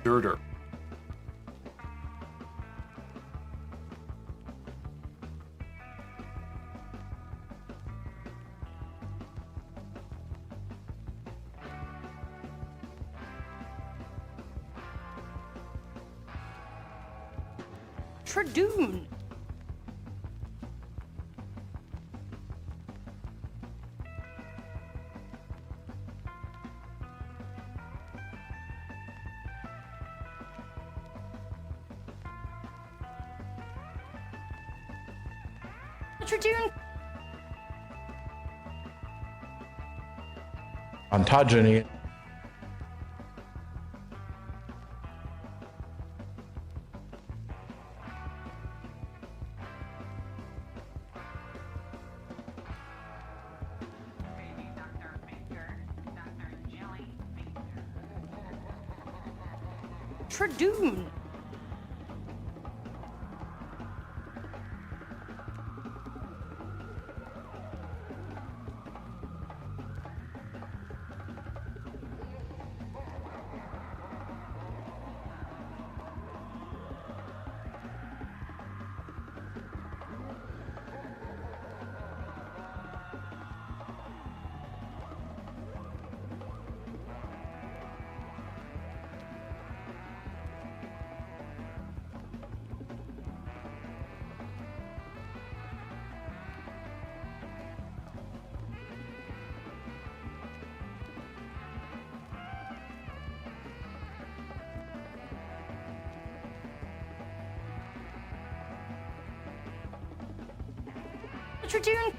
Girder. Tradoon. Tradoon. Ontogeny. Tradoon. Tradoon.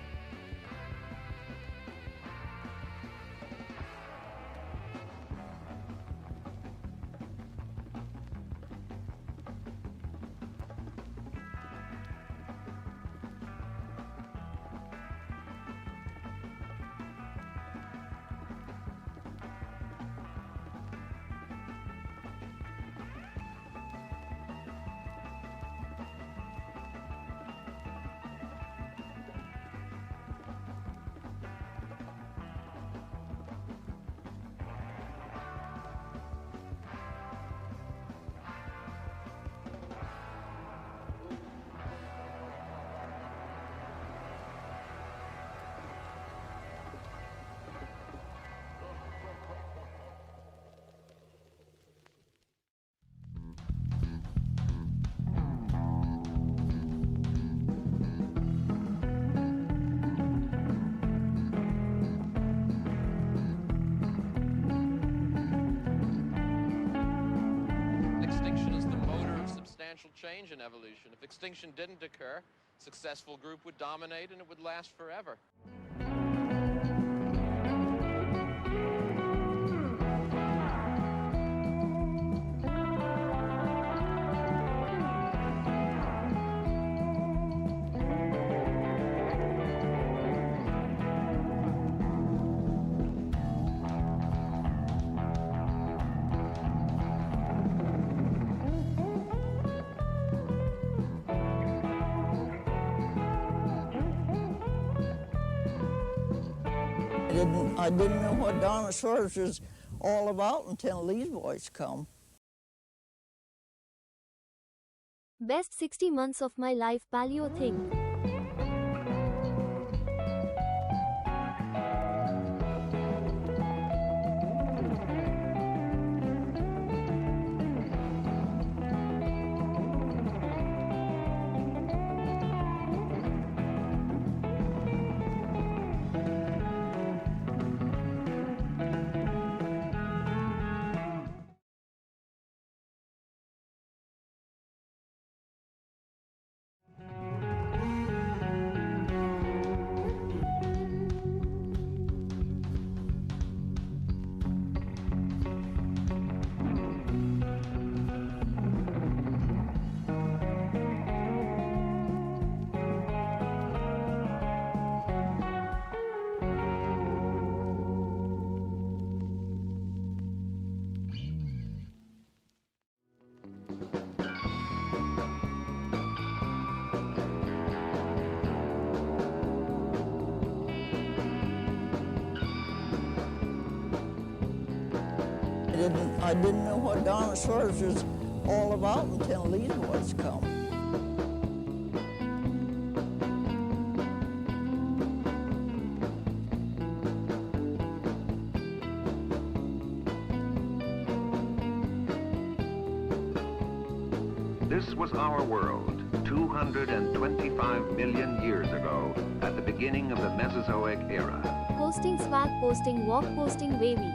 Extinction is the motor of substantial change in evolution. If extinction didn't occur, a successful group would dominate and it would last forever. I didn't know what dinosaurs was all about until these boys come. Best 60 months of my life paleo thing. didn't know what dinosaurs was all about until these boys come. This was our world 225 million years ago at the beginning of the Mesozoic era. Posting swag, posting walk, posting wavy.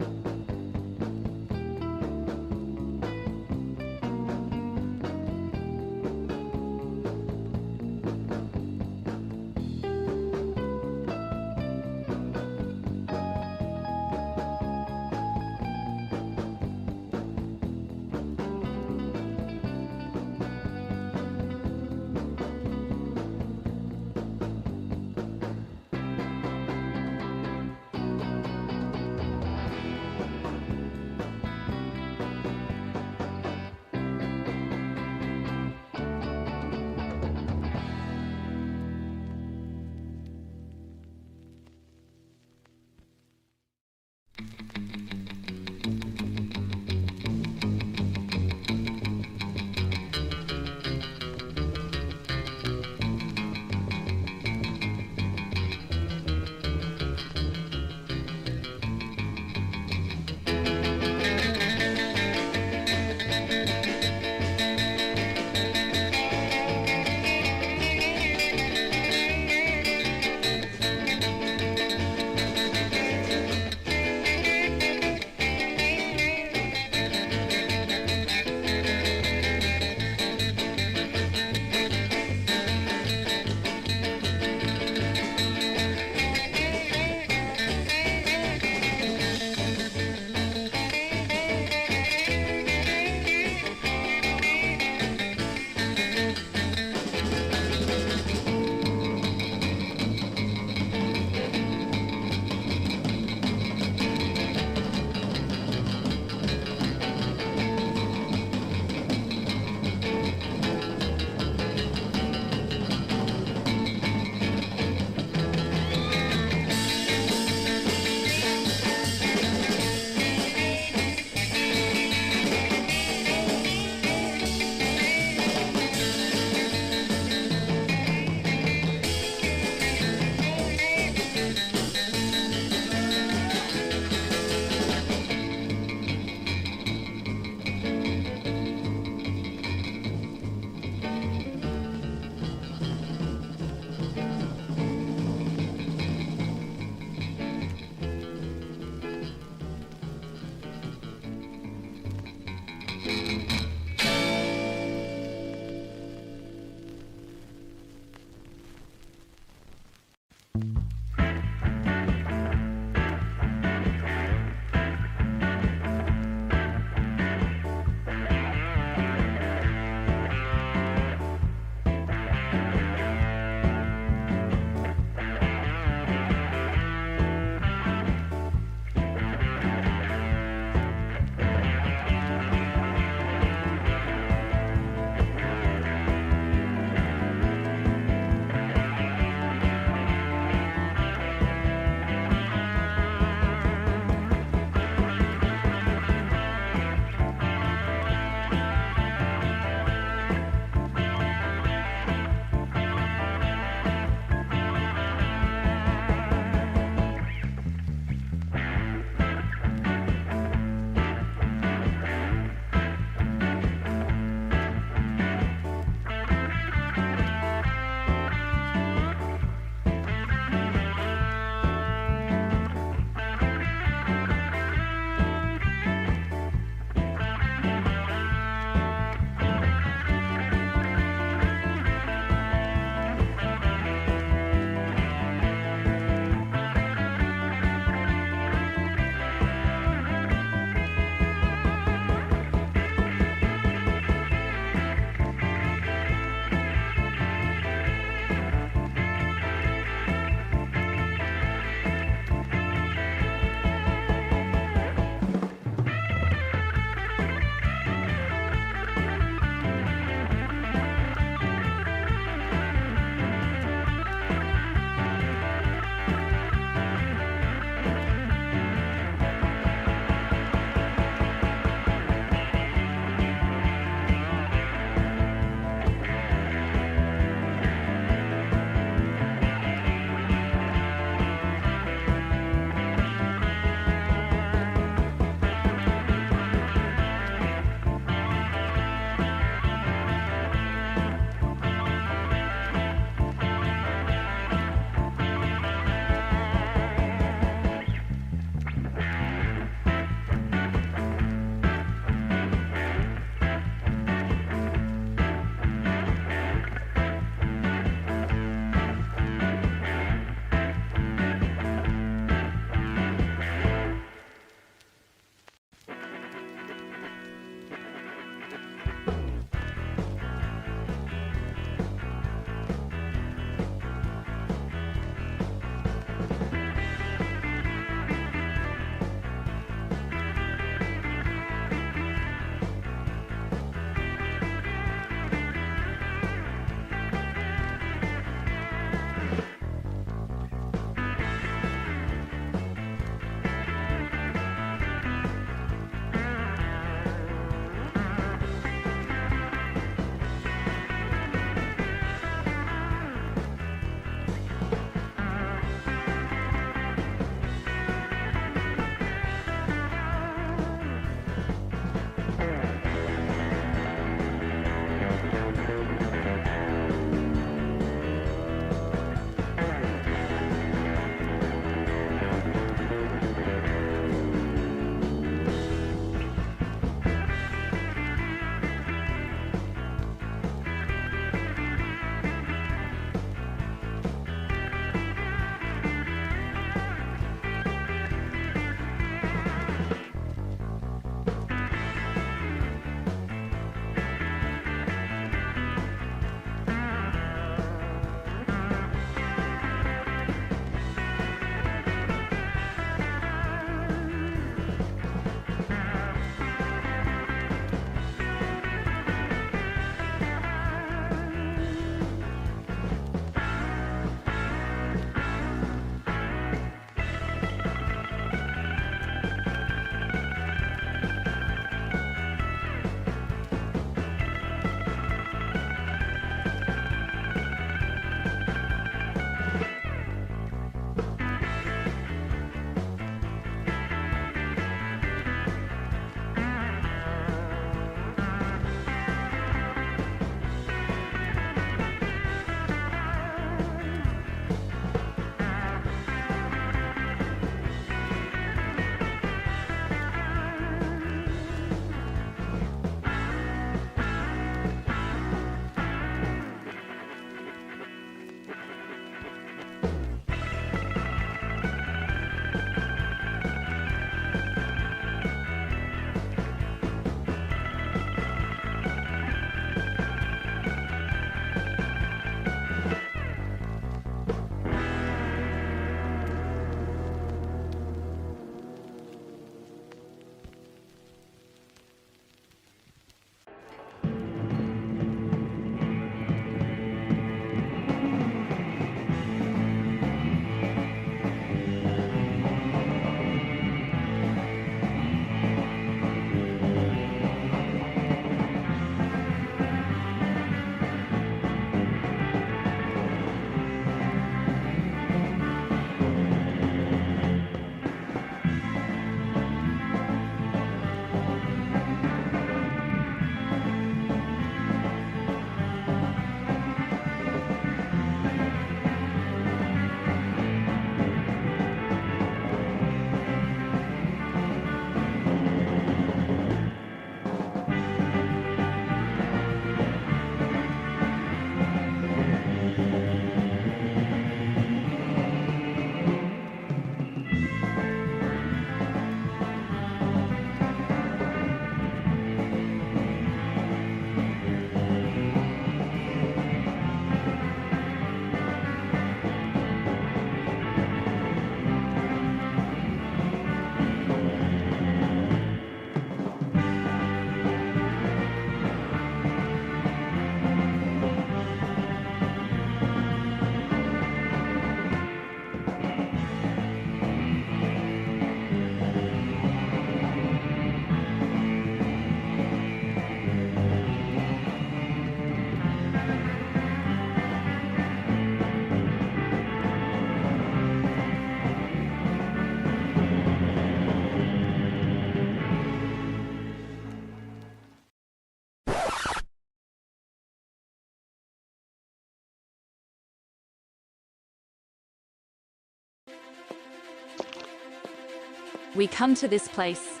We come to this place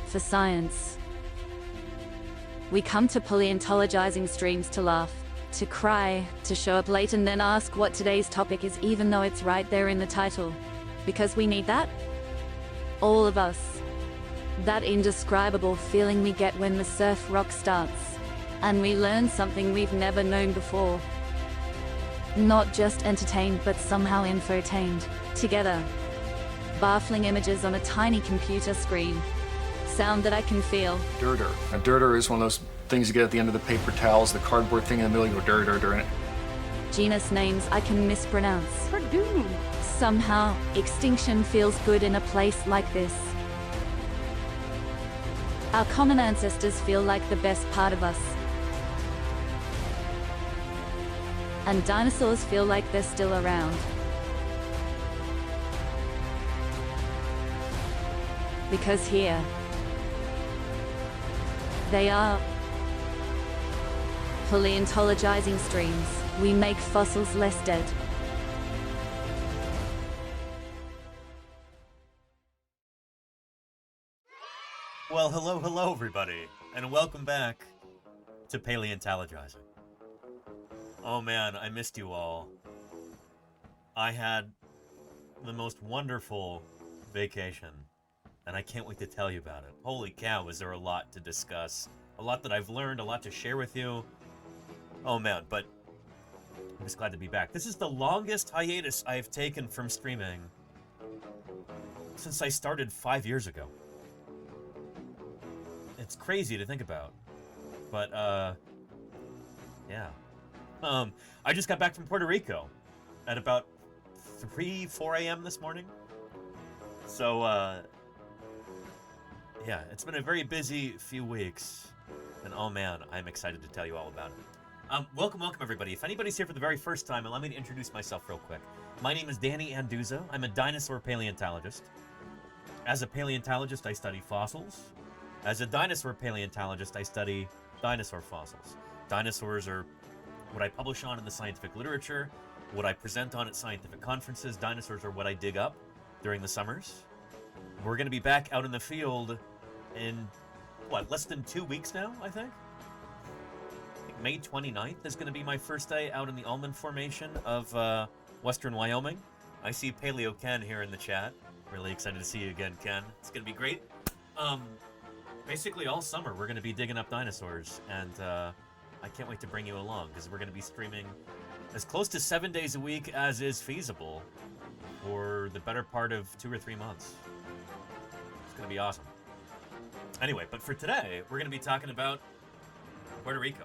for science. We come to paleontologizing streams to laugh, to cry, to show up late and then ask what today's topic is even though it's right there in the title. Because we need that. All of us. That indescribable feeling we get when the surf rock starts. And we learn something we've never known before. Not just entertained but somehow infotained. Together. Baffling images on a tiny computer screen. Sound that I can feel. Dirter. A dirter is one of those things you get at the end of the paper towels, the cardboard thing in the middle, you go dir, dir, dir in it. Genus names I can mispronounce. Perdune. Somehow, extinction feels good in a place like this. Our common ancestors feel like the best part of us. And dinosaurs feel like they're still around. Because here, they are. Paleontologizing streams, we make fossils less dead. Well, hello everybody, and welcome back to Paleontologizing. Oh man, I missed you all. I had the most wonderful vacation, and I can't wait to tell you about it. Holy cow, is there a lot to discuss. A lot that I've learned, a lot to share with you. Oh man, but I'm just glad to be back. This is the longest hiatus I've taken from streaming since I started 5 years ago. It's crazy to think about, but yeah. I just got back from Puerto Rico at about 4 a.m. this morning. So yeah, it's been a very busy few weeks, and oh man, I'm excited to tell you all about it. Welcome everybody. If anybody's here for the very first time, allow me to introduce myself real quick. My name is Danny Anduza. I'm a dinosaur paleontologist. As a paleontologist, I study fossils. As a dinosaur paleontologist, I study dinosaur fossils. Dinosaurs are what I publish on in the scientific literature, what I present on at scientific conferences. Dinosaurs are what I dig up during the summers. We're going to be back out in the field in, what, less than 2 weeks now, I think? May 29th is going to be my first day out in the Almond Formation of western Wyoming. I see Paleo Ken here in the chat. Really excited to see you again, Ken. It's going to be great. Basically all summer we're going to be digging up dinosaurs, and I can't wait to bring you along because we're going to be streaming as close to 7 days a week as is feasible for the better part of 2 or 3 months. It's going to be awesome. Anyway, but for today, we're going to be talking about Puerto Rico.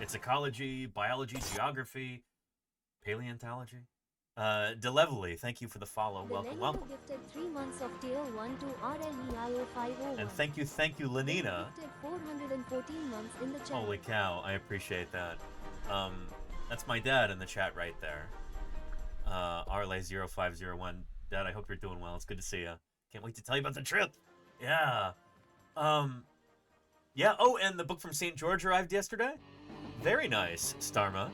Its ecology, biology, geography, paleontology. Delevely, thank you for the follow. Welcome. Gifted 3 months of tier 1 to RLEIO501. And thank you, Lenina. 414 months in the chat. Holy cow, I appreciate that. That's my dad in the chat right there. RLA0501. Dad, I hope you're doing well. It's good to see you. Can't wait to tell you about the trip. Yeah. Yeah, oh, and the book from St. George arrived yesterday. Very nice, Starma.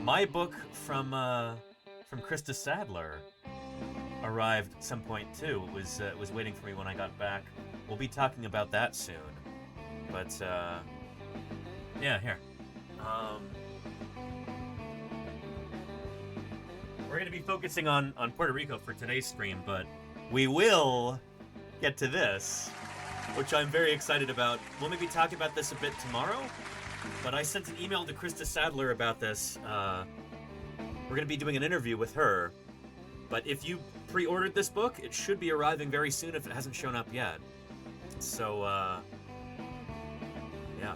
My book from Krista Sadler arrived at some point too. It was waiting for me when I got back. We'll be talking about that soon. But yeah, here. We're going to be focusing on Puerto Rico for today's stream, but we will get to this, which I'm very excited about. We'll maybe talk about this a bit tomorrow, but I sent an email to Krista Sadler about this. We're going to be doing an interview with her, but if you pre-ordered this book, it should be arriving very soon if it hasn't shown up yet. So, yeah.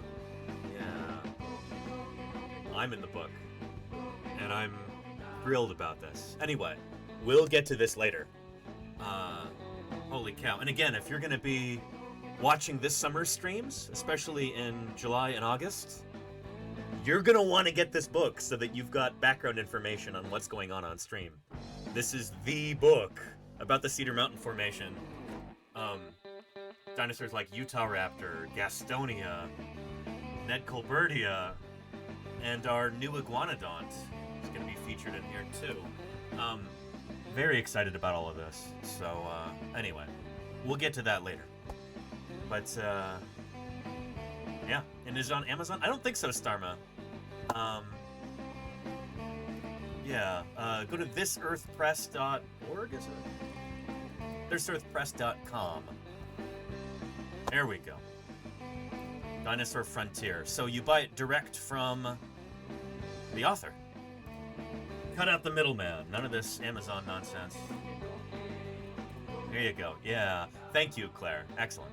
I'm in the book, and I'm thrilled about this. Anyway, we'll get to this later. Holy cow. And again, if you're going to be watching this summer's streams, especially in July and August, you're going to want to get this book so that you've got background information on what's going on stream. This is the book about the Cedar Mountain Formation. Dinosaurs like Utahraptor, Gastonia, Ned Colbertia, and our new iguanodont is going to be featured in here too. Very excited about all of this. So, anyway, we'll get to that later. But, yeah, and is it on Amazon? I don't think so, Starma. Yeah, go to thisearthpress.org, is it? thisearthpress.com. There we go. Dinosaur Frontier. So you buy it direct from the author. Cut out the middleman. None of this Amazon nonsense. Here you go. Yeah. Thank you, Claire. Excellent.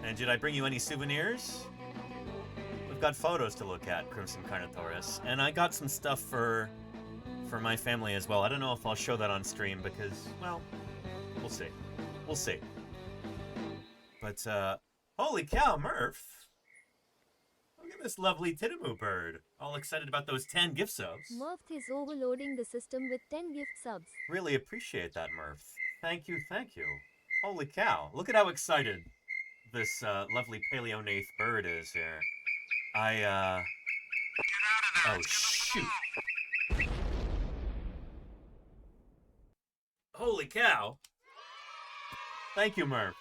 And did I bring you any souvenirs? We've got photos to look at, Crimson Carnotaurus. And I got some stuff for my family as well. I don't know if I'll show that on stream because, well, we'll see. We'll see. But, holy cow, Murph. Look at this lovely Titamu bird. All excited about those 10 gift subs. Murph is overloading the system with 10 gift subs. Really appreciate that, Murph. Thank you, thank you. Holy cow. Look at how excited this lovely Paleonath bird is here. Oh, shoot. Holy cow. Thank you, Murph.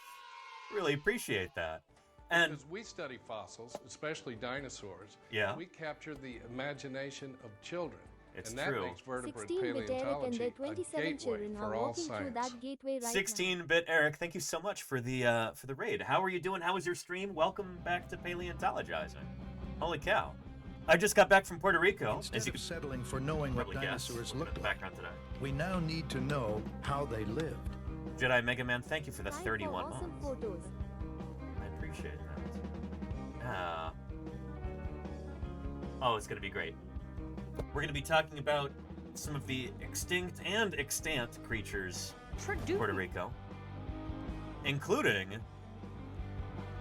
Really appreciate that. And because we study fossils, especially dinosaurs, yeah, we capture the imagination of children. It's and that true. makes vertebrate 16-bit Eric and paleontology their a 27 gateway children for are all walking through science. that gateway right 16-bit Eric, thank you so much for the raid. How are you doing? How was your stream? Welcome back to Paleontologizing. Holy cow. I just got back from Puerto Rico. Instead of settling for knowing what dinosaurs looked like, we now need to know how they lived. Jedi Mega Man, thank you for the now. 31 awesome months. photos. I appreciate that. Oh, it's going to be great. We're going to be talking about some of the extinct and extant creatures in Puerto Rico, including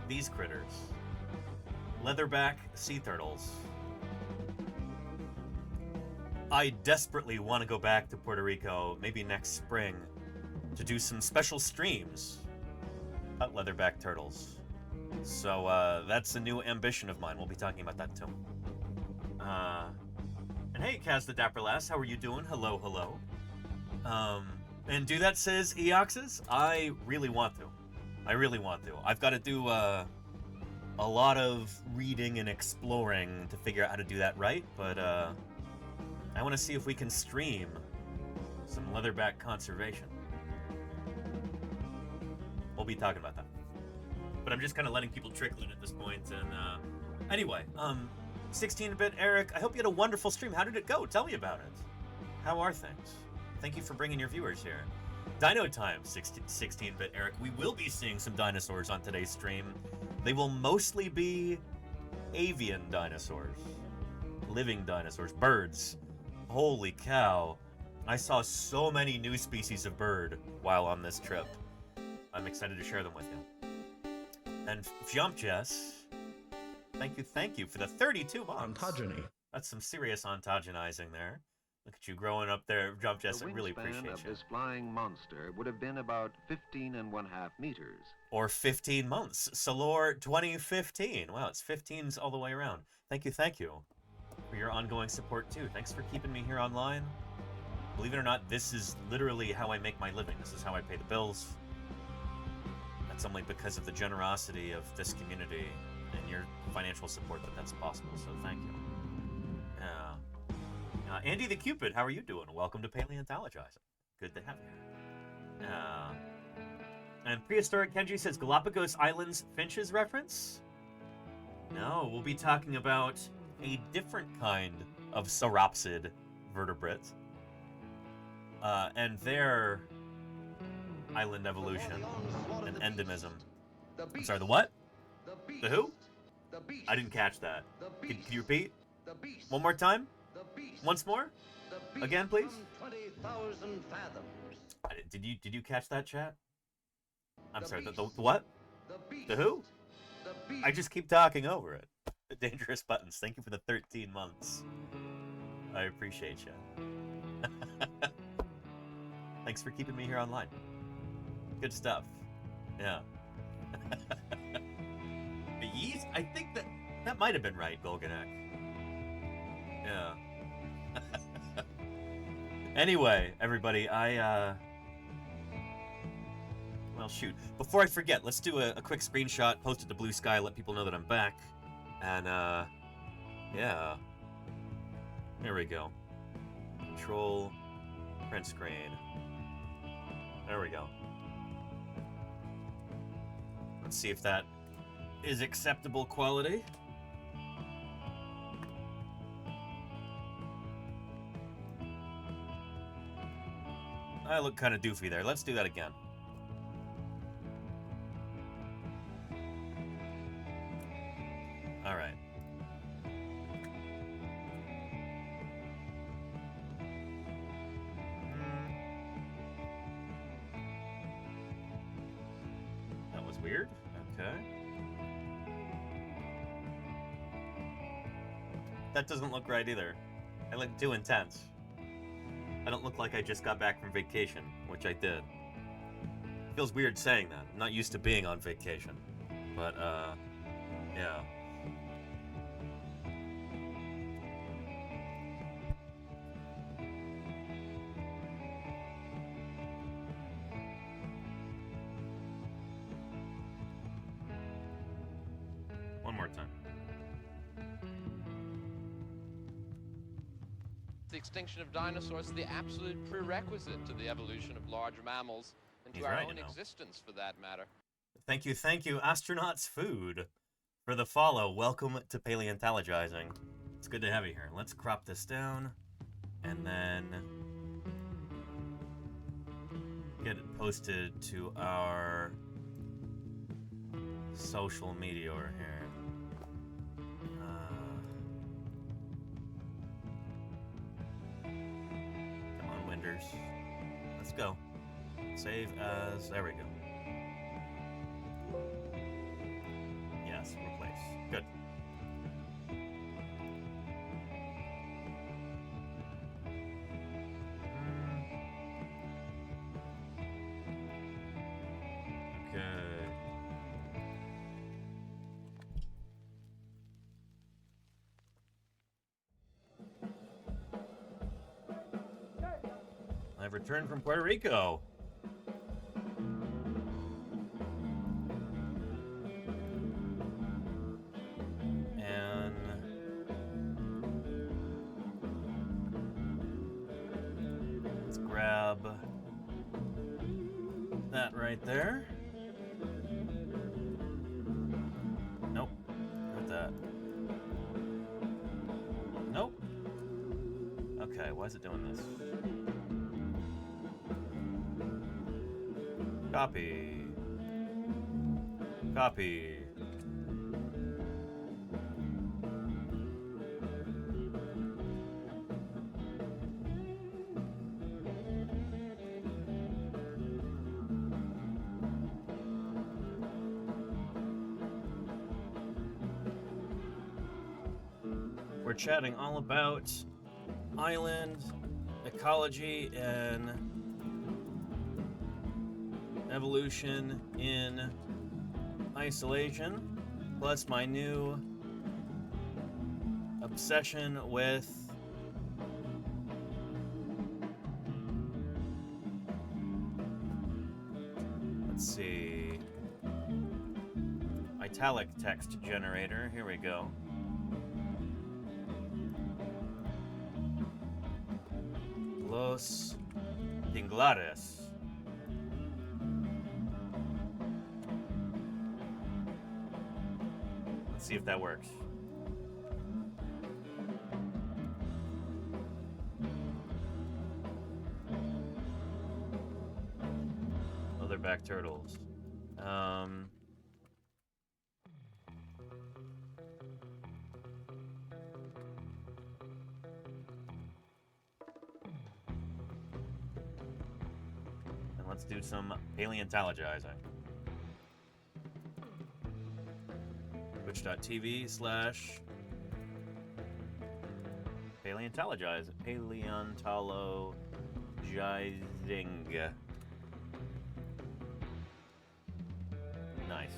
these critters. Leatherback sea turtles. I desperately want to go back to Puerto Rico, maybe next spring, to do some special streams about leatherback turtles. So that's a new ambition of mine. We'll be talking about that too. And hey, Kaz the Dapper Lass, how are you doing? Hello, hello. And Do That says Eoxes, I really want to. I really want to. I've got to do a lot of reading and exploring to figure out how to do that right, but I want to see if we can stream some leatherback conservation. We'll be talking about that. But I'm just kind of letting people trickle in at this point. And anyway, 16-bit Eric, I hope you had a wonderful stream. How did it go? Tell me about it. How are things? Thank you for bringing your viewers here. Dino Time, 16-bit Eric. We will be seeing some dinosaurs on today's stream. They will mostly be avian dinosaurs. Living dinosaurs. Birds. Holy cow. I saw so many new species of bird while on this trip. I'm excited to share them with you. And Jumpjess, thank you for the 32 months. Ontogeny. That's some serious ontogenizing there. Look at you growing up there, Jumpjess. I really appreciate The wingspan of you. this flying monster would have been about 15.5 meters. Or 15 months. Salor 2015. Wow, it's 15s all the way around. Thank you for your ongoing support too. Thanks for keeping me here online. Believe it or not, this is literally how I make my living. This is how I pay the bills. That's only because of the generosity of this community and your financial support that's possible, so thank you. Andy the Cupid, how are you doing? Welcome to Paleontologizing. Good to have you here. And Prehistoric Kenji says Galapagos Islands Finches reference? No, we'll be talking about a different kind of sauropsid vertebrate and their island evolution and endemism. I'm sorry, the what? The who? I didn't catch that. Can you repeat? One more time? Once more? Again, please? Did you catch that, chat? I'm sorry, the what? The who? I just keep talking over it. Dangerous Buttons, thank you for the 13 months. I appreciate you. Thanks for keeping me here online. Good stuff. Yeah. The yeast? I think that might have been right, Golganek. Yeah. Anyway, everybody, well, shoot. Before I forget, let's do a quick screenshot, post it to Blue Sky, let people know that I'm back. And, yeah. There we go. Control, print screen. There we go. Let's see if that is acceptable quality. I look kind of doofy there. Let's do that again. All right. That was weird. Okay. That doesn't look right either. I look too intense. I don't look like I just got back from vacation, which I did. Feels weird saying that. I'm not used to being on vacation. But, yeah. One more time. The extinction of dinosaurs is the absolute prerequisite to the evolution of large mammals and to He's our right, own you know. existence, for that matter. Thank you, Astronauts Food, for the follow. Welcome to Paleontologizing. It's good to have you here. Let's crop this down, and then get it posted to our social media over here. Come on, Winders. Let's go. Save as... There we go. Yes, replace. Good. Okay. I've returned from Puerto Rico. And let's grab that right there. Nope. Not that. Nope. Okay, why is it doing this? Copy. Copy. We're chatting all about island ecology and evolution in isolation, plus my new obsession with let's see, italic text generator. Here we go. Los Dinglares. Let's see if that works. Oh, they're back turtles. And let's do some paleontologizing. Paleontologizing. Nice.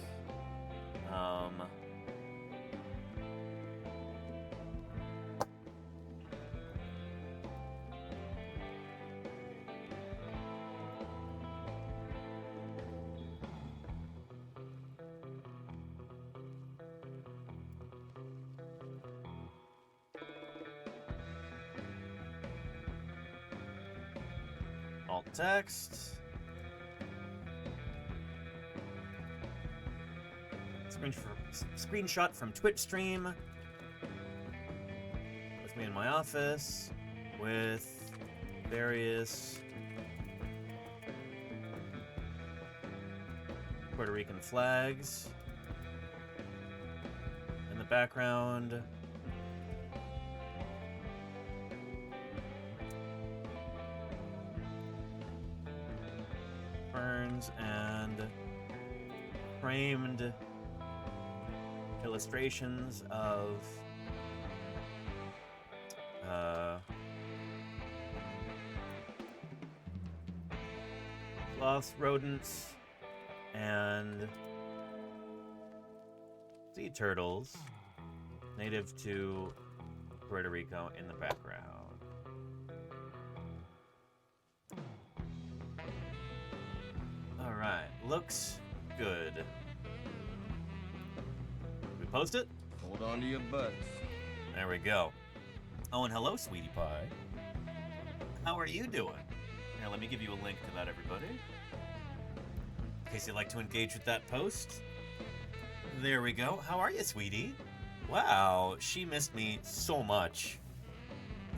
alt text. Screenshot from Twitch stream. With me in my office. With various Puerto Rican flags. In the background. Ferns and framed illustrations of sloths, rodents, and sea turtles native to Puerto Rico in the background. Alright, looks good. We post it? Hold on to your butts. There we go. Oh, and hello, sweetie pie. How are you doing? Here, let me give you a link to that, everybody. In case you'd like to engage with that post. There we go. How are you, sweetie? Wow, she missed me so much.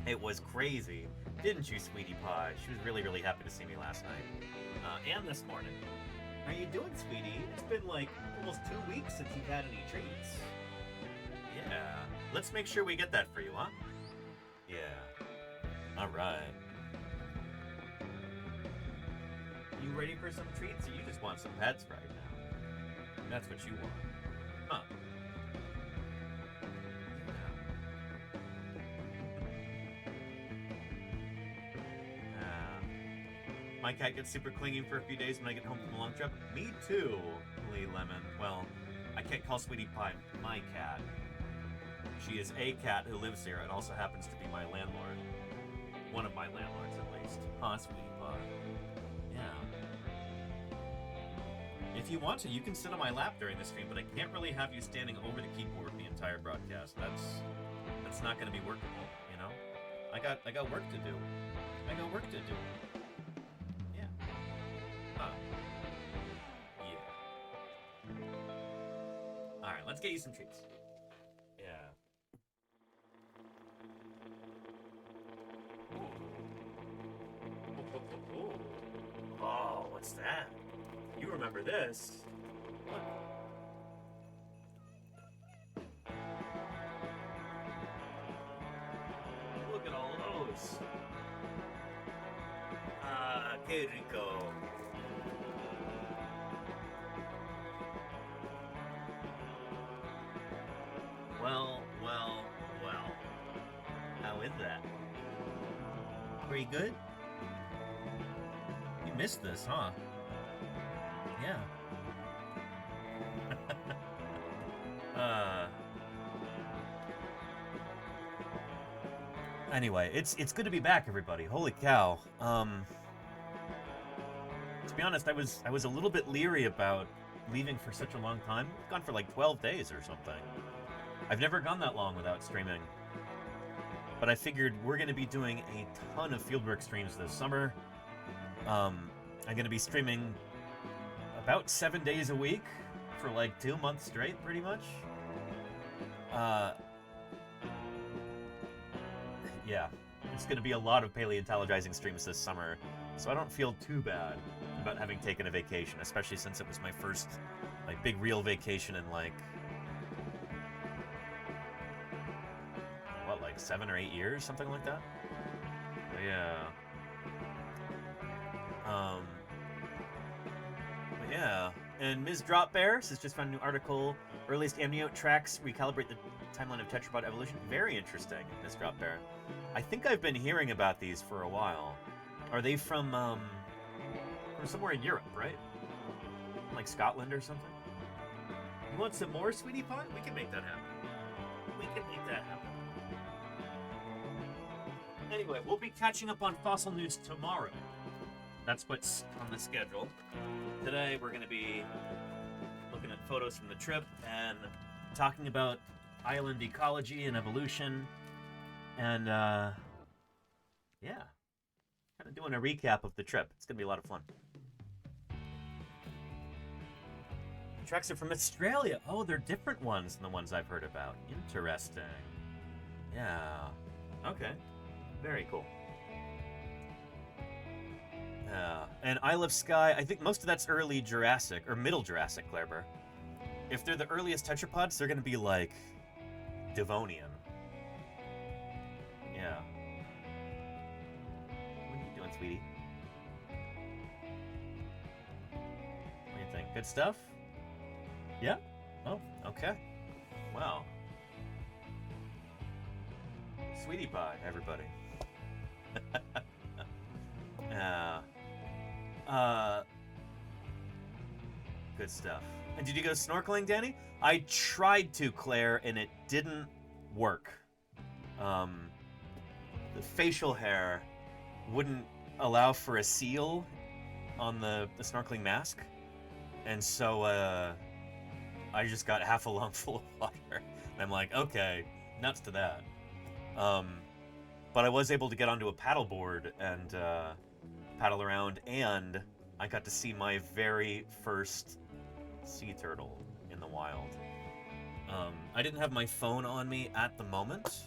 It was crazy. Didn't you, sweetie pie? She was really, really happy to see me last night. And this morning. How you doing, sweetie? It's been like almost 2 weeks since you've had any treats. Yeah. Let's make sure we get that for you, huh? Yeah. Alright. You ready for some treats, or you just want some pets right now? That's what you want. Huh. My cat gets super clingy for a few days when I get home from a long trip. Me too, Lee Lemon. Well, I can't call Sweetie Pie my cat. She is a cat who lives here and also happens to be my landlord. One of my landlords, at least. Huh, Sweetie Pie? Yeah. If you want to, you can sit on my lap during the stream, but I can't really have you standing over the keyboard the entire broadcast. That's not going to be workable, you know? I got work to do. I got work to do. Alright, let's get you some treats. Yeah. Ooh. Oh, what's that? You remember this. Look. Look at all those. Ah, que rico. Well. How is that? Pretty good? You missed this, huh? Yeah. Anyway, it's good to be back, everybody. Holy cow. To be honest, I was a little bit leery about leaving for such a long time. I've gone for like 12 days or something. I've never gone that long without streaming. But I figured we're going to be doing a ton of fieldwork streams this summer. I'm going to be streaming about 7 days a week for like 2 months straight, pretty much. Yeah, it's going to be a lot of paleontologizing streams this summer, so I don't feel too bad about having taken a vacation, especially since it was my first like big real vacation in like 7 or 8 years, something like that. But yeah. But yeah. And Ms. Drop Bears has just found a new article. Earliest amniote tracks recalibrate the timeline of tetrapod evolution. Very interesting, Ms. Drop Bear. I think I've been hearing about these for a while. Are they from somewhere in Europe, right? Like Scotland or something? You want some more, Sweetie Pie? We can make that happen. We can make that happen. Anyway, we'll be catching up on fossil news tomorrow. That's what's on the schedule. Today, we're going to be looking at photos from the trip and talking about island ecology and evolution. And, yeah. Kind of doing a recap of the trip. It's gonna be a lot of fun. The tracks are from Australia. Oh, they're different ones than the ones I've heard about. Interesting. Yeah. Okay. Very cool. Yeah. And Isle of Skye, I think most of that's early Jurassic, or middle Jurassic, Claire. If they're the earliest tetrapods, they're gonna be like Devonian. Yeah. What are you doing, sweetie? What do you think? Good stuff? Yeah? Oh, okay. Wow. Sweetie pie, everybody. Yeah. Good stuff. And did you go snorkeling, Danny? I tried to, Claire, and it didn't work. The facial hair wouldn't allow for a seal on the snorkeling mask. And so, I just got half a lung full of water. And I'm like, okay, nuts to that. But I was able to get onto a paddleboard and paddle around, and I got to see my very first sea turtle in the wild. I didn't have my phone on me at the moment,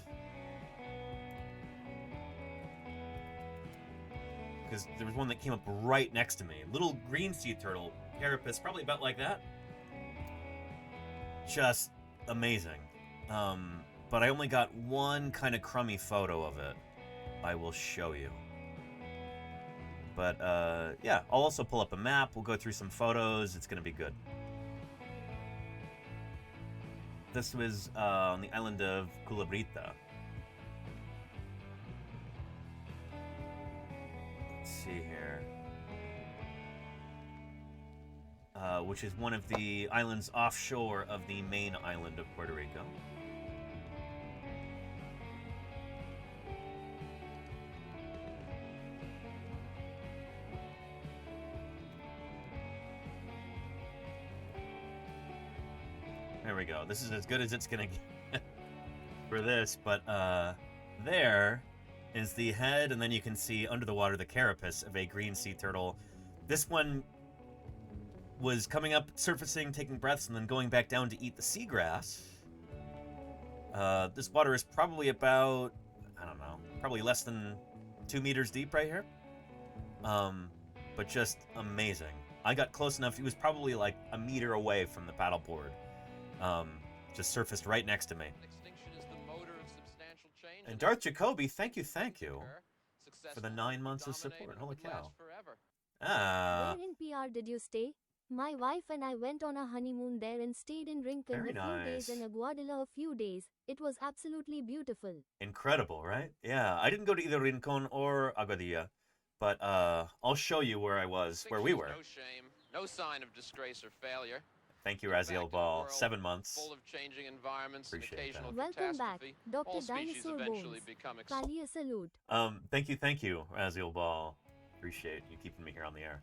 because there was one that came up right next to me. Little green sea turtle, carapace, probably about like that. Just amazing. But I only got one kind of crummy photo of it. I will show you. But yeah, I'll also pull up a map. We'll go through some photos. It's gonna be good. This was on the island of Culabrita. Let's see here. Which is one of the islands offshore of the main island of Puerto Rico. There we go. This is as good as it's gonna get for this, but there is the head, and then you can see under the water the carapace of a green sea turtle. This one was coming up, surfacing, taking breaths, and then going back down to eat the seagrass. This water is probably about, I don't know, probably less than 2 meters deep right here. But just amazing. I got close enough. He was probably like a meter away from the paddleboard. Just surfaced right next to me. And Darth Jacoby, thank you for the 9 months of support. Holy cow. Where in PR did you stay? My wife and I went on a honeymoon there and stayed in Rincon Very a few days nice. and Aguadilla a few days. It was absolutely beautiful. Incredible, right? Yeah, I didn't go to either Rincon or Aguadilla, but I'll show you where I was, where we were. No shame, no sign of disgrace or failure. Thank you, Raziel Ball. 7 months. Full of changing environments and Appreciate occasional Welcome back, catastrophe. Dr. All species Dinosaur eventually Bones. become Pali a salute. Thank you, Raziel Ball. Appreciate you keeping me here on the air.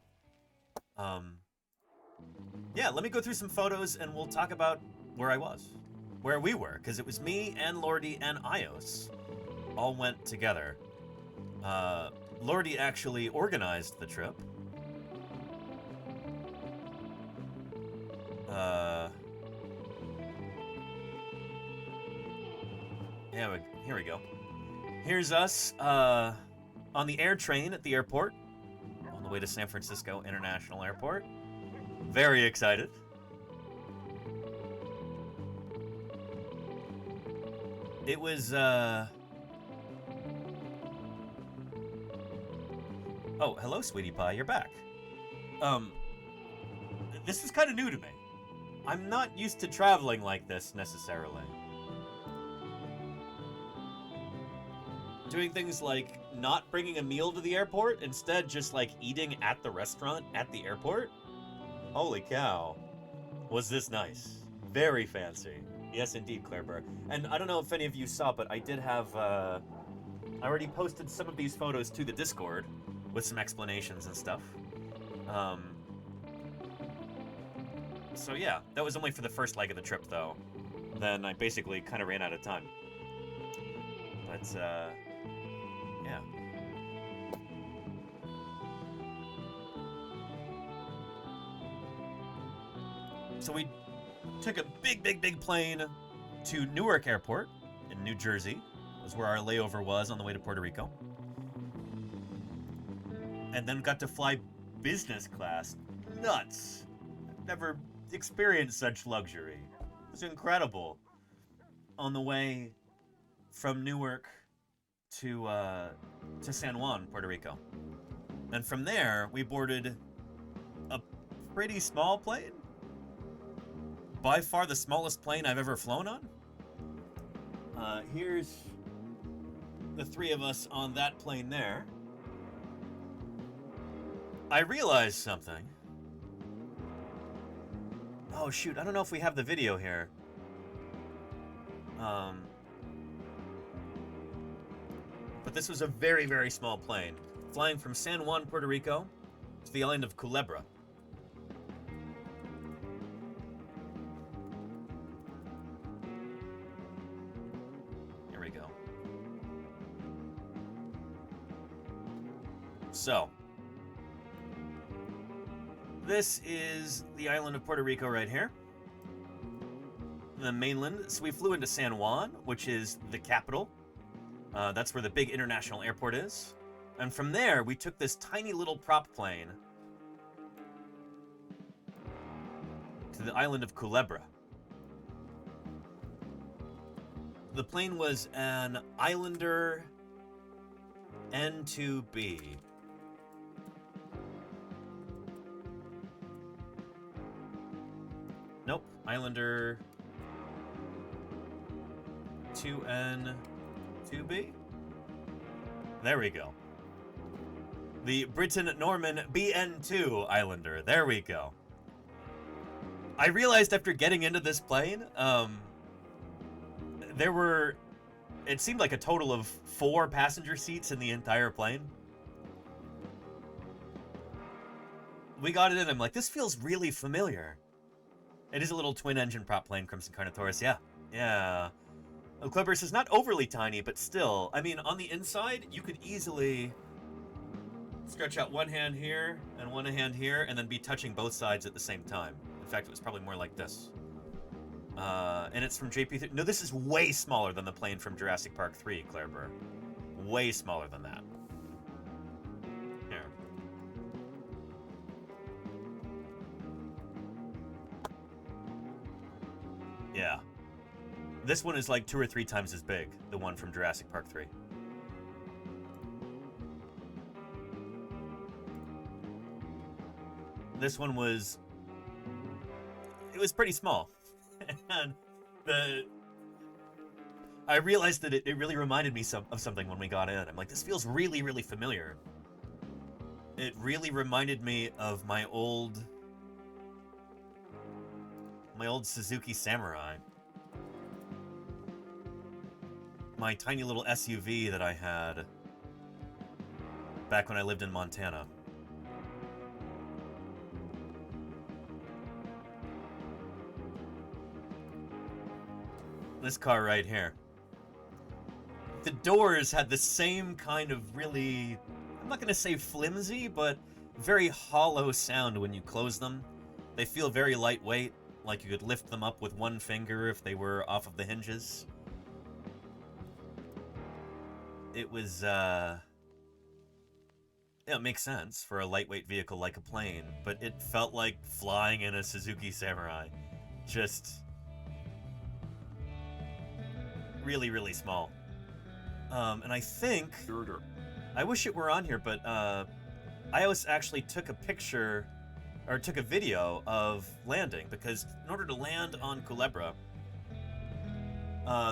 Yeah, let me go through some photos and we'll talk about where I was, where we were, because it was me and Lordy and Ios all went together. Lordy actually organized the trip. Yeah, here we go. Here's us on the air train at the airport on the way to San Francisco International Airport. Very excited. It was, Oh, hello, sweetie pie, you're back. This is kind of new to me. I'm not used to traveling like this, necessarily. Doing things like not bringing a meal to the airport, instead just like eating at the restaurant at the airport. Holy cow. Was this nice. Very fancy. Yes, indeed, Claire Burr. And I don't know if any of you saw, but I did have, I already posted some of these photos to the Discord with some explanations and stuff. So yeah, that was only for the first leg of the trip, though. Then I basically kind of ran out of time. But, yeah. So we took a big plane to Newark Airport in New Jersey. Was where our layover was on the way to Puerto Rico. And then got to fly business class. Nuts. Never experienced such luxury. It was incredible. On the way from Newark to San Juan, Puerto Rico. And from there, we boarded a pretty small plane. By far the smallest plane I've ever flown on. Here's the three of us on that plane there. I realized something. Oh shoot, I don't know if we have the video here. But this was a very small plane, flying from San Juan, Puerto Rico, to the island of Culebra. Here we go. So, this is the island of Puerto Rico right here. The mainland. So we flew into San Juan, which is the capital. That's where the big international airport is. And from there, we took this tiny little prop plane to the island of Culebra. The plane was an Islander N2B. Nope, Islander 2N2B. There we go. The Britain-Norman BN2 Islander. There we go. I realized after getting into this plane, it seemed like a total of 4 passenger seats in the entire plane. We got it in, I'm like, this feels really familiar. It is a little twin-engine prop plane, Crimson Carnotaurus, yeah. Cleberus is not overly tiny, but still, I mean, on the inside, you could easily stretch out one hand here and one hand here, and then be touching both sides at the same time. In fact, it was probably more like this. And it's from JP3. No, this is way smaller than the plane from Jurassic Park 3, Claire. Way smaller than that. Here. Yeah. This one is like 2 or 3 times as big, the one from Jurassic Park 3. This one was... It was pretty small. And I realized that it really reminded me of something when we got in. I'm like, this feels really, really familiar. It really reminded me of my old Suzuki Samurai. My tiny little SUV that I had back when I lived in Montana. This car right here. The doors had the same kind of really, I'm not going to say flimsy, but very hollow sound when you close them. They feel very lightweight, like you could lift them up with one finger if they were off of the hinges. It was, it makes sense for a lightweight vehicle like a plane, but it felt like flying in a Suzuki Samurai. Just really, really small. And I think, I wish it were on here, but I actually took a picture, or took a video of landing, because in order to land on Culebra,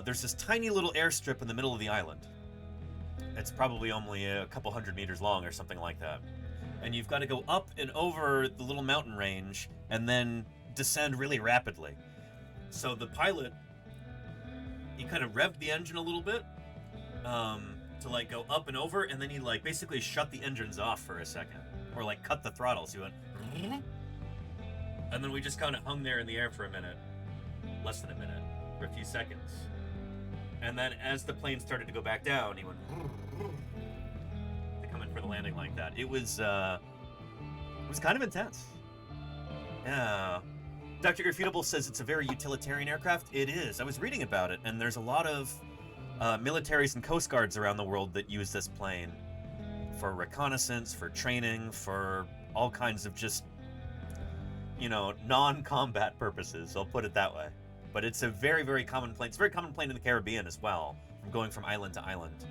there's this tiny little airstrip in the middle of the island. It's probably only a couple 100 meters long or something like that. And you've got to go up and over the little mountain range and then descend really rapidly. So the pilot, he kind of revved the engine a little bit to like go up and over, and then he like basically shut the engines off for a second, or like cut the throttles. He went, and then we just kind of hung there in the air for a minute, less than a minute, for a few seconds. And then as the plane started to go back down, he went to come in for the landing like that. It was kind of intense. Yeah. Dr. Irrefutable says it's a very utilitarian aircraft. It is. I was reading about it, and there's a lot of militaries and coast guards around the world that use this plane for reconnaissance, for training, for all kinds of just, you know, non-combat purposes. I'll put it that way. But it's a very, very common plane. It's a very common plane in the Caribbean as well, from going from island to island.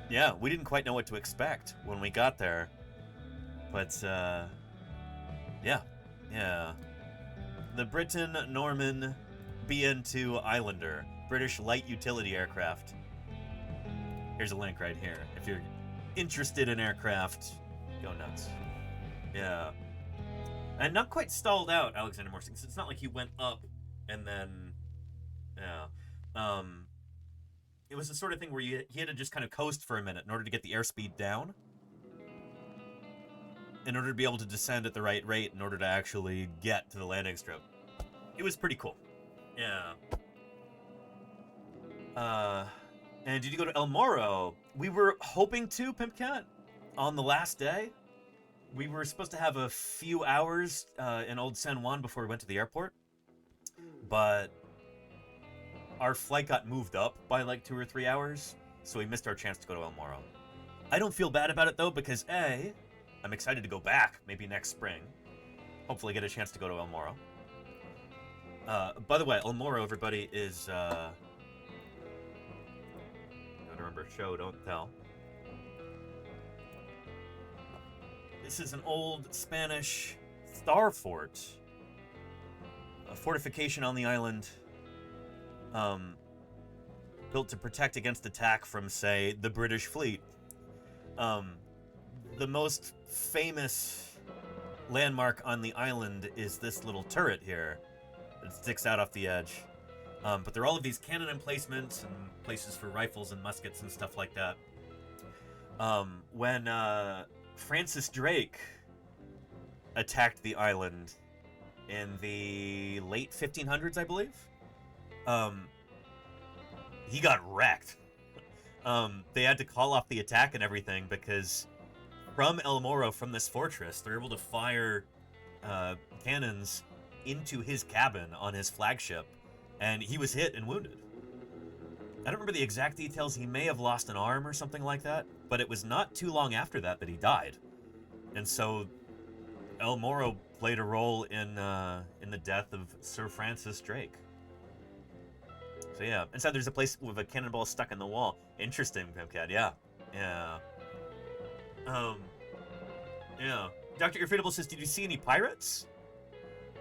Yeah, we didn't quite know what to expect when we got there. But, yeah. The Britain-Norman BN-2 Islander, British light utility aircraft. Here's a link right here. If you're interested in aircraft, go nuts. Yeah. And not quite stalled out, Alexander Morse. It's not like he went up and then, yeah. It was the sort of thing where he had to just kind of coast for a minute in order to get the airspeed down. In order to be able to descend at the right rate in order to actually get to the landing strip. It was pretty cool. Yeah. And did you go to El Morro? We were hoping to, Pimp Cat, on the last day. We were supposed to have a few hours in Old San Juan before we went to the airport. But our flight got moved up by like 2 or 3 hours, so we missed our chance to go to El Morro. I don't feel bad about it, though, because A, I'm excited to go back, maybe next spring. Hopefully get a chance to go to El Morro. By the way, El Morro, everybody, is, gotta remember, show, don't tell. This is an old Spanish star fort. A fortification on the island, built to protect against attack from, say, the British fleet. The most famous landmark on the island is this little turret here that sticks out off the edge. But there are all of these cannon emplacements and places for rifles and muskets and stuff like that. When Francis Drake attacked the island in the late 1500s, I believe, he got wrecked. They had to call off the attack and everything because from El Morro, from this fortress, they're able to fire cannons into his cabin on his flagship, and he was hit and wounded. I don't remember the exact details. He may have lost an arm or something like that, but it was not too long after that that he died. And so El Morro played a role in the death of Sir Francis Drake. So yeah, inside there's a place with a cannonball stuck in the wall. Interesting, Pimcat. Yeah. Yeah. Dr. Irrefutable says, did you see any pirates?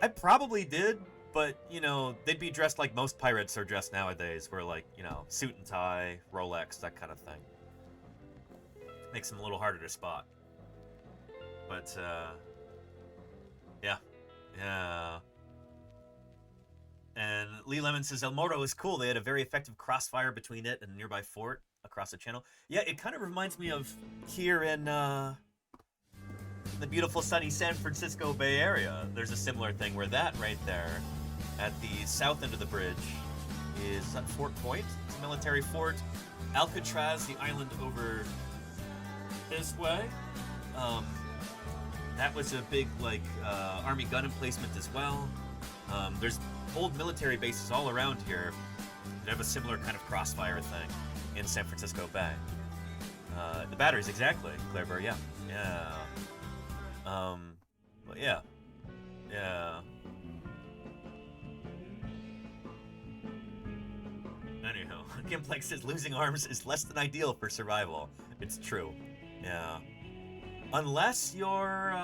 I probably did, but, you know, they'd be dressed like most pirates are dressed nowadays, where, like, you know, suit and tie, Rolex, that kind of thing. Makes them a little harder to spot. But, yeah. And Lee Lemon says, El Morro is cool. They had a very effective crossfire between it and a nearby fort across the channel. Yeah, it kind of reminds me of here in the beautiful sunny San Francisco Bay Area. There's a similar thing where that right there at the south end of the bridge is Fort Point. It's a military fort. Alcatraz, the island over this way. That was a big, like, Army gun emplacement as well. There's old military bases all around here that have a similar kind of crossfire thing in San Francisco Bay. The batteries, exactly, Claire Burr, yeah. But yeah. Anyhow, Gimplex says losing arms is less than ideal for survival. It's true. Yeah. Unless you're,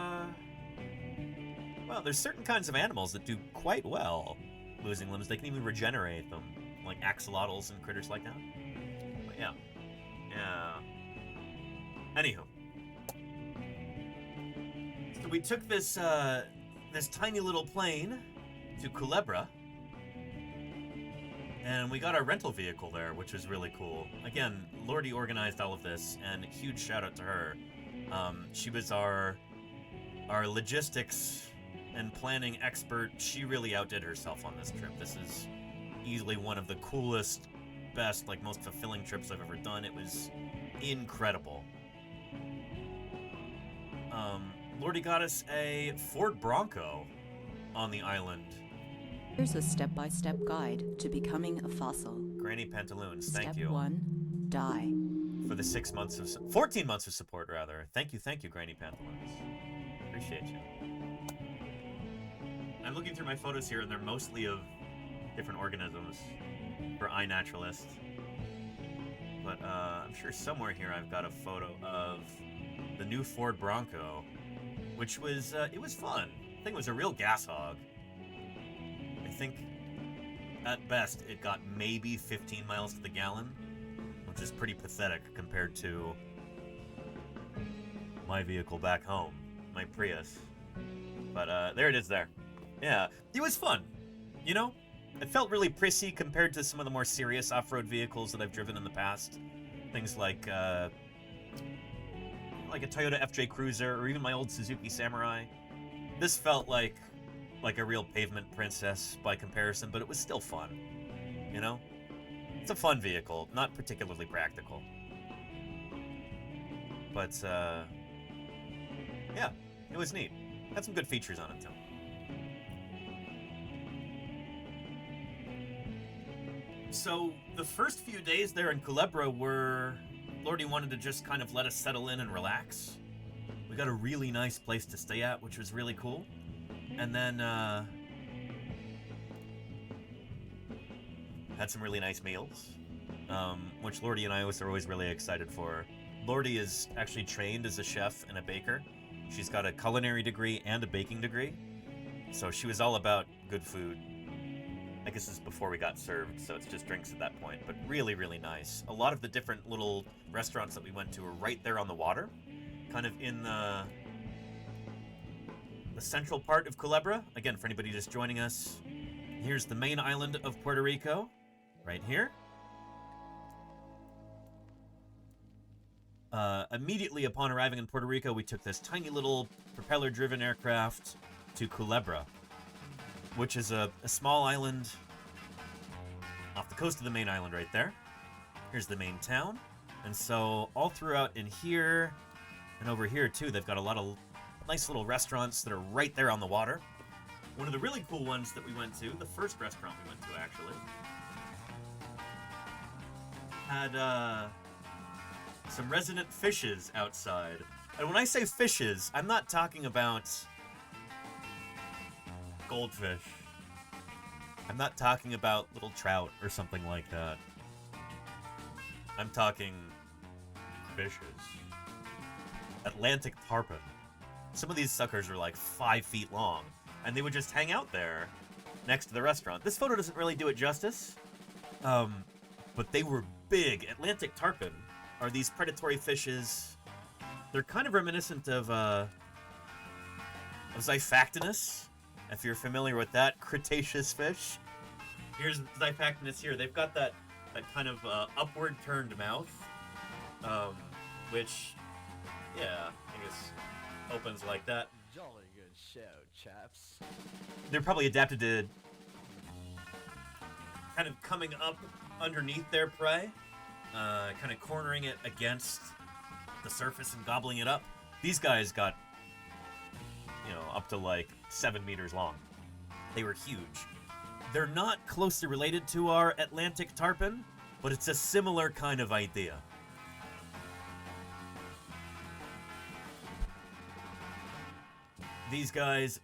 well, there's certain kinds of animals that do quite well losing limbs. They can even regenerate them, like axolotls and critters like that. But yeah. Anywho. So we took this, this tiny little plane to Culebra, and we got our rental vehicle there, which was really cool. Again, Lordy organized all of this, and huge shout out to her. She was our logistics and planning expert. She really outdid herself on this trip. This is easily one of the coolest, best, like, most fulfilling trips I've ever done. It was incredible. Lordy got us a Ford Bronco on the island. Here's a step-by-step guide to becoming a fossil. Granny Pantaloons, thank Step you. 1, die. For the 14 months of support, rather. Thank you, Granny Pantaloons. Appreciate you. I'm looking through my photos here, and they're mostly of different organisms for iNaturalist. But I'm sure somewhere here I've got a photo of the new Ford Bronco, which was, it was fun. The thing was a real gas hog. I think, at best, it got maybe 15 miles to the gallon, which is pretty pathetic compared to my vehicle back home, my Prius. But there it is there. Yeah, it was fun, you know? It felt really prissy compared to some of the more serious off-road vehicles that I've driven in the past. Things like a Toyota FJ Cruiser or even my old Suzuki Samurai. This felt like a real pavement princess by comparison, but it was still fun, you know? It's a fun vehicle, not particularly practical. But, yeah, it was neat. Had some good features on it, too. So, the first few days there in Culebra were... Lordy wanted to just kind of let us settle in and relax. We got a really nice place to stay at, which was really cool. And then, had some really nice meals, which Lordy and I are always really excited for. Lordy is actually trained as a chef and a baker. She's got a culinary degree and a baking degree. So she was all about good food. I guess this is before we got served, so it's just drinks at that point. But really, really nice. A lot of the different little restaurants that we went to were right there on the water. Kind of in the central part of Culebra. Again, for anybody just joining us, here's the main island of Puerto Rico. Right here. Immediately upon arriving in Puerto Rico, we took this tiny little propeller-driven aircraft to Culebra, which is a small island off the coast of the main island right there. Here's the main town. And so all throughout in here and over here too, they've got a lot of nice little restaurants that are right there on the water. One of the really cool ones that we went to, the first restaurant we went to actually, had some resident fishes outside. And when I say fishes, I'm not talking about goldfish. I'm not talking about little trout or something like that. I'm talking fishes. Atlantic tarpon. Some of these suckers are like 5 feet long, and they would just hang out there next to the restaurant. This photo doesn't really do it justice, but they were big. Atlantic tarpon are these predatory fishes. They're kind of reminiscent of Xiphactinus, if you're familiar with that Cretaceous fish. Here's Xiphactinus here. They've got that kind of upward turned mouth, which, yeah, I guess opens like that. Jolly good show, chaps. They're probably adapted to kind of coming up underneath their prey, kind of cornering it against the surface and gobbling it up. These guys got, you know, up to like 7 meters long. They were huge. They're not closely related to our Atlantic tarpon, but it's a similar kind of idea. These guys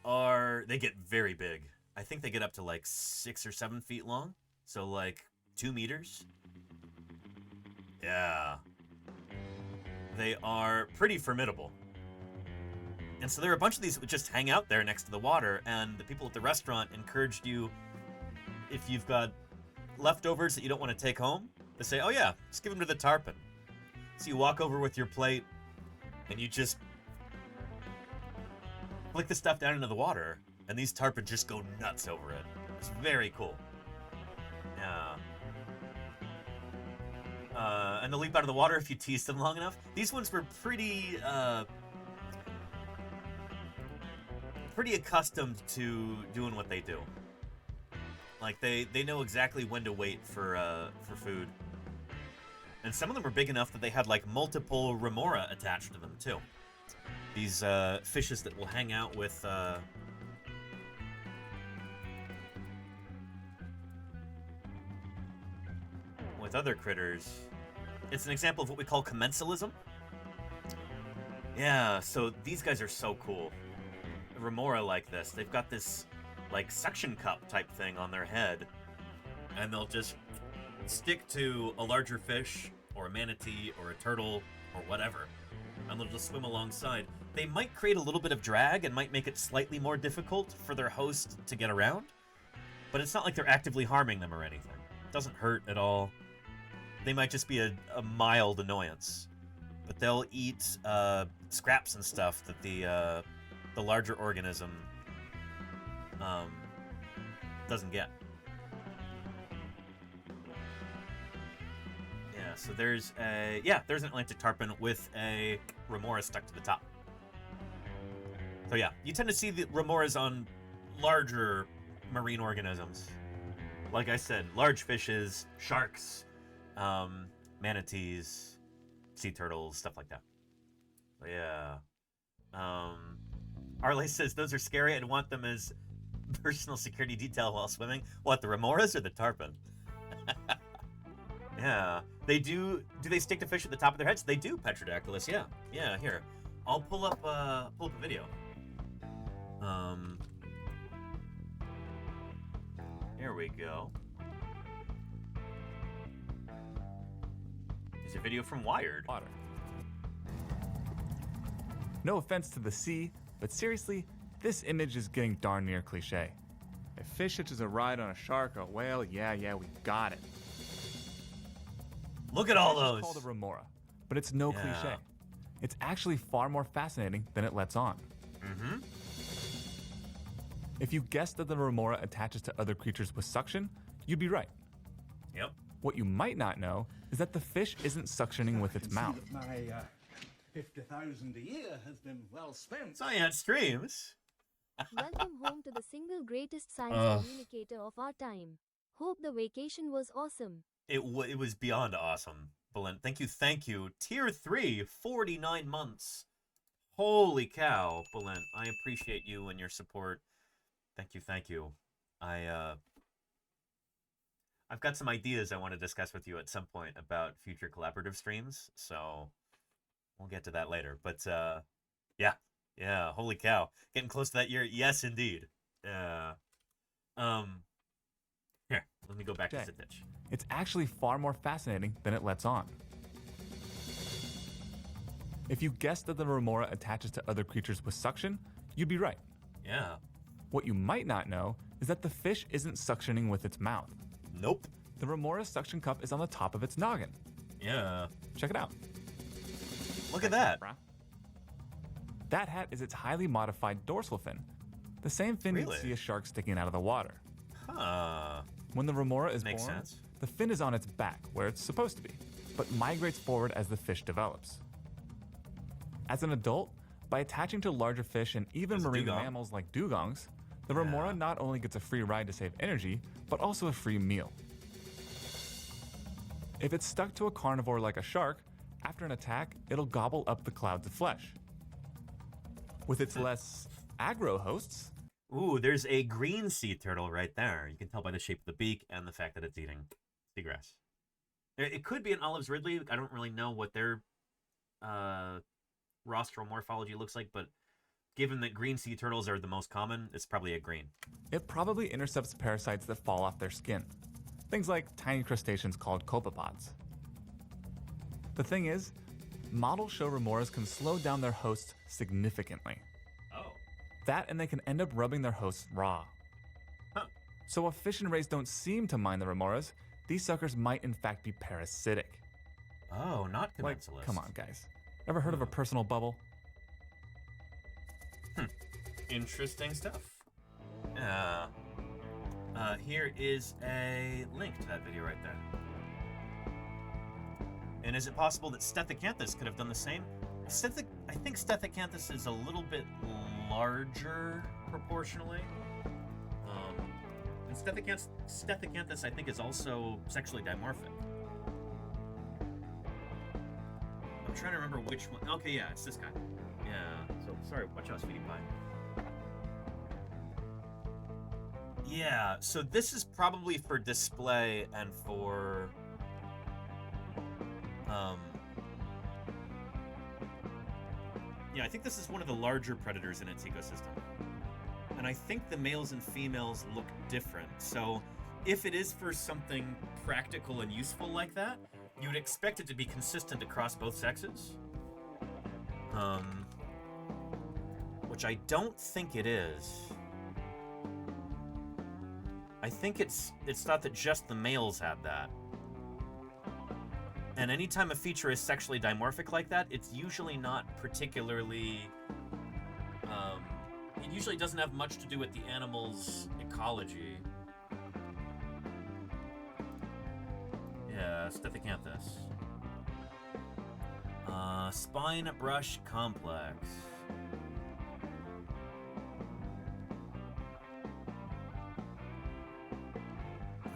they get very big. I think they get up to like 6 or 7 feet long. So like 2 meters. Yeah. They are pretty formidable. And so there are a bunch of these that would just hang out there next to the water, and the people at the restaurant encouraged you, if you've got leftovers that you don't want to take home, they say, oh yeah, just give them to the tarpon. So you walk over with your plate, and you just flick the stuff down into the water, and these tarpon just go nuts over it. It's very cool. Yeah. And they'll leap out of the water if you tease them long enough. These ones were pretty accustomed to doing what they do. Like, they know exactly when to wait for food. And some of them were big enough that they had, like, multiple remora attached to them, too. These fishes that will hang out with with other critters. It's an example of what we call commensalism. Yeah, so these guys are so cool. Remora like this. They've got this, like, suction cup type thing on their head. And they'll just stick to a larger fish, or a manatee, or a turtle, or whatever. And they'll just swim alongside. They might create a little bit of drag and might make it slightly more difficult for their host to get around. But it's not like they're actively harming them or anything. It doesn't hurt at all. They might just be a mild annoyance. But they'll eat scraps and stuff that the larger organism doesn't get. Yeah, so there's an Atlantic tarpon with a remora stuck to the top. So yeah, you tend to see the remoras on larger marine organisms. Like I said, large fishes, sharks, manatees, sea turtles, stuff like that. But yeah. Arle says those are scary. I'd want them as personal security detail while swimming. What, the remoras or the tarpon? Yeah. They do they stick to fish at the top of their heads? They do, Petrodactylus, yeah. Yeah, here. I'll pull up a video. Here we go. There's a video from Wired. Water. No offense to the sea, but seriously, this image is getting darn near cliche. If fish hitches a ride on a shark or a whale, yeah, we got it. Look at all those. It's called a remora, but it's no cliche. It's actually far more fascinating than it lets on. Mm-hmm. If you guessed that the remora attaches to other creatures with suction, you'd be right. Yep. What you might not know is that the fish isn't suctioning with its mouth. My 50,000 a year has been well spent. Science streams. Welcome home to the single greatest science communicator of our time. Hope the vacation was awesome. It was beyond awesome, Belen. Thank you. Tier 3, 49 months. Holy cow, Belen. I appreciate you and your support. Thank you. I've got some ideas I want to discuss with you at some point about future collaborative streams, so we'll get to that later. But yeah, holy cow. Getting close to that year. Yes, indeed. Here, let me go back to Zitich. It's actually far more fascinating than it lets on. If you guessed that the remora attaches to other creatures with suction, you'd be right. Yeah. What you might not know is that the fish isn't suctioning with its mouth. Nope. The remora's suction cup is on the top of its noggin. Yeah. Check it out. Look at that. That hat is its highly modified dorsal fin. The same fin you'd see a shark sticking out of the water. Huh. When the remora is Makes born, sense. the fin is on its back, where it's supposed to be, but migrates forward as the fish develops. As an adult, by attaching to larger fish and even marine mammals like dugongs, the remora not only gets a free ride to save energy, but also a free meal. If it's stuck to a carnivore like a shark, after an attack, it'll gobble up the clouds of flesh. With its less aggro hosts... Ooh, there's a green sea turtle right there. You can tell by the shape of the beak and the fact that it's eating seagrass. It could be an Olive's Ridley. I don't really know what their rostral morphology looks like, but given that green sea turtles are the most common, it's probably a green. It probably intercepts parasites that fall off their skin. Things like tiny crustaceans called copepods. The thing is, models show remoras can slow down their hosts significantly. Oh. That and they can end up rubbing their hosts raw. Huh. So while fish and rays don't seem to mind the remoras, these suckers might in fact be parasitic. Oh, not commensalist. Like, come on, guys. Ever heard of a personal bubble? Interesting stuff. Here is a link to that video right there. And is it possible that Stethocanthus could have done the same? I think Stethocanthus is a little bit larger proportionally. And Stethocanthus, I think, is also sexually dimorphic. I'm trying to remember which one. Okay, yeah, it's this guy. Yeah, so sorry, watch out, sweetie pie. Yeah, so this is probably for display and for Yeah, I think this is one of the larger predators in its ecosystem. And I think the males and females look different. So if it is for something practical and useful like that, you would expect it to be consistent across both sexes. Which I don't think it is. I think it's thought that just the males had that. And anytime a feature is sexually dimorphic like that, it's usually not particularly... it usually doesn't have much to do with the animal's ecology. Yeah, Stephacanthus. Spine brush complex.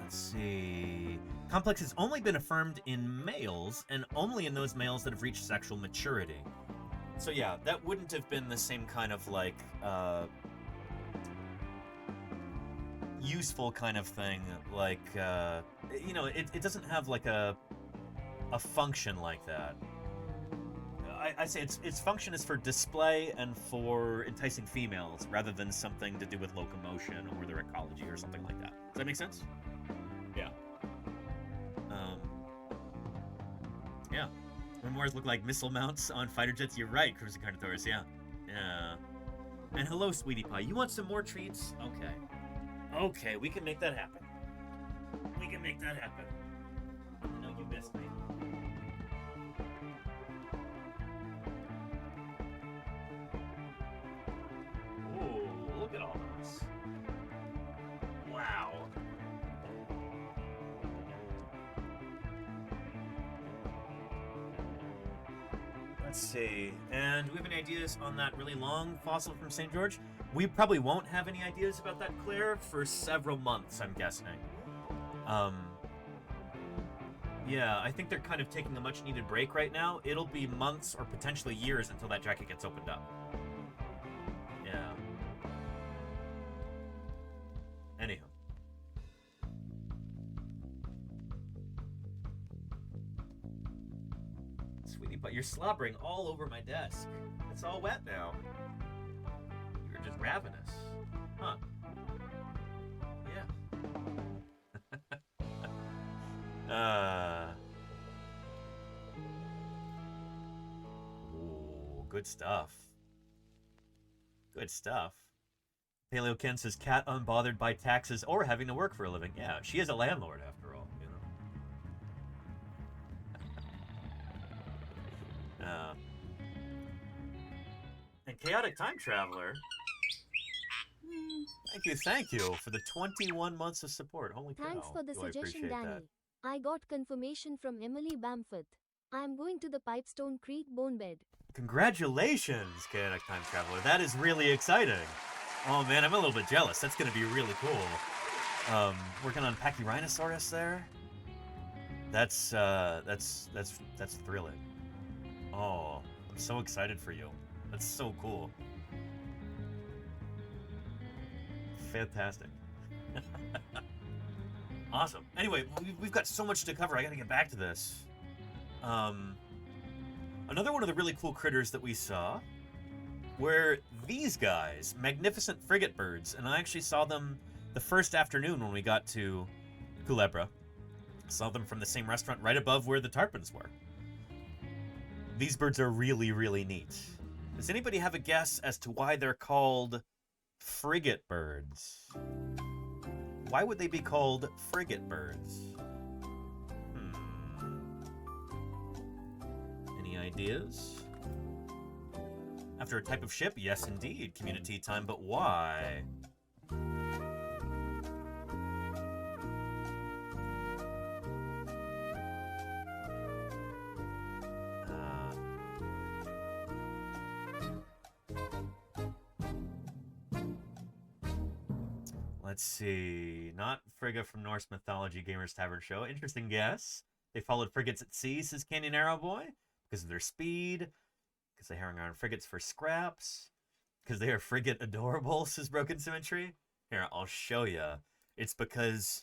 Let's see. Complex has only been affirmed in males, and only in those males that have reached sexual maturity. So yeah, that wouldn't have been the same kind of, like, useful kind of thing. Like, you know, it doesn't have, like, a function like that. I say its function is for display and for enticing females, rather than something to do with locomotion or their ecology or something like that. Does that make sense? Yeah. Yeah. Memoirs look like missile mounts on fighter jets. You're right, Cruising Carnotaurus. Yeah. Yeah. And hello, Sweetie Pie. You want some more treats? Okay. Okay, we can make that happen. We can make that happen. I know you missed me. Oh, look at all this. Wow. Let's see. And do we have any ideas on that really long fossil from St. George? We probably won't have any ideas about that, Claire, for several months, I'm guessing. Yeah, I think they're kind of taking a much-needed break right now. It'll be months or potentially years until that jacket gets opened up. Yeah. Anywho. Sweetie, but you're slobbering all over my desk. It's all wet now. You're just ravenous. Huh. Yeah. Ooh, good stuff. Good stuff. Paleo Ken says, cat unbothered by taxes or having to work for a living. Yeah, she is a landlord after all, you know. And Chaotic Time Traveler. Thank you for the 21 months of support. Holy cow. Thanks for the Do I suggestion, appreciate Danny. that. I got confirmation from Emily Bamford. I am going to the Pipestone Creek bone bed. Congratulations, Chaotic Time Traveler. That is really exciting. Oh man, I'm a little bit jealous. That's gonna be really cool. Working on Pachyrhinosaurus there. That's thrilling. Oh, I'm so excited for you. That's so cool. Fantastic. Awesome. Anyway, we've got so much to cover. I gotta get back to this. Another one of the really cool critters that we saw were these guys, magnificent frigate birds, and I actually saw them the first afternoon when we got to Culebra. Saw them from the same restaurant right above where the tarpons were. These birds are really, really neat. Does anybody have a guess as to why they're called frigate birds? Why would they be called frigate birds? Any ideas? After a type of ship? Yes, indeed. Community time, but why? Let's see. Not Frigga from Norse Mythology Gamers Tavern Show. Interesting guess. They followed frigates at sea, says Canyon Arrow Boy, because of their speed, because they hang around frigates for scraps, because they are frigate adorable, says Broken Symmetry. Here, I'll show you. It's because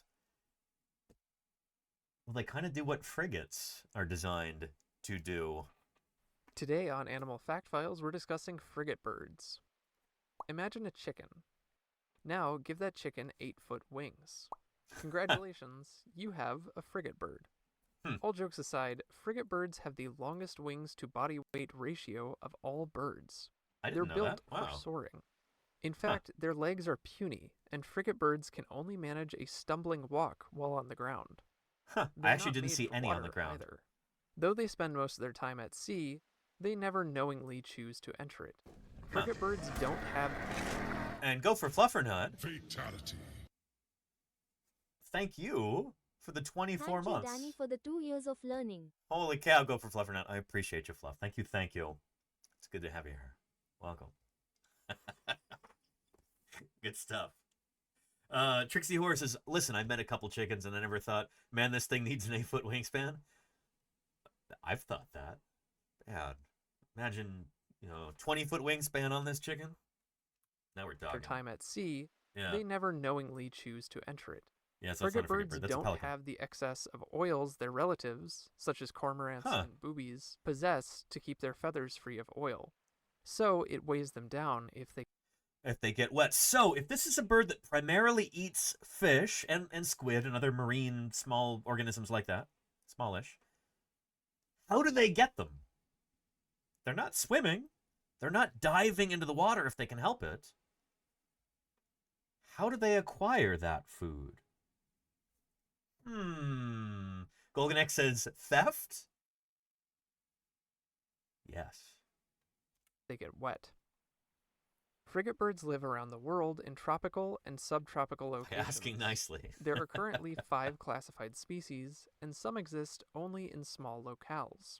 Well, they kind of do what frigates are designed to do. Today on Animal Fact Files, we're discussing frigate birds. Imagine a chicken. Now give that chicken 8-foot wings. Congratulations, you have a frigate bird. All jokes aside, frigate birds have the longest wings to body weight ratio of all birds. I didn't They're know built that. Wow. for soaring. In fact, their legs are puny, and frigate birds can only manage a stumbling walk while on the ground. I actually didn't see any on the ground. Either. Though they spend most of their time at sea, they never knowingly choose to enter it. Frigate birds don't have... And go for Fluffernut. Fatality. Thank you for the 24 months. Thank you, Danny, for the 2 years of learning. Holy cow, go for Fluffernut. I appreciate you, Fluff. Thank you, thank you. It's good to have you here. Welcome. Good stuff. Trixie Horse says, listen, I've met a couple chickens and I never thought, man, this thing needs an 8-foot wingspan. I've thought that. Bad. Imagine, 20-foot wingspan on this chicken. Now we're talking. Their time at sea, Yeah. they never knowingly choose to enter it. Yeah, so frigate that's not a frigate birds bird. That's a don't pelican. have the excess of oils their relatives, such as cormorants and boobies, possess to keep their feathers free of oil. So it weighs them down if they get wet. So if this is a bird that primarily eats fish and squid and other marine small organisms like that, smallish, how do they get them? They're not swimming. They're not diving into the water if they can help it. How do they acquire that food? Golden X says theft? Yes. They get wet. Frigate birds live around the world in tropical and subtropical locations. Asking nicely. There are currently 5 classified species, and some exist only in small locales.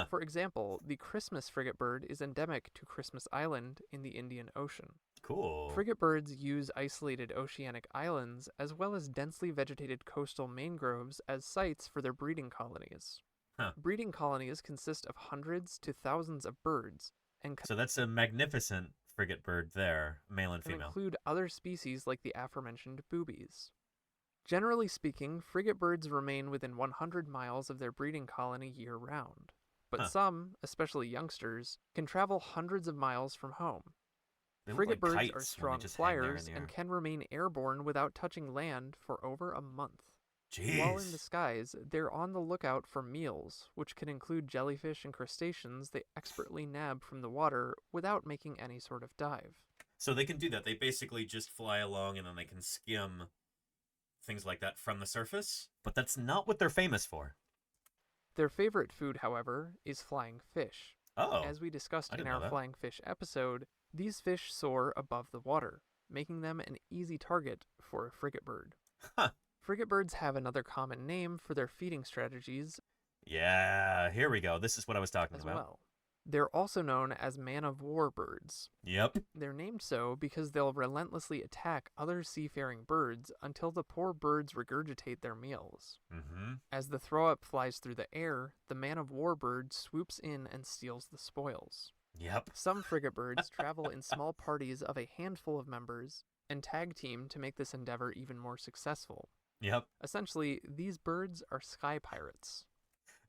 For example, the Christmas frigate bird is endemic to Christmas Island in the Indian Ocean. Cool. Frigate birds use isolated oceanic islands as well as densely vegetated coastal mangroves as sites for their breeding colonies. Breeding colonies consist of hundreds to thousands of birds, and So that's a magnificent frigate bird there, male and and female. include other species like the aforementioned boobies. Generally speaking, frigate birds remain within 100 miles of their breeding colony year-round. But some, especially youngsters, can travel hundreds of miles from home. They look Frigate like birds kites are when they strong just hang there in flyers the and air. can remain airborne without touching land for over a month. Jeez. While in the skies, they're on the lookout for meals, which can include jellyfish and crustaceans they expertly nab from the water without making any sort of dive. So they can do that. They basically just fly along and then they can skim things like that from the surface. But that's not what they're famous for. Their favorite food, however, is flying fish. Oh, As we discussed I in didn't know our that. flying fish episode, these fish soar above the water, making them an easy target for a frigate bird. Frigate birds have another common name for their feeding strategies Yeah, here we go. This is what I was talking as about. well. They're also known as man-of-war birds. Yep. They're named so because they'll relentlessly attack other seafaring birds until the poor birds regurgitate their meals. Mm-hmm. As the throw-up flies through the air, the man-of-war bird swoops in and steals the spoils. Yep. Some frigate birds travel in small parties of a handful of members and tag team to make this endeavor even more successful. Yep. Essentially, these birds are sky pirates.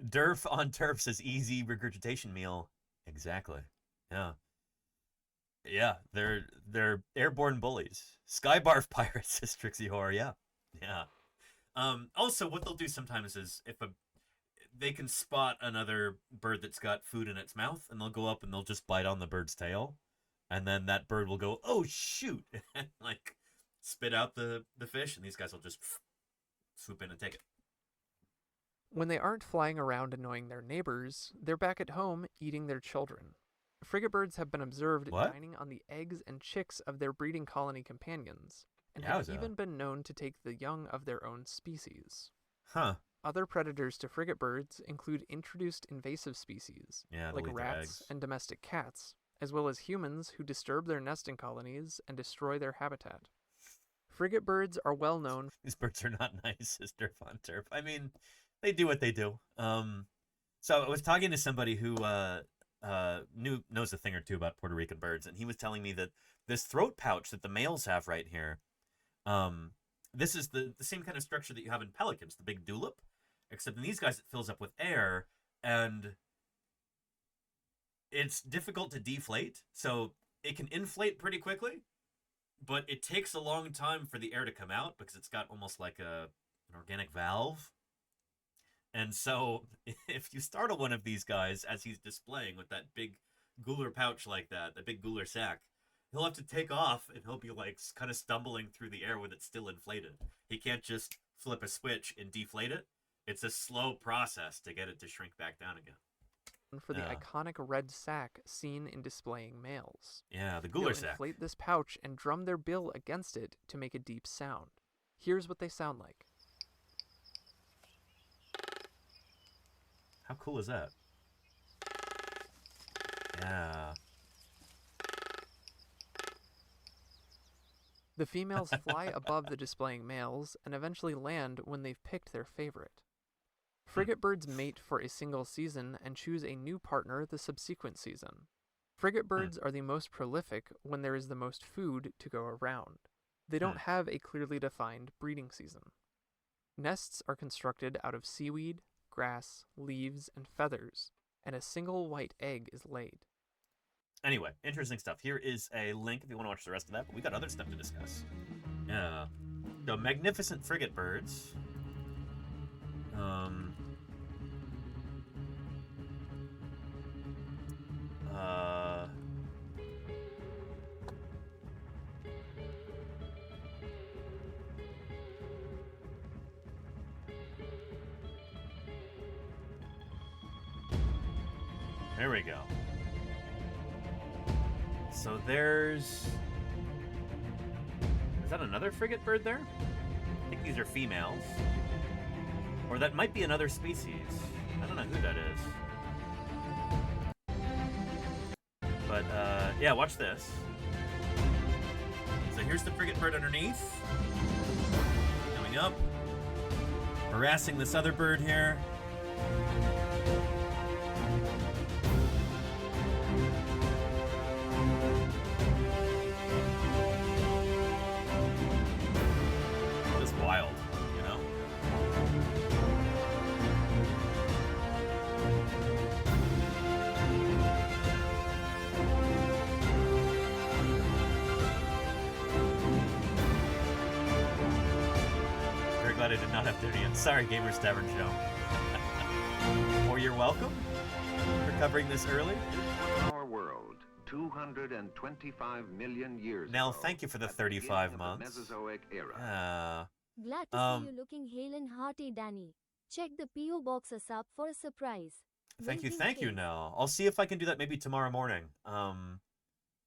Derf on Turf says easy regurgitation meal. Exactly. Yeah. Yeah, they're airborne bullies. Skybarf pirates, says Trixie Horror. Yeah. Yeah. Also, what they'll do sometimes is they can spot another bird that's got food in its mouth, and they'll go up and they'll just bite on the bird's tail, and then that bird will go, "Oh shoot!" and like spit out the fish, and these guys will just swoop in and take it. When they aren't flying around annoying their neighbors, they're back at home eating their children. Frigate birds have been observed dining on the eggs and chicks of their breeding colony companions, and have even been known to take the young of their own species. Huh. Other predators to frigate birds include introduced invasive species, Yeah, they'll like eat their rats eggs. and domestic cats, as well as humans who disturb their nesting colonies and destroy their habitat. Frigate birds are well known. These birds are not nice, says Derf on Turf. I mean, they do what they do. So I was talking to somebody who knows a thing or two about Puerto Rican birds, and he was telling me that this throat pouch that the males have right here, this is the same kind of structure that you have in pelicans, the big dewlap, Except in these guys, it fills up with air, and it's difficult to deflate. So it can inflate pretty quickly, but it takes a long time for the air to come out because it's got almost like an organic valve. And so if you startle one of these guys as he's displaying with that big Gular pouch like that, the big Gular sack, he'll have to take off and he'll be like kind of stumbling through the air when it's still inflated. He can't just flip a switch and deflate it. It's a slow process to get it to shrink back down again. For the iconic red sack seen in displaying males. Yeah, the They'll Gular sack. inflate this pouch and drum their bill against it to make a deep sound. Here's what they sound like. How cool is that? Yeah. The females fly above the displaying males and eventually land when they've picked their favorite. Frigate birds mate for a single season and choose a new partner the subsequent season. Frigate birds are the most prolific when there is the most food to go around. They don't have a clearly defined breeding season. Nests are constructed out of seaweed, grass, leaves, and feathers, and a single white egg is laid. Anyway, interesting stuff. Here is a link if you want to watch the rest of that, but we got other stuff to discuss. Yeah. So, magnificent frigate birds. There we go. So there's... Is that another frigate bird there? I think these are females. Or that might be another species. I don't know who that is. But, yeah, watch this. So here's the frigate bird underneath. Coming up. Harassing this other bird here. Just wild, you know? Very glad I did not have to do it. Sorry, Gamers Tavern Show. Or you're welcome for covering this early. Our world, 225 million years Nell, ago, thank you for the at the 35 beginning of the months. Mesozoic era. Glad to see you looking hale and hearty, Danny. Check the P.O. boxes up for a surprise. Thank you, Winking face. Nell. I'll see if I can do that maybe tomorrow morning.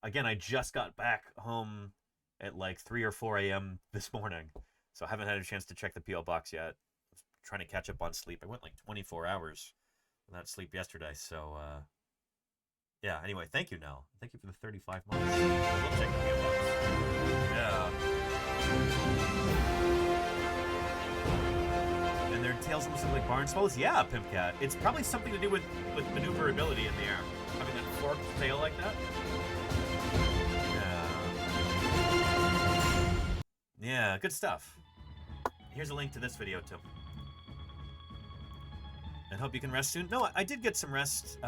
Again, I just got back home at like 3 or 4 a.m. this morning, so I haven't had a chance to check the P.O. box yet. I was trying to catch up on sleep. I went like 24 hours without sleep yesterday, so yeah. Anyway, thank you, Nell. Thank you for the 35 months. We'll check the P.O. box. Yeah. And their tails almost look like barn swallows? Yeah, Pimp Cat. It's probably something to do with maneuverability in the air. Having that forked tail like that. Yeah. Yeah, good stuff. Here's a link to this video, too. And hope you can rest soon. No, I did get some rest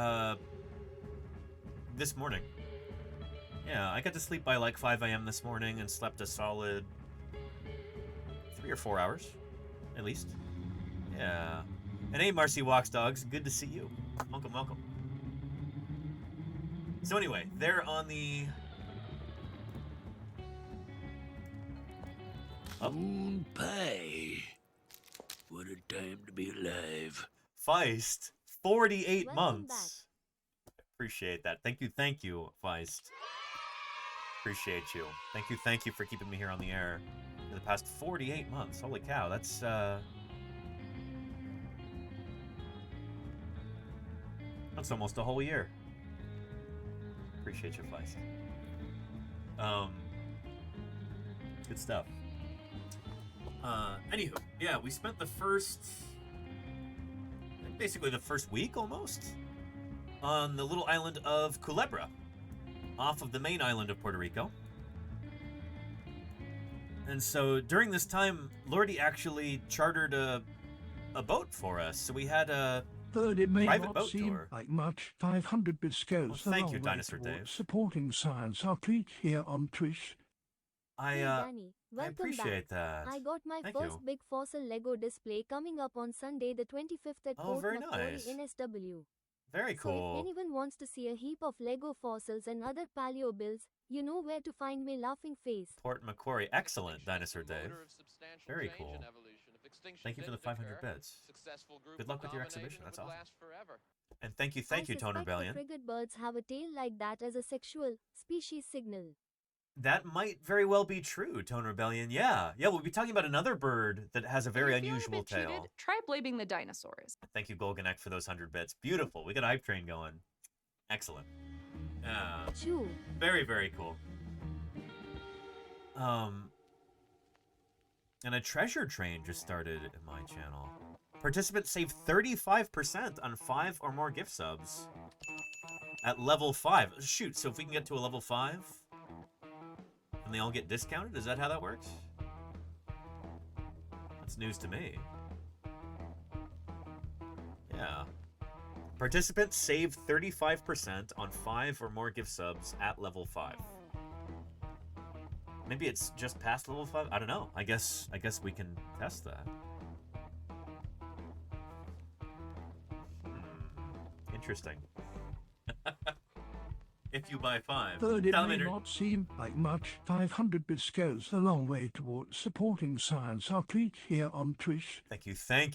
this morning. Yeah, I got to sleep by like 5 a.m. this morning and slept a solid 3 or 4 hours, at least. Yeah. And hey, Marcy Walks Dogs, good to see you. Welcome, welcome. So anyway, they're on the... Moon pie. What a time to be alive. Feist, 48 Welcome months. Appreciate that. Thank you, Feist. Appreciate you. Thank you for keeping me here on the air for the past 48 months. Holy cow, that's almost a whole year. Appreciate you, Feist. Good stuff. Anywho, yeah, we spent basically the first week almost on the little island of Culebra, off of the main island of Puerto Rico. And so during this time, Lordy actually chartered a a boat for us. So we had a Third, it may private not boat seem tour. like much. 500 bits goes Well, a thank long you, way Dinosaur towards Dave. supporting science. Our treat here on Trish. Hey Danny, I welcome appreciate back. that. I got my Thank first you. big fossil Lego display coming up on Sunday the 25th at Oh, Port very Macquarie nice. in SW. Very So if cool. anyone wants to see a heap of Lego fossils and other paleo builds, you know where to find me laughing face. Port Macquarie. Excellent, Dinosaur Dave. Very cool. Thank you for the 500 bits. Good luck with your exhibition. That's awesome. And thank you, Tone suspect Rebellion. the frigate birds have a tail like that as a sexual species signal. That might very well be true, Tone Rebellion. Yeah, we'll be talking about another bird that has a very unusual tail. Cheated, try blaming the dinosaurs. Thank you, Golganek, for those 100 bits. Beautiful. We got a hype train going. Excellent. Chew. Very, very cool. And a treasure train just started in my channel. Participants save 35% on 5 or more gift subs at level 5. Shoot, so if we can get to a level 5, and they all get discounted? Is that how that works? That's news to me. Yeah. Participants save 35% on 5 or more gift subs at level 5. Maybe it's just past level 5? I don't know. I guess we can test that. Interesting. If you buy 5. Third, it may Salamander. not seem like much. 500 bits goes a long way towards supporting science. Our treat here on Trish. Thank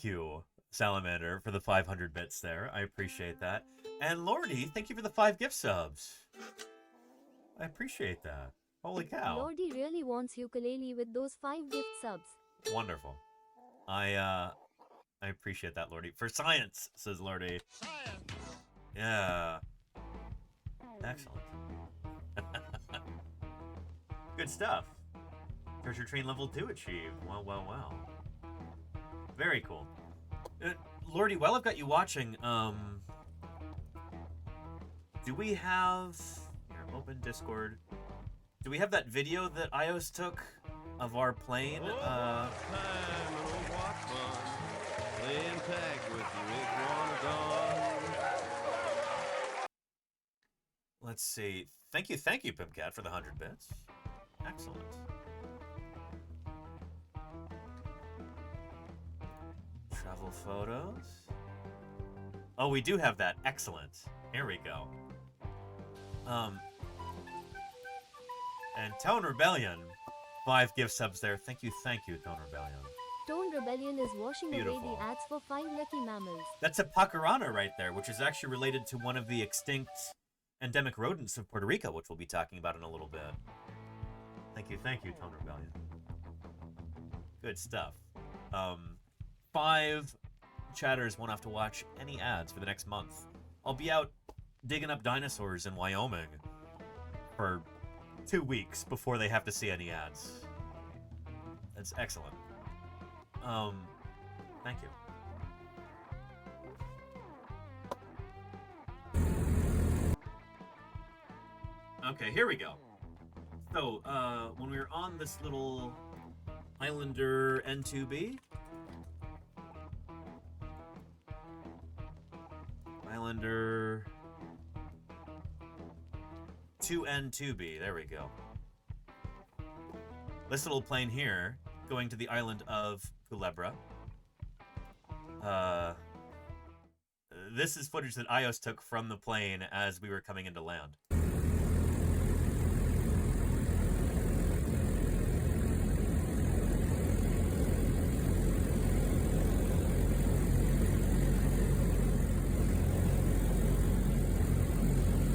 you, Salamander, for the 500 bits there. I appreciate that. And Lordy, thank you for the 5 gift subs. I appreciate that. Holy cow. Lordy really wants ukulele with those 5 gift subs. Wonderful. I appreciate that, Lordy. For science, says Lordy. Science. Yeah. Excellent. Good stuff. Treasure train level 2 achieved. Wow. Very cool. Lordy, while I've got you watching, do we have... Here, open Discord. Do we have that video that Ios took of our plane? Playing tag with you, Let's see. Thank you, Pimpcat, for the 100 bits. Excellent. Travel photos. Oh, we do have that. Excellent. Here we go. And Tone Rebellion, 5 gift subs there. Thank you, Tone Rebellion. Tone Rebellion is washing Beautiful. away the ads for 5 lucky mammals. That's a pacarana right there, which is actually related to one of the extinct endemic rodents of Puerto Rico, which we'll be talking about in a little bit. Thank you, Tone Rebellion. Good stuff. 5 chatters won't have to watch any ads for the next month. I'll be out digging up dinosaurs in Wyoming for 2 weeks before they have to see any ads. That's excellent. Thank you. Okay, here we go. So, when we were on this little Islander N2B, Islander 2N2B, there we go. This little plane here, going to the island of Culebra. This is footage that Ios took from the plane as we were coming into land.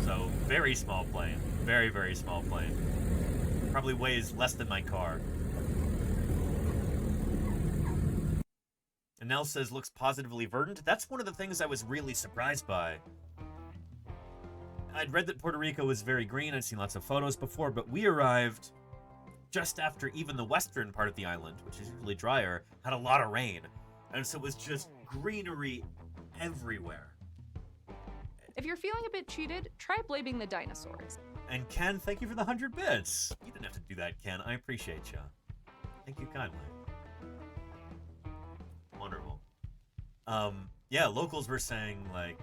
So, very small plane. Very, very small plane. Probably weighs less than my car. And Nell says, looks positively verdant. That's one of the things I was really surprised by. I'd read that Puerto Rico was very green. I'd seen lots of photos before, but we arrived just after even the western part of the island, which is usually drier, had a lot of rain. And so it was just greenery everywhere. If you're feeling a bit cheated, try blaming the dinosaurs. And Ken, thank you for the 100 bits. You didn't have to do that, Ken. I appreciate you. Thank you kindly. Wonderful. Yeah, locals were saying, like,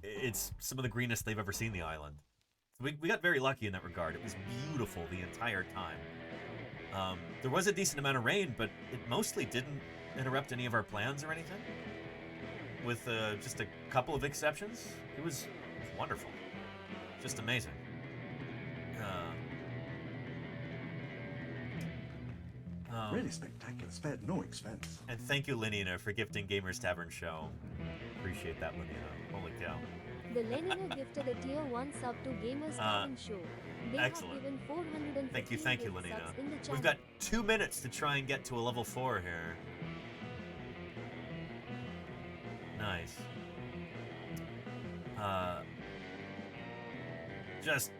it's some of the greenest they've ever seen the island. We got very lucky in that regard. It was beautiful the entire time. There was a decent amount of rain, but it mostly didn't interrupt any of our plans or anything. With just a couple of exceptions, it was wonderful. Just amazing. Really spectacular, spared no expense. And thank you, Lenina, for gifting Gamers Tavern Show. Appreciate that, Lenina. Holy cow. The Lenina gifted a tier 1 sub to Gamers Tavern Show. They excellent. have given 450 Thank you, Lenina. We've got 2 minutes to try and get to a level 4 here. Nice. Just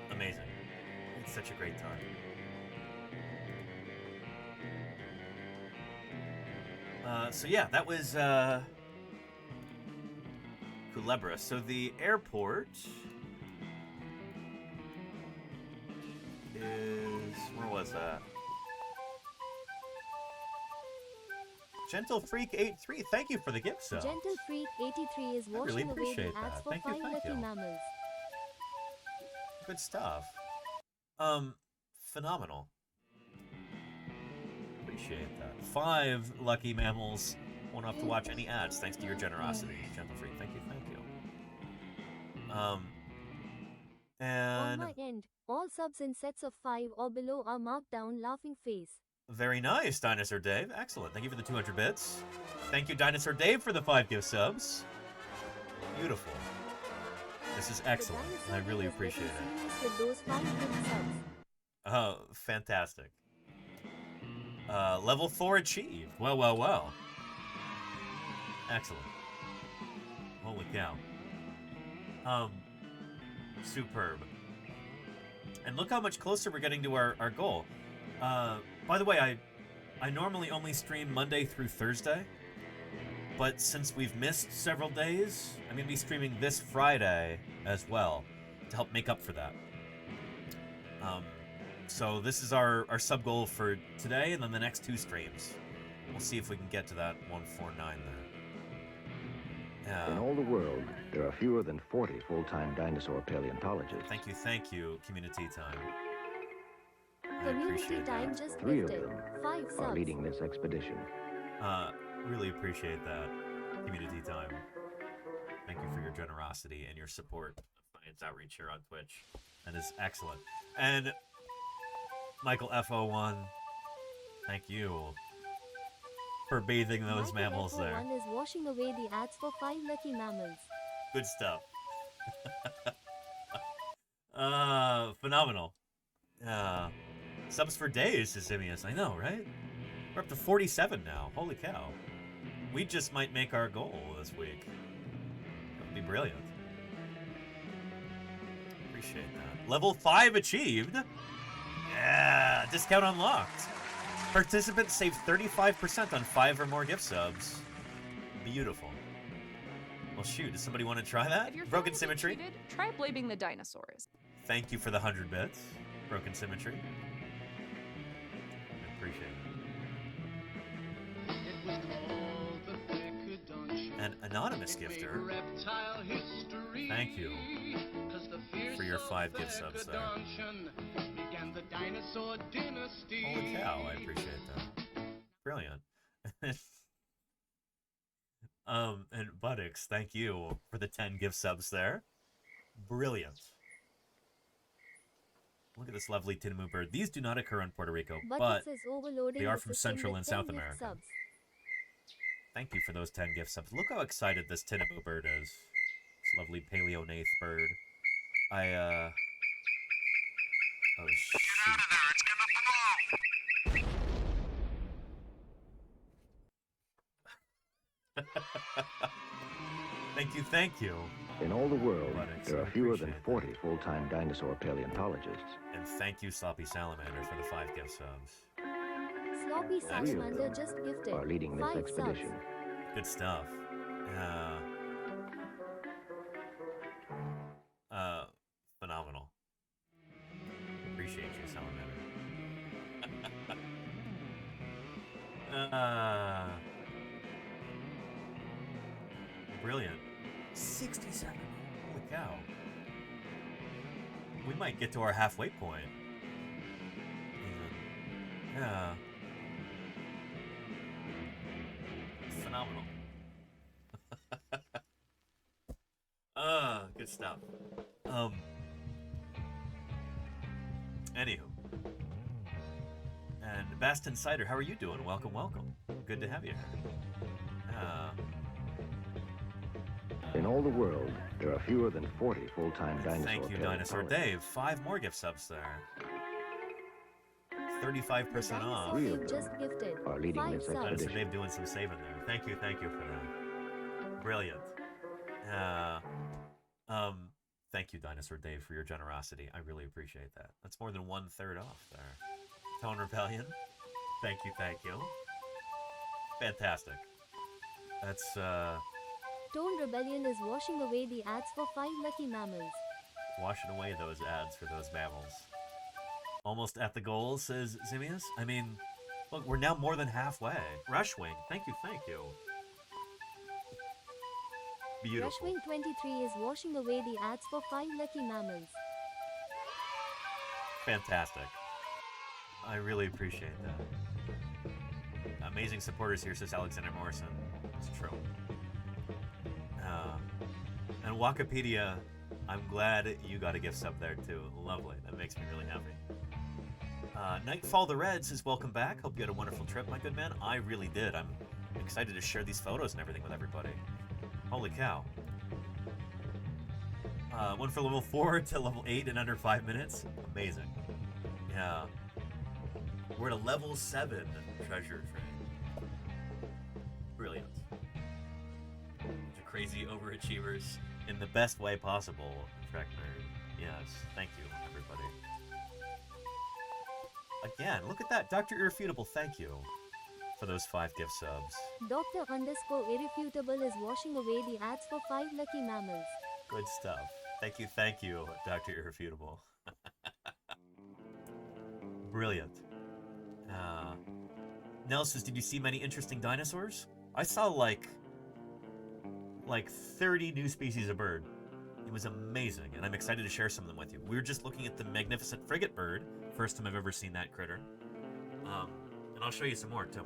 amazing. It's such a great time. So yeah, that was Culebra. So the airport is, where was that? Gentle Freak 83, thank you for the gift sub. Gentle Freak 83 is washing away the ads for 5 lucky mammals. Good stuff. Phenomenal. Appreciate that. 5 lucky mammals won't have to watch any ads thanks to your generosity, Gentle Freak. Thank you, thank you. And on my end, all subs in sets of 5 or below are marked down laughing face. very nice, Dinosaur Dave. Excellent. Thank you for the 200 bits. Thank you, Dinosaur Dave, for the 5 gift subs. Beautiful. This is excellent. I really appreciate it. With those 5 gift subs. Oh, fantastic. Level 4 achieved. Well, well, well. Excellent. Holy cow. Superb. And look how much closer we're getting to our goal. By the way, I normally only stream Monday through Thursday, but since we've missed several days, I'm going to be streaming this Friday as well to help make up for that. So this is our sub goal for today, and then the next 2 streams. We'll see if we can get to that 149 there. In all the world, there are fewer than 40 full-time dinosaur paleontologists. Thank you, Community Time. Community Time just 3 of gifted them 5 are subs. leading this expedition. Really appreciate that, Community Time. Thank you for your generosity and your support of Science Outreach here on Twitch. That is excellent. And Michael FO1, thank you for bathing those mammals there. One is washing away the ads for 5 lucky mammals. Good stuff. Phenomenal. Subs for days, Simius. I know, right? We're up to 47 now. Holy cow. We just might make our goal this week. That would be brilliant. Appreciate that. Level 5 achieved. Yeah, discount unlocked. Participants save 35% on 5 or more gift subs. Beautiful. Well, shoot, does somebody want to try that? If you're Broken feeling a bit Symmetry? cheated, try blaming the dinosaurs. Thank you for the 100 bits. Broken Symmetry. I appreciate it. An anonymous gifter. Thank you for your 5 gift subs there. Holy cow, I appreciate that. Brilliant. And Buttocks, thank you for the 10 gift subs there. Brilliant. Look at this lovely Tinamou bird. These do not occur in Puerto Rico, but they are from Central and South America. Subs. Thank you for those 10 gift subs. Look how excited this Tinamou bird is. This lovely Paleonath bird. Oh, shoot. Get out of there! It's gonna blow! Thank you. In all the world, there are fewer than 40 full-time dinosaur paleontologists. And thank you, Sloppy Salamander, for the 5 gift subs. Sloppy Salamander just gifted are leading this 5 expedition. subs. Good stuff. Phenomenal. Appreciate you, Salamander. 67. Holy cow. We might get to our halfway point. Even. Yeah. Phenomenal. Good stuff. Anywho. And Baston Cider, how are you doing? Welcome, welcome. Good to have you here. In all the world, there are fewer than 40 full-time dinosaur Thank you, Dinosaur Dave. 5 more gift subs there. 35% off. Just gifted Are leading 5 this subs. Dinosaur Dave doing some saving there. Thank you for that. Brilliant. Thank you, Dinosaur Dave, for your generosity. I really appreciate that. That's more than 1/3 off there. Tone Rebellion. Thank you. Fantastic. That's, Tone Rebellion is washing away the ads for 5 lucky mammals. washing away those ads for those mammals. Almost at the goal, says Zimius. I mean, look, we're now more than halfway. Rushwing, thank you. Beautiful. Rushwing 23 is washing away the ads for 5 lucky mammals. Fantastic. I really appreciate that. Amazing supporters here, says Alexander Morrison. It's true. And Wikipedia, I'm glad you got a gift sub there too. Lovely. That makes me really happy. Nightfall the Red says, welcome back. Hope you had a wonderful trip, my good man. I really did. I'm excited to share these photos and everything with everybody. Holy cow. Went for level 4 to level 8 in under 5 minutes. Amazing. Yeah. We're at a level 7 treasure train. Brilliant. Bunch of crazy overachievers in the best way possible, Trek Nerd. Yes, thank you, everybody. Again, look at that. Dr. Irrefutable, thank you for those 5 gift subs. Dr_Irrefutable is washing away the ads for 5 lucky mammals. Good stuff. Thank you, Dr. Irrefutable. Brilliant. Nell says, did you see many interesting dinosaurs? I saw like 30 new species of bird. It was amazing, and I'm excited to share some of them with you. We were just looking at the magnificent frigate bird. First time I've ever seen that critter. And I'll show you some more, too.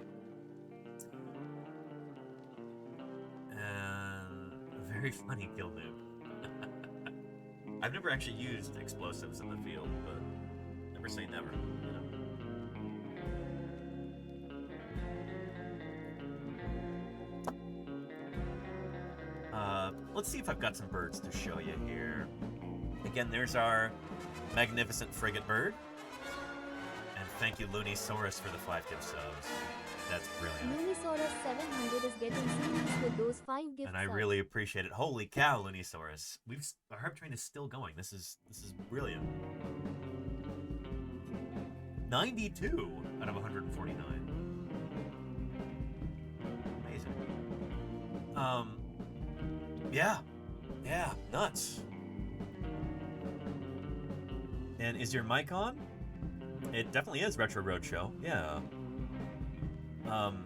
And a very funny kill noob. I've never actually used explosives in the field, but never say never, you know? Let's see if I've got some birds to show you here. Again, there's our magnificent frigate bird. And thank you, Loonisaurus, for the 5 gift subs. That's brilliant. Loonisaurus 700 is getting serious with those 5 gift And I subs. really appreciate it. Holy cow, Loonisaurus. Our harp train is still going. This is brilliant. 92 out of 149. Amazing. Yeah, nuts. And is your mic on? It definitely is Retro Roadshow. Yeah. And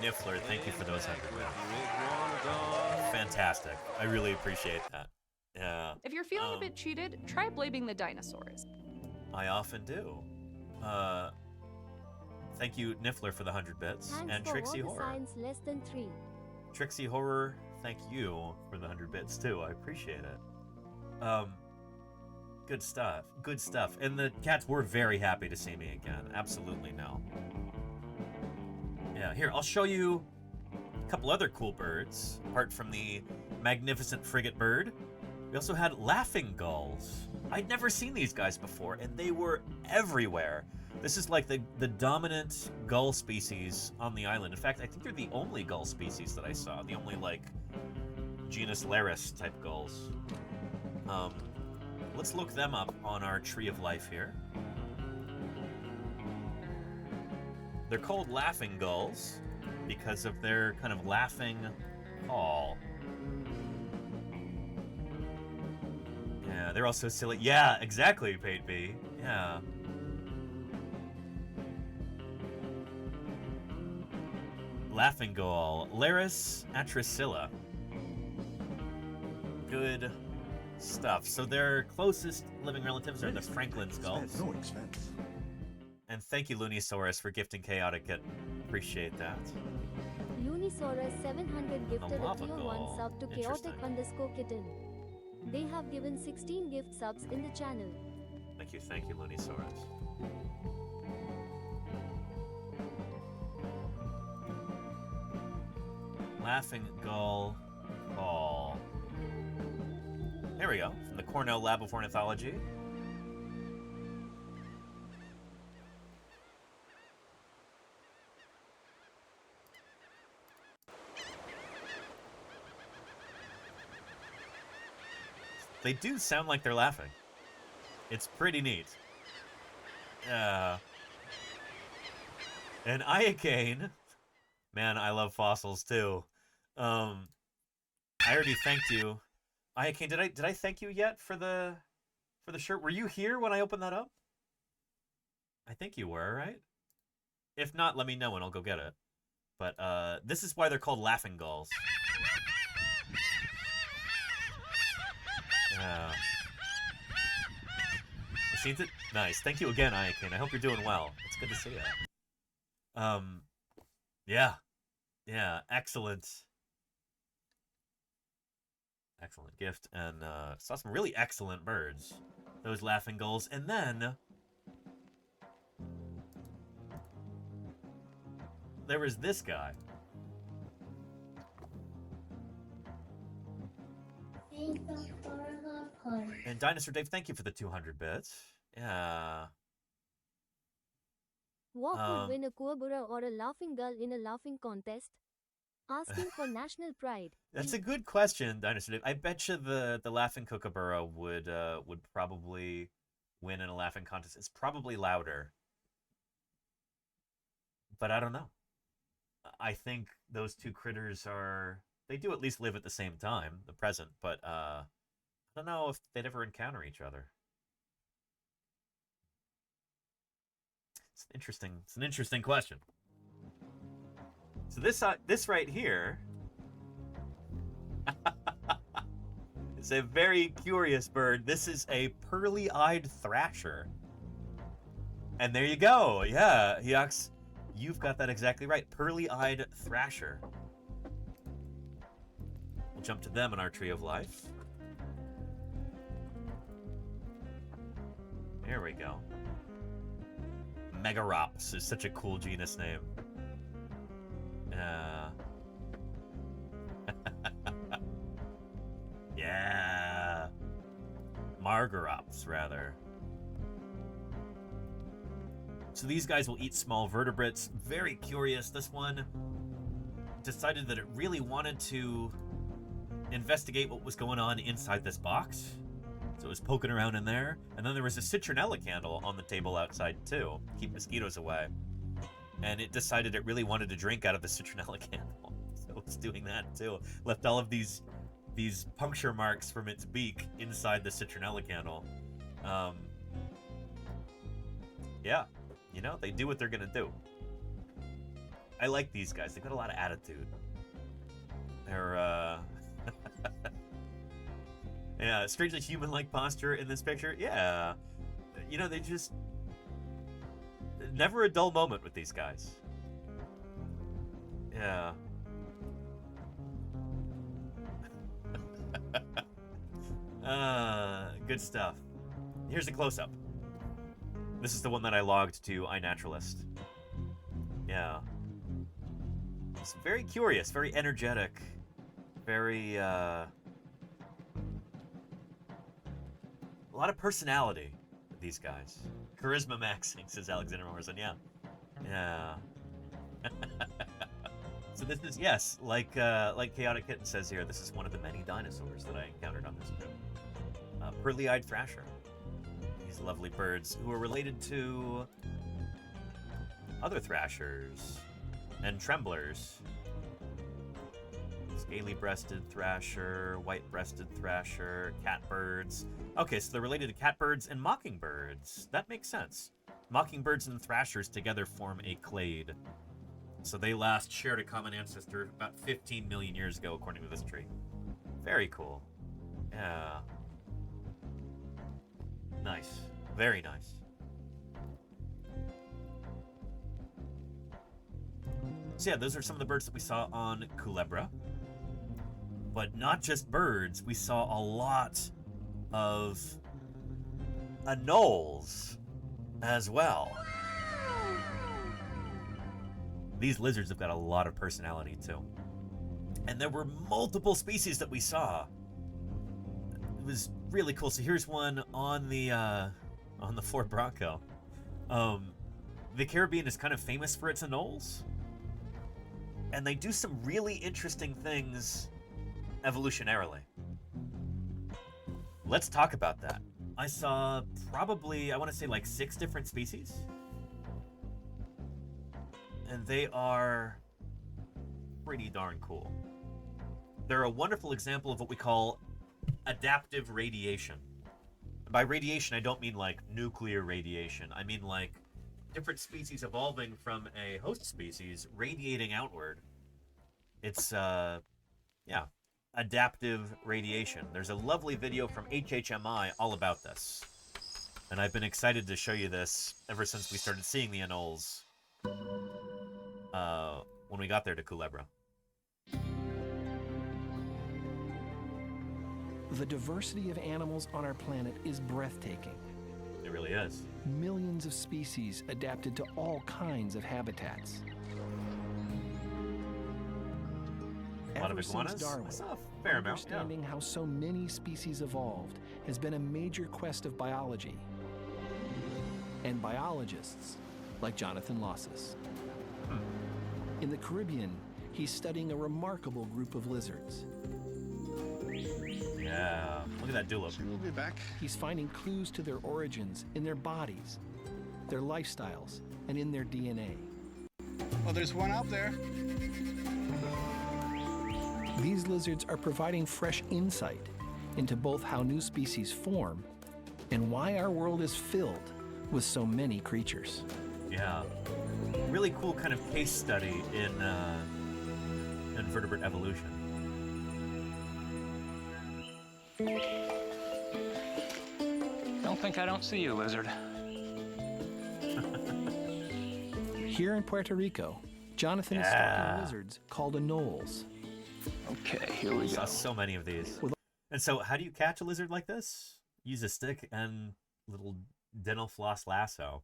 Niffler, thank you for those 100 bits. Fantastic. I really appreciate that. Yeah. If you're feeling a bit cheated, try blaming the dinosaurs. I often do. Thank you, Niffler, for the 100 bits. Thanks And for Trixie all the Horror. signs less than 3. Trixie Horror, thank you for the 100 bits too. I appreciate it. Good stuff. Good stuff. And the cats were very happy to see me again. Absolutely no. Yeah, here, I'll show you a couple other cool birds. Apart from the magnificent frigate bird, we also had laughing gulls. I'd never seen these guys before, and they were everywhere. This is like the dominant gull species on the island. In fact, I think they're the only gull species that I saw. The only, like, genus Laris type gulls. Let's look them up on our Tree of Life here. They're called laughing gulls because of their kind of laughing call. Yeah, they're also silly. Yeah, exactly, Pate B. Yeah. Laughing gull, Laris atricilla. Good stuff. So their closest living relatives are the Franklin skulls. No expense. And thank you, Lunisaurus, for gifting Chaotic Kitten. Appreciate that. Lunisaurus 700 gifted a lava tier 1 gull. sub to chaotic_kitten. They have given 16 gift subs in the channel. Thank you, Lunisaurus. Laughing gull call. There we go, from the Cornell Lab of Ornithology. They do sound like they're laughing. It's pretty neat. And Iocane, man, I love fossils too. I already thanked you. Iocane, did I thank you yet for the shirt? Were you here when I opened that up? I think you were, right? If not, let me know and I'll go get it. But this is why they're called laughing gulls. Seen it? Nice. Thank you again, Iocane. I hope you're doing well. It's good to see you. Yeah. Yeah, excellent. Excellent gift. And saw some really excellent birds. Those laughing gulls. And then there was this guy. And Dinosaur Dave, thank you for the 200 bits. Yeah. What would win a Kookaburra or a laughing gull in a laughing contest? Asking for national pride. That's a good question, Dinosaur Dave. I bet you the laughing kookaburra would probably win in a laughing contest. It's probably louder. But I don't know. I think those two critters they do at least live at the same time, the present, but I don't know if they'd ever encounter each other. It's an interesting question. So this right here is a very curious bird. This is a pearly-eyed thrasher. And there you go. Yeah, Heox, you've got that exactly right. Pearly-eyed thrasher. We'll jump to them in our tree of life. There we go. Megarops is such a cool genus name. Yeah. Margarops, rather. So these guys will eat small vertebrates. Very curious. This one decided that it really wanted to investigate what was going on inside this box. So it was poking around in there. And then there was a citronella candle on the table outside, too. Keep mosquitoes away. And it decided it really wanted to drink out of the citronella candle. So it's doing that, too. Left all of these puncture marks from its beak inside the citronella candle. Yeah. You know, they do what they're going to do. I like these guys. They've got a lot of attitude. They're, yeah, strangely human-like posture in this picture. Yeah. You know, they just... Never a dull moment with these guys. Yeah. Good stuff. Here's a close-up. This is the one that I logged to iNaturalist. Yeah. It's very curious, very energetic, very, a lot of personality with these guys. Charisma maxing, says Alexander Morrison. Yeah. Yeah. So this is, yes, like Chaotic Kitten says here, this is one of the many dinosaurs that I encountered on this trip. Pearly-eyed thrasher. These lovely birds who are related to other thrashers and tremblers. Scaly-breasted thrasher, white-breasted thrasher, catbirds. Okay, so they're related to catbirds and mockingbirds. That makes sense. Mockingbirds and thrashers together form a clade. So they last shared a common ancestor about 15 million years ago, according to this tree. Very cool. Yeah. Nice. Very nice. So yeah, those are some of the birds that we saw on Culebra. But not just birds, we saw a lot of anoles as well. These lizards have got a lot of personality too. And there were multiple species that we saw. It was really cool. So here's one on the Ford Bronco. The Caribbean is kind of famous for its anoles. And they do some really interesting things evolutionarily. Let's talk about that. I saw probably, I want to say like 6 different species. And they are pretty darn cool. They're a wonderful example of what we call adaptive radiation. By radiation, I don't mean like nuclear radiation. I mean like different species evolving from a host species radiating outward. It's, yeah, adaptive radiation. There's a lovely video from HHMI all about this. And I've been excited to show you this ever since we started seeing the anoles when we got there to Culebra. The diversity of animals on our planet is breathtaking. It really is. Millions of species adapted to all kinds of habitats. A lot of Ever since iguanas? Darwin, I saw a fair amount, yeah. understanding how so many species evolved has been a major quest of biology and biologists like Jonathan Losses. In the Caribbean, he's studying a remarkable group of lizards. Yeah, look at that dulip. We'll be back. He's finding clues to their origins in their bodies, their lifestyles, and in their DNA. Well, there's one out there. These lizards are providing fresh insight into both how new species form and why our world is filled with so many creatures. Yeah, really cool kind of case study in invertebrate evolution. Don't think I don't see you, lizard. Here in Puerto Rico, Jonathan is stalking lizards called anoles. Okay, here we go. Saw so many of these. And so how do you catch a lizard like this? Use a stick and little dental floss lasso.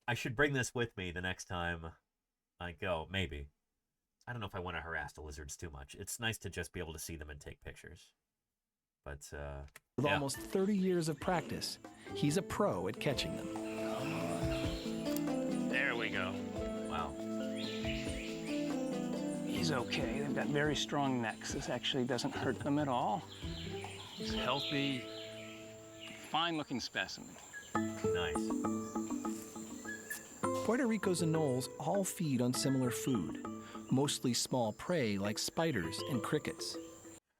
I should bring this with me the next time I go, maybe. I don't know if I want to harass the lizards too much. It's nice to just be able to see them and take pictures. But, With almost 30 years of practice, he's a pro at catching them. There we go. Wow. He's okay. They've got very strong necks. This actually doesn't hurt them at all. He's healthy, fine-looking specimen. Nice. Puerto Rico's anoles all feed on similar food, mostly small prey like spiders and crickets.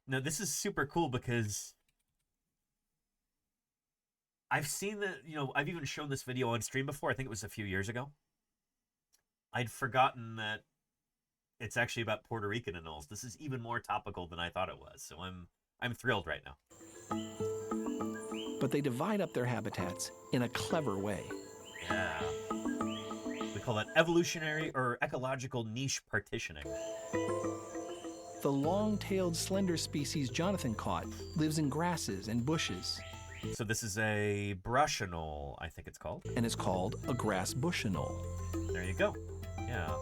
Now, this is super cool because I've seen that, I've even shown this video on stream before. I think it was a few years ago. I'd forgotten that it's actually about Puerto Rican anoles. This is even more topical than I thought it was. So I'm thrilled right now. But they divide up their habitats in a clever way. Yeah. We call that evolutionary or ecological niche partitioning. The long-tailed slender species Jonathan caught lives in grasses and bushes. So this is a brush anole, I think it's called. And it's called a grass bush anole. There you go. Yeah.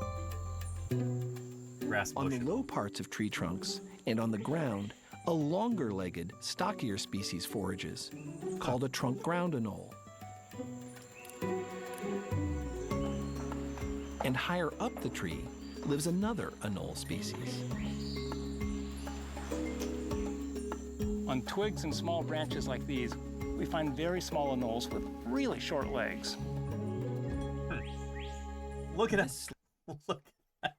Grass bush. On the low parts of tree trunks and on the ground, a longer-legged, stockier species forages, called a trunk ground anole. And higher up the tree lives another anole species. On twigs and small branches like these, we find very small anoles with really short legs. Look at us. Look,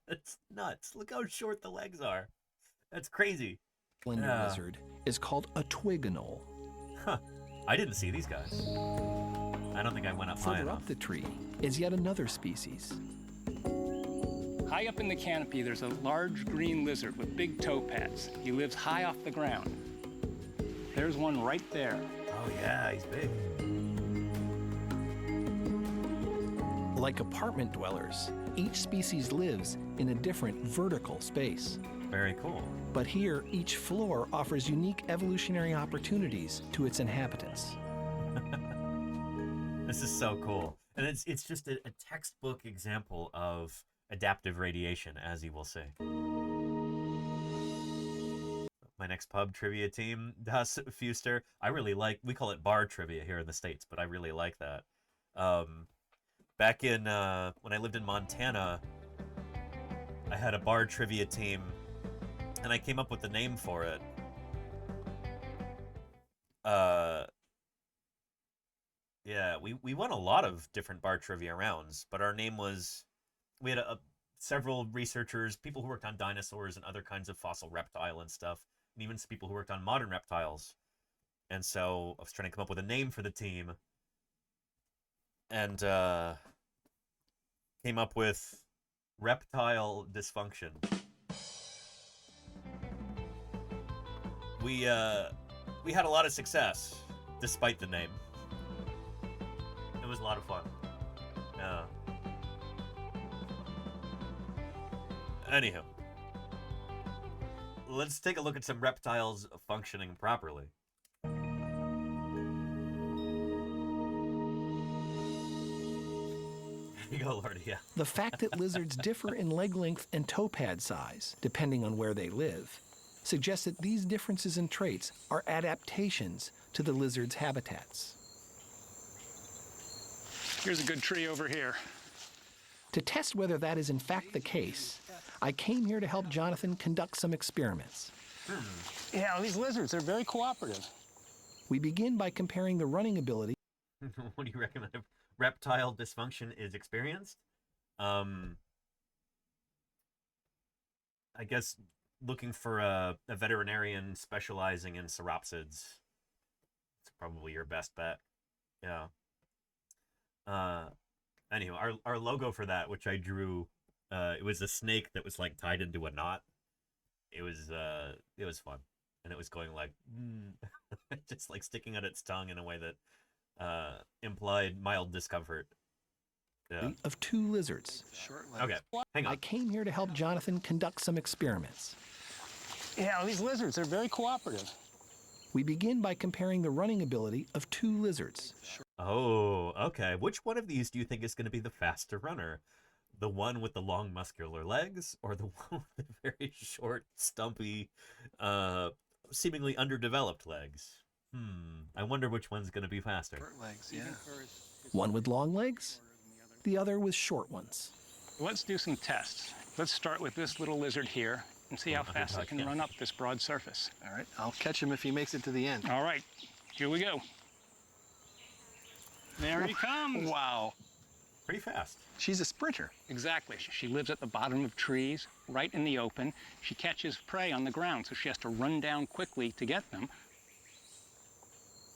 that's nuts. Look how short the legs are. That's crazy. Slender lizard is called a twig anole. Huh. I didn't see these guys. I don't think I went up high Further enough. up the tree is yet another species. High up in the canopy, there's a large green lizard with big toe pads. He lives high off the ground. There's one right there. Oh yeah, he's big. Like apartment dwellers, each species lives in a different vertical space. Very cool. But here, each floor offers unique evolutionary opportunities to its inhabitants. This is so cool. And it's just a textbook example of adaptive radiation, as you will see. My next pub trivia team, Das Fuster. I really like, we call it bar trivia here in the States, but I really like that. Back in, when I lived in Montana, I had a bar trivia team, and I came up with the name for it. Yeah, we won a lot of different bar trivia rounds, but our name was, we had several researchers, people who worked on dinosaurs and other kinds of fossil reptile and stuff, and even some people who worked on modern reptiles. And so I was trying to come up with a name for the team, and came up with reptile dysfunction. We had a lot of success despite the name. It was a lot of fun. Anywho, let's take a look at some reptiles functioning properly. There you go, Lordy, yeah. The fact that lizards differ in leg length and toe pad size, depending on where they live, suggests that these differences in traits are adaptations to the lizard's habitats. Here's a good tree over here. To test whether that is in fact the case, I came here to help Jonathan conduct some experiments. Yeah, these lizards, they're very cooperative. We begin by comparing the running ability. What do you recommend if reptile dysfunction is experienced? I guess looking for a veterinarian specializing in sauropsids. It's probably your best bet. Yeah. Anyway, our logo for that, which I drew, it was a snake that was like tied into a knot. It was fun, and it was going like, just like sticking out its tongue in a way that implied mild discomfort. Yeah. Of two lizards. Short legs. Okay, hang on. I came here to help Jonathan conduct some experiments. Yeah, these lizards, they're very cooperative. We begin by comparing the running ability of two lizards. Oh, okay. Which one of these do you think is going to be the faster runner? The one with the long muscular legs, or the one with the very short, stumpy, seemingly underdeveloped legs? I wonder which one's going to be faster. Short legs, yeah. One with long legs, the other with short ones. Let's do some tests. Let's start with this little lizard here and see how fast it can run up this broad surface. All right, I'll catch him if he makes it to the end. All right, here we go. There he comes. Wow. Pretty fast. She's a sprinter. Exactly. She lives at the bottom of trees, right in the open. She catches prey on the ground, so she has to run down quickly to get them.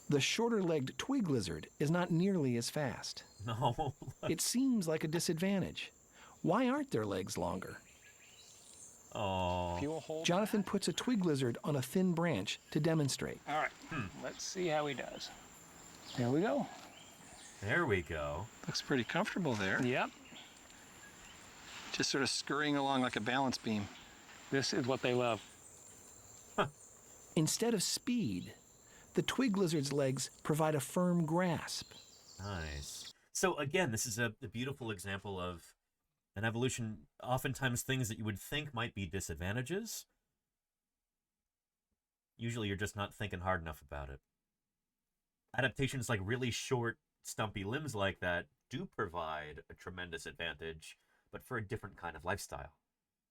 The shorter-legged twig lizard is not nearly as fast. No. It seems like a disadvantage. Why aren't their legs longer? Oh. Jonathan puts a twig lizard on a thin branch to demonstrate. All right, let's see how he does. There we go. There we go. Looks pretty comfortable there. Yep. Just sort of scurrying along like a balance beam. This is what they love. Instead of speed, the twig lizard's legs provide a firm grasp. Nice. So again, this is a beautiful example of an evolution, oftentimes things that you would think might be disadvantages. Usually you're just not thinking hard enough about it. Adaptations like really short, stumpy limbs like that do provide a tremendous advantage, but for a different kind of lifestyle.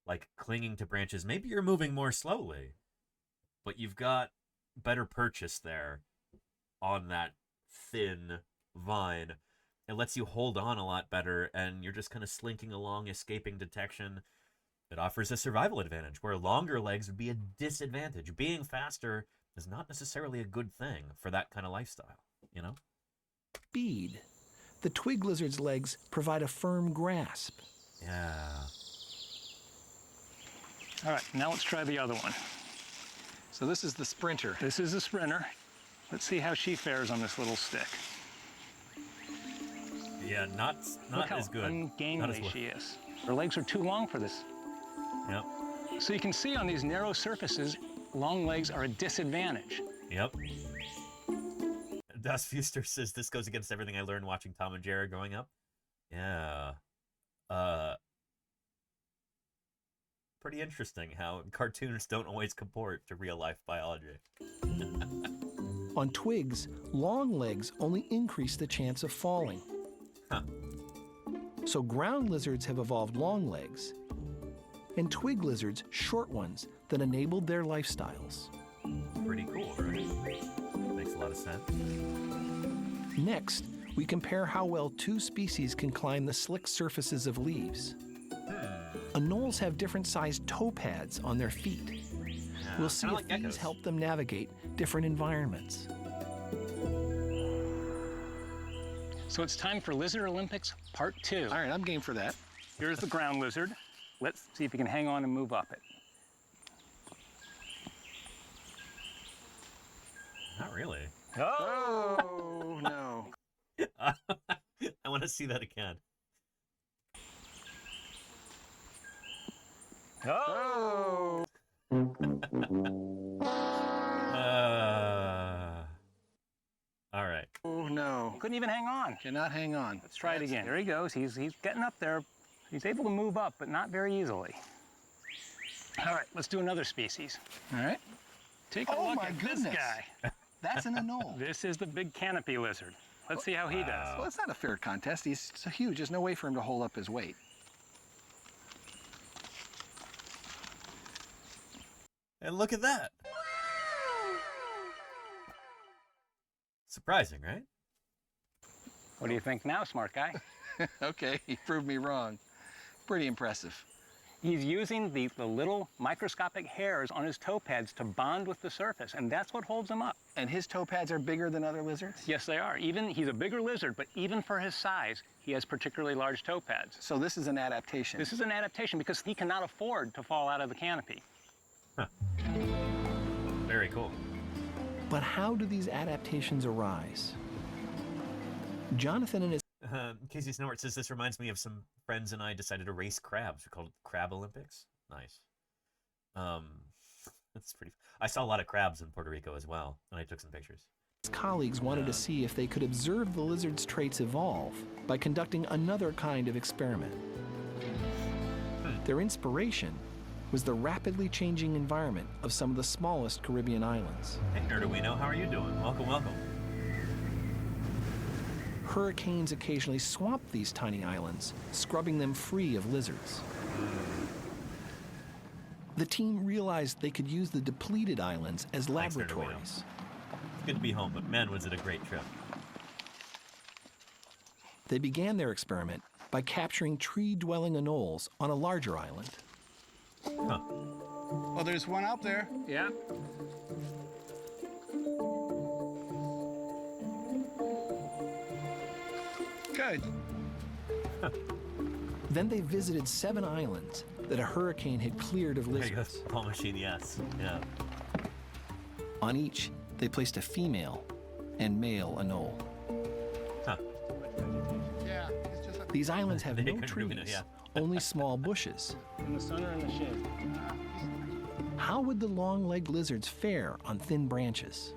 Like clinging to branches, maybe you're moving more slowly, but you've got better purchase there on that thin vine. It lets you hold on a lot better, and you're just kind of slinking along, escaping detection. It offers a survival advantage, where longer legs would be a disadvantage. Being faster is not necessarily a good thing for that kind of lifestyle, you know? Speed. The twig lizard's legs provide a firm grasp. Yeah. All right, now let's try the other one. So this is the sprinter. This is the sprinter. Let's see how she fares on this little stick. Yeah, not Look how as good. ungainly she is. Her legs are too long for this. Yep. So you can see on these narrow surfaces, long legs are a disadvantage. Yep. Das Fuster says this goes against everything I learned watching Tom and Jerry growing up. Yeah. Pretty interesting how cartoons don't always comport to real life biology. On twigs, long legs only increase the chance of falling. Huh. So ground lizards have evolved long legs, and twig lizards short ones that enabled their lifestyles. Pretty cool, right? Makes a lot of sense. Next, we compare how well two species can climb the slick surfaces of leaves. Anoles have different sized toe pads on their feet. We'll see if these help them navigate different environments. So it's time for Lizard Olympics Part 2. All right, I'm game for that. Here's the ground lizard. Let's see if you can hang on and move up it. Not really. Oh, no. I want to see that again. Oh! All right. Oh, no. Couldn't even hang on. Cannot hang on. Let's try it again. There he goes. He's getting up there. He's able to move up, but not very easily. All right, let's do another species. All right. Take a look at this guy. That's an anole. This is the big canopy lizard. Let's see how he does. Well, it's not a fair contest. He's so huge. There's no way for him to hold up his weight. And look at that. Surprising, right? What do you think now, smart guy? Okay, he proved me wrong. Pretty impressive. He's using the little microscopic hairs on his toe pads to bond with the surface, and that's what holds him up. And his toe pads are bigger than other lizards? Yes, they are. He's a bigger lizard, but even for his size, he has particularly large toe pads. So this is an adaptation? This is an adaptation because he cannot afford to fall out of the canopy. Huh. Very cool. But how do these adaptations arise? Jonathan and his Casey Snowart says this reminds me of some friends and I decided to race crabs. We called it Crab Olympics. Nice. That's pretty. I saw a lot of crabs in Puerto Rico as well, and I took some pictures. colleagues wanted to see if they could observe the lizard's traits evolve by conducting another kind of experiment. Their inspiration was the rapidly changing environment of some of the smallest Caribbean islands. Hey, Nerduino, how are you doing? Welcome, welcome. Hurricanes occasionally swamped these tiny islands, scrubbing them free of lizards. The team realized they could use the depleted islands as laboratories. It's good to be home, but man, was it a great trip. They began their experiment by capturing tree-dwelling anoles on a larger island. Huh. Oh, there's one out there. Yeah. Good. Then they visited 7 islands that a hurricane had cleared of lizards. There you go. Paw machine, yes. Yeah. On each, they placed a female and male anole. Huh. Yeah, it's just like These islands have no couldn't trees, ruin it, yeah. only small bushes. In the sun or in the shade? How would the long-legged lizards fare on thin branches?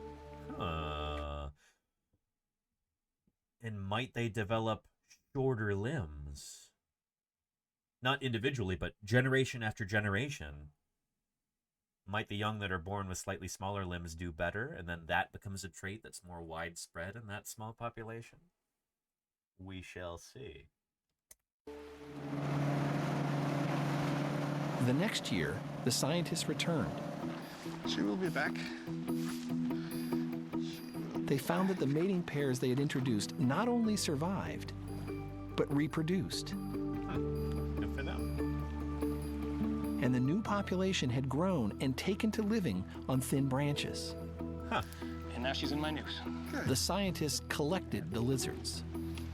And might they develop shorter limbs? Not individually, but generation after generation. Might the young that are born with slightly smaller limbs do better, and then that becomes a trait that's more widespread in that small population? We shall see. The next year, the scientists returned. She will be back. They found that the mating pairs they had introduced not only survived, but reproduced. Good for them. And the new population had grown and taken to living on thin branches. Huh. And now she's in my noose. The scientists collected the lizards.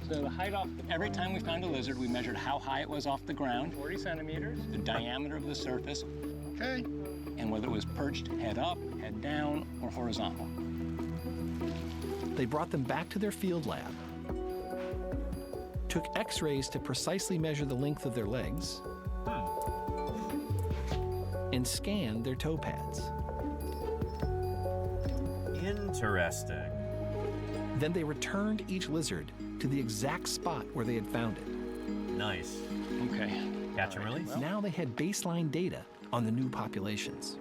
So the height off, every time we found a lizard, we measured how high it was off the ground, 40 centimeters, the diameter of the surface, Okay. And whether it was perched head up, head down, or horizontal. They brought them back to their field lab, took x-rays to precisely measure the length of their legs, and scanned their toe pads. Interesting. Then they returned each lizard to the exact spot where they had found it. Nice. Okay. Catch and release. Now they had baseline data on the new populations.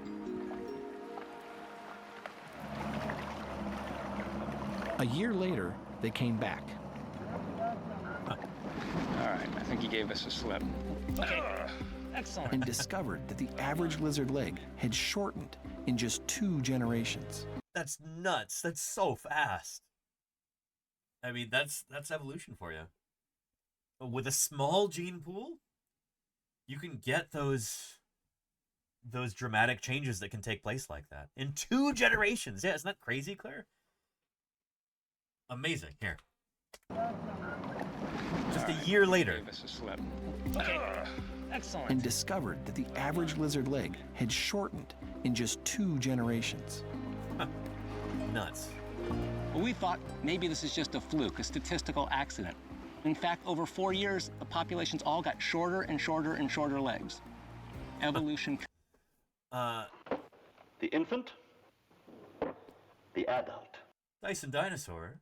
A year later, they came back. All right, I think he gave us a slip. Okay, excellent. And discovered that the average lizard leg had shortened in just 2 generations. That's nuts. That's so fast. I mean, that's evolution for you. With a small gene pool, you can get those dramatic changes that can take place like that in 2 generations. Yeah, isn't that crazy, Claire? Amazing. Here. Just a year later. Gave us a slip. Okay, excellent. And discovered that the average lizard leg had shortened in just 2 generations. Nuts. Well, we thought maybe this is just a fluke, a statistical accident. In fact, over 4 years, the populations all got shorter and shorter and shorter legs. Evolution. The infant, the adult. Dyson Dinosaur.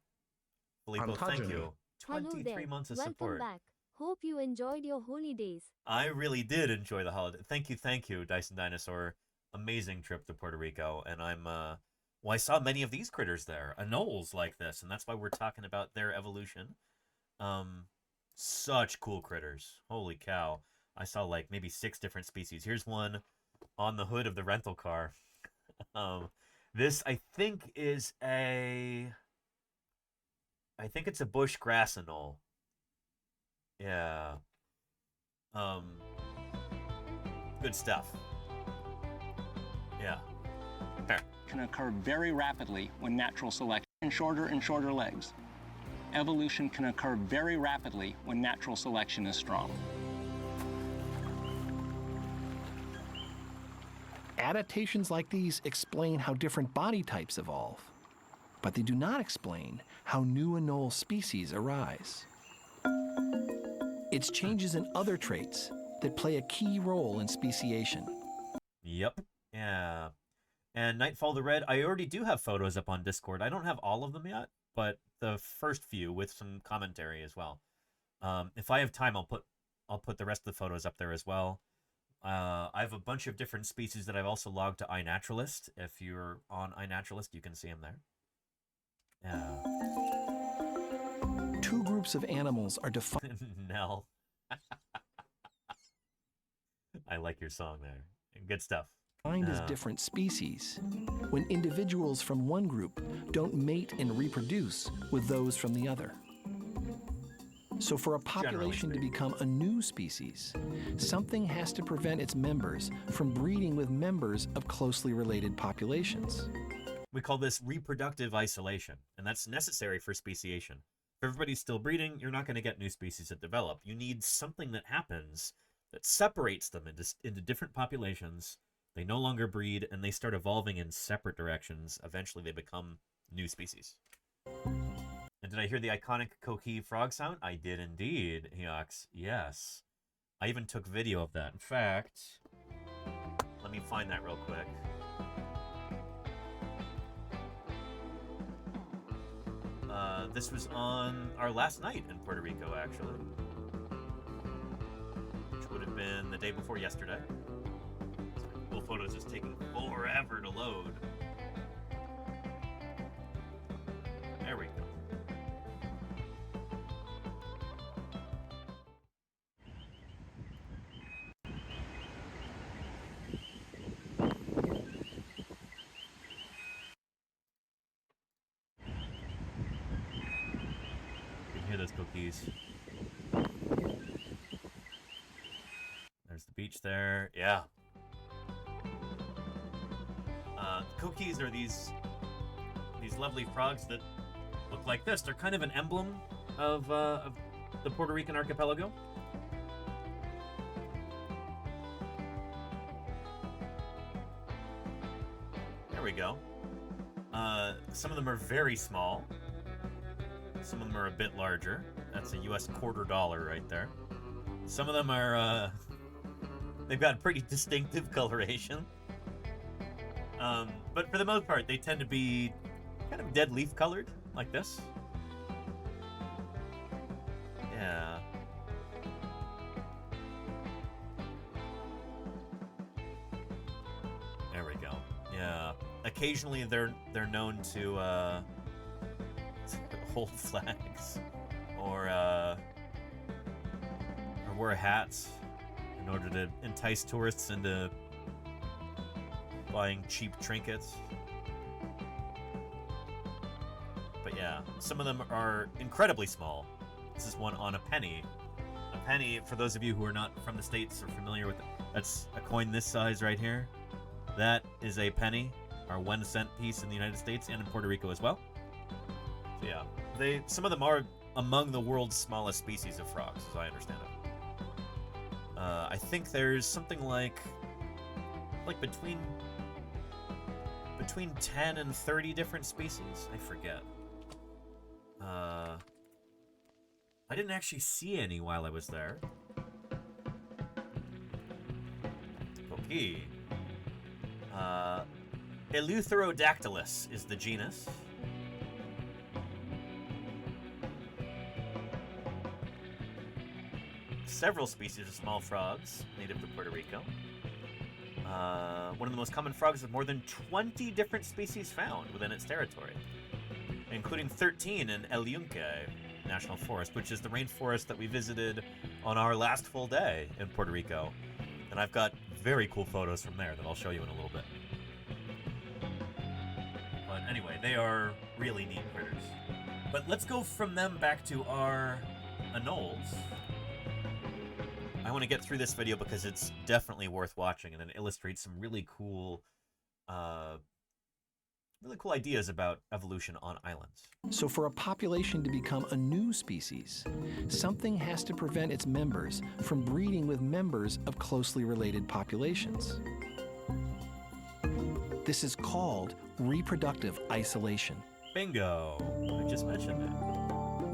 Filippo, thank you. 23 months of support. Welcome back. Hope you enjoyed your holidays. I really did enjoy the holiday. Thank you, Dyson Dinosaur. Amazing trip to Puerto Rico, and I'm well, I saw many of these critters there, anoles like this, and that's why we're talking about their evolution. Such cool critters. Holy cow. I saw like maybe 6 different species. Here's one on the hood of the rental car. This I think is I think it's a bush grass anole. Yeah. Good stuff. Yeah. There. Can occur very rapidly when natural selection and shorter legs. Evolution can occur very rapidly when natural selection is strong. Adaptations like these explain how different body types evolve, but they do not explain how new anole species arise. It's changes in other traits that play a key role in speciation. Yep. Yeah. And Nightfall the Red, I already do have photos up on Discord. I don't have all of them yet, but the first few with some commentary as well. If I have time, I'll put the rest of the photos up there as well. I have a bunch of different species that I've also logged to iNaturalist. If you're on iNaturalist, you can see them there. Yeah. 2 groups of animals are defined. Nell. I like your song there. Good stuff. As different species when individuals from one group don't mate and reproduce with those from the other. So for a population to become a new species, something has to prevent its members from breeding with members of closely related populations. We call this reproductive isolation, and that's necessary for speciation. If everybody's still breeding, you're not going to get new species that develop. You need something that happens that separates them into different populations. They no longer breed, and they start evolving in separate directions. Eventually, they become new species. And did I hear the iconic Coqui frog sound? I did indeed, Heox. Yes. I even took video of that. In fact, let me find that real quick. This was on our last night in Puerto Rico, actually. Which would have been the day before yesterday. Cool photos just taking forever to load. There we go. You can hear those cookies. There's the beach there. Yeah. Cookies are these lovely frogs that look like this. They're kind of an emblem of the Puerto Rican archipelago. There we go. Some of them are very small. Some of them are a bit larger. That's a US $quarter right there. Some of them are, they've got pretty distinctive coloration. But for the most part, they tend to be kind of dead leaf colored, like this. Yeah. There we go. Yeah. Occasionally, they're known to hold flags or wear hats in order to entice tourists into buying cheap trinkets. But yeah, some of them are incredibly small. This is one on a penny. A penny, for those of you who are not from the States or familiar with it, that's a coin this size right here. That is a penny, our 1 cent piece in the United States and in Puerto Rico as well. So yeah, some of them are among the world's smallest species of frogs, as I understand it. I think there's something like between 10 and 30 different species. I forget. I didn't actually see any while I was there. Okay. Eleutherodactylus is the genus. Several species of small frogs native to Puerto Rico. One of the most common frogs with more than 20 different species found within its territory, including 13 in El Yunque National Forest, which is the rainforest that we visited on our last full day in Puerto Rico. And I've got very cool photos from there that I'll show you in a little bit. But anyway, they are really neat critters. But let's go from them back to our anoles. I want to get through this video because it's definitely worth watching, and it illustrates some really cool ideas about evolution on islands. So for a population to become a new species, something has to prevent its members from breeding with members of closely related populations. This is called reproductive isolation. Bingo! I just mentioned that.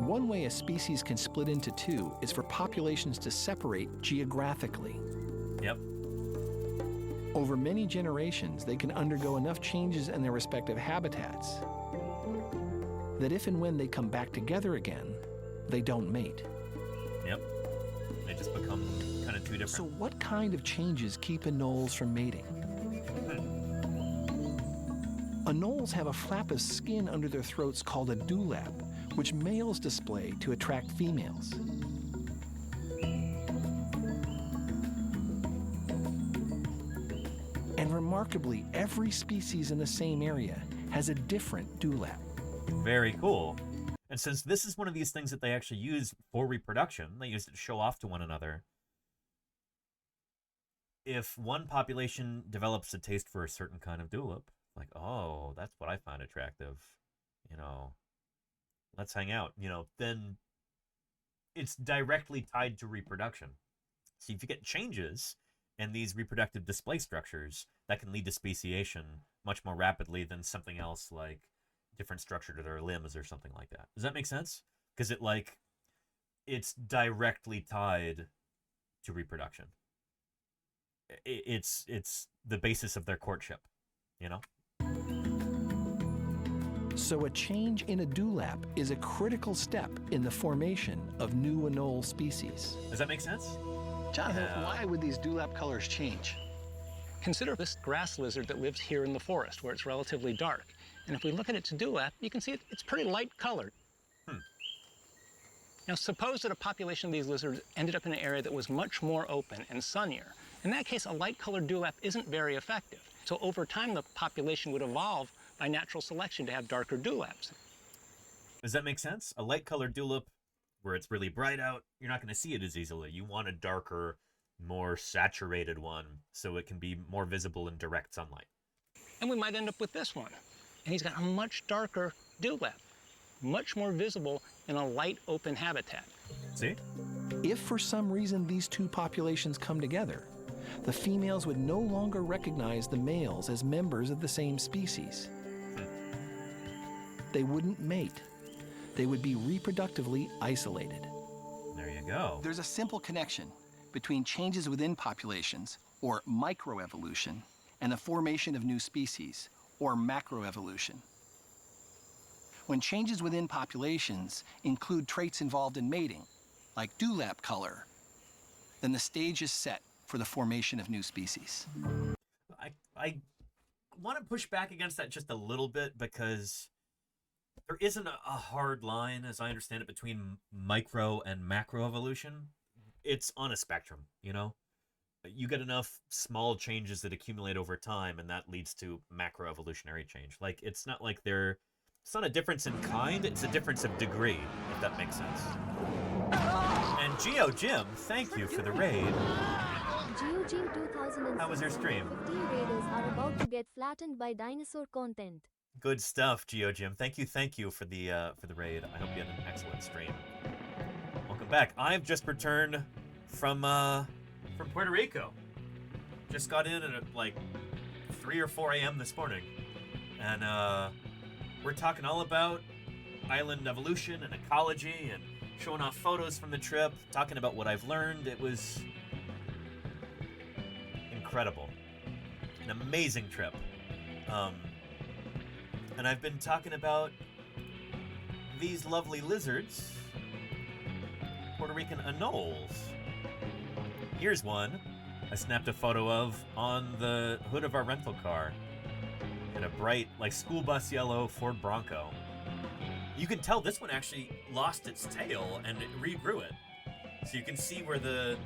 One way a species can split into two is for populations to separate geographically. Yep. Over many generations, they can undergo enough changes in their respective habitats that if and when they come back together again, they don't mate. Yep. They just become kind of two different. So what kind of changes keep anoles from mating? Anoles have a flap of skin under their throats called a dewlap, which males display to attract females. And remarkably, every species in the same area has a different dewlap. Very cool. And since this is one of these things that they actually use for reproduction, they use it to show off to one another. If one population develops a taste for a certain kind of dewlap, like, oh, that's what I find attractive, you know, let's hang out, you know, then it's directly tied to reproduction. So if you get changes in these reproductive display structures, that can lead to speciation much more rapidly than something else like different structure to their limbs or something like that. Does that make sense? Because it's directly tied to reproduction. It's the basis of their courtship, you know? So a change in a dewlap is a critical step in the formation of new anole species. Does that make sense? Jonathan, why would these dewlap colors change? Consider this grass lizard that lives here in the forest where it's relatively dark. And if we look at its dewlap, you can see it's pretty light colored. Now suppose that a population of these lizards ended up in an area that was much more open and sunnier. In that case, a light colored dewlap isn't very effective. So over time, the population would evolve by natural selection to have darker dewlaps. Does that make sense? A light-colored dewlap, where it's really bright out, you're not going to see it as easily. You want a darker, more saturated one, so it can be more visible in direct sunlight. And we might end up with this one. And he's got a much darker dewlap, much more visible in a light, open habitat. See? If for some reason these two populations come together, the females would no longer recognize the males as members of the same species. They wouldn't mate. They would be reproductively isolated. There you go. There's a simple connection between changes within populations, or microevolution, and the formation of new species, or macroevolution. When changes within populations include traits involved in mating, like dewlap color, then the stage is set for the formation of new species. I want to push back against that just a little bit because there isn't a hard line, as I understand it, between micro and macroevolution. It's on a spectrum, you know? You get enough small changes that accumulate over time, and that leads to macroevolutionary change. Like, it's not like it's not a difference in kind, it's a difference of degree, if that makes sense. And Geo Jim, thank you for the raid. GeoJim 2000. How was your stream? 15 raiders are about to get flattened by dinosaur content. Good stuff, Geo Jim. Thank you for the raid. I hope you had an excellent stream. Welcome back. I've just returned from Puerto Rico. Just got in at like 3 or 4 a.m. this morning, and we're talking all about island evolution and ecology, and showing off photos from the trip, talking about what I've learned. It was incredible, an amazing trip. And I've been talking about these lovely lizards, Puerto Rican anoles. Here's one I snapped a photo of on the hood of our rental car in a bright, like school bus yellow Ford Bronco. You can tell this one actually lost its tail and it regrew it. So you can see where the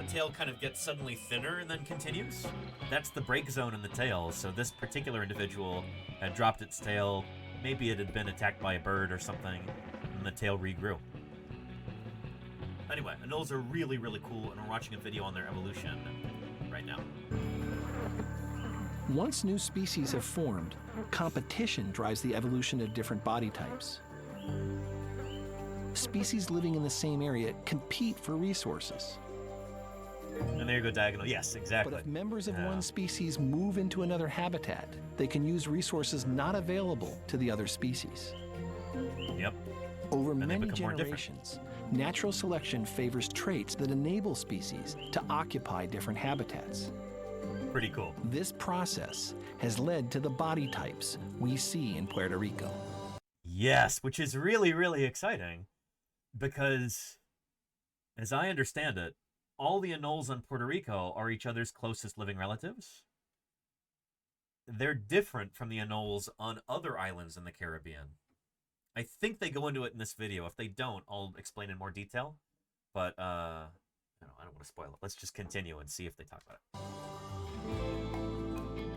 tail kind of gets suddenly thinner and then continues. That's the break zone in the tail. So this particular individual had dropped its tail. Maybe it had been attacked by a bird or something, and the tail regrew. Anyway, anoles are really, really cool, and we're watching a video on their evolution right now. Once new species have formed, competition drives the evolution of different body types. Species living in the same area compete for resources. And there you go, diagonal. Yes, exactly. But if members of one species move into another habitat, they can use resources not available to the other species. Yep. Over many generations, natural selection favors traits that enable species to occupy different habitats. Pretty cool. This process has led to the body types we see in Puerto Rico. Yes, which is really, really exciting because, as I understand it, all the anoles on Puerto Rico are each other's closest living relatives. They're different from the anoles on other islands in the Caribbean. I think they go into it in this video. If they don't, I'll explain in more detail. But I don't want to spoil it. Let's just continue and see if they talk about it.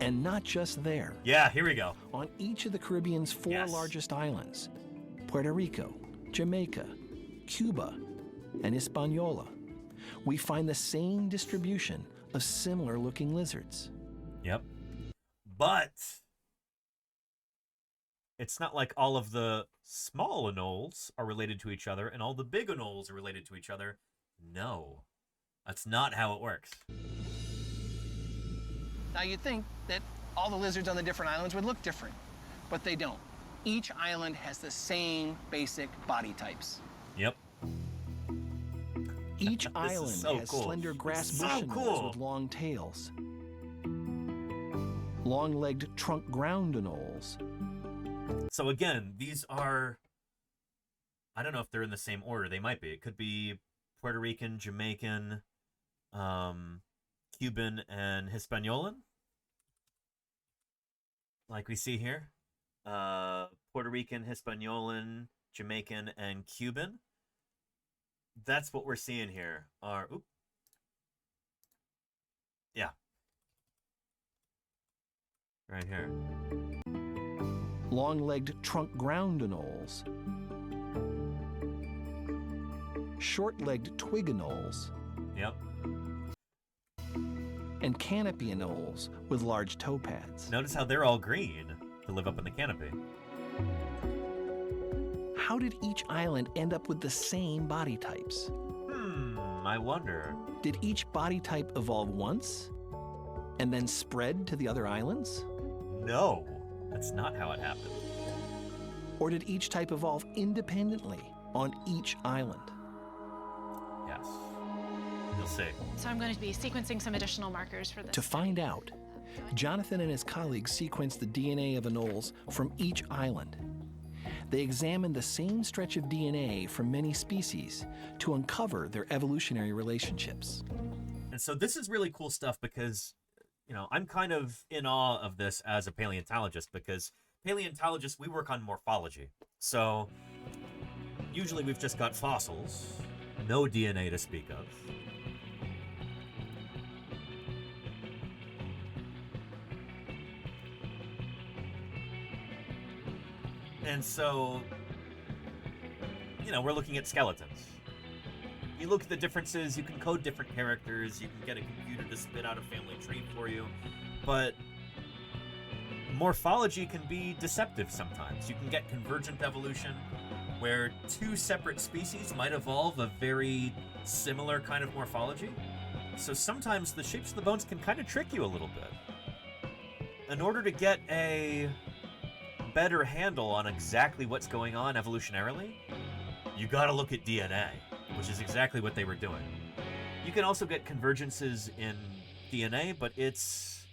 And not just there. Yeah, here we go. On each of the Caribbean's 4 largest islands, Puerto Rico, Jamaica, Cuba, and Hispaniola, we find the same distribution of similar-looking lizards. Yep. But it's not like all of the small anoles are related to each other and all the big anoles are related to each other. No, that's not how it works. Now you'd think that all the lizards on the different islands would look different, but they don't. Each island has the same basic body types. Yep. Each island has slender grass bush anoles with long tails, long-legged trunk ground anoles. So again, these are, I don't know if they're in the same order. They might be. It could be Puerto Rican, Jamaican, Cuban, and Hispaniolan, like we see here. Puerto Rican, Hispaniolan, Jamaican, and Cuban. That's what we're seeing here. Yeah. Right here. Long-legged trunk ground anoles, short-legged twig anoles, yep, and canopy anoles with large toe pads. Notice how they're all green to live up in the canopy. How did each island end up with the same body types? I wonder. Did each body type evolve once and then spread to the other islands? No, that's not how it happened. Or did each type evolve independently on each island? Yes. You'll see. So I'm going to be sequencing some additional markers for this. To find out, Jonathan and his colleagues sequenced the DNA of anoles from each island. They examined the same stretch of DNA from many species to uncover their evolutionary relationships. And so this is really cool stuff because, you know, I'm kind of in awe of this as a paleontologist because paleontologists, we work on morphology. So usually we've just got fossils, no DNA to speak of. And so, you know, we're looking at skeletons. You look at the differences, you can code different characters, you can get a computer to spit out a family tree for you, but morphology can be deceptive sometimes. You can get convergent evolution, where two separate species might evolve a very similar kind of morphology. So sometimes the shapes of the bones can kind of trick you a little bit. In order to get a better handle on exactly what's going on evolutionarily, you gotta look at DNA, which is exactly what they were doing. You can also get convergences in DNA, but it's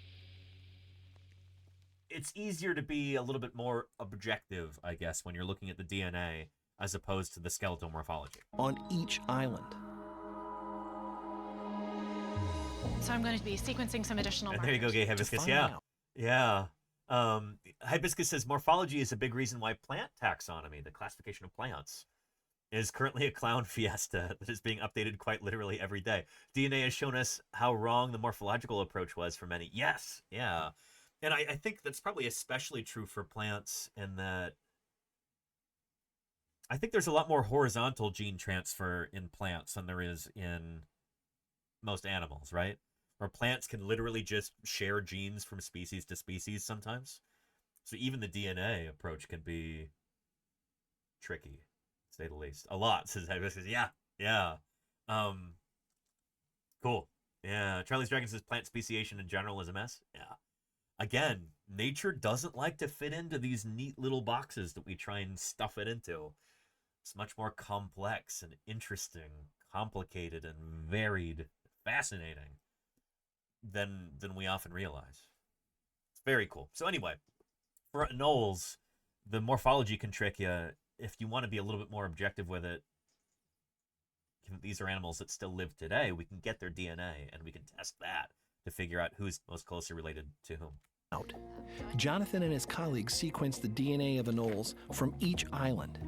easier to be a little bit more objective, I guess, when you're looking at the DNA as opposed to the skeletal morphology. On each island. So I'm going to be sequencing some additional And markers. there you go, Gay Hibiscus. Yeah. Yeah. Hibiscus says morphology is a big reason why plant taxonomy, the classification of plants, is currently a clown fiesta that is being updated quite literally every day. DNA has shown us how wrong the morphological approach was for many. Yes, yeah. And I think that's probably especially true for plants in that I think there's a lot more horizontal gene transfer in plants than there is in most animals, right? Where plants can literally just share genes from species to species sometimes. So even the DNA approach can be tricky, to say the least. A lot, says Hibiscus. Yeah. Cool. Yeah. Charlie's Dragon says plant speciation in general is a mess. Yeah. Again, nature doesn't like to fit into these neat little boxes that we try and stuff it into. It's much more complex and interesting, complicated and varied, fascinating than we often realize. It's very cool. So anyway, for anoles, the morphology can trick you. If you want to be a little bit more objective with it, given these are animals that still live today, we can get their DNA and we can test that to figure out who's most closely related to whom. Jonathan and his colleagues sequenced the DNA of anoles from each island.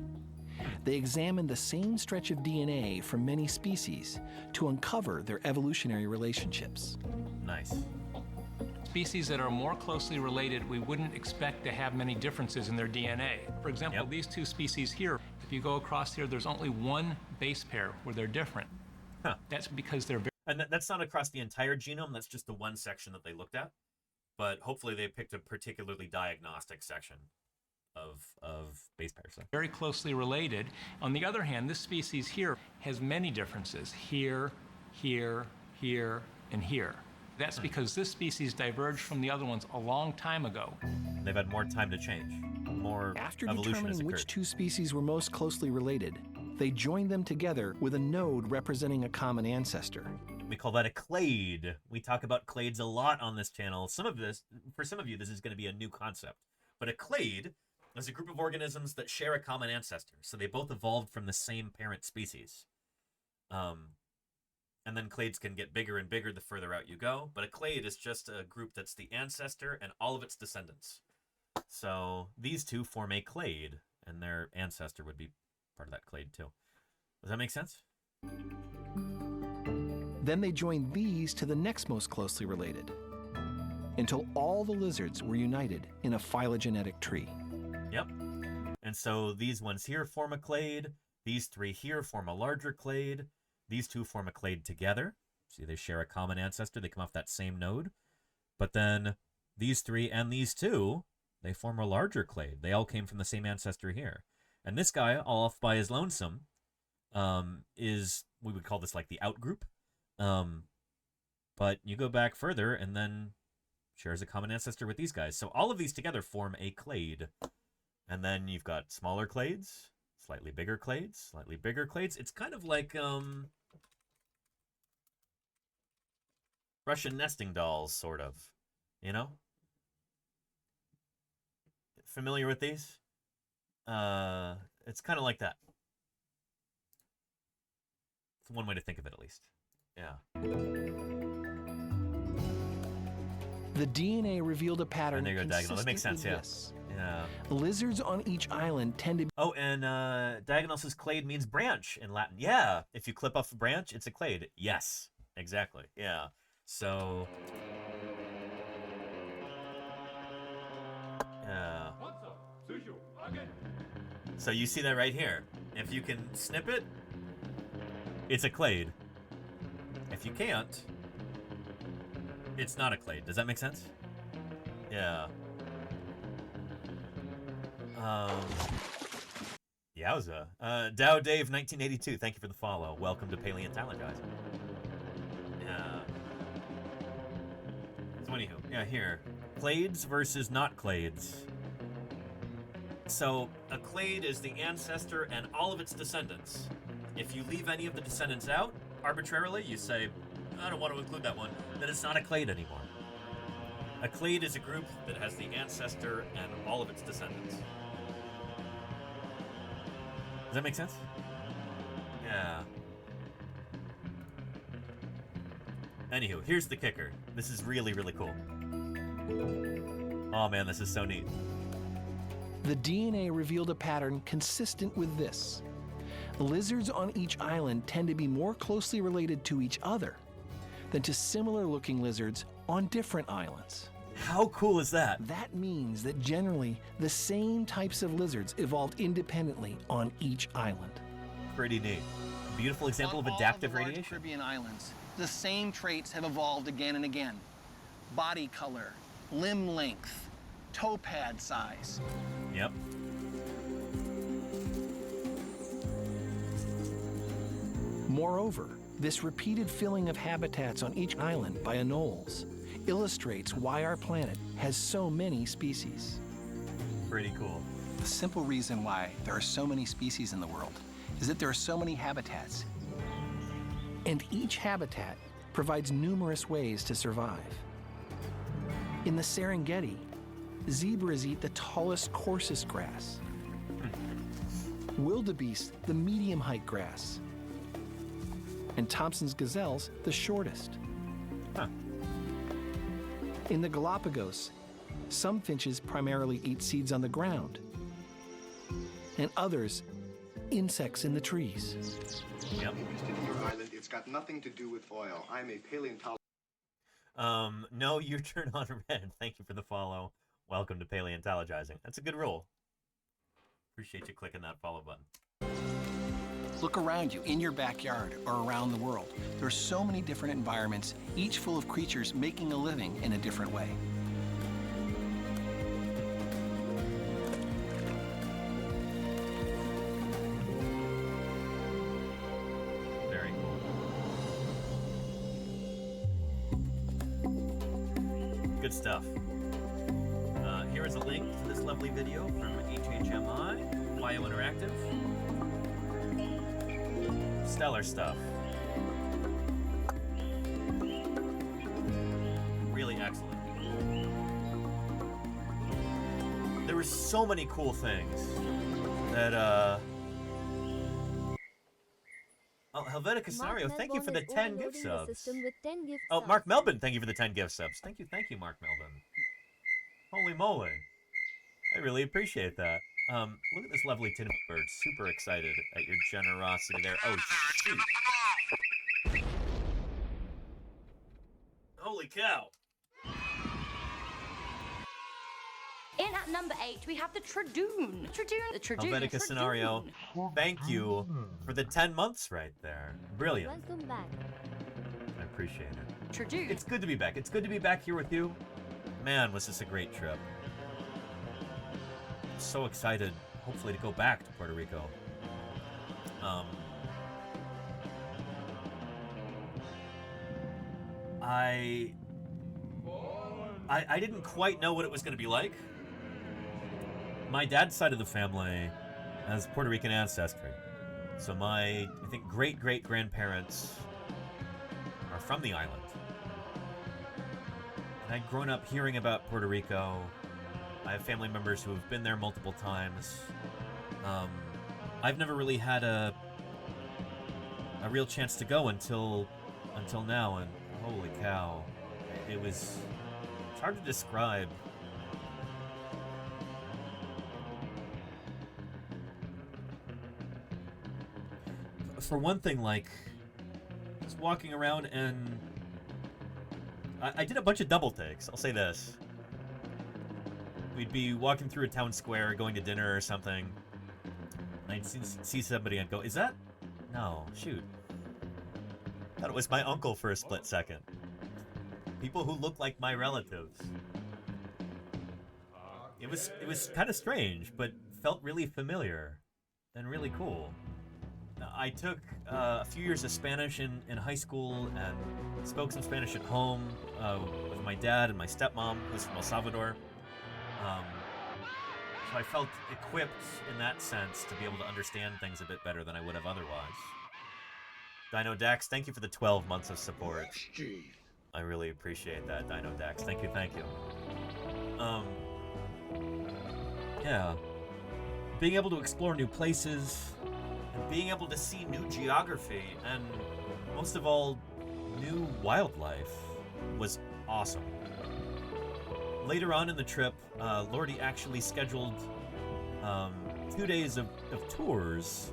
They examined the same stretch of DNA from many species to uncover their evolutionary relationships. Nice. Species that are more closely related, we wouldn't expect to have many differences in their DNA. For example, these two species here, if you go across here, there's only one base pair where they're different. Huh. That's because they're very... And that's not across the entire genome, that's just the one section that they looked at. But hopefully they picked a particularly diagnostic section of base pairs. Very closely related. On the other hand, this species here has many differences. Here, here, here, and here. That's because this species diverged from the other ones a long time ago. They've had more time to change. More After evolution has determining occurred. which two species were most closely related, they joined them together with a node representing a common ancestor. We call that a clade. We talk about clades a lot on this channel. For some of you, this is going to be a new concept. But a clade is a group of organisms that share a common ancestor. So they both evolved from the same parent species. And then clades can get bigger and bigger the further out you go. But a clade is just a group that's the ancestor and all of its descendants. So these two form a clade, and their ancestor would be part of that clade too. Does that make sense? Then they joined these to the next most closely related, until all the lizards were united in a phylogenetic tree. Yep. And so these ones here form a clade. These three here form a larger clade. These two form a clade together. See, they share a common ancestor. They come off that same node. But then these three and these two, they form a larger clade. They all came from the same ancestor here. And this guy, all off by his lonesome, is, we would call this like the outgroup. But you go back further, and then shares a common ancestor with these guys. So all of these together form a clade. And then you've got smaller clades, slightly bigger clades, slightly bigger clades. It's kind of like Russian nesting dolls, sort of. You know? Familiar with these? It's kind of like that. It's one way to think of it, at least. Yeah. The DNA revealed a pattern. And there you go, Diagonal. That makes sense, yeah. This. Yeah. Lizards on each island tend to... Oh, and Diagonal says clade means branch in Latin. Yeah, if you clip off a branch, it's a clade. Yes, exactly. Yeah. So... yeah. So you see that right here. If you can snip it, it's a clade. If you can't, it's not a clade. Does that make sense? Yeah. Yowza. Dow Dave 1982, thank you for the follow. Welcome to Paleontologizing. Yeah. So anywho, yeah, here. Clades versus not clades. So a clade is the ancestor and all of its descendants. If you leave any of the descendants out, arbitrarily, you say, I don't want to include that one, then it's not a clade anymore. A clade is a group that has the ancestor and all of its descendants. Does that make sense? Yeah. Anywho, here's the kicker. This is really, really cool. Oh man, this is so neat. The DNA revealed a pattern consistent with this. Lizards on each island tend to be more closely related to each other than to similar-looking lizards on different islands. How cool is that? That means that generally the same types of lizards evolved independently on each island. Pretty neat. Beautiful example of adaptive radiation. Caribbean islands, the same traits have evolved again and again. Body color, limb length, toe pad size. Yep. Moreover, this repeated filling of habitats on each island by anoles illustrates why our planet has so many species. Pretty cool. The simple reason why there are so many species in the world is that there are so many habitats. And each habitat provides numerous ways to survive. In the Serengeti, zebras eat the tallest, coarsest grass. Wildebeest, the medium-height grass. And Thompson's gazelles, the shortest. Huh. In the Galapagos, some finches primarily eat seeds on the ground, and others, insects in the trees. Yep. It's got nothing to do with oil. I'm a paleontologist. No, your turn on red. Thank you for the follow. Welcome to Paleontologizing. That's a good rule. Appreciate you clicking that follow button. Look around you, in your backyard or around the world. There are so many different environments, each full of creatures making a living in a different way. Very cool. Good stuff. Here is a link to this lovely video from HHMI, Bio Interactive. Stellar stuff. Really excellent. There were so many cool things that Oh, Helvetica Scenario, thank you for the 10 gift subs. Oh, Mark Melbourne, thank you for the 10 gift subs. Thank you, Mark Melbourne. Holy moly. I really appreciate that. Look at this lovely tin bird. Super excited at your generosity there. Oh, shoot. Holy cow. In at number 8, we have the Tradoon. The Tradoon. Helvetica Scenario, thank you for the 10 months right there. Brilliant. Welcome back. I appreciate it. Tradoon. It's good to be back. It's good to be back here with you. Man, was this a great trip. So excited, hopefully, to go back to Puerto Rico. I didn't quite know what it was going to be like. My dad's side of the family has Puerto Rican ancestry. So my, I think, great-great-grandparents are from the island. And I'd grown up hearing about Puerto Rico. I have family members who have been there multiple times. I've never really had a real chance to go until now, and holy cow, it's hard to describe. For one thing, like, just walking around, and I did a bunch of double takes, I'll say this. We'd be walking through a town square, going to dinner or something, and I'd see somebody and go, is that? No, shoot. I thought it was my uncle for a split second. People who look like my relatives. It was kind of strange, but felt really familiar and really cool. I took a few years of Spanish in high school and spoke some Spanish at home with my dad and my stepmom, who's from El Salvador. So I felt equipped in that sense to be able to understand things a bit better than I would have otherwise. Dino Dax, thank you for the 12 months of support. I really appreciate that, Dino Dax. Thank you, thank you. Yeah. Being able to explore new places, and being able to see new geography, and most of all, new wildlife was awesome. Later on in the trip, Lordy actually scheduled 2 days of tours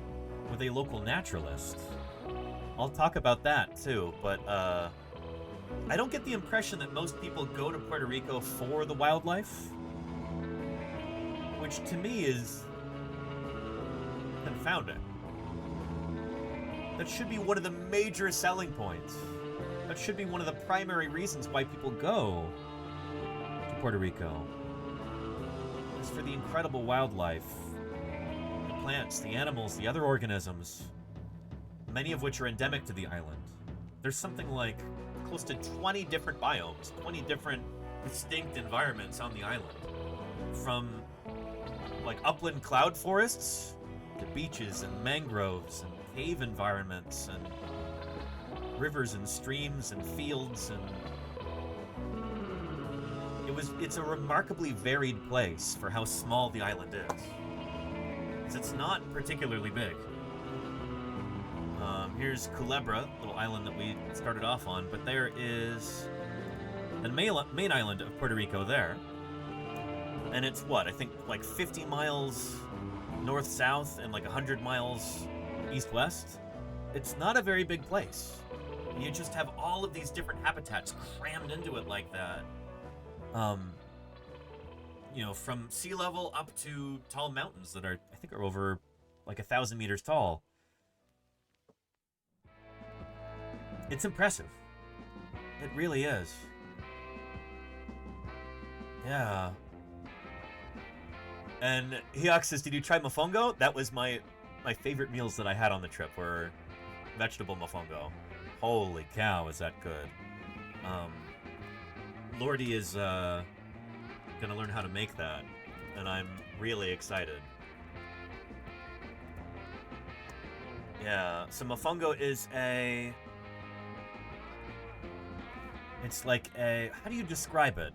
with a local naturalist. I'll talk about that too, but I don't get the impression that most people go to Puerto Rico for the wildlife, which to me is confounding. That should be one of the major selling points. That should be one of the primary reasons why people go to Puerto Rico. It's for the incredible wildlife, the plants, the animals, the other organisms, many of which are endemic to the island. There's something like close to 20 different biomes, 20 different distinct environments on the island. From like upland cloud forests to beaches and mangroves and cave environments and rivers and streams and fields, and it's a remarkably varied place for how small the island is. 'Cause it's not particularly big. Here's Culebra, little island that we started off on, but there is the main island of Puerto Rico there. And it's what, I think like 50 miles north-south and like 100 miles east-west. It's not a very big place. You just have all of these different habitats crammed into it like that. You know, from sea level up to tall mountains that I think are over like 1,000 meters tall. It's impressive. It really is. Yeah. And Hiox says, did you try mofongo? That was my favorite meals that I had on the trip were vegetable mofongo. Holy cow, is that good. Lordy is gonna learn how to make that, and I'm really excited. Yeah, so mofongo is it's like how do you describe it?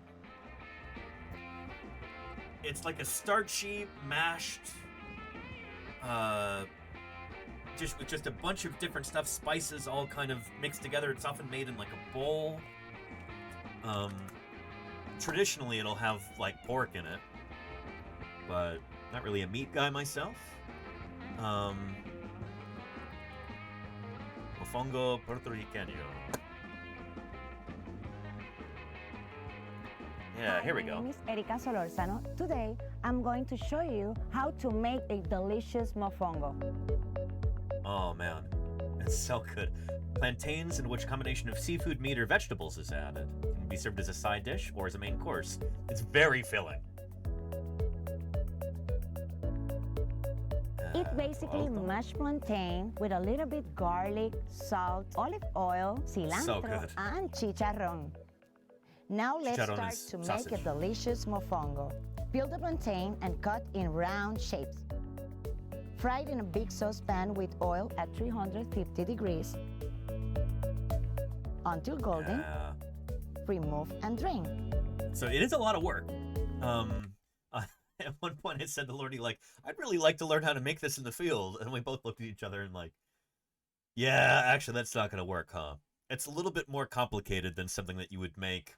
It's like a starchy, mashed, just a bunch of different stuff, spices all kind of mixed together. It's often made in like a bowl. Traditionally it'll have like pork in it, but not really a meat guy myself. Mofongo puertorriqueño. Yeah, here we go. My name is Erika Solorzano. Today, I'm going to show you how to make a delicious mofongo. Oh man, it's so good. Plantains, in which combination of seafood, meat, or vegetables is added. It can be served as a side dish or as a main course. It's very filling. It's basically mashed plantain with a little bit garlic, salt, olive oil, cilantro, So good. and chicharrón. Now let's Chicharrones start to sausage. make a delicious mofongo. Peel the plantain and cut in round shapes. Fry it in a big saucepan with oil at 350 degrees until golden. Yeah. Remove and drain. So it is a lot of work. At one point I said to Lordy, like, I'd really like to learn how to make this in the field. And we both looked at each other and like, yeah, actually that's not going to work, huh? It's a little bit more complicated than something that you would make,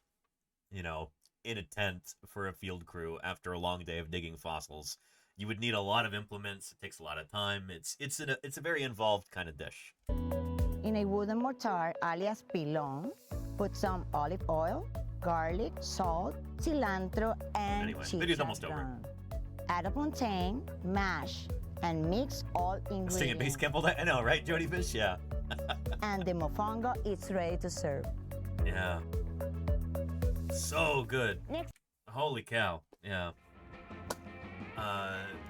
you know, in a tent for a field crew after a long day of digging fossils. You would need a lot of implements. It takes a lot of time. It's a very involved kind of dish. In a wooden mortar, alias pilon, put some olive oil, garlic, salt, cilantro, and Anyway, video's almost over. chicharrón. Add a plantain, mash, and mix all ingredients. Staying at base camp all day? I know, right, Jody Fish? Yeah. And the mofongo is ready to serve. Yeah. So good. Next. Holy cow. Yeah.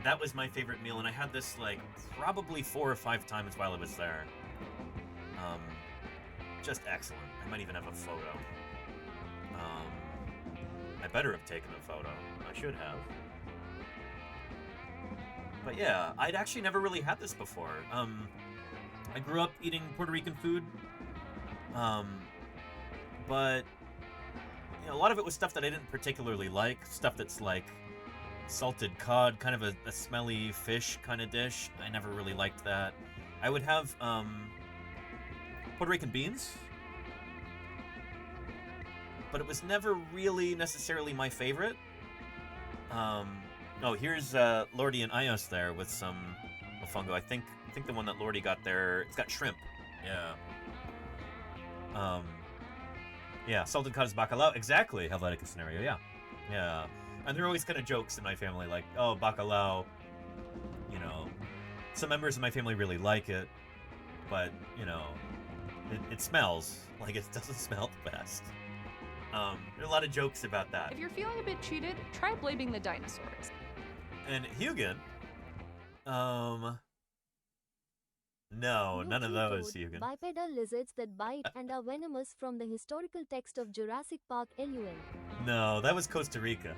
That was my favorite meal, and I had this like probably 4 or 5 times while I was there. Just excellent. I might even have a photo. I better have taken a photo. I should have. But yeah, I'd actually never really had this before. I grew up eating Puerto Rican food. But you know, a lot of it was stuff that I didn't particularly like. Stuff that's like salted cod, kind of a smelly fish kind of dish. I never really liked that. I would have Puerto Rican beans, but it was never really necessarily my favorite. Oh, here's Lordy and Ios there with some mofongo. I think the one that Lordy got there, it's got shrimp. Yeah. Yeah, salted cod is bacalao. Exactly, Helvetica scenario, yeah. Yeah. And there are always kind of jokes in my family, like, oh, bacalao, you know, some members of my family really like it, but, you know, it smells like it doesn't smell the best. There are a lot of jokes about that. If you're feeling a bit cheated, try blaming the dinosaurs. And Hugin, no, none of those, Hugin. Bipedal lizards that bite and are venomous from the historical text of Jurassic Park LUL. No, that was Costa Rica.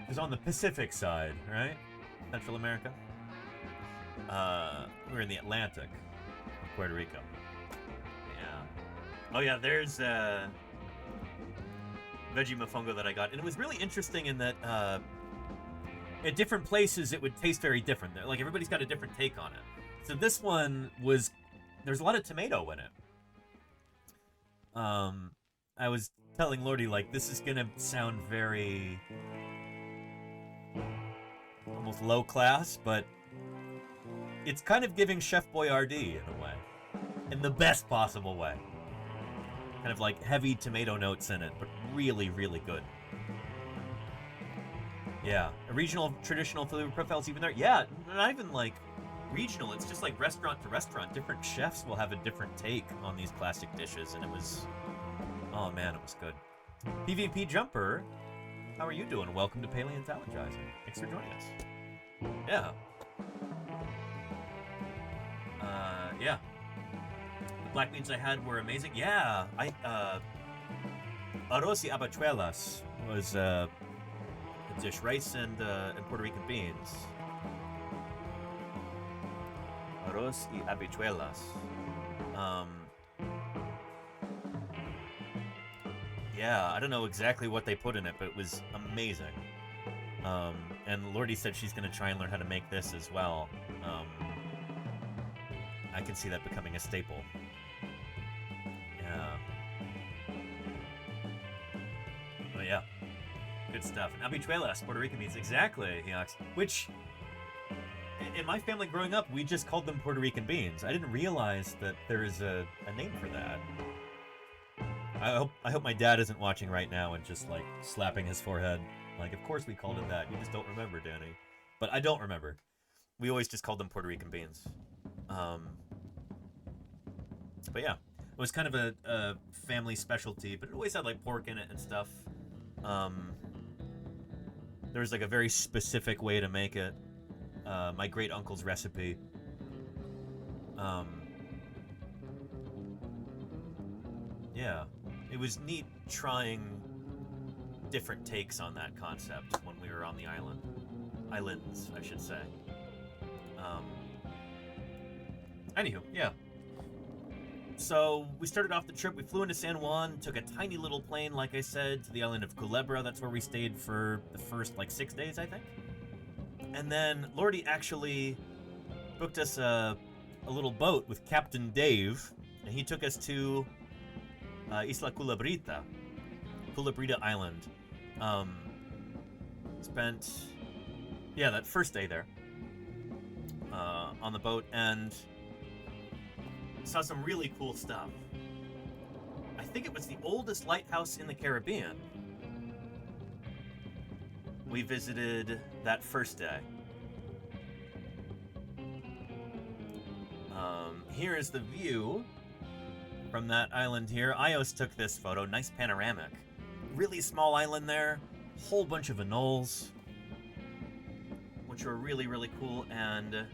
It was on the Pacific side, right? Central America. We're in the Atlantic, Puerto Rico. Yeah. Oh yeah, there's veggie mofongo that I got, and it was really interesting in that at different places it would taste very different. Like everybody's got a different take on it. So this one was, there's a lot of tomato in it. I was telling Lordy, like, this is gonna sound very almost low class, but it's kind of giving Chef Boyardee in a way, in the best possible way. Kind of like heavy tomato notes in it, but really, really good. Yeah, a regional, traditional flavor profiles even there. Yeah, not even like regional, it's just like restaurant to restaurant. Different chefs will have a different take on these classic dishes, and it was, oh man, it was good. PvP Jumper, how are you doing? Welcome to Paleontologizing. Thanks for joining us. Yeah. Yeah. The black beans I had were amazing. Yeah, arroz y habichuelas was a dish, rice and Puerto Rican beans. Arroz y habichuelas. Yeah, I don't know exactly what they put in it, but it was amazing. And Lordy said she's going to try and learn how to make this as well. I can see that becoming a staple. Yeah. Oh yeah. Good stuff. And habichuelas, Puerto Rican beans, exactly, Heox. Which, in my family growing up, we just called them Puerto Rican beans. I didn't realize that there is a name for that. I hope my dad isn't watching right now and just like slapping his forehead. Like, of course we called it that. You just don't remember, Danny. But I don't remember. We always just called them Puerto Rican beans. But yeah, it was kind of a family specialty, but it always had like pork in it and stuff. There was like a very specific way to make it. My great uncle's recipe. Yeah, it was neat trying different takes on that concept when we were on the island. Islands, I should say. Anywho, yeah. So we started off the trip, we flew into San Juan, took a tiny little plane, like I said, to the island of Culebra. That's where we stayed for the first, 6 days, I think. And then Lordy actually booked us a little boat with Captain Dave, and he took us to Isla Culebrita Island. Spent, that first day there on the boat, and saw some really cool stuff. I think it was the oldest lighthouse in the Caribbean. We visited that first day. Here is the view from that island here. Ios took this photo, nice panoramic. Really small island there, whole bunch of anoles, which were really, really cool, and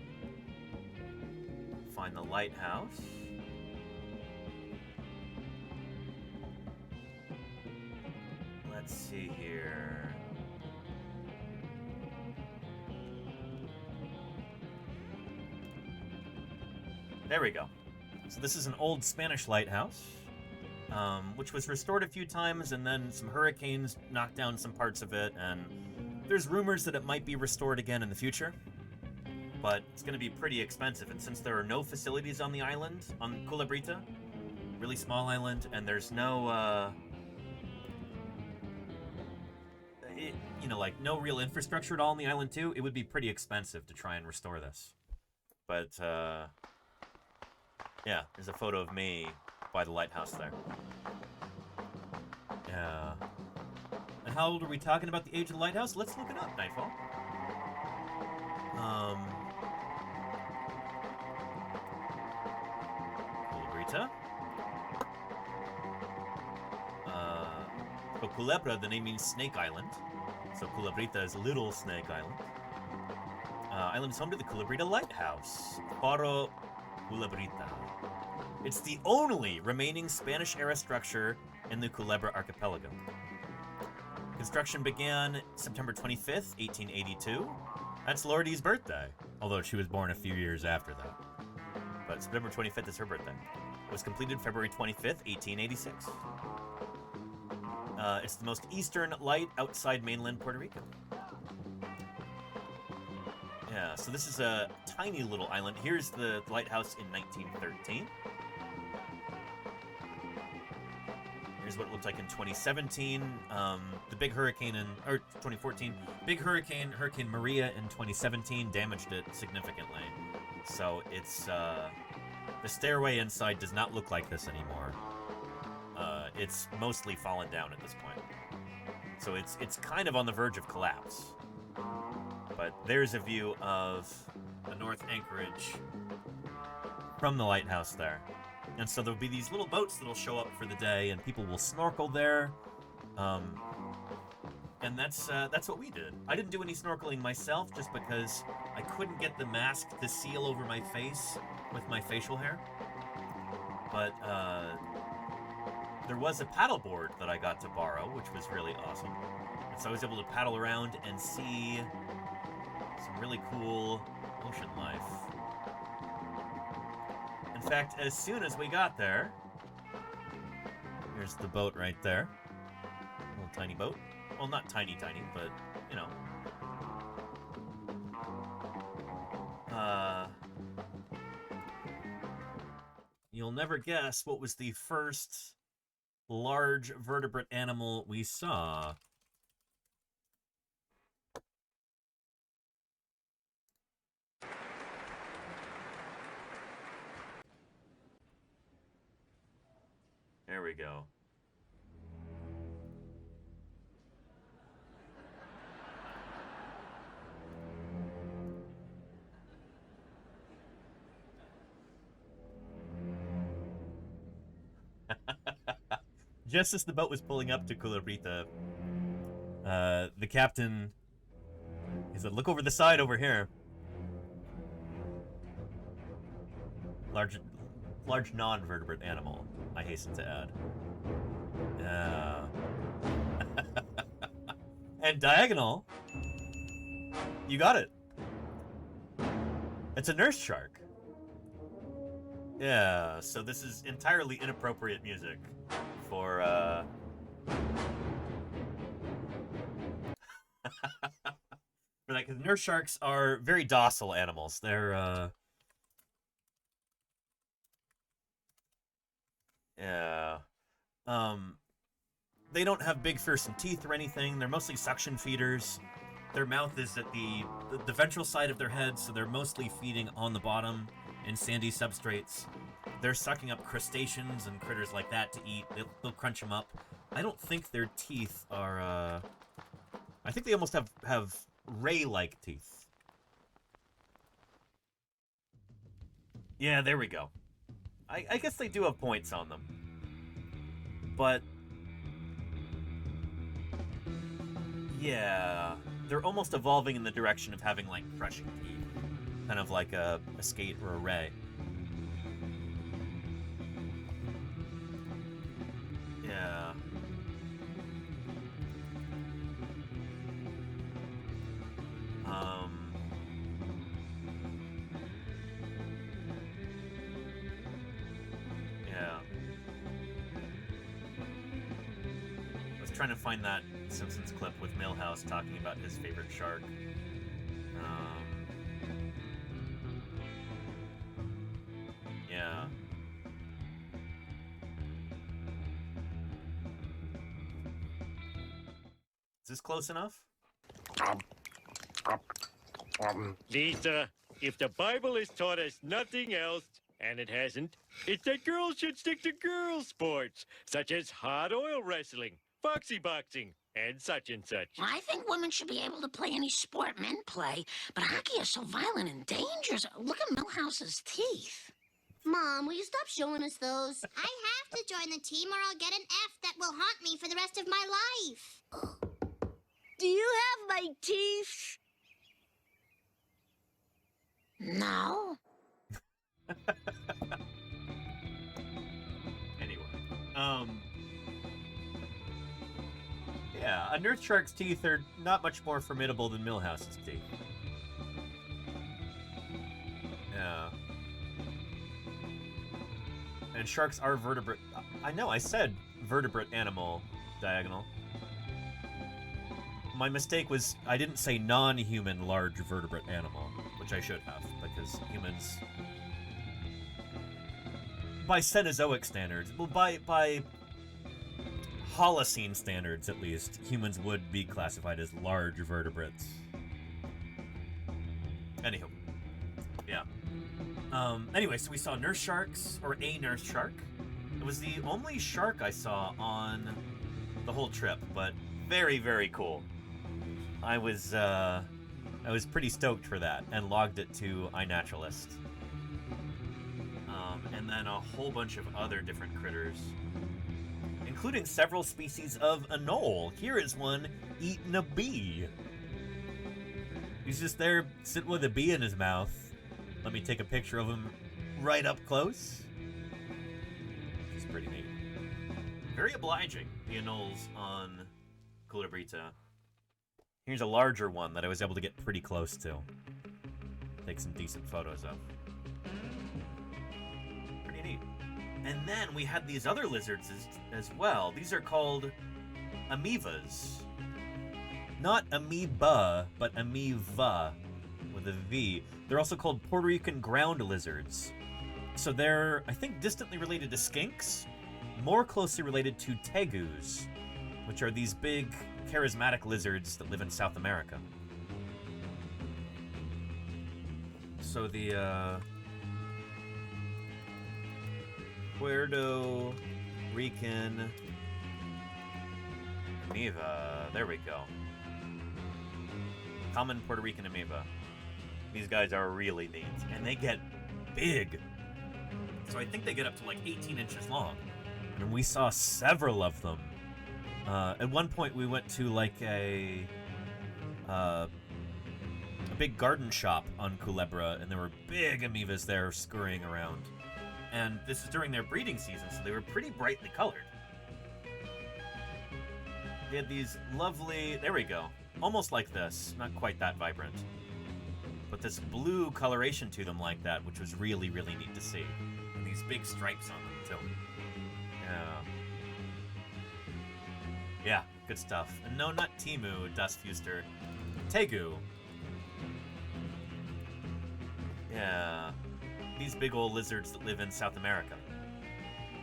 find the lighthouse. Let's see here. There we go. So this is an old Spanish lighthouse, which was restored a few times, and then some hurricanes knocked down some parts of it, and there's rumors that it might be restored again in the future, but it's going to be pretty expensive, and since there are no facilities on the island, on Culebrita, really small island, and there's no, no real infrastructure at all on the island too, it would be pretty expensive to try and restore this. But, yeah, there's a photo of me by the lighthouse there. Yeah. And how old are we talking about the age of the lighthouse? Let's look it up, Nightfall. Culebrita. So Culebra, the name means Snake Island. So Culebrita is Little Snake Island. Island is home to the Culebrita Lighthouse. Faro Culebrita. It's the only remaining Spanish-era structure in the Culebra archipelago. Construction began September 25th, 1882. That's Lordy's birthday, although she was born a few years after that. But September 25th is her birthday. It was completed February 25th, 1886. It's the most eastern light outside mainland Puerto Rico. Yeah, so this is a tiny little island. Here's the lighthouse in 1913. Here's what it looked like in 2017. The big hurricane 2014. Big hurricane, Hurricane Maria in 2017 damaged it significantly. So it's, the stairway inside does not look like this anymore. It's mostly fallen down at this point. So it's kind of on the verge of collapse. But there's a view of the North Anchorage from the lighthouse there. And so there'll be these little boats that'll show up for the day, and people will snorkel there. And that's what we did. I didn't do any snorkeling myself just because I couldn't get the mask to seal over my face with my facial hair. But there was a paddleboard that I got to borrow, which was really awesome. And so I was able to paddle around and see some really cool ocean life. In fact, as soon as we got there, here's the boat right there. Little tiny boat. Well, not tiny, but, you know. You'll never guess what was the first large vertebrate animal we saw. There we go. Just as the boat was pulling up to Culebrita, the captain, he said, "Look over the side over here." Large non-vertebrate animal, I hasten to add. Yeah. And diagonal. You got it. It's a nurse shark. Yeah, so this is entirely inappropriate music for, for that, because nurse sharks are very docile animals. They're, yeah. They don't have big fearsome teeth or anything. They're mostly suction feeders. Their mouth is at the ventral side of their head, so they're mostly feeding on the bottom in sandy substrates. They're sucking up crustaceans and critters like that to eat. They'll crunch them up. I don't think their teeth are, I think they almost have ray-like teeth. Yeah, there we go. I guess they do have points on them. But yeah, they're almost evolving in the direction of having, like, crushing teeth. Kind of like a skate or a ray. Yeah. Yeah. I was trying to find that Simpsons clip with Milhouse talking about his favorite shark. Yeah. Is this close enough? Lisa, if the Bible has taught us nothing else, and it hasn't, it's that girls should stick to girls' sports, such as hot oil wrestling, foxy boxing, and such. I think women should be able to play any sport men play, but hockey is so violent and dangerous. Look at Milhouse's teeth. Mom, will you stop showing us those? I have to join the team or I'll get an F that will haunt me for the rest of my life. Do you have my teeth? No. Anyway, yeah, a nurse shark's teeth are not much more formidable than Milhouse's teeth. Yeah. And sharks are vertebrate. I know, I said vertebrate animal, Diagonal. My mistake was I didn't say non-human large vertebrate animal, which I should have, because humans, by Cenozoic standards, well, by Holocene standards at least, humans would be classified as large vertebrates. Anywho, yeah. Anyway, so we saw nurse sharks, or a nurse shark. It was the only shark I saw on the whole trip, but very, very cool. I was pretty stoked for that and logged it to iNaturalist. And then a whole bunch of other different critters, including several species of anole. Here is one eating a bee. He's just there sitting with a bee in his mouth. Let me take a picture of him right up close. It's pretty neat. Very obliging, the anoles on Culebrita. Here's a larger one that I was able to get pretty close to. Take some decent photos of. Pretty neat. And then we had these other lizards as well. These are called amoebas. Not amoeba, but amoeba with a V. They're also called Puerto Rican ground lizards. So they're, I think, distantly related to skinks, more closely related to tegus, which are these big, charismatic lizards that live in South America. So the Puerto Rican amoeba, there we go. Common Puerto Rican amoeba. These guys are really neat, and they get big. So I think they get up to like 18 inches long. And we saw several of them. At one point, we went to like a big garden shop on Culebra, and there were big amoebas there scurrying around. And this is during their breeding season, so they were pretty brightly colored. They had these lovely, there we go, almost like this, not quite that vibrant, but this blue coloration to them like that, which was really, really neat to see. And these big stripes on them, too. Yeah, good stuff. And no, not Timu, Dustfuster. Tegu. Yeah. These big old lizards that live in South America.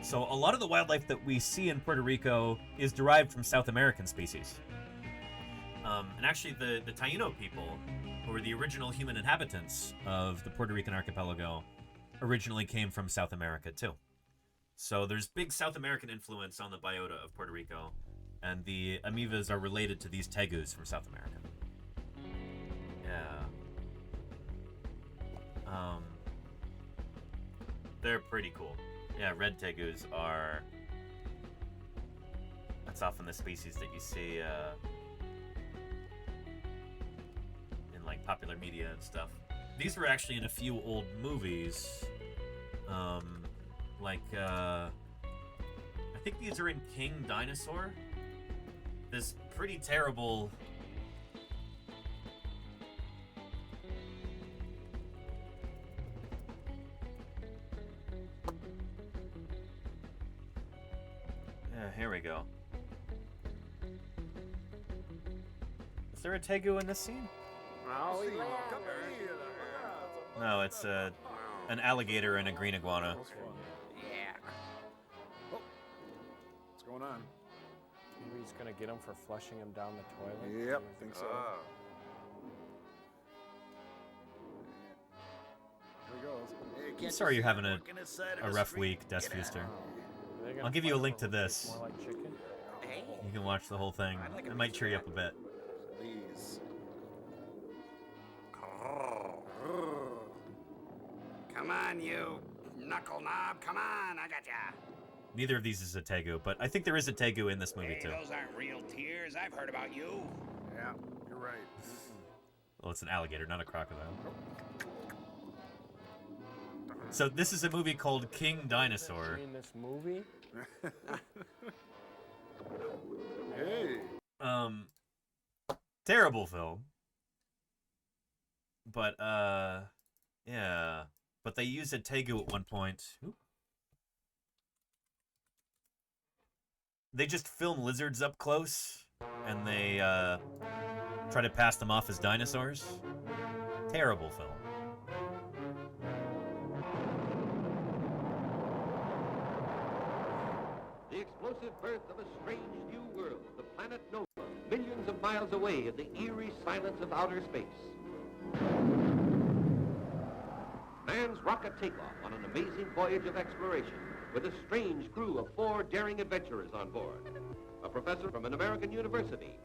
So a lot of the wildlife that we see in Puerto Rico is derived from South American species. And actually the Taino people, who were the original human inhabitants of the Puerto Rican archipelago, originally came from South America too. So there's big South American influence on the biota of Puerto Rico, and the amoebas are related to these tegus from South America. Yeah. They're pretty cool. Yeah, red tegus are... That's often the species that you see in like popular media and stuff. These were actually in a few old movies. I think these are in King Dinosaur. This pretty terrible... Yeah, here we go. Is there a tegu in this scene? No, it's an alligator and a green iguana. Yeah. Oh. What's going on? Maybe he's gonna get him for flushing him down the toilet. Yep, think so. Here he goes. Hey, I'm sorry you're having a rough week, Dustfuster. I'll give you a link to this. More like chicken. You can watch the whole thing. It might cheer you up a bit. Please. Come on, you knuckle knob. Come on, I got ya. Neither of these is a tegu, but I think there is a tegu in this movie too. Those aren't real tears. I've heard about you. Yeah, you're right. Well, it's an alligator, not a crocodile. So this is a movie called King Dinosaur. In this movie? Hey. Terrible film. But yeah. But they use a tegu at one point. Ooh. They just film lizards up close, and they try to pass them off as dinosaurs. Terrible film. The explosive birth of a strange new world, the planet Nova, millions of miles away in the eerie silence of outer space. Man's rocket takeoff on an amazing voyage of exploration with a strange crew of 4 daring adventurers on board. A professor from an American university,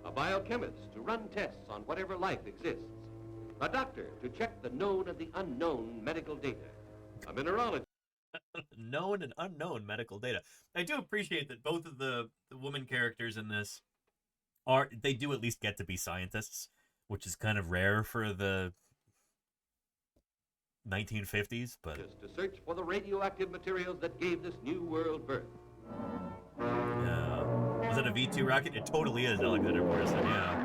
a biochemist to run tests on whatever life exists, a doctor to check the known and the unknown medical data, a mineralogist. Known and unknown medical data. I do appreciate that both of the woman characters in this they do at least get to be scientists, which is kind of rare for the 1950s, but... Just to search for the radioactive materials that gave this new world birth. Was it a V2 rocket? It totally is, Alexander Morrison, yeah.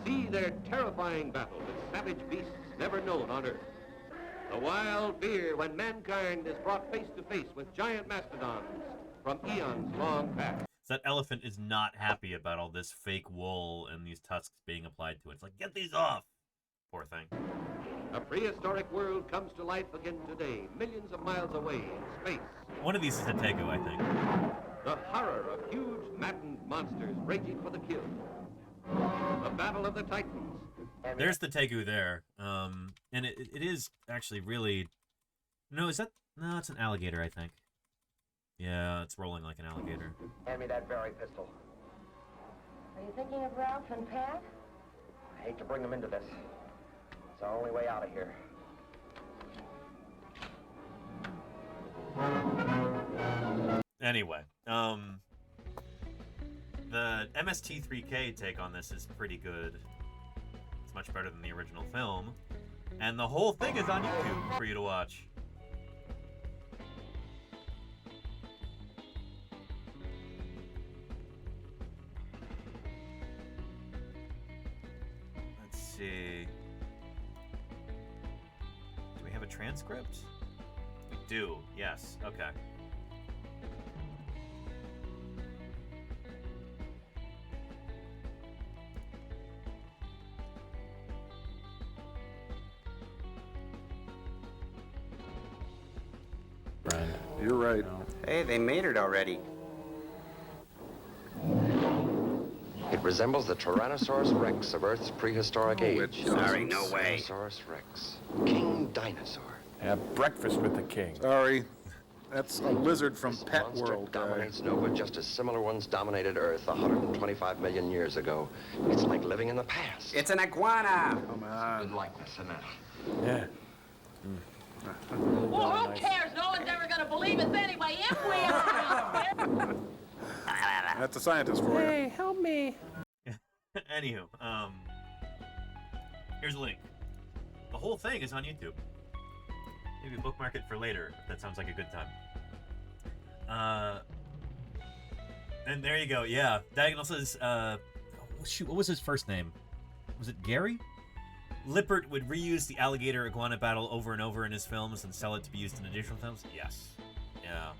See their terrifying battle with savage beasts never known on Earth. The wild fear when mankind is brought face to face with giant mastodons from eons long past. That elephant is not happy about all this fake wool and these tusks being applied to it. It's like, get these off! Poor thing. A prehistoric world comes to life again today, millions of miles away in space. One of these is a tegu, I think. The horror of huge, maddened monsters raging for the kill. The Battle of the Titans. There's the tegu there. And it is actually really... No, is that... No, it's an alligator, I think. Yeah, it's rolling like an alligator. Hand me that berry pistol. Are you thinking of Ralph and Pat? I hate to bring them into this. It's our only way out of here. Anyway, the MST3K take on this is pretty good. It's much better than the original film. And the whole thing is on YouTube for you to watch. see. Do we have a transcript? We do, yes. Okay. You're right. Hey, they made it already. It resembles the Tyrannosaurus rex of Earth's prehistoric age. Sorry, no way. Tyrannosaurus rex. King dinosaur. Have breakfast with the king. Sorry. That's a lizard from This Pet monster World. dominates Nova just as similar ones dominated Earth 125 million years ago. It's like living in the past. It's an iguana. Come on. Good likeness, isn't it? Yeah. Well, who cares? No one's ever going to believe us anyway if we are. That's a scientist for you. Hey, help me. Anywho, here's a link. The whole thing is on YouTube. Maybe bookmark it for later, if that sounds like a good time. And there you go, yeah. Diagonal says, shoot, what was his first name? Was it Gary? Lippert would reuse the alligator iguana battle over and over in his films and sell it to be used in additional films? Yes. Yeah.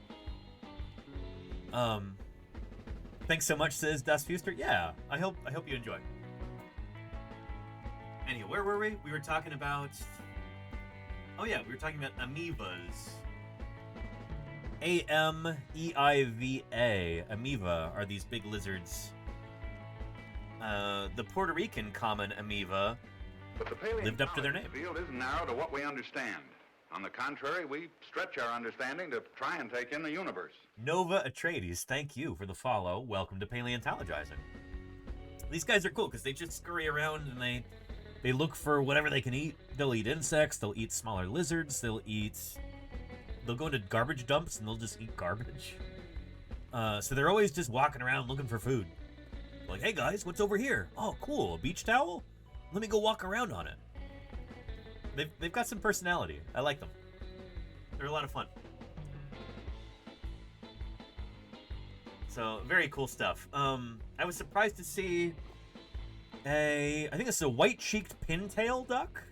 Thanks so much, says Das Fuster. Yeah, I hope you enjoy. Anyway, where were we? We were talking about... Oh yeah, we were talking about amoebas. A-M-E-I-V-A. Amoeba are these big lizards. The Puerto Rican common amoeba But the lived up to their name. field isn't narrow to what we understand. On the contrary, we stretch our understanding to try and take in the universe. Nova Atreides, thank you for the follow. Welcome to Paleontologizing. These guys are cool because they just scurry around and they look for whatever they can eat. They'll eat insects, they'll eat smaller lizards, they'll go into garbage dumps and they'll just eat garbage. So they're always just walking around looking for food. Like, hey guys, what's over here? Oh, cool, a beach towel? Let me go walk around on it. They've got some personality. I like them. They're a lot of fun. So, very cool stuff. I was surprised to see I think it's a white-cheeked pintail duck.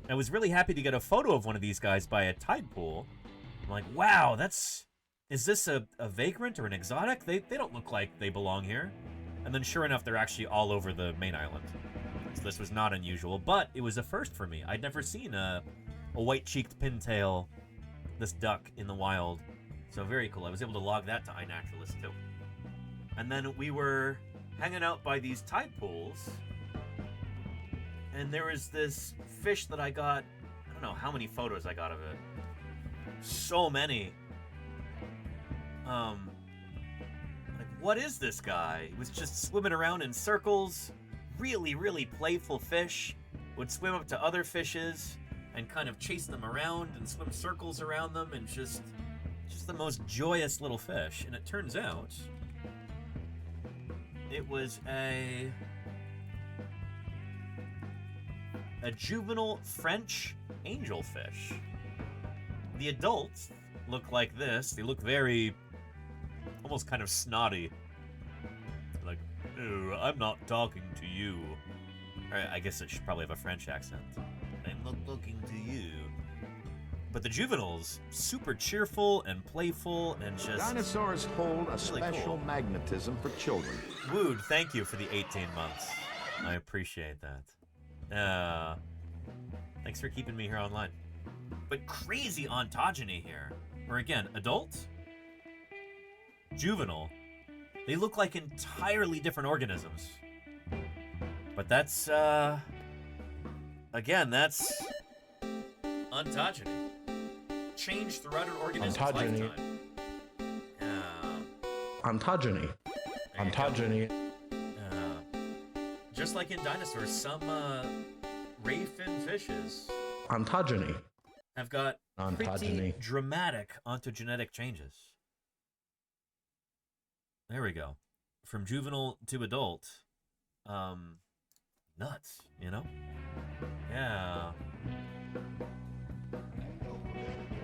I was really happy to get a photo of one of these guys by a tide pool. I'm like, wow, is this a vagrant or an exotic? They don't look like they belong here. And then sure enough, they're actually all over the main island. So this was not unusual, but it was a first for me. I'd never seen a white-cheeked pintail, this duck, in the wild. So very cool. I was able to log that to iNaturalist too. And then we were hanging out by these tide pools, and there was this fish that I got. I don't know how many photos I got of it. So many. Like, what is this guy? He was just swimming around in circles. Really, really playful fish. Would swim up to other fishes and kind of chase them around and swim circles around them, and just the most joyous little fish. And it turns out it was a juvenile French angelfish. The adults look like this. They look very, almost kind of snotty. Like, oh, I'm not talking to you. Or I guess it should probably have a French accent. I'm not talking to you. But the juveniles, super cheerful and playful and just... Dinosaurs hold a really special cool. magnetism for children. Wood, thank you for the 18 months. I appreciate that. Thanks for keeping me here online. But crazy ontogeny here. Or again, adult, juvenile. They look like entirely different organisms. But that's, again, that's ontogeny. Change throughout an organism's Ontogeny. lifetime. Ontogeny. Ontogeny. Just like in dinosaurs, some ray fin fishes Ontogeny. have got pretty Ontogeny. dramatic ontogenetic changes. There we go. From juvenile to adult. Nuts, you know? Yeah.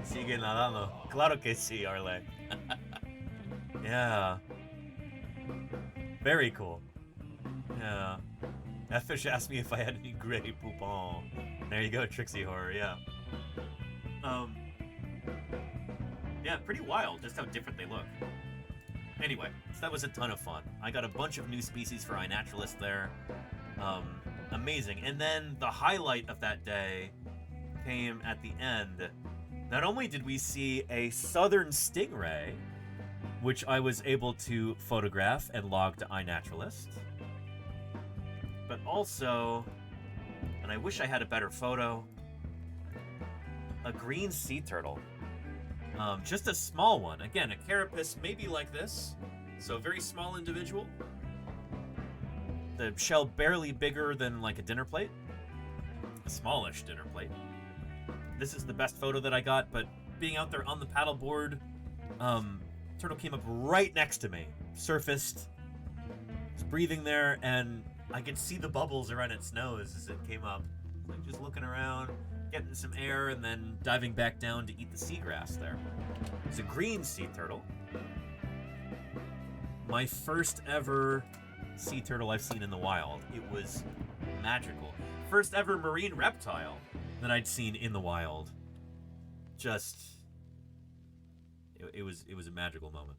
Sigue nadando. Claro que sí, Arle. Yeah. Very cool. Yeah. That fish asked me if I had any gray poupon. There you go, Trixie Horror, yeah. Yeah, pretty wild, just how different they look. Anyway, so that was a ton of fun. I got a bunch of new species for iNaturalist there. Amazing. And then the highlight of that day came at the end. Not only did we see a southern stingray, which I was able to photograph and log to iNaturalist, but also, and I wish I had a better photo, a green sea turtle. Just a small one. Again, a carapace maybe like this, so a very small individual. The shell barely bigger than like a dinner plate. A smallish dinner plate. This is the best photo that I got, but being out there on the paddleboard, turtle came up right next to me. Surfaced. Was breathing there, and I could see the bubbles around its nose as it came up. Like just looking around, getting some air, and then diving back down to eat the seagrass there. It's a green sea turtle. My first ever sea turtle I've seen in the wild. It was magical. First ever marine reptile that I'd seen in the wild. Just, it was a magical moment.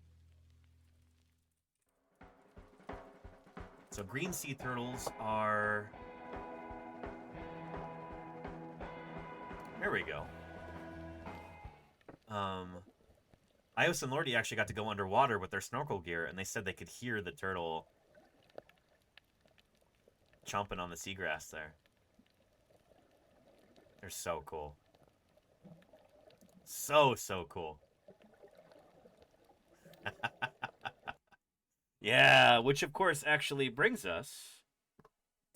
So green sea turtles are, here we go. Ios and Lordy actually got to go underwater with their snorkel gear, and they said they could hear the turtle chomping on the seagrass there. They're so cool. So cool. Yeah, which of course actually brings us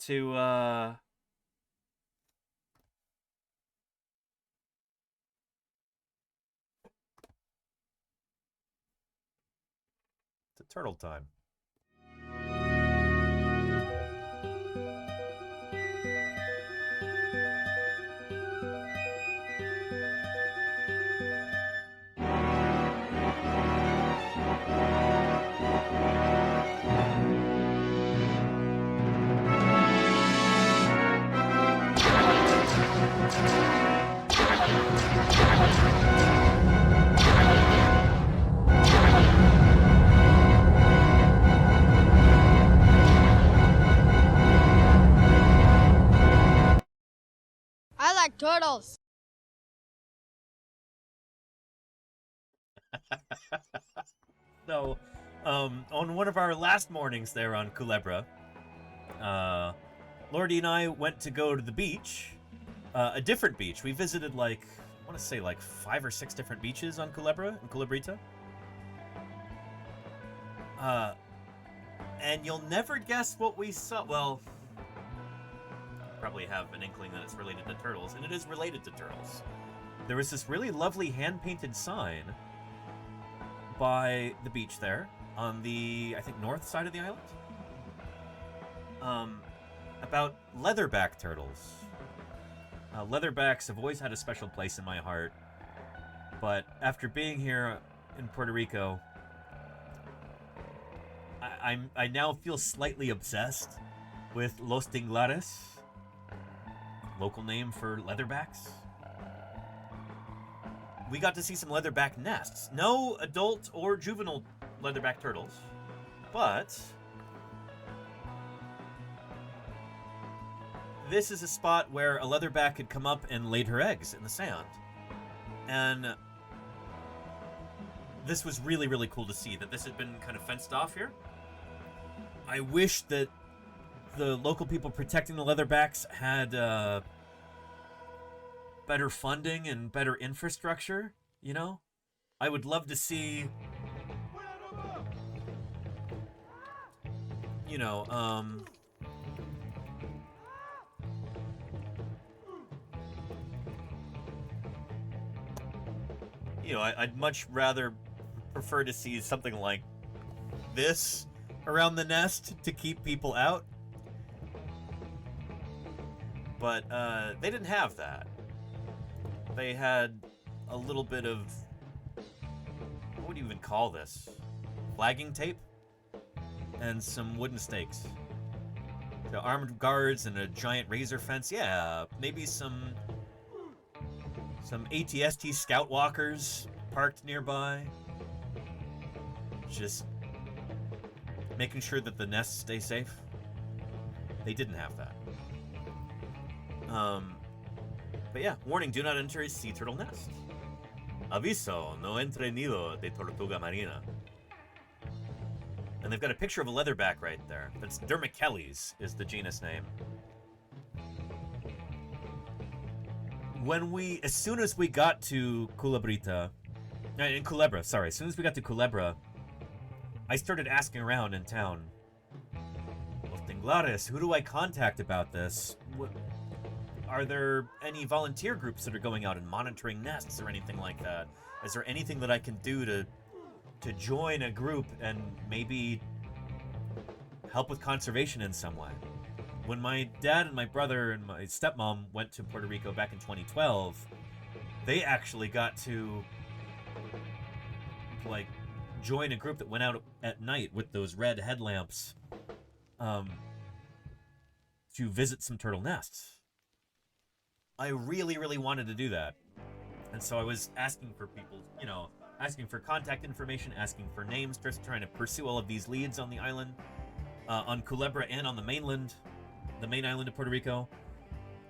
to turtle time. I like turtles. So, on one of our last mornings there on Culebra, Lordy and I went to go to the beach, a different beach. We visited like, I want to say like 5 or 6 different beaches on Culebra, in Culebrita. And you'll never guess what we saw. Well, probably have an inkling that it's related to turtles, and it is related to turtles. There was this really lovely hand-painted sign by the beach there on the, I think, north side of the island, about leatherback turtles. Leatherbacks have always had a special place in my heart, but after being here in Puerto Rico, I now feel slightly obsessed with Los Tinglares, local name for leatherbacks. We got to see some leatherback nests. No adult or juvenile leatherback turtles, but this is a spot where a leatherback had come up and laid her eggs in the sand. And this was really, really cool to see that this had been kind of fenced off here. I wish that the local people protecting the leatherbacks had better funding and better infrastructure, you know? I would love to see, you know, I'd much rather prefer to see something like this around the nest to keep people out. But they didn't have that. They had a little bit of, what would you even call this? Flagging tape? And some wooden stakes. So armed guards and a giant razor fence. Yeah, maybe some ATST scout walkers parked nearby. Just making sure that the nests stay safe. They didn't have that. But yeah, warning, do not enter a sea turtle nest. Aviso, no entre nido de tortuga marina. And they've got a picture of a leatherback right there. That's Dermichelys is the genus name. As soon as we got to Culebra, as soon as we got to Culebra, I started asking around in town. Los Tinglares, who do I contact about this? Are there any volunteer groups that are going out and monitoring nests or anything like that? Is there anything that I can do to join a group and maybe help with conservation in some way? When my dad and my brother and my stepmom went to Puerto Rico back in 2012, they actually got to like join a group that went out at night with those red headlamps to visit some turtle nests. I really, really wanted to do that. And so I was asking for people, asking for contact information, asking for names, just trying to pursue all of these leads on the island, on Culebra and on the mainland, the main island of Puerto Rico.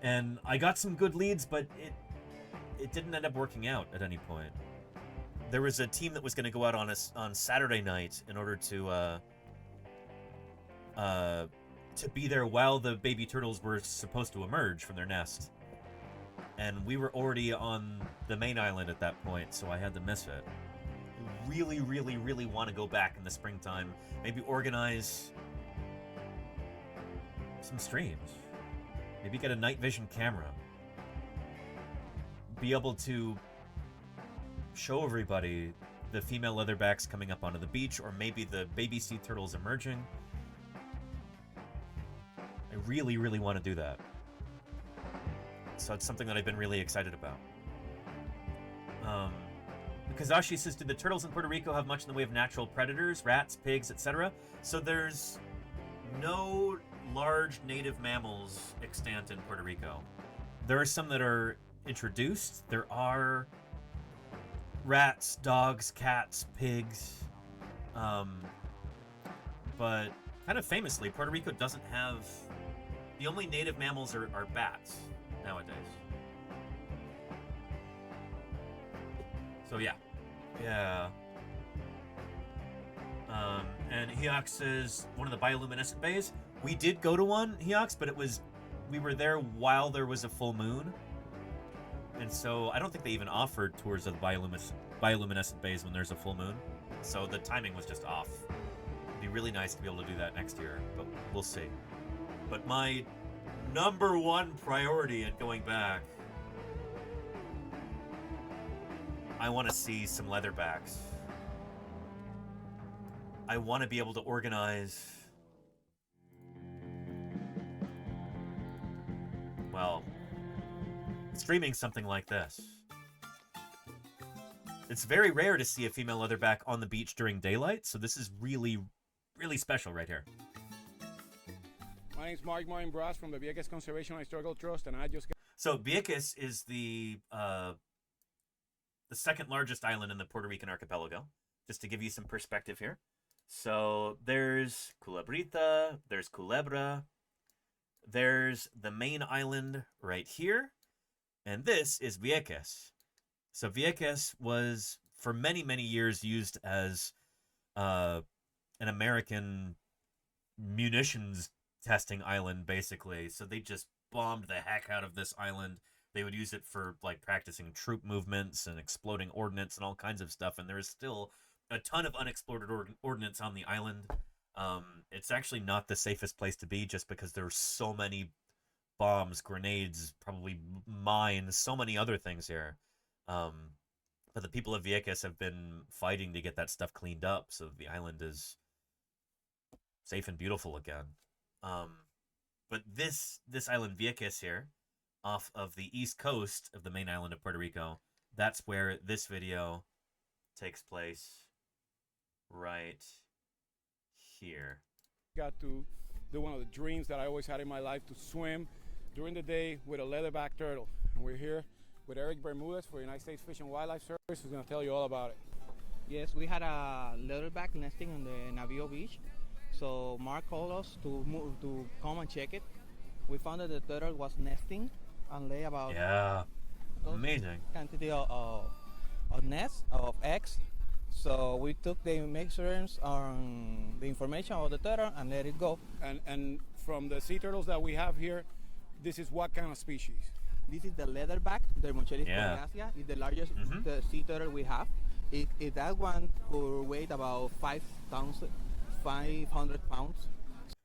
And I got some good leads, but it didn't end up working out at any point. There was a team that was going to go out on Saturday night in order to be there while the baby turtles were supposed to emerge from their nest. And we were already on the main island at that point, so I had to miss it. Really, really, really want to go back in the springtime. Maybe organize some streams. Maybe get a night vision camera. Be able to show everybody the female leatherbacks coming up onto the beach, or maybe the baby sea turtles emerging. I really, really want to do that. So it's something that I've been really excited about. Kazashi says, do the turtles in Puerto Rico have much in the way of natural predators, rats, pigs, etc.? So there's no large native mammals extant in Puerto Rico. There are some that are introduced. There are rats, dogs, cats, pigs. But kind of famously, Puerto Rico doesn't have... The only native mammals are bats nowadays. So yeah. And Heox says, one of the bioluminescent bays. We did go to one, Heox, but we were there while there was a full moon. And so I don't think they even offered tours of the bioluminescent bays when there's a full moon. So the timing was just off. It'd be really nice to be able to do that next year, but we'll see. But my number one priority in going back, I want to see some leatherbacks. I want to be able to organize, well, streaming something like this. It's very rare to see a female leatherback on the beach during daylight, so this is really, really special right here. My name's Mark Morin-Bras from the Vieques Conservation and Historical Trust, and I just... So Vieques is the second largest island in the Puerto Rican archipelago, just to give you some perspective here. So there's Culebrita, there's Culebra, there's the main island right here, and this is Vieques. So Vieques was, for many, many years, used as an American munitions testing island, basically. So they just bombed the heck out of this island. They would use it for like practicing troop movements and exploding ordnance and all kinds of stuff. And there is still a ton of unexploded ordnance on the island. It's actually not the safest place to be, just because there's so many bombs, grenades, probably mines, so many other things here. But the people of Vieques have been fighting to get that stuff cleaned up so that the island is safe and beautiful again. But this island Vieques here, off of the east coast of the main island of Puerto Rico, that's where this video takes place, right here. Got to one of the dreams that I always had in my life, to swim during the day with a leatherback turtle. And we're here with Eric Bermudez for United States Fish and Wildlife Service, who's going to tell you all about it. Yes, we had a leatherback nesting on the Navío beach. So Mark called us to come and check it. We found that the turtle was nesting and lay about amazing quantity of nests of eggs. So we took the measurements on the information of the turtle and let it go. And from the sea turtles that we have here, this is what kind of species? This is the leatherback, the Dermochelis coriacea. It's the largest sea turtle we have. That one could weigh about 500 pounds.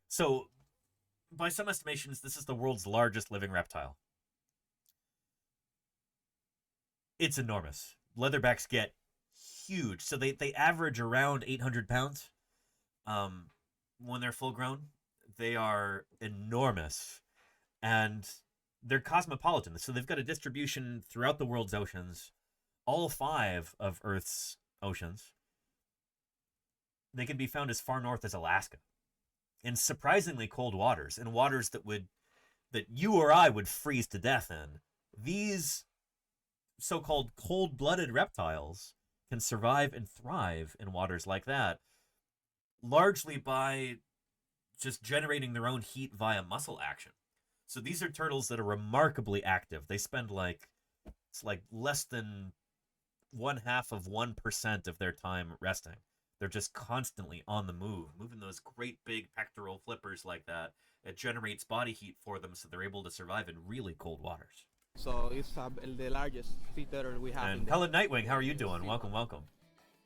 So, by some estimations, this is the world's largest living reptile. It's enormous. Leatherbacks get huge. So they average around 800 pounds when they're full grown. They are enormous. And they're cosmopolitan. So they've got a distribution throughout the world's oceans. All 5 of Earth's oceans. They can be found as far north as Alaska. In surprisingly cold waters. In waters that you or I would freeze to death in. These so-called cold-blooded reptiles can survive and thrive in waters like that, largely by just generating their own heat via muscle action. So these are turtles that are remarkably active. They spend it's less than 0.5% of their time resting. They're just constantly on the move, moving those great big pectoral flippers like that. It generates body heat for them, so they're able to survive in really cold waters. So it's the largest sea turtle we have. And Pellet Nightwing, how are you doing? Welcome, welcome.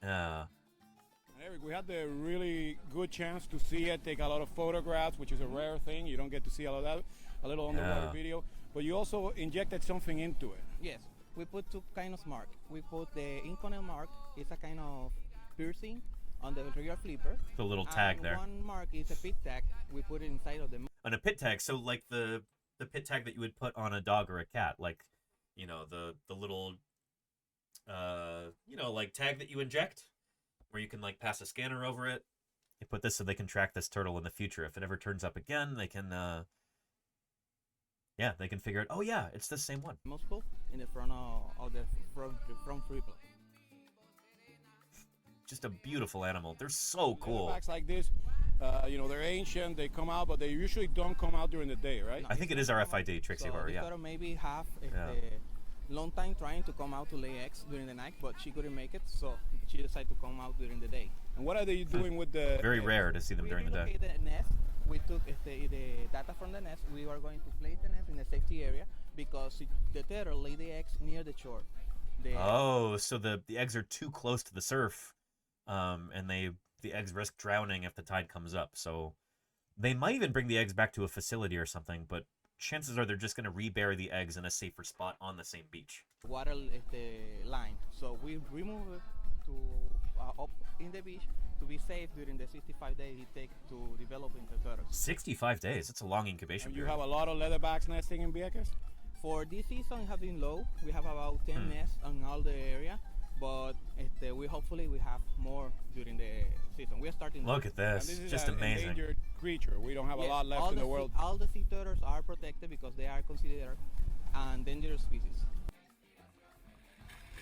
Eric, we had the really good chance to see it, take a lot of photographs, which is a rare thing. You don't get to see all of that, a little underwater video. But you also injected something into it. Yes, we put 2 kinds of mark. We put the inconel mark. It's a kind of piercing on the rear flipper. The little tag there. One mark is a pit tag. We put it inside of the... On a pit tag, so like the pit tag that you would put on a dog or a cat, like, the little, like tag that you inject, where you can like pass a scanner over it. You put this so they can track this turtle in the future. If it ever turns up again, they can, they can figure out, oh yeah, it's the same one. Moscow in the front of the front flipper. Just a beautiful animal. They're so cool. Leatherbacks like this, they're ancient. They come out, but they usually don't come out during the day, right? I think it is RFID, Trixie Horror, yeah. So maybe have a long time trying to come out to lay eggs during the night, but she couldn't make it, so she decided to come out during the day. And what are they doing with the... Very rare to see them during the day. We relocated the nest. We took the data from the nest. We were going to place the nest in a safety area because the turtle lay the eggs near the shore. So the eggs are too close to the surf. And the eggs risk drowning if the tide comes up. So they might even bring the eggs back to a facility or something, but chances are they're just going to rebury the eggs in a safer spot on the same beach. Water line. So we remove it to up in the beach to be safe during the 65 days it takes to develop into turtles. 65 days? That's a long incubation period. You have a lot of leatherbacks nesting in Vieques? For this season, it has been low. We have about 10 nests on all the area. But we hopefully have more during the season. We're starting. Look at this, this is just an amazing. Endangered creature. We don't have a lot left in the world. All the sea turtles are protected because they are considered an endangered species.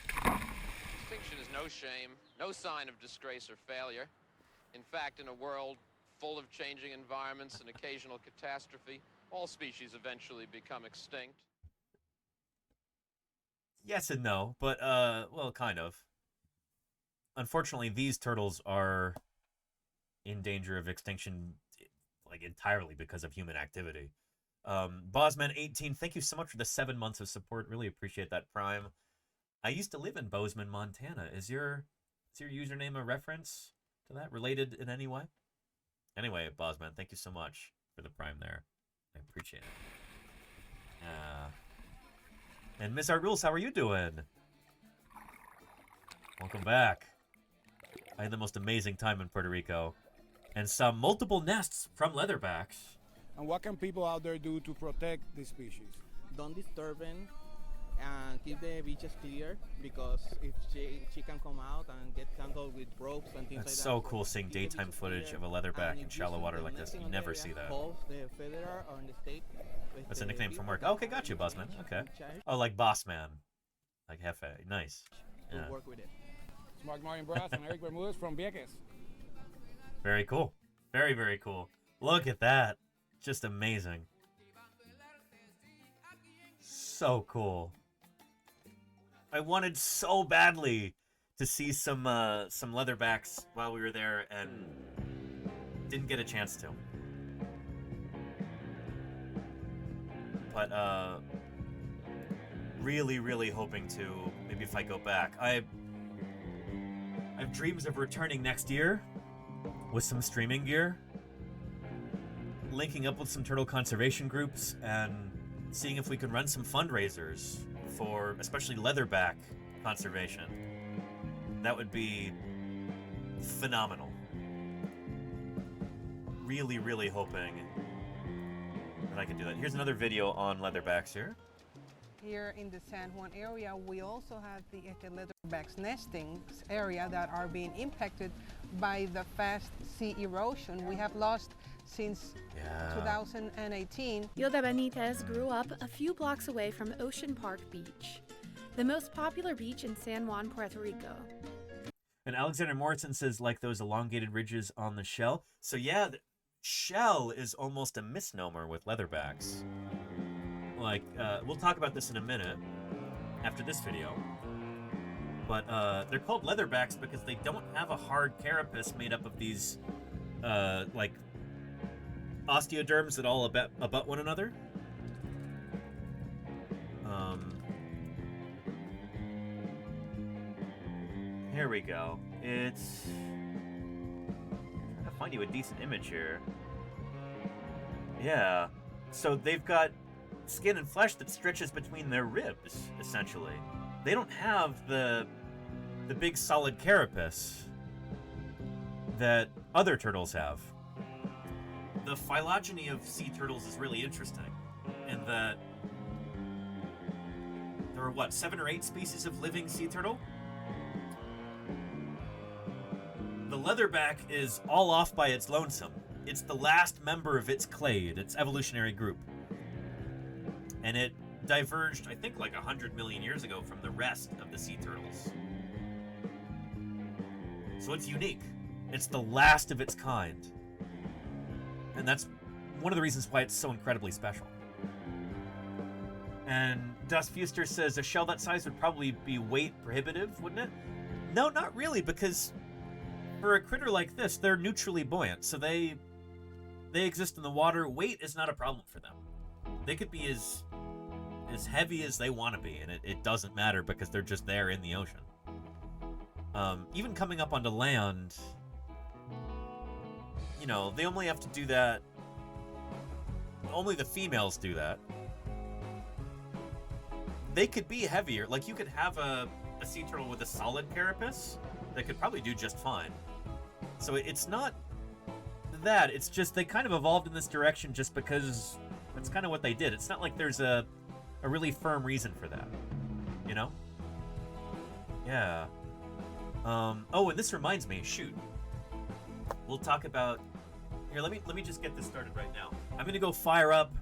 Extinction is no shame, no sign of disgrace or failure. In fact, in a world full of changing environments and occasional catastrophe, all species eventually become extinct. Yes and no, but, well, kind of. Unfortunately, these turtles are in danger of extinction, like, entirely because of human activity. Bosman18, thank you so much for the 7 months of support. Really appreciate that, Prime. I used to live in Bozeman, Montana. Is your username a reference to that? Related in any way? Anyway, Bosman, thank you so much for the Prime there. I appreciate it. And Miss Art Rules, how are you doing? Welcome back. I had the most amazing time in Puerto Rico. And saw multiple nests from leatherbacks. And what can people out there do to protect this species? Don't disturb them. and keep the beaches clear because if she can come out and get tangled with ropes and things That's like that. so cool seeing daytime footage of a leatherback in shallow water like this. You never see that. The federal or in the state. That's a nickname from work. Oh, okay, got you, Bossman. Okay. Oh, like Bossman. Like Hefe. Nice. Yeah. Work with it. It's Mark Martin Brass and Eric Bermudez from Vieques. Very cool. Very, very cool. Look at that. Just amazing. So cool. I wanted so badly to see some leatherbacks while we were there and didn't get a chance to. But really, really hoping to, maybe if I go back. I have dreams of returning next year with some streaming gear, linking up with some turtle conservation groups, and seeing if we can run some fundraisers for especially leatherback conservation. That would be phenomenal. Really, really hoping that I can do that. Here's another video on leatherbacks here. Here in the San Juan area, we also have the leatherbacks nesting area that are being impacted by the fast sea erosion. We have lost since 2018. Hilda Benitez grew up a few blocks away from Ocean Park Beach, the most popular beach in San Juan, Puerto Rico. And Alexander Morrison says, like those elongated ridges on the shell. So yeah, the shell is almost a misnomer with leatherbacks. Like, we'll talk about this in a minute after this video. But they're called leatherbacks because they don't have a hard carapace made up of these, like, osteoderms that all abut one another. Here we go. It's... I'm trying to find you a decent image here. Yeah. So they've got skin and flesh that stretches between their ribs, essentially. They don't have the big solid carapace that other turtles have. The phylogeny of sea turtles is really interesting in that there are, what, 7 or 8 species of living sea turtle? The leatherback is all off by its lonesome. It's the last member of its clade, its evolutionary group. And it diverged, I think, like 100 million years ago from the rest of the sea turtles. So it's unique. It's the last of its kind. And that's one of the reasons why it's so incredibly special. And Dust Fuster says a shell that size would probably be weight prohibitive, wouldn't it? No, not really, because for a critter like this, they're neutrally buoyant, so they exist in the water. Weight is not a problem for them. They could be as heavy as they want to be, and it doesn't matter because they're just there in the ocean. Even coming up onto land, you know, they only have to do that. Only the females do that. They could be heavier. Like, you could have a sea turtle with a solid carapace that could probably do just fine. So it's not that. It's just they kind of evolved in this direction just because that's kind of what they did. It's not like there's a really firm reason for that, you know? Yeah. Oh, and this reminds me, shoot. We'll talk about... Here, let me just get this started right now. I'm going to go fire up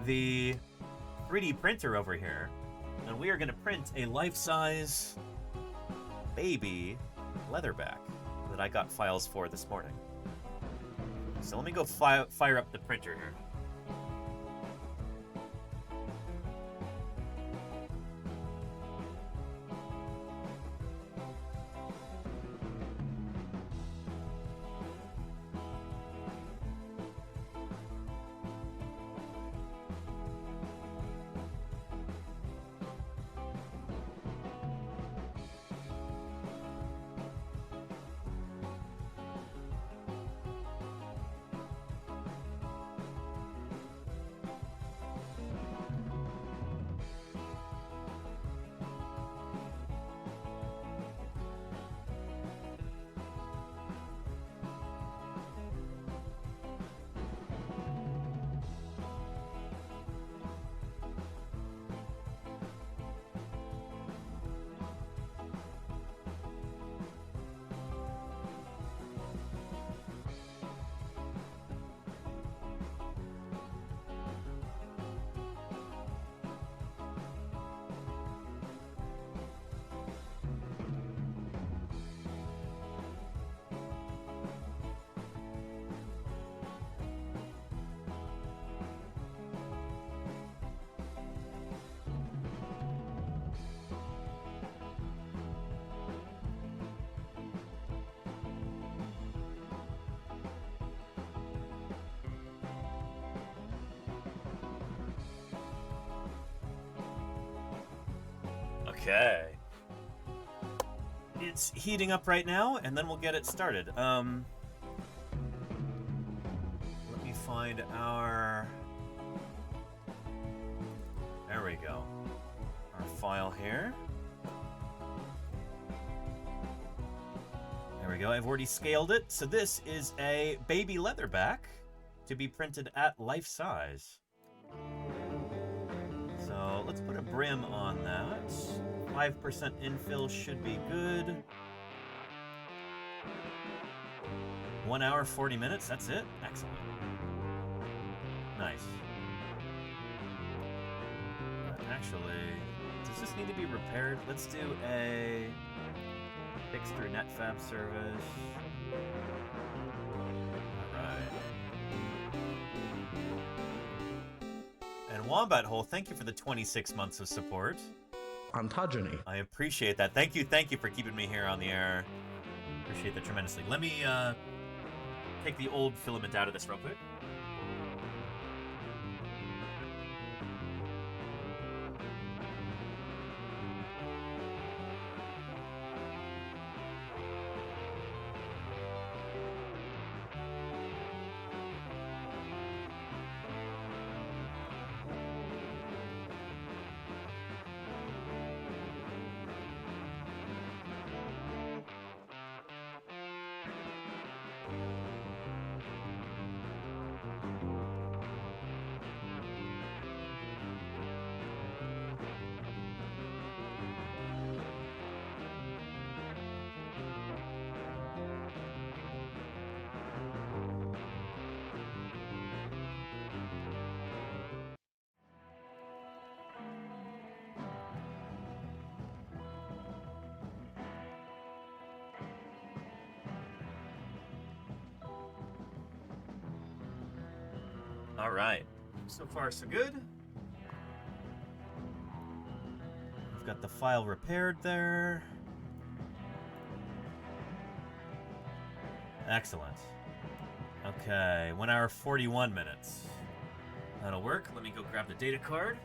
the 3D printer over here, and we are going to print a life-size baby leatherback that I got files for this morning. So let me go fire up the printer here. Okay. It's heating up right now, and then we'll get it started. Let me find our... There we go. Our file here. There we go. I've already scaled it. So this is a baby leatherback to be printed at life size. So let's put a brim on that. 5% infill should be good. 1 hour, 40 minutes. That's it. Excellent. Nice. Actually, does this need to be repaired? Let's do a fix through netfab service. Alright. And Wombat Hole, thank you for the 26 months of support. Ontogeny. I appreciate that. Thank you for keeping me here on the air. Appreciate that tremendously. Let me take the old filament out of this real quick. All right. So far, so good. We've got the file repaired there. Excellent. Okay, 1 hour, 41 minutes. That'll work. Let me go grab the data card.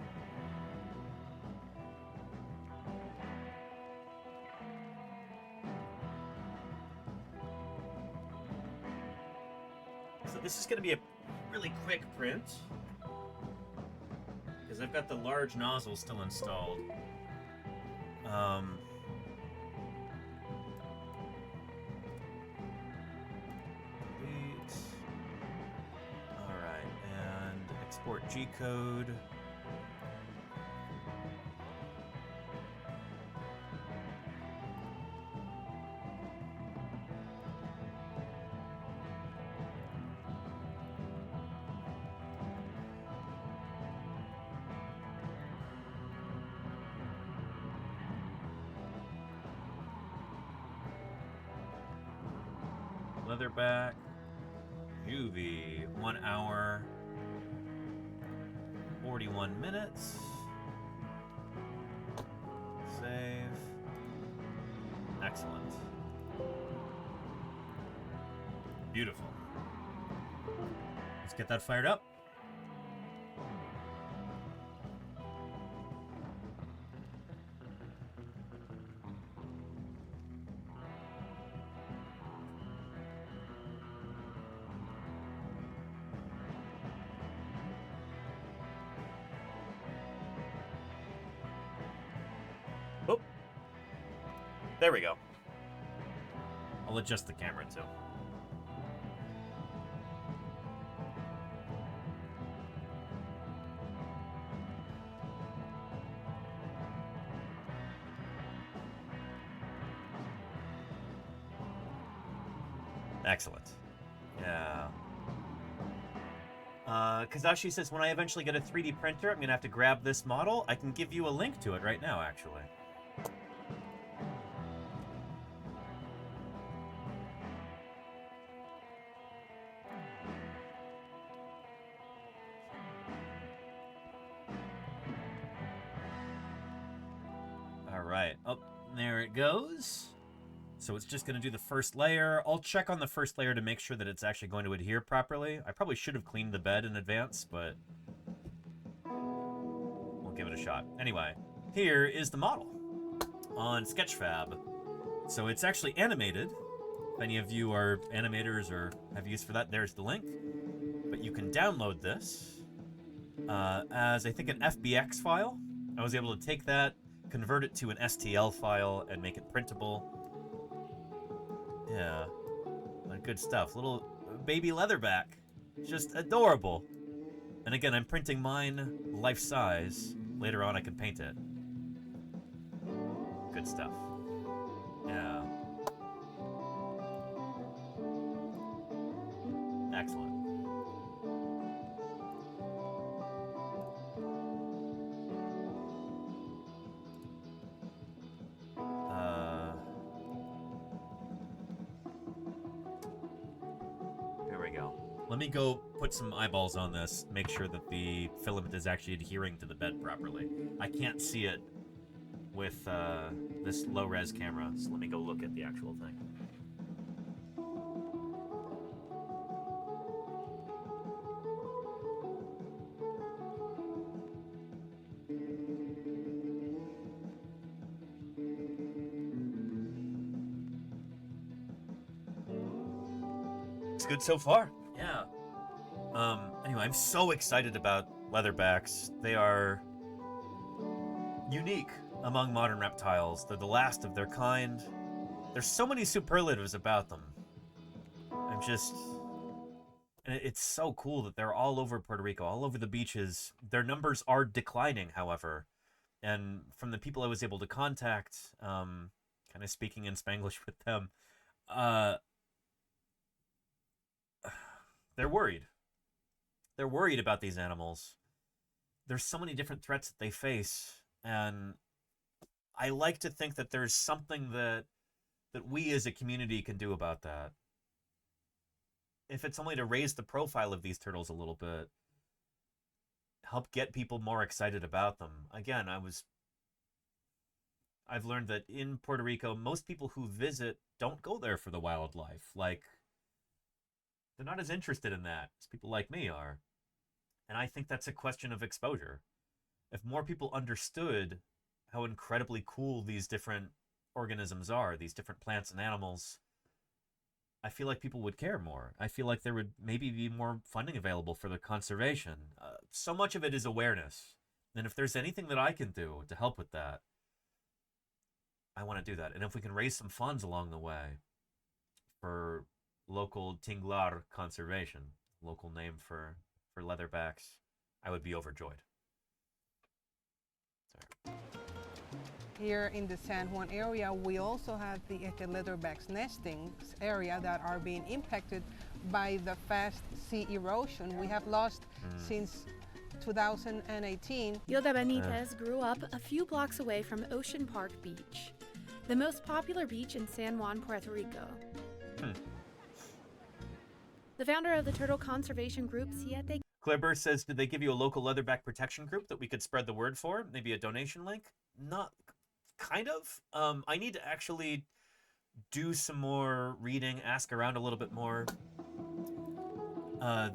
So this is going to be a really quick print because I've got the large nozzle still installed. Delete. All right, and export G code. Leatherback, UV, 1 hour, 41 minutes. Save. Excellent. Beautiful. Let's get that fired up. There we go. I'll adjust the camera too. Excellent. Yeah. Kazashi says, when I eventually get a 3D printer, I'm going to have to grab this model. I can give you a link to it right now, actually. Alright, oh, there it goes. So it's just going to do the first layer. I'll check on the first layer to make sure that it's actually going to adhere properly. I probably should have cleaned the bed in advance, but we'll give it a shot. Anyway, here is the model. on Sketchfab. So it's actually animated. If any of you are animators or have use for that, there's the link. But you can download this as, I think, an FBX file. I was able to take that, convert it to an STL file, and make it printable. Yeah, good stuff. Little baby leatherback. Just adorable. And again, I'm printing mine life-size. Later on, I can paint it. Good stuff. Yeah. Excellent. Here we go. Let me go put some eyeballs on this, make sure that the filament is actually adhering to the bed properly. I can't see it with this low-res camera, so let me go look at the actual thing. It's good so far. Yeah. Anyway, I'm so excited about leatherbacks. They are unique among modern reptiles. They're the last of their kind. There's so many superlatives about them. And it's so cool that they're all over Puerto Rico, all over the beaches. Their numbers are declining, however. And from the people I was able to contact, kind of speaking in Spanglish with them, they're worried. They're worried about these animals. There's so many different threats that they face, and I like to think that there's something that we as a community can do about that. If it's only to raise the profile of these turtles a little bit, help get people more excited about them. Again, I've learned that in Puerto Rico, most people who visit don't go there for the wildlife. Like, they're not as interested in that as people like me are. And I think that's a question of exposure. If more people understood how incredibly cool these different organisms are, these different plants and animals, I feel like people would care more. I feel like there would maybe be more funding available for the conservation. So much of it is awareness. And if there's anything that I can do to help with that, I want to do that. And if we can raise some funds along the way for local tinglar conservation, local name for leatherbacks, I would be overjoyed. Sorry. Here in the San Juan area, we also have the leatherbacks nesting area that are being impacted by the fast sea erosion. We have lost since 2018. Hilda Benitez grew up a few blocks away from Ocean Park Beach, the most popular beach in San Juan, Puerto Rico. The founder of the turtle conservation group, Siete. Kleber says, did they give you a local leatherback protection group that we could spread the word for? Maybe a donation link? Not, kind of. I need to actually do some more reading, ask around a little bit more.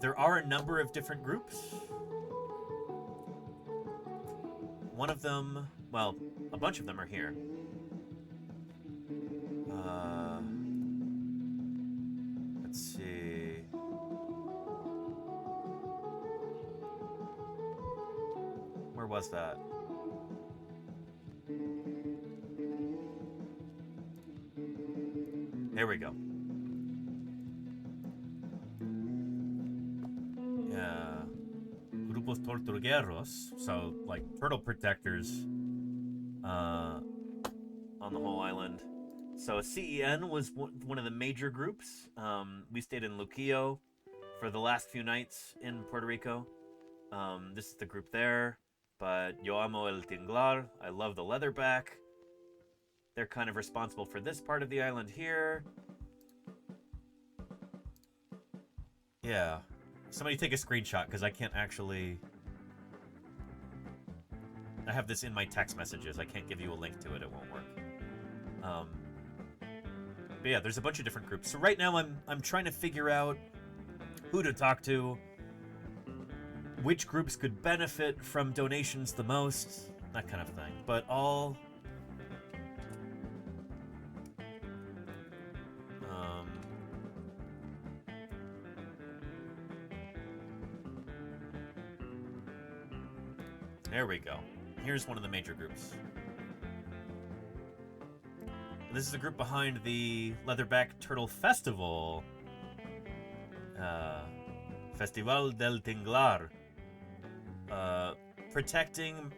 There are a number of different groups. One of them, well, a bunch of them are here. Let's see. Where was that? There we go. Yeah. Grupos tortugueros, so like turtle protectors on the whole island. So CEN was one of the major groups. We stayed in Luquillo for the last few nights in Puerto Rico. This is the group there. But Yo amo el tinglar. I love the leatherback. They're kind of responsible for this part of the island here. Yeah. Somebody take a screenshot, because I can't actually... I have this in my text messages. I can't give you a link to it. It won't work. But yeah, there's a bunch of different groups. So right now I'm trying to figure out who to talk to, which groups could benefit from donations the most, that kind of thing. But all There we go. Here's one of the major groups. This is a group behind the Leatherback Turtle Festival. Festival del Tinglar. Protecting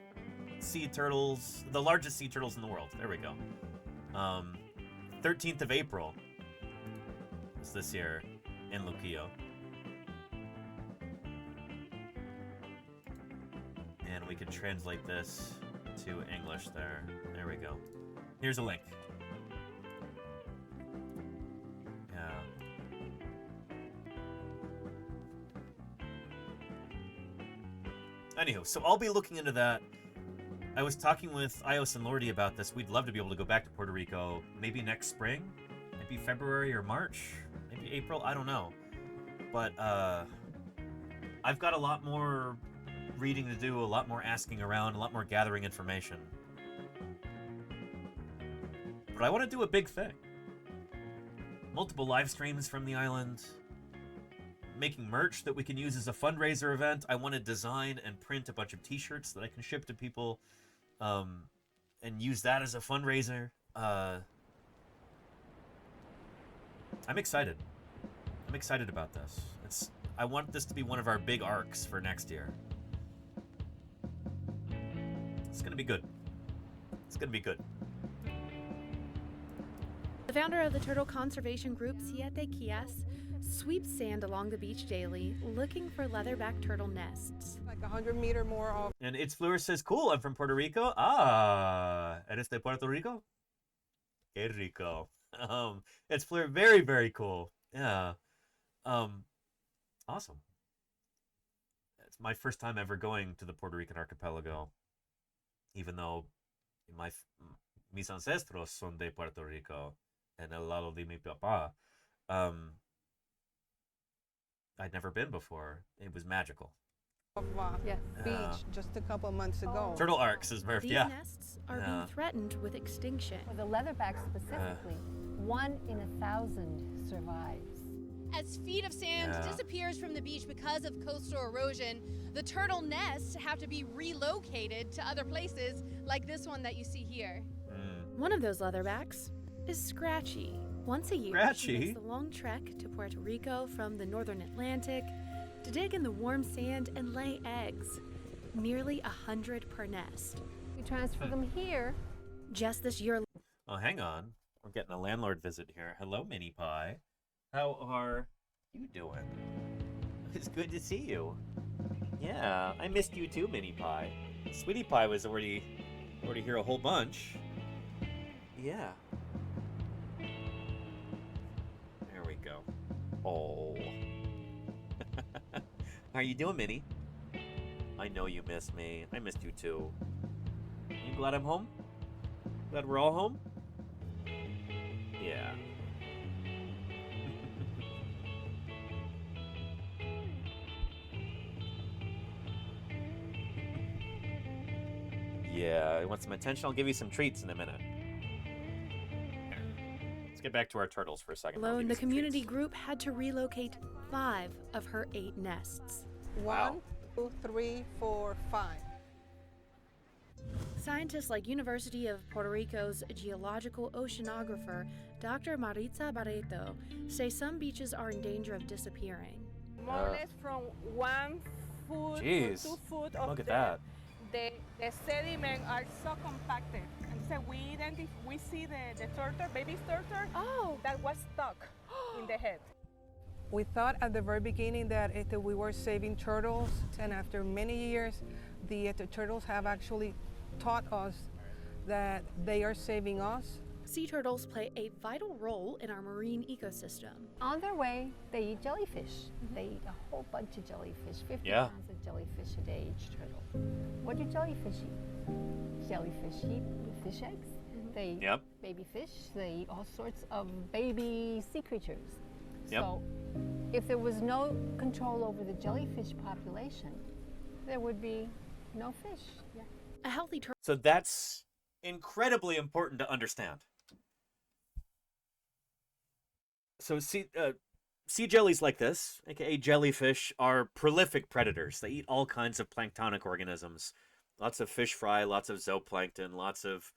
sea turtles, the largest sea turtles in the world. There we go. 13th of April is this year in Luquillo. And we can translate this to English there. There we go. Here's a link. Anywho, so I'll be looking into that. I was talking with Ios and Lordy about this. We'd love to be able to go back to Puerto Rico maybe next spring, maybe February or March, maybe April, I don't know. But I've got a lot more reading to do, a lot more asking around, a lot more gathering information. But I want to do a big thing. Multiple live streams from the island. Making merch that we can use as a fundraiser event. I want to design and print a bunch of t-shirts that I can ship to people and use that as a fundraiser. I'm excited. I'm excited about this. I want this to be one of our big arcs for next year. It's going to be good. It's going to be good. The founder of the turtle conservation group, Siete Quias, sweeps sand along the beach daily, looking for leatherback turtle nests. Like 100 meter more off. And It's Fleur says, cool, I'm from Puerto Rico. Ah, ¿eres de Puerto Rico? Qué rico. It's Fleur, very, very cool. Yeah. Awesome. It's my first time ever going to the Puerto Rican archipelago, even though mis ancestros son de Puerto Rico, en el lado de mi papá. I'd never been before. It was magical. Beach just a couple of months ago. Turtle arcs is perfect. These Yeah. nests are being threatened with extinction. For the leatherback specifically, 1 in 1,000 survives. As feet of sand disappears from the beach because of coastal erosion, the turtle nests have to be relocated to other places like this one that you see here. One of those leatherbacks is Scratchy. Once a year, she makes the long trek to Puerto Rico from the northern Atlantic to dig in the warm sand and lay eggs. Nearly 100 per nest. We transfer them here. Just this year. Oh, hang on. We're getting a landlord visit here. Hello, Mini Pie. How are you doing? It's good to see you. Yeah, I missed you too, Mini Pie. Sweetie Pie was already here a whole bunch. Yeah. There we go. Oh. How are you doing, Minnie? I know you miss me. I missed you too. You glad I'm home? Glad we're all home? Yeah. Yeah, you want some attention? I'll give you some treats in a minute. Here. Let's get back to our turtles for a second. Alone, the community group had to relocate 5 of her 8 nests. Wow. 1, 2, 3, 4, 5. Scientists like University of Puerto Rico's geological oceanographer, Dr. Maritza Barreto, say some beaches are in danger of disappearing. More or less from 1 foot to 2 foot of look at that. The sediment are so compacted. And so we see the turtle, baby turtle, that was stuck in the head. We thought at the very beginning that we were saving turtles, and after many years, the turtles have actually taught us that they are saving us. Sea turtles play a vital role in our marine ecosystem. On their way, they eat jellyfish. They eat a whole bunch of jellyfish, 50 pounds of jellyfish a day each turtle. What do jellyfish eat? Jellyfish eat fish eggs. They eat baby fish. They eat all sorts of baby sea creatures. So if there was no control over the jellyfish population, there would be no fish. A healthy turtle. So that's incredibly important to understand. So sea jellies like this, aka jellyfish, are prolific predators. They eat all kinds of planktonic organisms. Lots of fish fry, lots of zooplankton, lots of,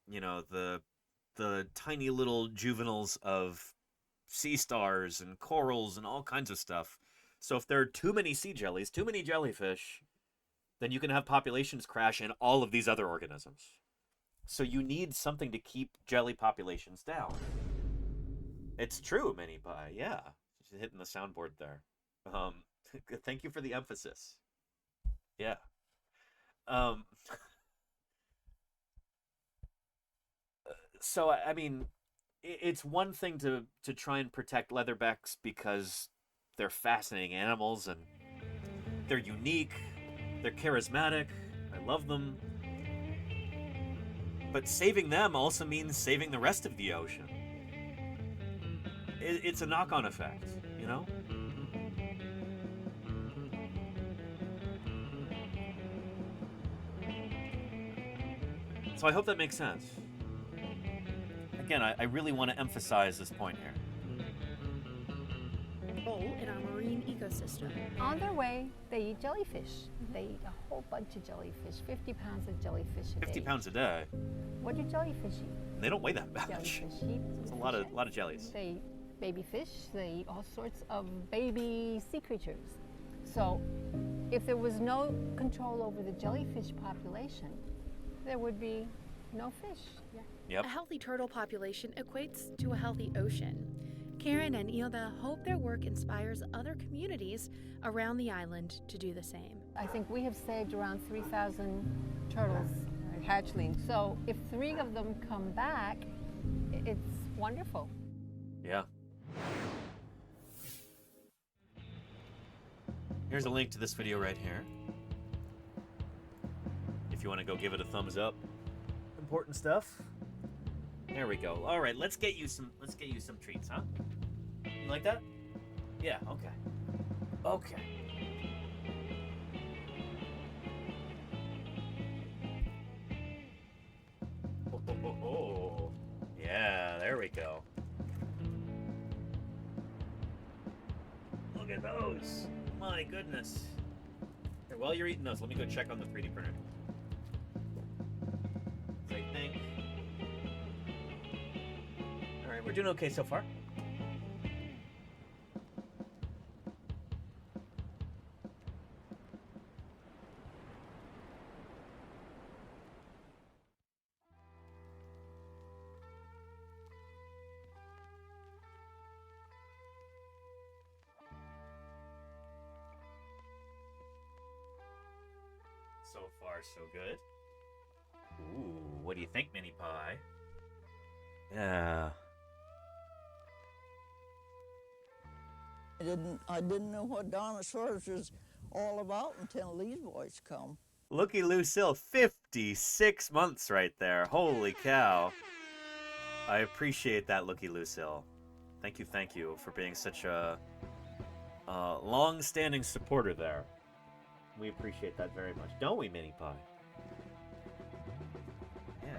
you know, the tiny little juveniles of sea stars and corals and all kinds of stuff. So if there are too many sea jellies, too many jellyfish, then you can have populations crash in all of these other organisms. So you need something to keep jelly populations down. It's true, Mini Pie. Yeah, she's hitting the soundboard there. Thank you for the emphasis. Yeah. So I mean, it's one thing to try and protect leatherbacks because they're fascinating animals and they're unique, they're charismatic, I love them. But saving them also means saving the rest of the ocean. It's a knock-on effect, you know? So I hope that makes sense. Again, I really want to emphasize this point here. Role in our marine ecosystem. On their way, they eat jellyfish. They eat a whole bunch of jellyfish, 50 pounds of jellyfish a day. 50 pounds a day. What do jellyfish eat? They don't weigh that much. Jellyfish eat It's a lot of jellies. They eat baby fish. They eat all sorts of baby sea creatures. So if there was no control over the jellyfish population, there would be no fish. Yeah. Yep. A healthy turtle population equates to a healthy ocean. Karen and Ilda hope their work inspires other communities around the island to do the same. I think we have saved around 3,000 turtles. Hatchlings. So if 3 of them come back, it's wonderful. Yeah. Here's a link to this video right here. If you want to go give it a thumbs up. Important stuff. There we go. All right, let's get you some treats, huh? You like that? Yeah, okay. Okay. Oh. Yeah, there we go. Look at those. My goodness. Here, while you're eating those, let me go check on the 3D printer. I think. All right, we're doing okay so far. So far, so good. Ooh, what do you think, Mini Pie? Yeah. I didn't know what dinosaurs was all about until these boys come. Looky Lucille, 56 months right there. Holy cow. I appreciate that, Looky Lucille. Thank you for being such a long-standing supporter there. We appreciate that very much. Don't we, Mini Pie? Yeah.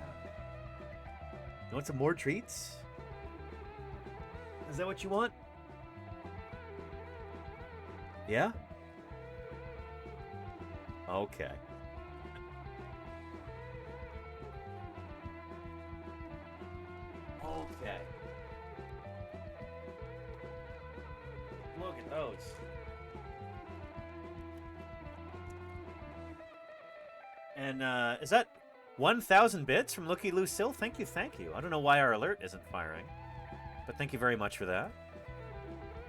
You want some more treats? Is that what you want? Yeah? Okay. Okay. Look at those. And is that 1,000 bits from Looky Lucille? Thank you. I don't know why our alert isn't firing, but thank you very much for that.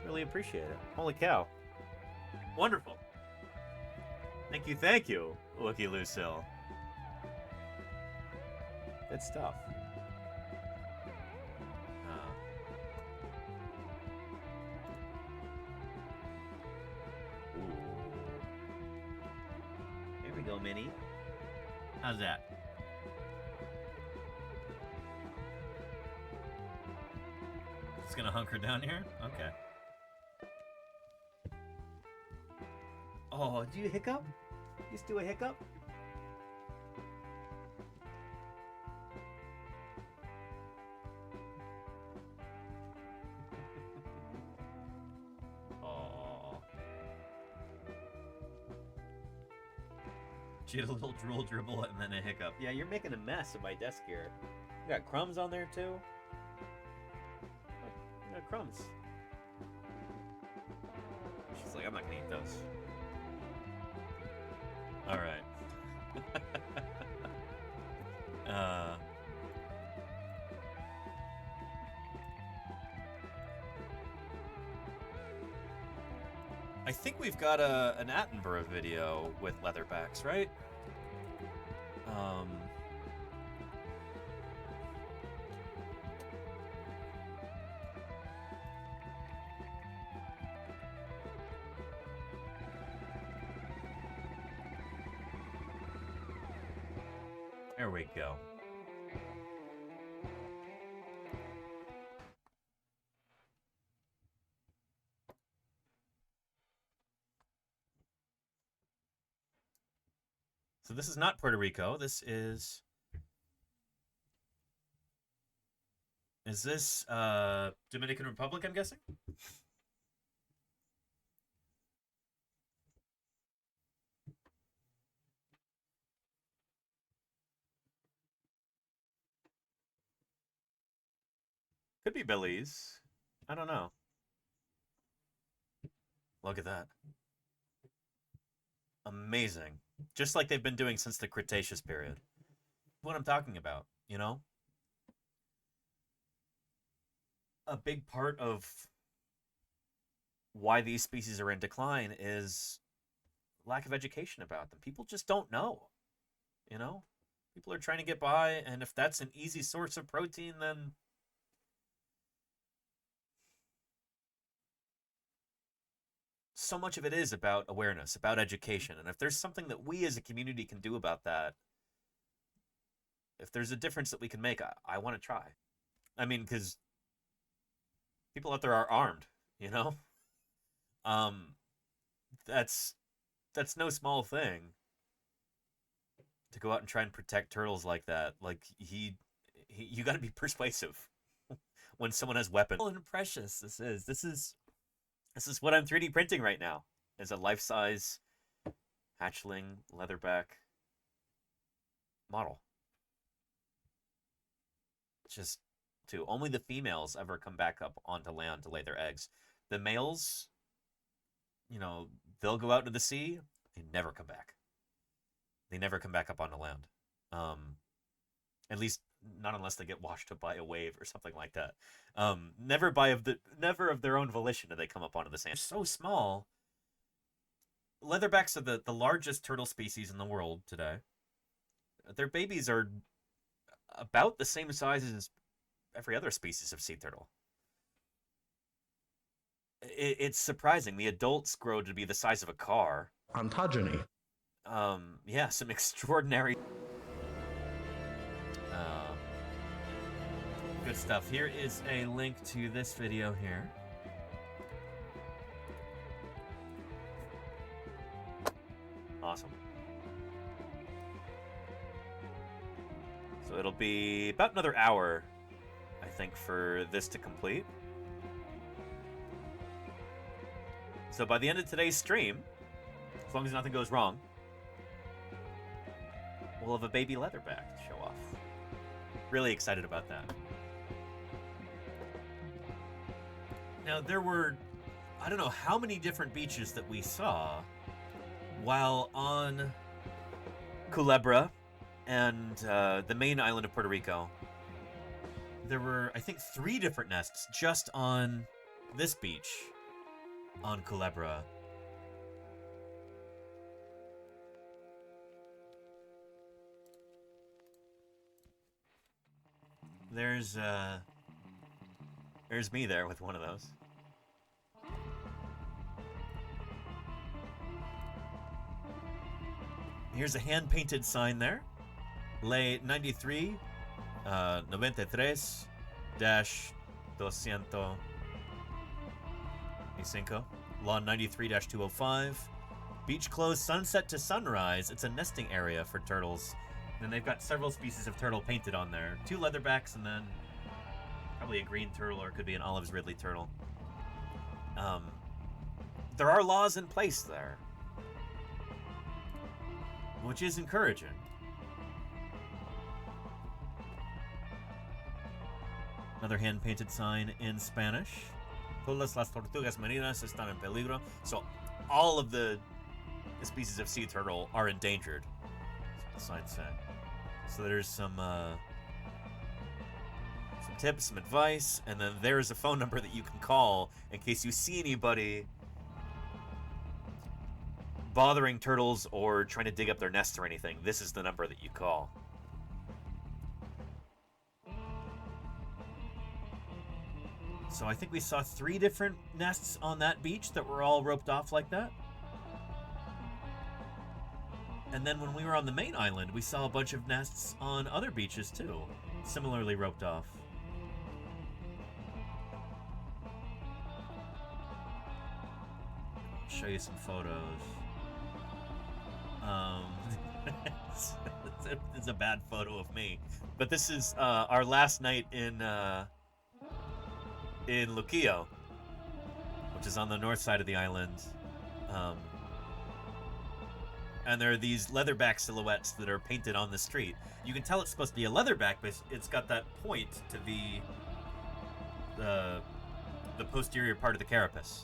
Really appreciate it. Holy cow. Wonderful. Thank you, Looky Lucille. Good stuff. Ooh. There we go, Minnie. How's that? Just gonna hunker down here? Okay. Oh, do you hiccup? Just do a hiccup? Oh. She had a little drool dribble and then a hiccup. Yeah, you're making a mess of my desk here. You got crumbs on there too? You got crumbs. She's like, I'm not gonna eat those. Alright. I think we've got an Attenborough video with leatherbacks, right? There we go. So this is not Puerto Rico. This is... Is this Dominican Republic, I'm guessing? Could be Belize. I don't know. Look at that. Amazing. Just like they've been doing since the Cretaceous period. What I'm talking about, you know? A big part of why these species are in decline is lack of education about them. People just don't know, you know? People are trying to get by, and if that's an easy source of protein, then... so much of it is about awareness, about education. And if there's something that we as a community can do about that, if there's a difference that we can make, I want to try. I mean, because people out there are armed, you know? That's no small thing to go out and try and protect turtles like that. Like, you got to be persuasive when someone has weapons. And precious this is what I'm 3D printing right now, is a life-size hatchling leatherback model. Just only the females ever come back up onto land to lay their eggs. The males, you know, they'll go out to the sea, they never come back. They never come back up onto land. At least not unless they get washed up by a wave or something like that. Never of their own volition do they come up onto the sand. They're so small. Leatherbacks are the largest turtle species in the world today. Their babies are about the same size as every other species of sea turtle. It's surprising. The adults grow to be the size of a car. Ontogeny. Yeah, some extraordinary... good stuff. Here is a link to this video here. Awesome. So it'll be about another hour, I think, for this to complete. So by the end of today's stream, as long as nothing goes wrong, we'll have a baby leatherback to show off. Really excited about that. Now, there were, I don't know how many different beaches that we saw while on Culebra and the main island of Puerto Rico. There were, I think, 3 different nests just on this beach on Culebra. There's me there with one of those. Here's a hand-painted sign there. Ley 93, 93-205. Law 93-205. Beach closed sunset to sunrise. It's a nesting area for turtles. And they've got several species of turtle painted on there. 2 leatherbacks and then probably a green turtle, or it could be an Olive's Ridley turtle. There are laws in place there. which is encouraging. Another hand-painted sign in Spanish. Todas las tortugas marinas están en peligro. So all of the species of sea turtle are endangered. That's what the sign said. So there's some tips, some advice, and then there's a phone number that you can call in case you see anybody bothering turtles or trying to dig up their nests or anything. This is the number that you call. So I think we saw 3 different nests on that beach that were all roped off like that. And then when we were on the main island, we saw a bunch of nests on other beaches too, similarly roped off. I'll show you some photos. It's a bad photo of me. But this is our last night in Luquillo, which is on the north side of the island. And there are these leatherback silhouettes that are painted on the street. You can tell it's supposed to be a leatherback, but it's got that point to the posterior part of the carapace.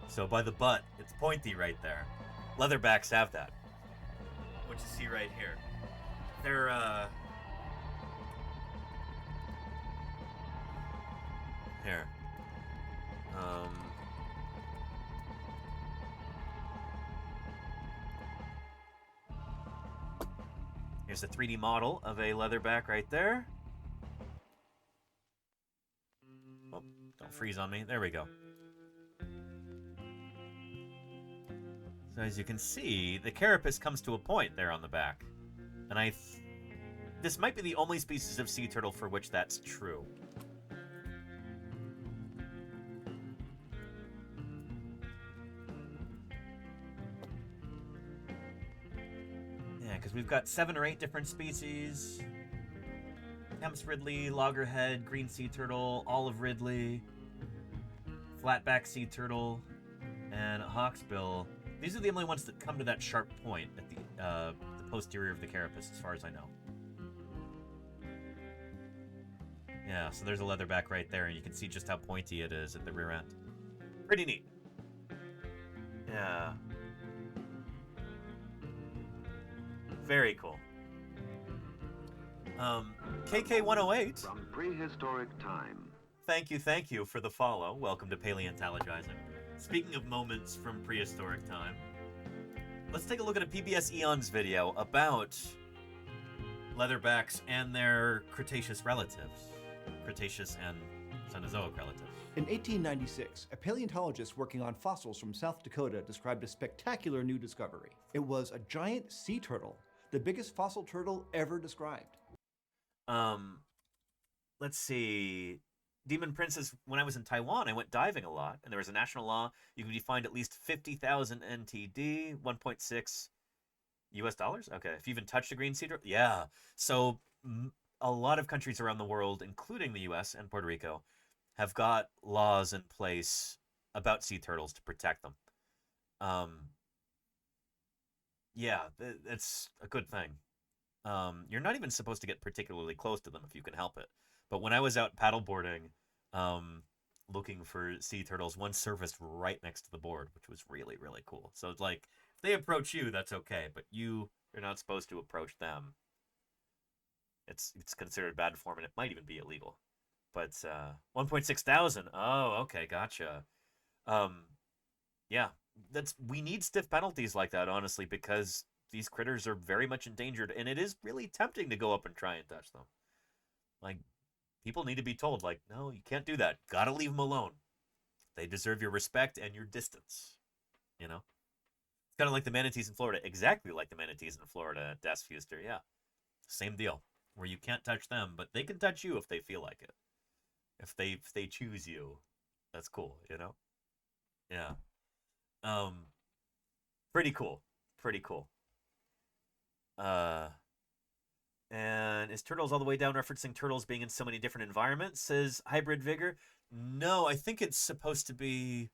So by the butt, it's pointy right there. Leatherbacks have that. What you see right here. They're here. Here's a 3D model of a leatherback right there. Oh, don't freeze on me. There we go. So as you can see, the carapace comes to a point there on the back. And this might be the only species of sea turtle for which that's true. Yeah, because we've got 7 or 8 different species. Kemp's Ridley, loggerhead, green sea turtle, olive ridley, flatback sea turtle, and hawksbill. These are the only ones that come to that sharp point at the posterior of the carapace, as far as I know. Yeah, so there's a leatherback right there, and you can see just how pointy it is at the rear end. Pretty neat. Yeah. Very cool. KK108. From prehistoric time. Thank you for the follow. Welcome to Paleontologizing. Speaking of moments from prehistoric time, let's take a look at a PBS Eons video about leatherbacks and their Cretaceous relatives. Cretaceous and Cenozoic relatives. In 1896, a paleontologist working on fossils from South Dakota described a spectacular new discovery. It was a giant sea turtle, the biggest fossil turtle ever described. Let's see. Demon Princess, when I was in Taiwan, I went diving a lot, and there was a national law. You could be fined at least 50,000 NTD, 1.6 US dollars? Okay, if you even touched a green sea turtle? Yeah. So a lot of countries around the world, including the US and Puerto Rico, have got laws in place about sea turtles to protect them. Yeah, it's a good thing. You're not even supposed to get particularly close to them if you can help it. But when I was out paddleboarding, looking for sea turtles, one surfaced right next to the board, which was really, really cool. So it's like, if they approach you, that's okay, but you're not supposed to approach them. It's considered bad form, and it might even be illegal. But 1.6 thousand. Oh, okay, gotcha. Yeah, we need stiff penalties like that, honestly, because these critters are very much endangered, and it is really tempting to go up and try and touch them. Like, people need to be told, like, no, you can't do that. Gotta leave them alone. They deserve your respect and your distance. You know? It's kind of like the manatees in Florida. Exactly like the manatees in Florida at Das Fuster. Yeah. Same deal. Where you can't touch them, but they can touch you if they feel like it. If they choose you. That's cool, you know? Yeah. Pretty cool. Pretty cool. And is Turtles All the Way Down referencing turtles being in so many different environments, says Hybrid Vigor? No, I think it's supposed to be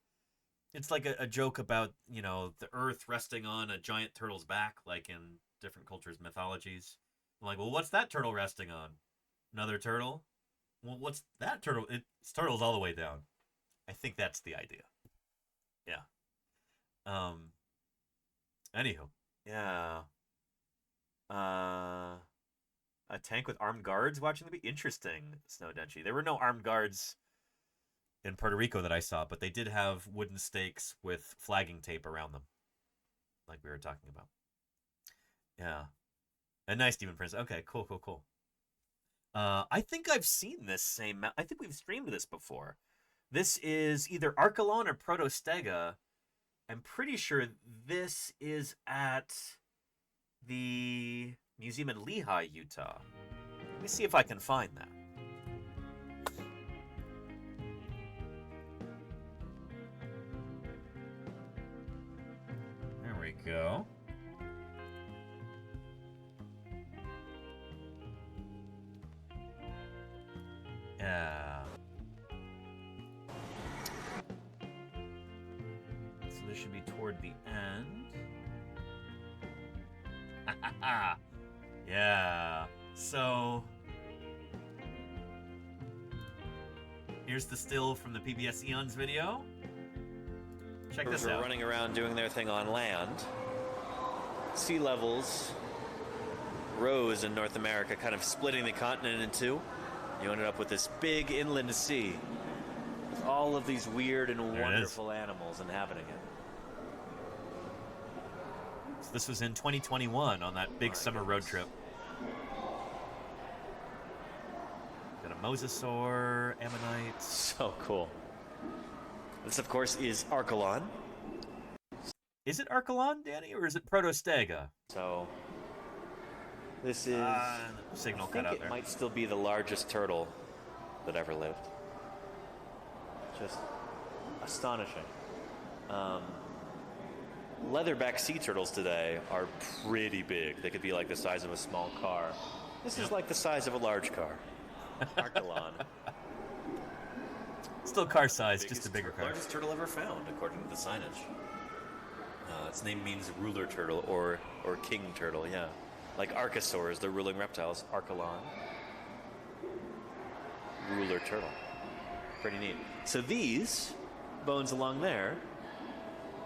It's like a joke about, the Earth resting on a giant turtle's back, like in different cultures' mythologies. I'm like, well, what's that turtle resting on? Another turtle? Well, what's that turtle? It's turtles all the way down. I think that's the idea. Yeah. Anywho. Yeah. A tank with armed guards watching the beach? Interesting, Snow Denchi. There were no armed guards in Puerto Rico that I saw, but they did have wooden stakes with flagging tape around them, like we were talking about. Yeah. And nice, Demon Prince. Okay, cool. I think I've seen this same map. I think we've streamed this before. This is either Archelon or Protostega. I'm pretty sure this is at the museum in Lehi, Utah. Let me see if I can find that. There we go. Yeah. So this should be toward the end. Yeah. So here's the still from the PBS Eons video. Check this out. Running around doing their thing on land. Sea levels rose in North America, kind of splitting the continent in two. You ended up with this big inland sea with all of these weird and wonderful animals inhabiting it. So this was in 2021 on that big summer road trip. Got a mosasaur, ammonite. So cool. This, of course, is Archelon. Is it Archelon, Danny, or is it Protostega? So this is signal I cut think out it there. might still be the largest turtle that ever lived. Just astonishing. Leatherback sea turtles today are pretty big. They could be like the size of a small car. This is like the size of a large car. Archelon. Still car size, just a bigger car. Largest turtle ever found, according to the signage. Its name means ruler turtle or king turtle, yeah. Like archosaurs, the ruling reptiles. Archelon. Ruler turtle. Pretty neat. So these bones along there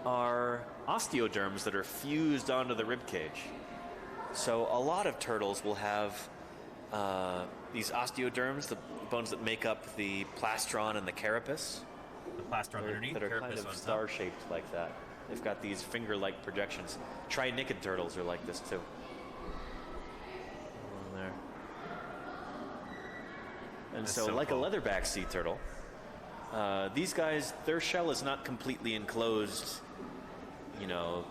are osteoderms that are fused onto the rib cage. So a lot of turtles will have these osteoderms, the bones that make up the plastron and the carapace. The plastron underneath, that are kind carapace of on top. star-shaped like that. They've got these finger-like projections. Trinychid turtles are like this too. On there. And That's so so like cool. a leatherback sea turtle, these guys, their shell is not completely enclosed,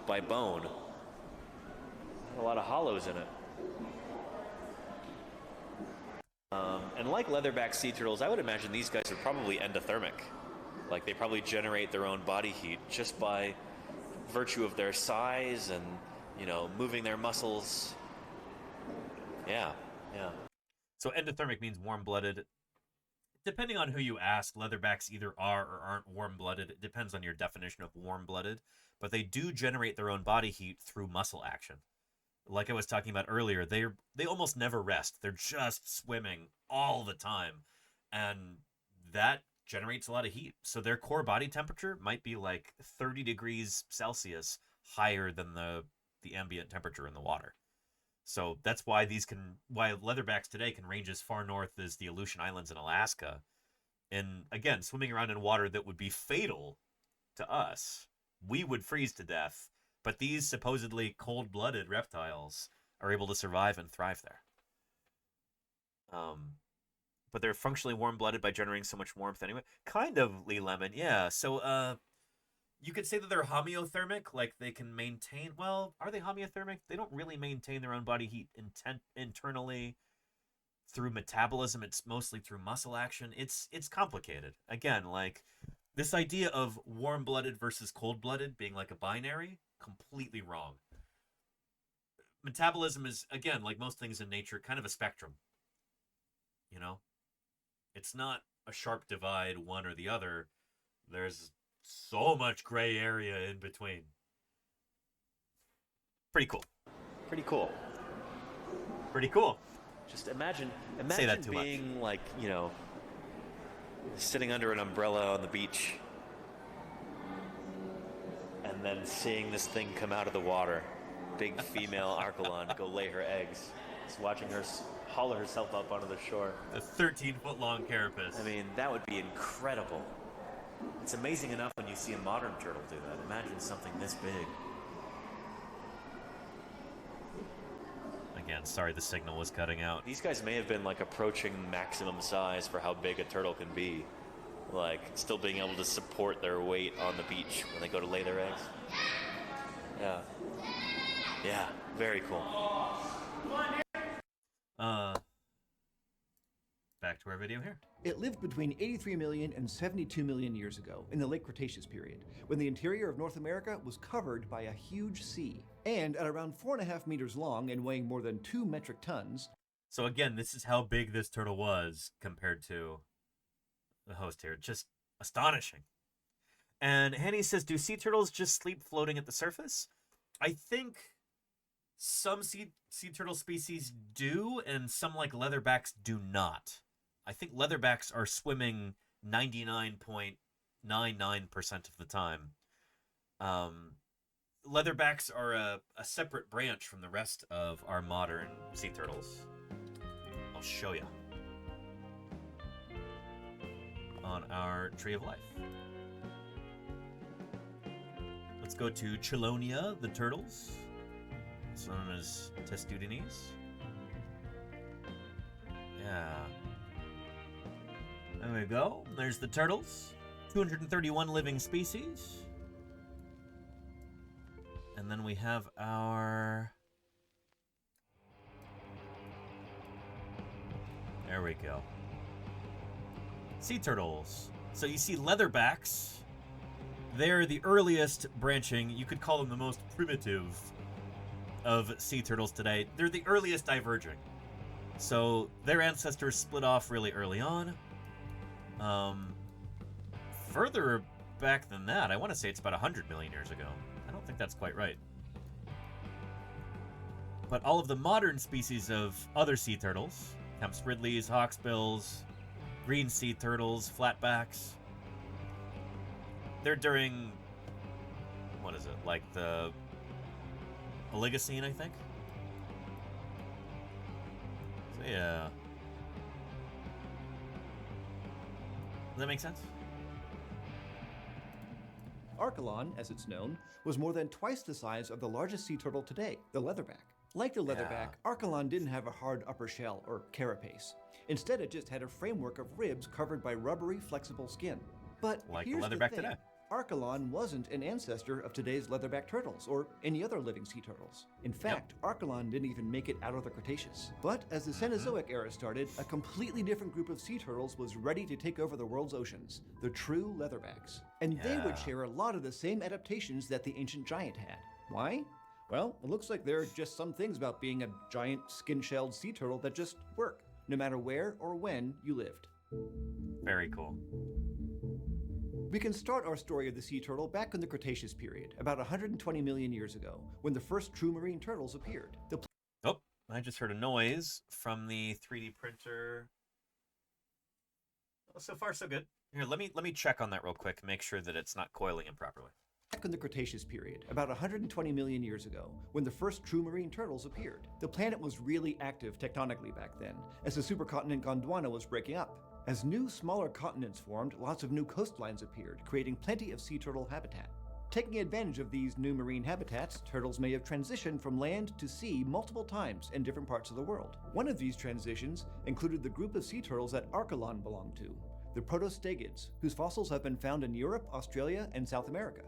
by bone. A lot of hollows in it. And like leatherback sea turtles, I would imagine these guys are probably endothermic. Like they probably generate their own body heat just by virtue of their size and, moving their muscles. Yeah. So endothermic means warm-blooded. Depending on who you ask, leatherbacks either are or aren't warm-blooded. It depends on your definition of warm-blooded. But they do generate their own body heat through muscle action. Like I was talking about earlier, they almost never rest. They're just swimming all the time. And that generates a lot of heat. So their core body temperature might be like 30 degrees Celsius higher than the ambient temperature in the water. So that's why why leatherbacks today can range as far north as the Aleutian Islands in Alaska. And again, swimming around in water that would be fatal to us. We would freeze to death. But these supposedly cold-blooded reptiles are able to survive and thrive there. But they're functionally warm-blooded by generating so much warmth anyway. Kind of, Lee Lemon, yeah. So you could say that they're homeothermic, like they can maintain... Well, are they homeothermic? They don't really maintain their own body heat internally through metabolism. It's mostly through muscle action. It's complicated. Again, like this idea of warm-blooded versus cold-blooded being like a binary, completely wrong. Metabolism is, again, like most things in nature, kind of a spectrum. It's not a sharp divide, one or the other. There's so much gray area in between. Pretty cool. Pretty cool. Pretty cool. Just imagine Say that too being like, you know, sitting under an umbrella on the beach and then seeing this thing come out of the water. Big female Archelon go lay her eggs. Just watching her haul herself up onto the shore. The 13-foot-long carapace. I mean, that would be incredible. It's amazing enough when you see a modern turtle do that. Imagine something this big. Again, sorry the signal was cutting out. These guys may have been like approaching maximum size for how big a turtle can be. Like still being able to support their weight on the beach when they go to lay their eggs. Yeah. Yeah, very cool. Back to our video here. It lived between 83 million and 72 million years ago in the late Cretaceous period, when the interior of North America was covered by a huge sea. And at around 4.5 meters long and weighing more than 2 metric tons. So again, this is how big this turtle was compared to the host here. Just astonishing. And Henny says, do sea turtles just sleep floating at the surface? I think some sea turtle species do, and some like leatherbacks do not. I think leatherbacks are swimming 99.99% of the time. Leatherbacks are a separate branch from the rest of our modern sea turtles. I'll show you on our Tree of Life. Let's go to Chelonia, the turtles, also known as Testudines. Yeah. There we go. There's the turtles. 231 living species. And then we have our... There we go. Sea turtles. So you see leatherbacks. They're the earliest branching. You could call them the most primitive of sea turtles today. They're the earliest diverging. So their ancestors split off really early on. Further back than that, I want to say it's about 100 million years ago. I don't think that's quite right. But all of the modern species of other sea turtles, Kemp's ridleys, hawksbills, green sea turtles, flatbacks, they're during, what is it, like the Oligocene, I think? So yeah. Does that make sense? Archelon, as it's known, was more than twice the size of the largest sea turtle today, the leatherback. Like the leatherback, Archelon didn't have a hard upper shell, or carapace. Instead, it just had a framework of ribs covered by rubbery, flexible skin. But like here's the leatherback thing. today. Archelon wasn't an ancestor of today's leatherback turtles, or any other living sea turtles. In fact, Archelon didn't even make it out of the Cretaceous. But as the Cenozoic era started, a completely different group of sea turtles was ready to take over the world's oceans, the true leatherbacks. And they would share a lot of the same adaptations that the ancient giant had. Why? Well, it looks like there are just some things about being a giant skin-shelled sea turtle that just work, no matter where or when you lived. Very cool. We can start our story of the sea turtle back in the Cretaceous period, about 120 million years ago, when the first true marine turtles appeared. Oh, I just heard a noise from the 3D printer. Oh, so far, so good. Here, let me check on that real quick, make sure that it's not coiling improperly. Back in the Cretaceous period, about 120 million years ago, when the first true marine turtles appeared. The planet was really active tectonically back then, as the supercontinent Gondwana was breaking up. As new, smaller continents formed, lots of new coastlines appeared, creating plenty of sea turtle habitat. Taking advantage of these new marine habitats, turtles may have transitioned from land to sea multiple times in different parts of the world. One of these transitions included the group of sea turtles that Archelon belonged to, the protostegids, whose fossils have been found in Europe, Australia, and South America.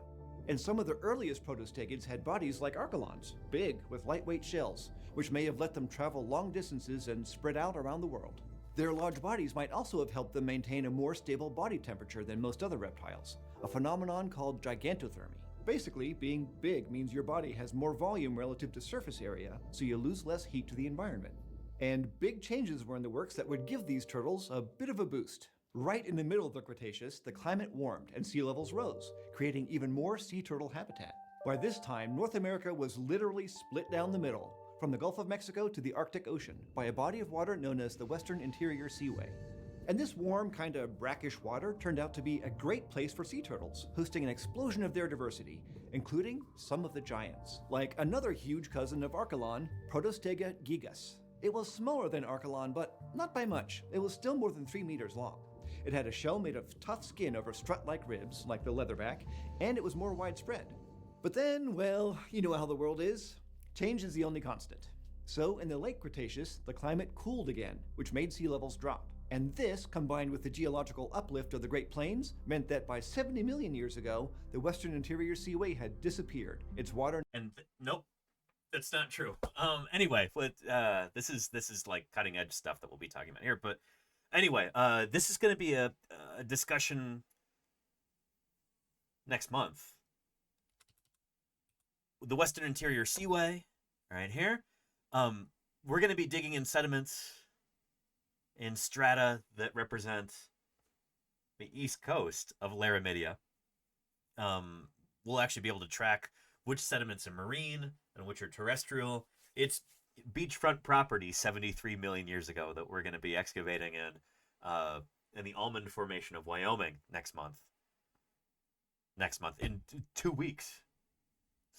And some of the earliest protostegids had bodies like Archelon's, big with lightweight shells, which may have let them travel long distances and spread out around the world. Their large bodies might also have helped them maintain a more stable body temperature than most other reptiles, a phenomenon called gigantothermy. Basically, being big means your body has more volume relative to surface area, so you lose less heat to the environment. And big changes were in the works that would give these turtles a bit of a boost. Right in the middle of the Cretaceous, the climate warmed and sea levels rose, creating even more sea turtle habitat. By this time, North America was literally split down the middle, from the Gulf of Mexico to the Arctic Ocean, by a body of water known as the Western Interior Seaway. And this warm, kind of brackish water turned out to be a great place for sea turtles, hosting an explosion of their diversity, including some of the giants, like another huge cousin of Archelon, Protostega gigas. It was smaller than Archelon, but not by much. It was still more than 3 meters long. It had a shell made of tough skin over strut-like ribs, like the leatherback, and it was more widespread. But then, well, you know how the world is. Change is the only constant. So in the late Cretaceous, the climate cooled again, which made sea levels drop. And this, combined with the geological uplift of the Great Plains, meant that by 70 million years ago, the Western Interior Seaway had disappeared. Its water... And nope, that's not true. Anyway, this is like cutting edge stuff that we'll be talking about here. But anyway, this is going to be a discussion next month. The Western Interior Seaway, right here. We're going to be digging in sediments in strata that represent the east coast of Laramidia. We'll actually be able to track which sediments are marine and which are terrestrial. It's beachfront property 73 million years ago that we're going to be excavating in the Almond Formation of Wyoming next month. In 2 weeks.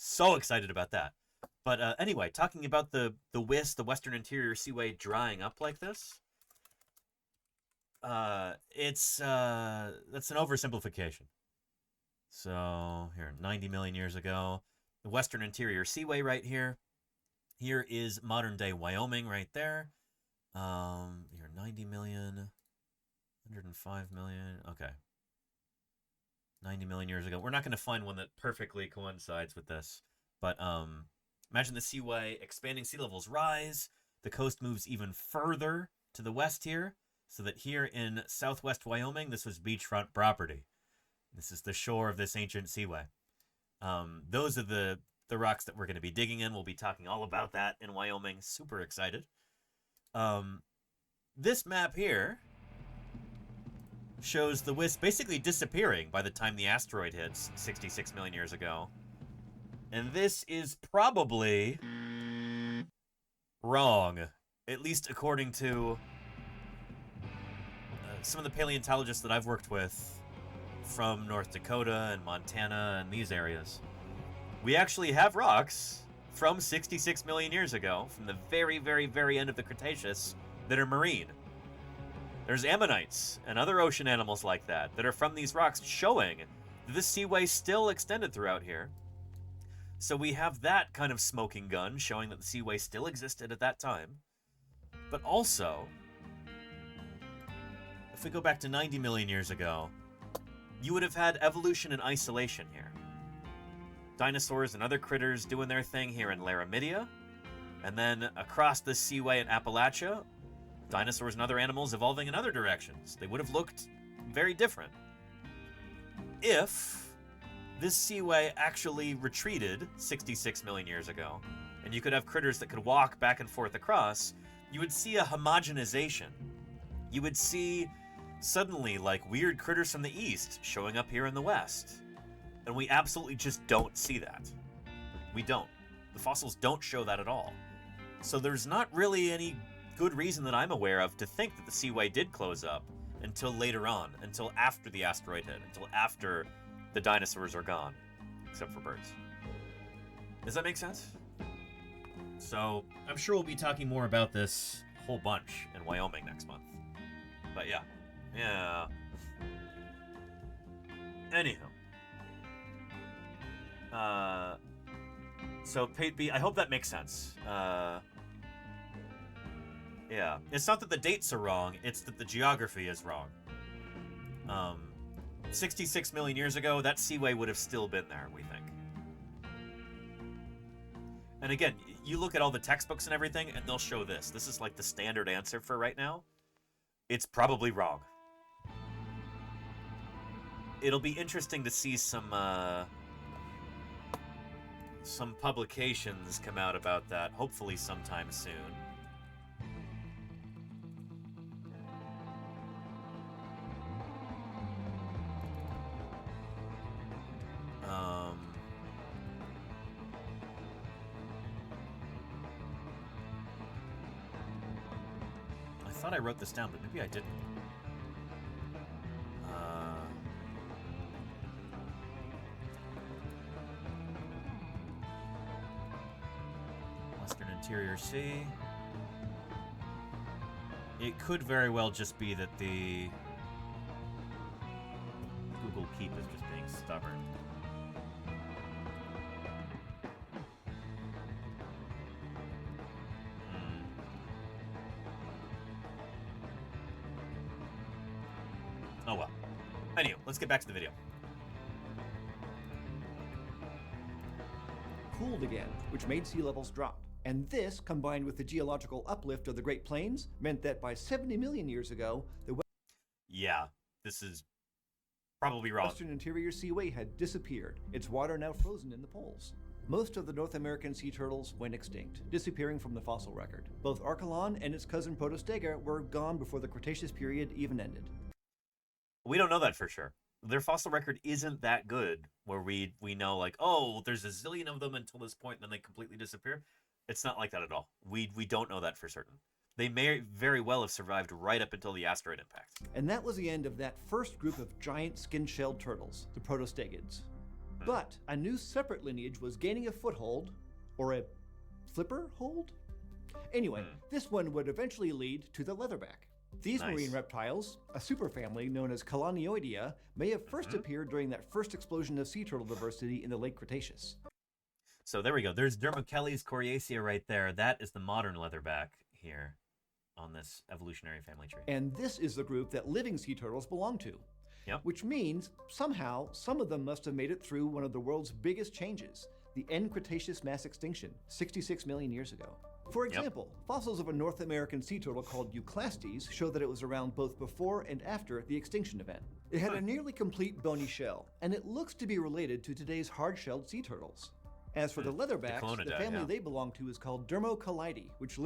So excited about that. But anyway, talking about the WIS, the Western Interior Seaway, drying up like this, that's an oversimplification. So here, 90 million years ago, the Western Interior Seaway right here. Here is modern day Wyoming right there. Here, 90 million, 105 million. Okay. 90 million years ago. We're not going to find one that perfectly coincides with this. But imagine the seaway expanding, sea levels rise. The coast moves even further to the west here. So that here in southwest Wyoming, this was beachfront property. This is the shore of this ancient seaway. Those are the rocks that we're going to be digging in. We'll be talking all about that in Wyoming. Super excited. This map here shows the WIS basically disappearing by the time the asteroid hits 66 million years ago. And this is probably wrong, at least according to some of the paleontologists that I've worked with from North Dakota and Montana and these areas. We actually have rocks from 66 million years ago, from the very, very, very end of the Cretaceous, that are marine. There's ammonites and other ocean animals like that are from these rocks, showing that this seaway still extended throughout here. So we have that kind of smoking gun showing that the seaway still existed at that time. But also, if we go back to 90 million years ago, you would have had evolution in isolation here. Dinosaurs and other critters doing their thing here in Laramidia, and then across the seaway in Appalachia, dinosaurs and other animals evolving in other directions. They would have looked very different. If this seaway actually retreated 66 million years ago, and you could have critters that could walk back and forth across, you would see a homogenization. You would see suddenly like weird critters from the east showing up here in the west. And we absolutely just don't see that. We don't. The fossils don't show that at all. So there's not really any good reason that I'm aware of to think that the seaway did close up until later on, until after the asteroid hit, until after the dinosaurs are gone, except for birds. Does that make sense? So I'm sure we'll be talking more about this whole bunch in Wyoming next month. But yeah. Anywho. So Pate B, I hope that makes sense. Yeah. It's not that the dates are wrong, it's that the geography is wrong. 66 million years ago, that seaway would have still been there, we think. And again, you look at all the textbooks and everything, and they'll show this. This is like the standard answer for right now. It's probably wrong. It'll be interesting to see some publications come out about that, hopefully sometime soon. thought I wrote this down, but maybe I didn't. Western Interior Sea. It could very well just be that the Google Keep is just being stubborn. Oh well. Anyway, let's get back to the video. Cooled again, which made sea levels drop. And this, combined with the geological uplift of the Great Plains, meant that by 70 million years ago, the Yeah, this is probably wrong. Western Interior Seaway had disappeared, its water now frozen in the poles. Most of the North American sea turtles went extinct, disappearing from the fossil record. Both Archelon and its cousin Protostega were gone before the Cretaceous period even ended. We don't know that for sure. Their fossil record isn't that good, where we know, like, oh, there's a zillion of them until this point, and then they completely disappear. It's not like that at all. We don't know that for certain. They may very well have survived right up until the asteroid impact. And that was the end of that first group of giant skin-shelled turtles, the Protostegids. But a new separate lineage was gaining a foothold, or a flipper hold? Anyway, this one would eventually lead to the leatherback. These marine reptiles, a superfamily known as Calonioidea, may have first appeared during that first explosion of sea turtle diversity in the late Cretaceous. So there we go. There's Dermochelys coriacea right there. That is the modern leatherback here on this evolutionary family tree. And this is the group that living sea turtles belong to. Yep. Which means, somehow, some of them must have made it through one of the world's biggest changes, the end Cretaceous mass extinction, 66 million years ago. For example, fossils of a North American sea turtle called Euclastes show that it was around both before and after the extinction event. It had a nearly complete bony shell, and it looks to be related to today's hard-shelled sea turtles. As for the leatherbacks, the family they belong to is called Dermochelyidae, which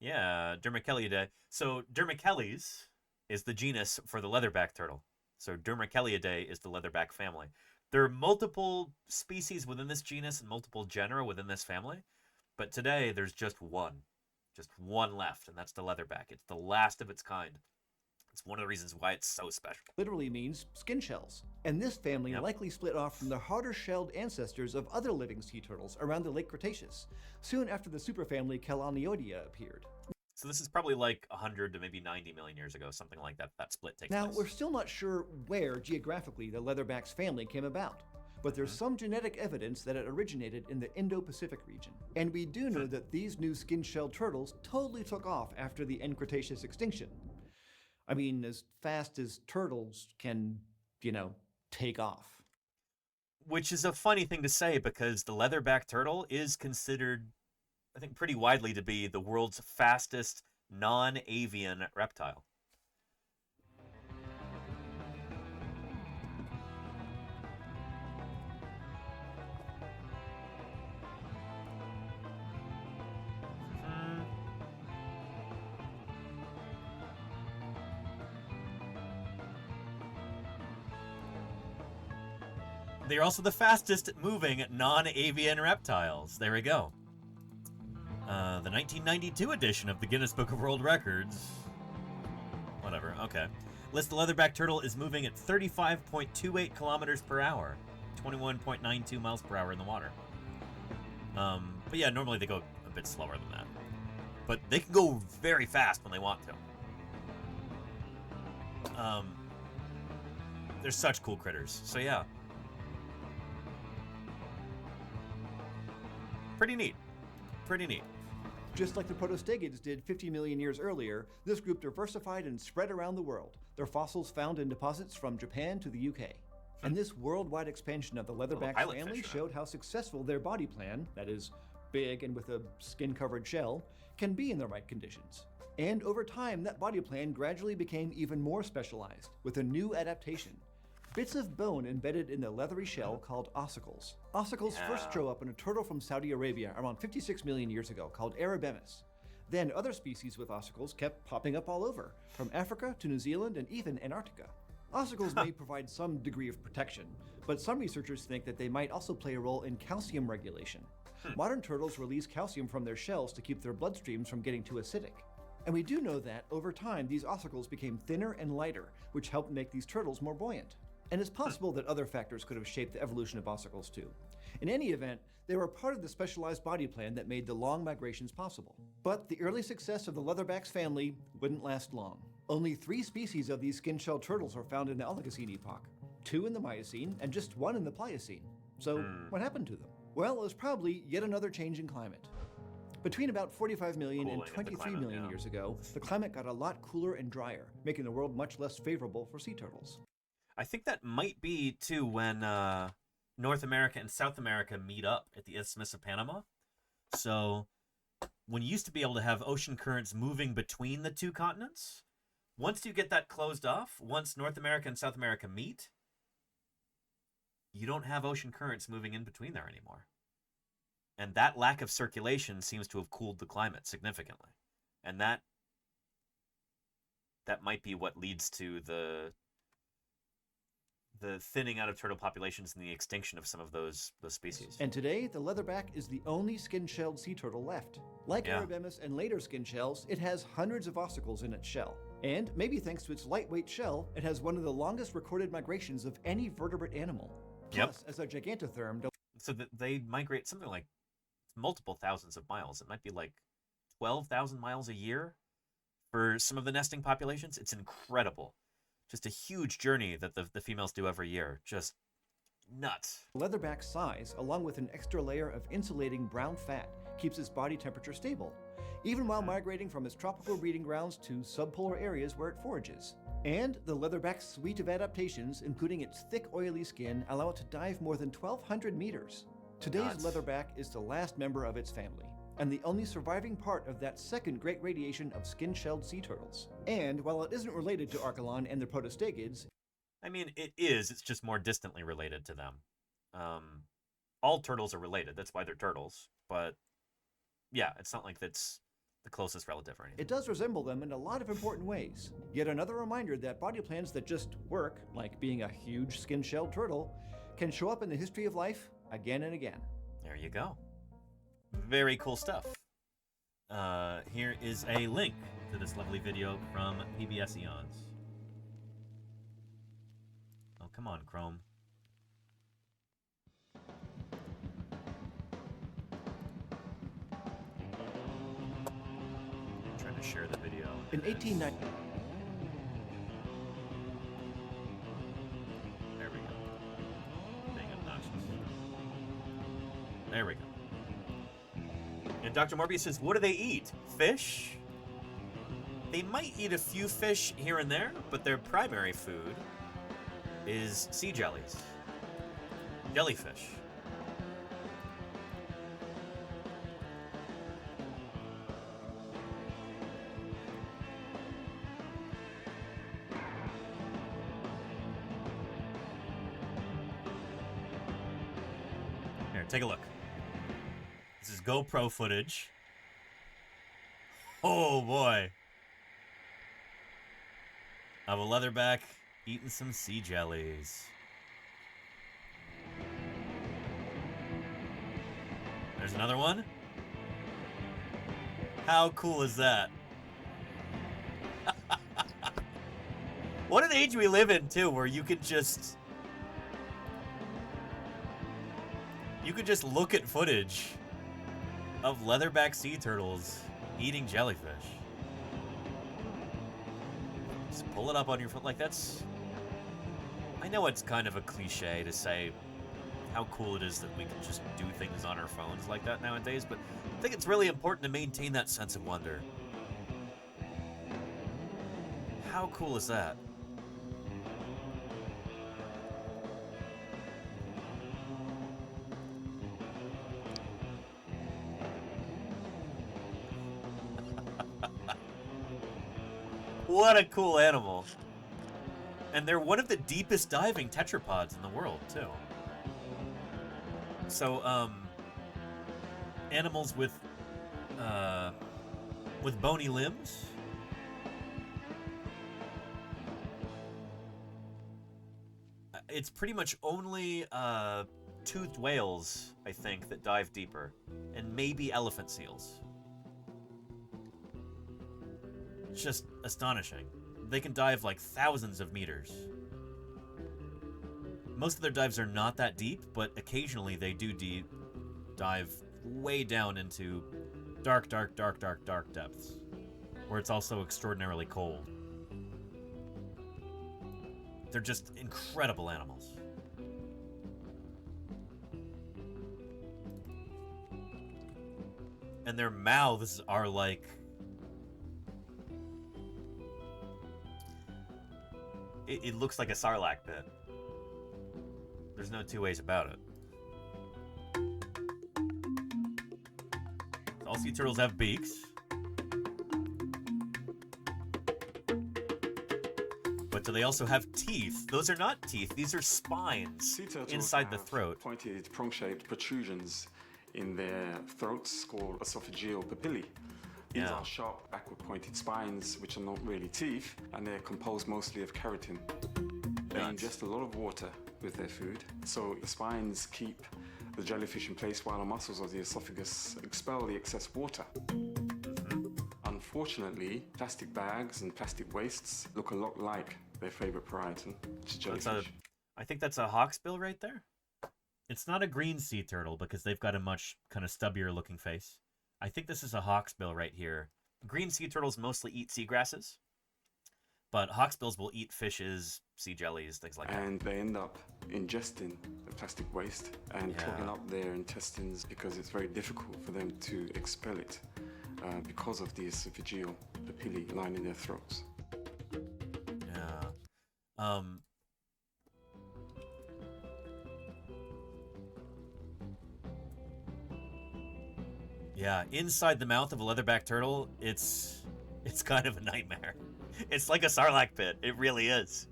Yeah, Dermochelyidae. So Dermochelys is the genus for the leatherback turtle. So Dermochelyidae is the leatherback family. There are multiple species within this genus and multiple genera within this family, but today there's just one left, and that's the leatherback. It's the last of its kind. It's one of the reasons why it's so special. Literally means skin shells. And this family likely split off from the harder-shelled ancestors of other living sea turtles around the late Cretaceous, soon after the superfamily Calonioidea appeared. So this is probably like 100 to maybe 90 million years ago, something like that. That split takes place. Now, we're still not sure where geographically the leatherback's family came about, but there's some genetic evidence that it originated in the Indo-Pacific region. And we do know that these new skin-shelled turtles totally took off after the end Cretaceous extinction. I mean, as fast as turtles can, take off. Which is a funny thing to say because the leatherback turtle is considered, I think, pretty widely to be the world's fastest non-avian reptile. They're also the fastest moving non-avian reptiles. There we go. The 1992 edition of the Guinness Book of World Records. Whatever, okay. Lists the leatherback turtle is moving at 35.28 kilometers per hour, 21.92 miles per hour in the water. But yeah, normally they go a bit slower than that. But they can go very fast when they want to. They're such cool critters. So yeah. Pretty neat. Pretty neat. Just like the Protostegids did 50 million years earlier, this group diversified and spread around the world. Their fossils found in deposits from Japan to the UK. And this worldwide expansion of the leatherback family showed how successful their body plan, that is, big and with a skin-covered shell, can be in the right conditions. And over time, that body plan gradually became even more specialized, with a new adaptation. Bits of bone embedded in the leathery shell called ossicles. Ossicles first show up in a turtle from Saudi Arabia around 56 million years ago called Erebemis. Then other species with ossicles kept popping up all over, from Africa to New Zealand and even Antarctica. Ossicles may provide some degree of protection, but some researchers think that they might also play a role in calcium regulation. Modern turtles release calcium from their shells to keep their bloodstreams from getting too acidic. And we do know that, over time, these ossicles became thinner and lighter, which helped make these turtles more buoyant. And it's possible that other factors could have shaped the evolution of ossicles too. In any event, they were part of the specialized body plan that made the long migrations possible. But the early success of the leatherback's family wouldn't last long. Only 3 species of these skin-shelled turtles were found in the Oligocene epoch, 2 in the Miocene, and just 1 in the Pliocene. So what happened to them? Well, it was probably yet another change in climate. Between about 45 million and 23 million years ago, the climate got a lot cooler and drier, making the world much less favorable for sea turtles. I think that might be, too, when North America and South America meet up at the Isthmus of Panama. So when you used to be able to have ocean currents moving between the 2 continents, once you get that closed off, once North America and South America meet, you don't have ocean currents moving in between there anymore. And that lack of circulation seems to have cooled the climate significantly. And that might be what leads to the thinning out of turtle populations and the extinction of some of those species. And today, the leatherback is the only skin-shelled sea turtle left. Like Erebus and later skin shells, it has hundreds of ossicles in its shell. And maybe thanks to its lightweight shell, it has one of the longest recorded migrations of any vertebrate animal. Plus, as a gigantotherm... So that they migrate something like multiple thousands of miles. It might be like 12,000 miles a year for some of the nesting populations. It's incredible. Just a huge journey that the females do every year. Just nuts. Leatherback's size, along with an extra layer of insulating brown fat, keeps its body temperature stable, even while migrating from its tropical breeding grounds to subpolar areas where it forages. And the leatherback's suite of adaptations, including its thick, oily skin, allow it to dive more than 1,200 meters. Today's leatherback is the last member of its family, and the only surviving part of that second great radiation of skin-shelled sea turtles. And while it isn't related to Archelon and the protostegids... I mean, it is. It's just more distantly related to them. All turtles are related. That's why they're turtles. But, yeah, it's not like that's the closest relative or anything. It does resemble them in a lot of important ways. Yet another reminder that body plans that just work, like being a huge skin-shelled turtle, can show up in the history of life again and again. There you go. Very cool stuff. Here is a link to this lovely video from PBS Eons. Oh, come on, Chrome. I'm trying to share the video. In 1890... There we go. Being obnoxious. There we go. And Dr. Morbius says, what do they eat? Fish? They might eat a few fish here and there, but their primary food is sea jellies. Jellyfish. Here, take a look. This is GoPro footage. Oh boy. Of a leatherback eating some sea jellies. There's another one. How cool is that? What an age we live in too, where you could just look at footage of leatherback sea turtles eating jellyfish. Just pull it up on your phone. Like, that's... I know it's kind of a cliche to say how cool it is that we can just do things on our phones like that nowadays, but I think it's really important to maintain that sense of wonder. How cool is that? What a cool animal. And they're one of the deepest diving tetrapods in the world, too. So, animals with bony limbs. It's pretty much only toothed whales, I think, that dive deeper. And maybe elephant seals. just astonishing. They can dive like thousands of meters. Most of their dives are not that deep, but occasionally they do dive way down into dark depths, where it's also extraordinarily cold. They're just incredible animals. And their mouths are like... It looks like a sarlacc pit. There's no two ways about it. All sea turtles have beaks. But do they also have teeth? Those are not teeth, these are spines inside the throat. Pointed, prong-shaped protrusions in their throats called esophageal papillae. These are sharp, backward-pointed spines, which are not really teeth, and they're composed mostly of keratin. They ingest a lot of water with their food, so the spines keep the jellyfish in place while the muscles of the esophagus expel the excess water. Unfortunately, plastic bags and plastic wastes look a lot like their favorite parieton, which is jellyfish. I think that's a hawksbill right there. It's not a green sea turtle because they've got a much kind of stubbier looking face. I think this is a hawksbill right here. Green sea turtles mostly eat seagrasses, but hawksbills will eat fishes, sea jellies, things like that. And they end up ingesting the plastic waste and clogging up their intestines because it's very difficult for them to expel it because of the esophageal papillae lining their throats. Yeah. Yeah, inside the mouth of a leatherback turtle, it's kind of a nightmare. It's like a sarlacc pit. It really is.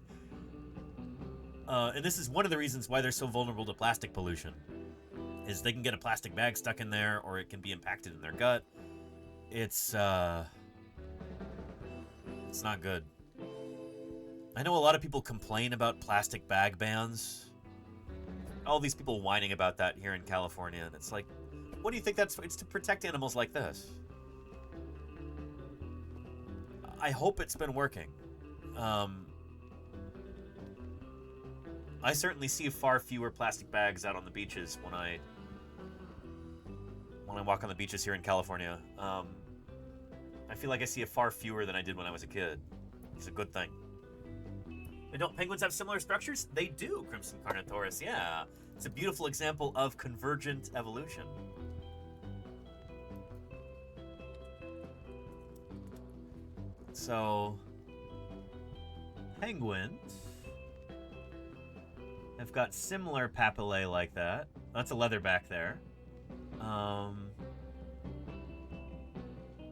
And this is one of the reasons why they're so vulnerable to plastic pollution. Is they can get a plastic bag stuck in there, or it can be impacted in their gut. It's not good. I know a lot of people complain about plastic bag bans. All these people whining about that here in California, and it's like, what do you think that's for? It's to protect animals like this. I hope it's been working. I certainly see far fewer plastic bags out on the beaches when I walk on the beaches here in California. I feel like I see far fewer than I did when I was a kid. It's a good thing. And don't penguins have similar structures? They do, Crimson Carnotaurus, yeah. It's a beautiful example of convergent evolution. So, penguins have got similar papillae like that. That's a leatherback there.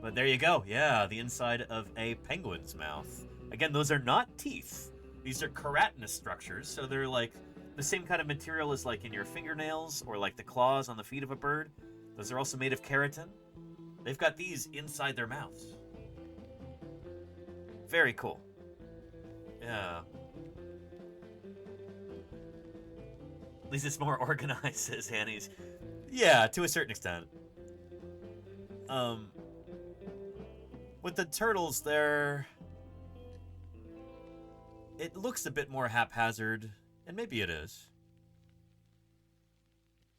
But there you go. Yeah, the inside of a penguin's mouth. Again, those are not teeth. These are keratinous structures, so they're like the same kind of material as like in your fingernails or like the claws on the feet of a bird. Those are also made of keratin. They've got these inside their mouths. Very cool. Yeah. At least it's more organized, says Hanny's. Yeah, to a certain extent. With the turtles, it looks a bit more haphazard, and maybe it is.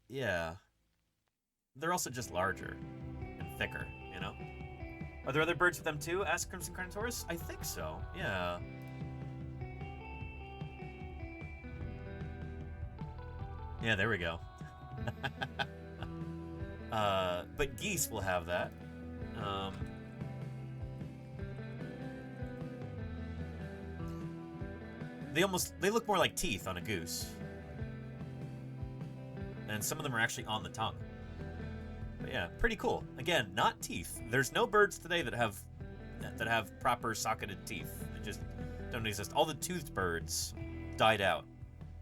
Yeah. They're also just larger and thicker, you know? Are there other birds with them too? Asked Crimson Carnotaurus. I think so, yeah. Yeah, there we go. But geese will have that. They look more like teeth on a goose. And some of them are actually on the tongue. But yeah, pretty cool. Again, not teeth. There's no birds today that have proper socketed teeth. They just don't exist. All the toothed birds died out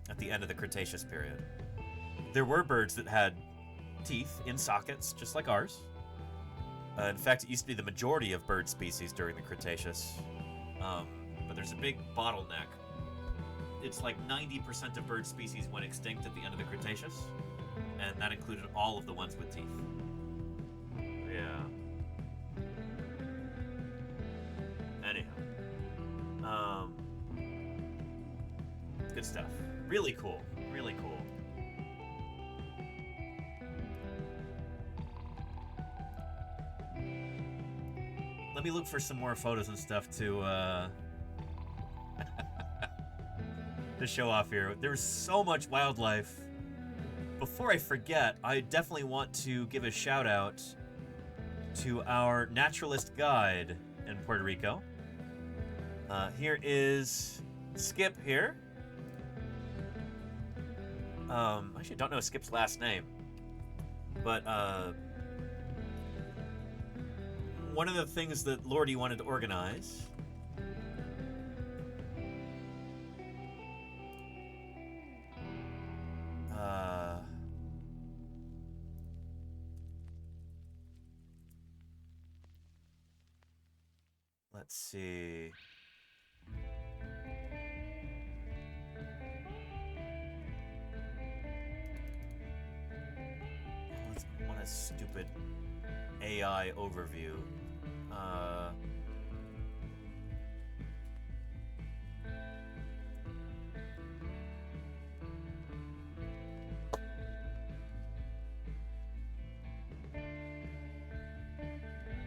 at the end of the Cretaceous period. There were birds that had teeth in sockets, just like ours. In fact, it used to be the majority of bird species during the Cretaceous. But there's a big bottleneck. It's like 90% of bird species went extinct at the end of the Cretaceous, and that included all of the ones with teeth. Yeah. Good stuff. Really cool. Really cool. Let me look for some more photos and stuff to to show off here. There's so much wildlife. Before I forget, I definitely want to give a shout out to our naturalist guide in Puerto Rico. Here is Skip here. Actually, I don't know Skip's last name, but one of the things that Lordy wanted to organize let's see. What a stupid AI overview.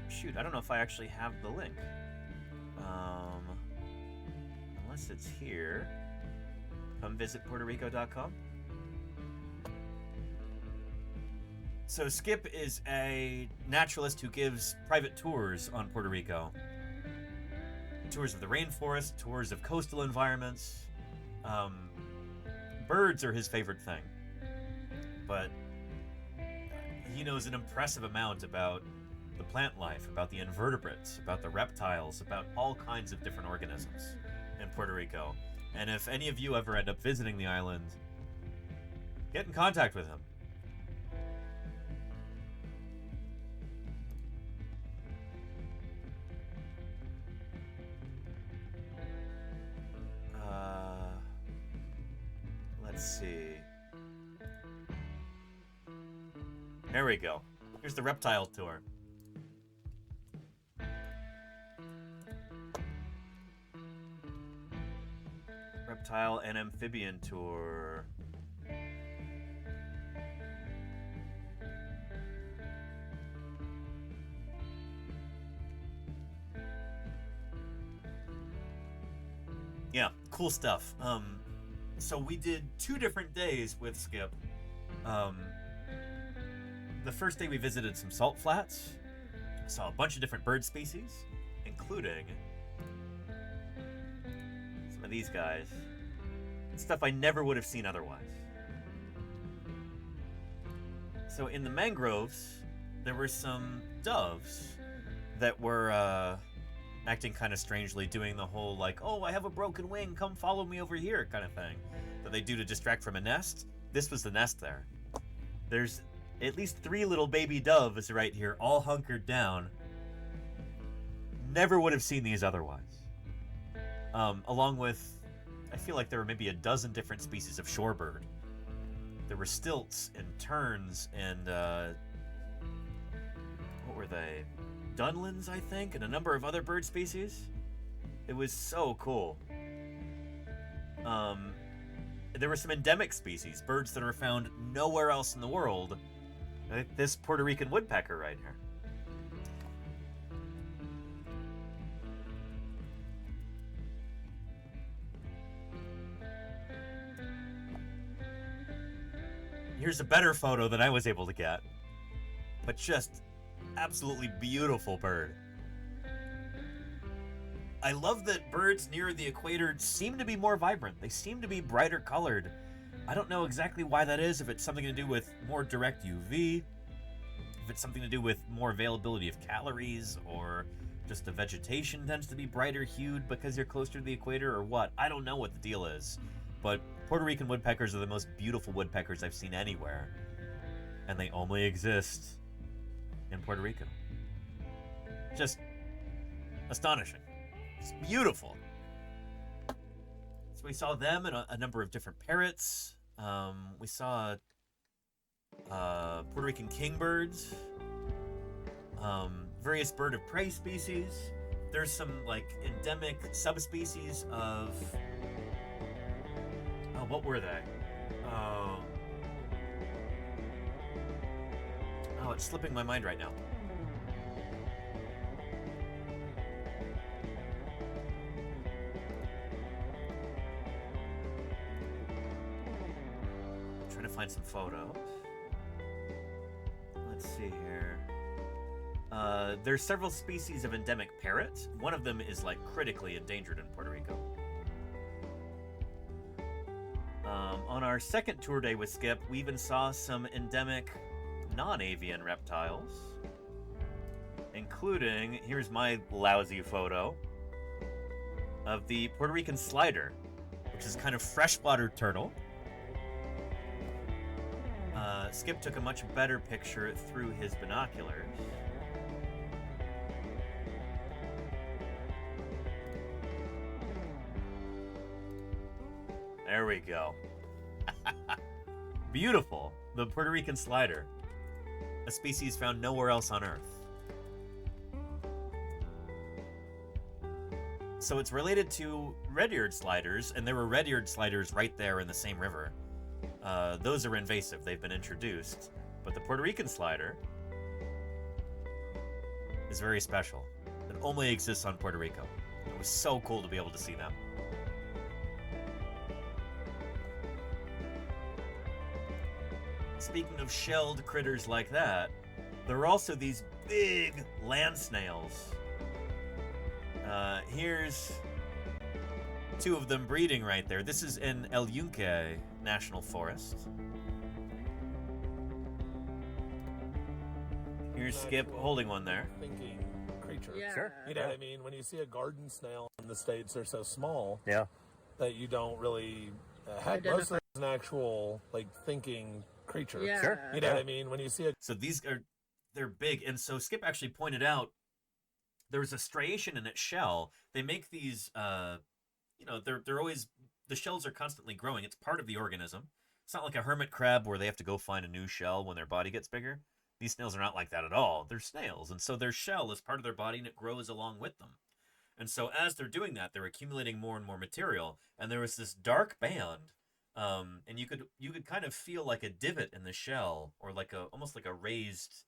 Shoot, I don't know if I actually have the link. Unless it's here. Come visit PuertoRico.com. So Skip is a naturalist who gives private tours on Puerto Rico. Tours of the rainforest, tours of coastal environments. Birds are his favorite thing. But he knows an impressive amount about the plant life, about the invertebrates, about the reptiles, about all kinds of different organisms in Puerto Rico. And if any of you ever end up visiting the island, get in contact with him. Let's see. There we go. Here's the reptile tour. Reptile and amphibian tour. Yeah, cool stuff. So we did 2 different days with Skip. The first day we visited some salt flats, saw a bunch of different bird species, including some of these guys. Stuff I never would have seen otherwise. So in the mangroves, there were some doves that were acting kind of strangely, doing the whole like, oh, I have a broken wing, come follow me over here kind of thing that they do to distract from a nest. This was the nest there. There's at least 3 little baby doves right here, all hunkered down. Never would have seen these otherwise. Along with, I feel like there were maybe a dozen different species of shorebird. There were stilts and terns and, what were they? Dunlins, I think, and a number of other bird species. It was so cool. There were some endemic species, birds that are found nowhere else in the world. Like this Puerto Rican woodpecker right here. Here's a better photo than I was able to get, but just absolutely beautiful bird. I love that birds near the equator seem to be more vibrant. They seem to be brighter colored. I don't know exactly why that is, if it's something to do with more direct UV, if it's something to do with more availability of calories, or just the vegetation tends to be brighter hued because you're closer to the equator, or what. I don't know what the deal is, but Puerto Rican woodpeckers are the most beautiful woodpeckers I've seen anywhere, and they only exist in Puerto Rico. Just astonishing. It's beautiful. So we saw them and a number of different parrots. We saw Puerto Rican kingbirds, various bird of prey species. There's some like endemic subspecies of What were they? Oh, it's slipping my mind right now. I'm trying to find some photos. Let's see here. There's several species of endemic parrots. One of them is like critically endangered in Puerto Rico. On our second tour day with Skip, we even saw some endemic non-avian reptiles, including, here's my lousy photo of the Puerto Rican slider, which is kind of freshwater turtle. Skip took a much better picture through his binoculars. There we go. Beautiful. The Puerto Rican slider. A species found nowhere else on Earth. So it's related to red-eared sliders, and there were red-eared sliders right there in the same river. Those are invasive. They've been introduced. But the Puerto Rican slider is very special. It only exists on Puerto Rico. It was so cool to be able to see them. Speaking of shelled critters like that, there are also these big land snails. Here's two of them breeding right there. This is in El Yunque National Forest. Here's Skip holding one there. Thinking creature. Yeah. Sure. You know what I mean? When you see a garden snail in the States, they're so small. Yeah. That you don't really... heck, most of them is an actual, like, thinking creature. Yeah. Sure. You know what I mean? When you see a... So these are, they're big. And so Skip actually pointed out there's a striation in its shell. They make these, you know, they're always, the shells are constantly growing. It's part of the organism. It's not like a hermit crab where they have to go find a new shell when their body gets bigger. These snails are not like that at all. They're snails. And so their shell is part of their body and it grows along with them. And so as they're doing that, they're accumulating more and more material. And there was this dark band. And you could kind of feel like a divot in the shell, or like almost like a raised,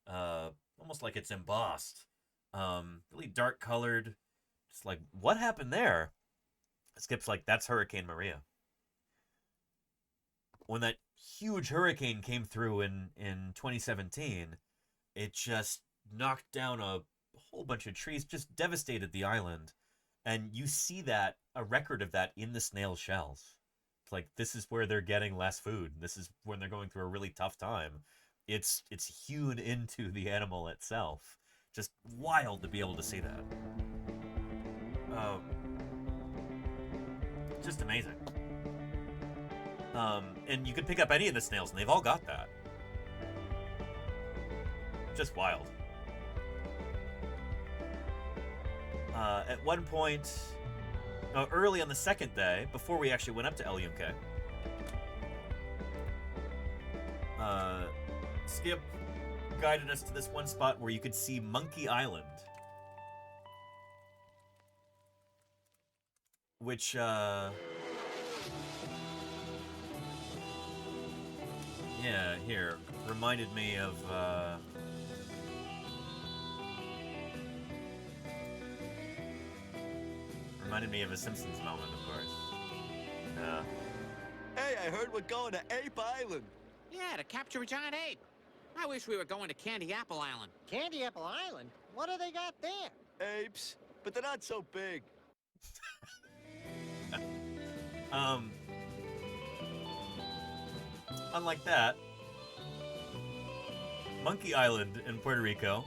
almost like it's embossed, really dark colored. Just like, what happened there? Skip's like, that's Hurricane Maria. When that huge hurricane came through in 2017, it just knocked down a whole bunch of trees, just devastated the island. And you see that, a record of that in the snail shells. It's like, this is where they're getting less food. This is when they're going through a really tough time. It's hewn into the animal itself. Just wild to be able to see that. Just amazing. And you could pick up any of the snails, and they've all got that. Just wild. At one point, early on the second day, before we actually went up to El Yunque, Skip guided us to this one spot where you could see Monkey Island. Which, yeah, here, reminded me of, a Simpsons moment, of course. Hey, I heard we're going to Ape Island. Yeah, to capture a giant ape. I wish we were going to Candy Apple Island. Candy Apple Island? What do they got there? Apes, but they're not so big. Unlike that, Monkey Island in Puerto Rico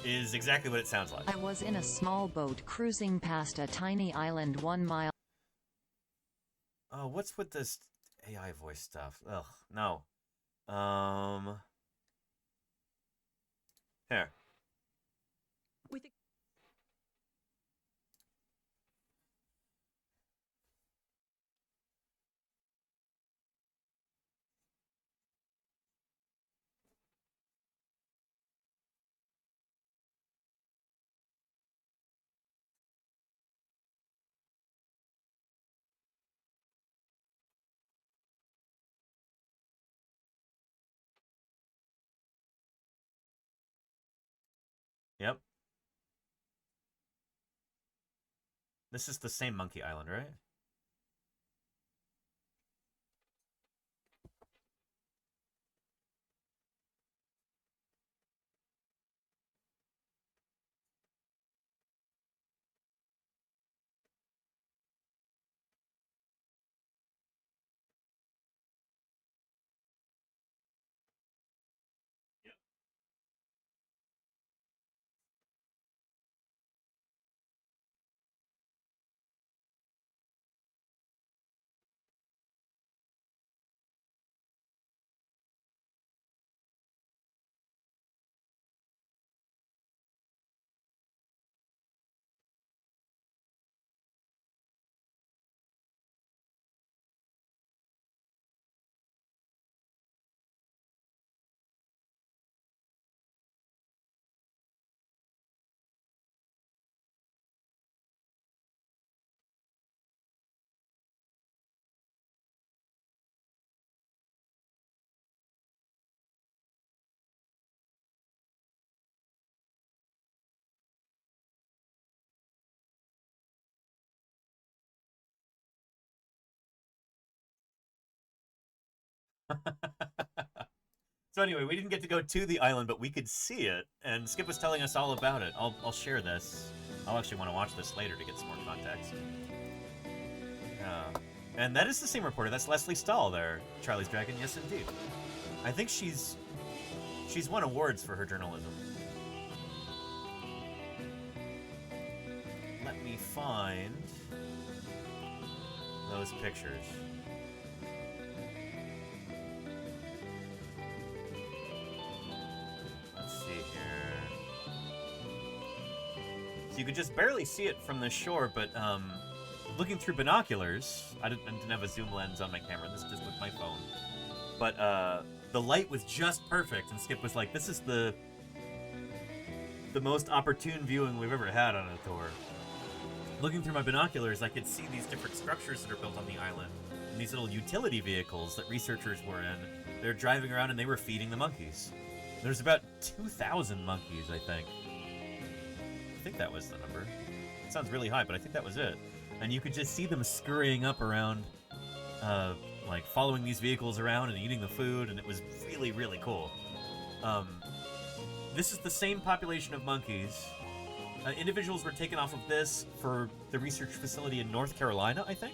is exactly what it sounds like. I was in a small boat cruising past a tiny island 1 mile. Oh, what's with this AI voice stuff? Ugh, no. Here. Yep. This is the same monkey island, right? So anyway, we didn't get to go to the island, but we could see it, and Skip was telling us all about it. I'll share this. I'll actually want to watch this later to get some more context. And that is the same reporter. That's Leslie Stahl there, Charlie's Dragon. Yes, indeed. I think she's won awards for her journalism. Let me find those pictures. Let's see here. So you could just barely see it from the shore, but looking through binoculars, I didn't have a zoom lens on my camera, this is just with my phone. But the light was just perfect, and Skip was like, this is the most opportune viewing we've ever had on a tour. Looking through my binoculars, I could see these different structures that are built on the island, and these little utility vehicles that researchers were in. They're driving around and they were feeding the monkeys. There's about 2,000 monkeys, I think. I think that was the number. It sounds really high, but I think that was it. And you could just see them scurrying up around, like following these vehicles around and eating the food, and it was really, really cool. This is the same population of monkeys. Individuals were taken off of this for the research facility in North Carolina, I think.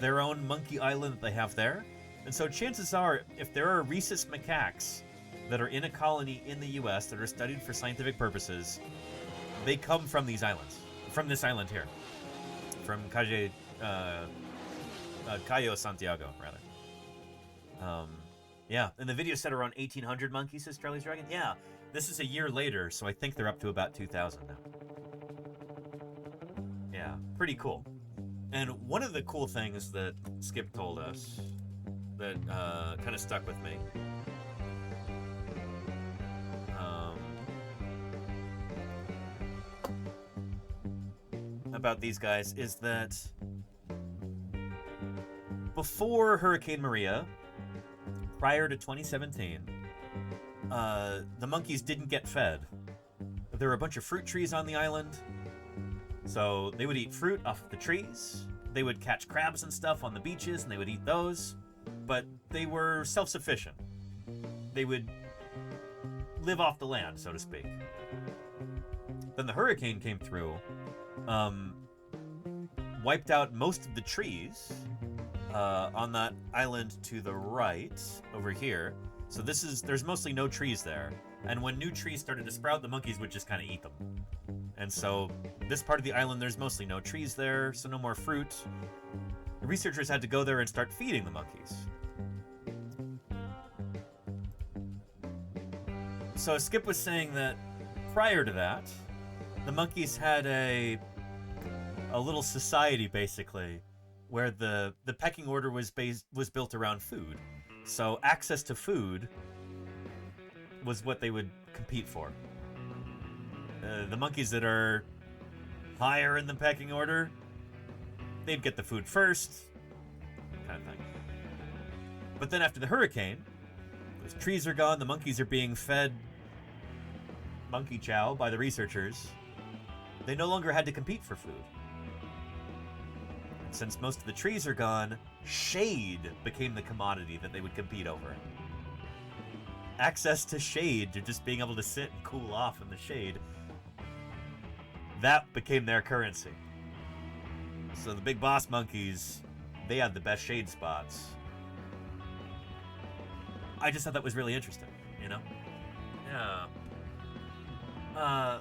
Their own monkey island that they have there. And so chances are, if there are rhesus macaques that are in a colony in the US that are studied for scientific purposes, they come from these islands. From this island here. From Cayo Santiago, rather. Yeah, and the video said around 1,800 monkeys, says Charlie's Dragon. Yeah, this is a year later, so I think they're up to about 2,000 now. Yeah, pretty cool. And one of the cool things that Skip told us that kind of stuck with me about these guys is that before Hurricane Maria, prior to 2017, the monkeys didn't get fed. There were a bunch of fruit trees on the island, so they would eat fruit off the trees. They would catch crabs and stuff on the beaches, and they would eat those, but they were self-sufficient. They would live off the land, so to speak. Then the hurricane came through, wiped out most of the trees on that island to the right, over here. So there's mostly no trees there. And when new trees started to sprout, the monkeys would just kind of eat them. And so this part of the island, there's mostly no trees there, so no more fruit. The researchers had to go there and start feeding the monkeys. So Skip was saying that prior to that, the monkeys had a little society, basically, where the pecking order was built around food. So access to food was what they would compete for. The monkeys that are higher in the pecking order, they'd get the food first, kind of thing. But then after the hurricane, those trees are gone, the monkeys are being fed monkey chow by the researchers, they no longer had to compete for food. Since most of the trees are gone, shade became the commodity that they would compete over. Access to shade, to just being able to sit and cool off in the shade, that became their currency. So the big boss monkeys, they had the best shade spots. I just thought that was really interesting, you know? Yeah.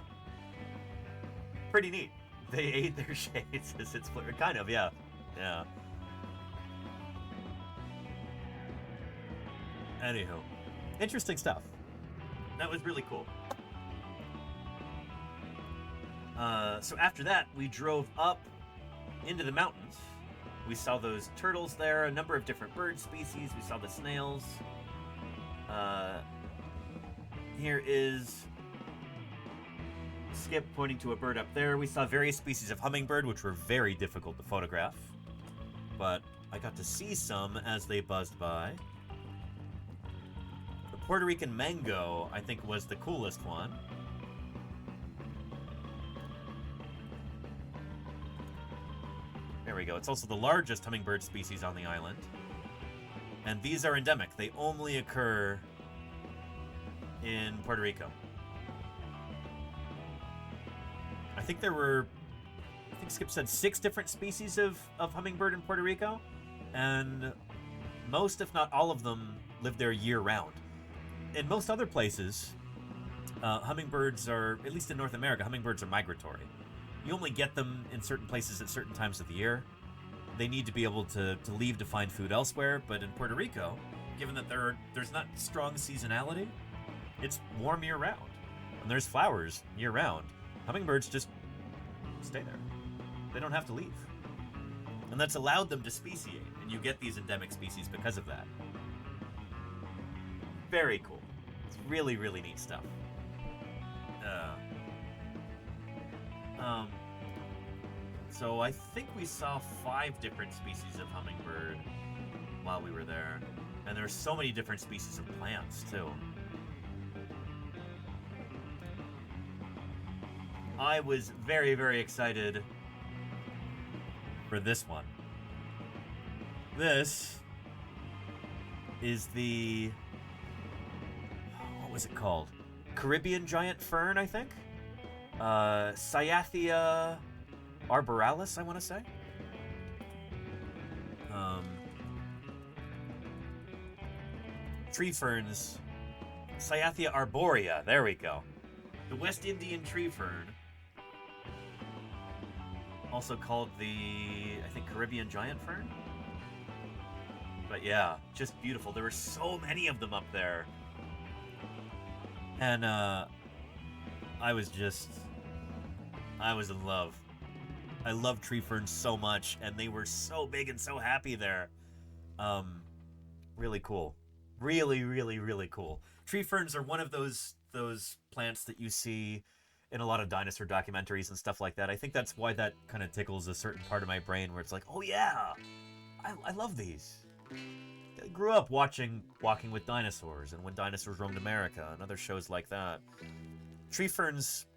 Pretty neat. They ate their shades as it's kind of, yeah. Yeah. Anywho, interesting stuff. That was really cool. So after that, we drove up into the mountains. We saw those turtles there, a number of different bird species. We saw the snails. Here is Skip pointing to a bird up there. We saw various species of hummingbird, which were very difficult to photograph. But I got to see some as they buzzed by. The Puerto Rican mango, I think, was the coolest one. There we go. It's also the largest hummingbird species on the island. And these are endemic. They only occur in Puerto Rico. I think Skip said 6 different species of hummingbird in Puerto Rico. And most, if not all of them, live there year-round. In most other places, hummingbirds are, at least in North America, hummingbirds are migratory. You only get them in certain places at certain times of the year. They need to be able to leave to find food elsewhere, but in Puerto Rico, given that there's not strong seasonality, it's warm year-round. And there's flowers year-round. Hummingbirds just stay there. They don't have to leave. And that's allowed them to speciate, and you get these endemic species because of that. Very cool. It's really, really neat stuff. So I think we saw 5 different species of hummingbird while we were there. And there's so many different species of plants, too. I was very, very excited for this one. This is the... what was it called? Caribbean giant fern, I think? Cyathea arboralis, I want to say. Tree ferns. Cyathea arborea, there we go. The West Indian tree fern. Also called the, I think, Caribbean giant fern? But yeah, just beautiful. There were so many of them up there. And I was in love. I love tree ferns so much, and they were so big and so happy there. Really cool. Really, really, really cool. Tree ferns are one of those plants that you see in a lot of dinosaur documentaries and stuff like that. I think that's why that kind of tickles a certain part of my brain where it's like, oh yeah, I love these. I grew up watching Walking with Dinosaurs and When Dinosaurs Roamed America and other shows like that. Tree ferns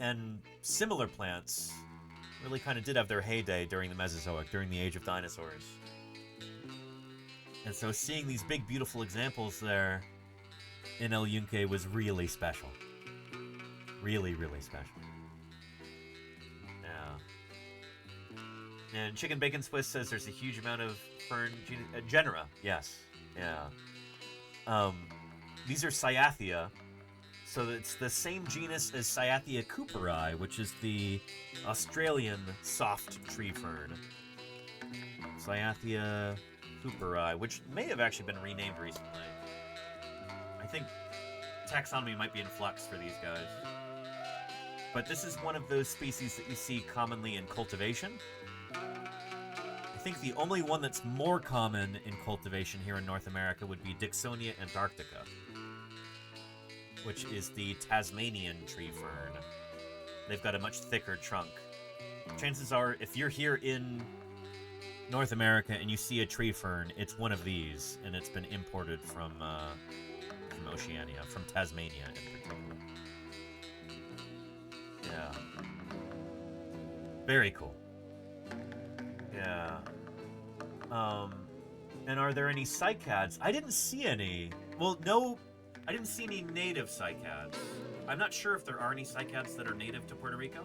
and similar plants really kind of did have their heyday during the Mesozoic, during the age of dinosaurs. And so seeing these big, beautiful examples there in El Yunque was really special. Really, really special. Yeah. And Chicken Bacon Swiss says there's a huge amount of fern genera. Yes. Yeah. These are Cyathea. So it's the same genus as Cyathea cooperi, which is the Australian soft tree fern. Cyathea cooperi, which may have actually been renamed recently. I think taxonomy might be in flux for these guys. But this is one of those species that you see commonly in cultivation. I think the only one that's more common in cultivation here in North America would be Dicksonia antarctica, which is the Tasmanian tree fern. They've got a much thicker trunk. Chances are, if you're here in North America and you see a tree fern, it's one of these, and it's been imported from Oceania, from Tasmania in particular. Very cool. Yeah. And are there any cycads? I didn't see any. Well, no, I didn't see any native cycads. I'm not sure if there are any cycads that are native to Puerto Rico,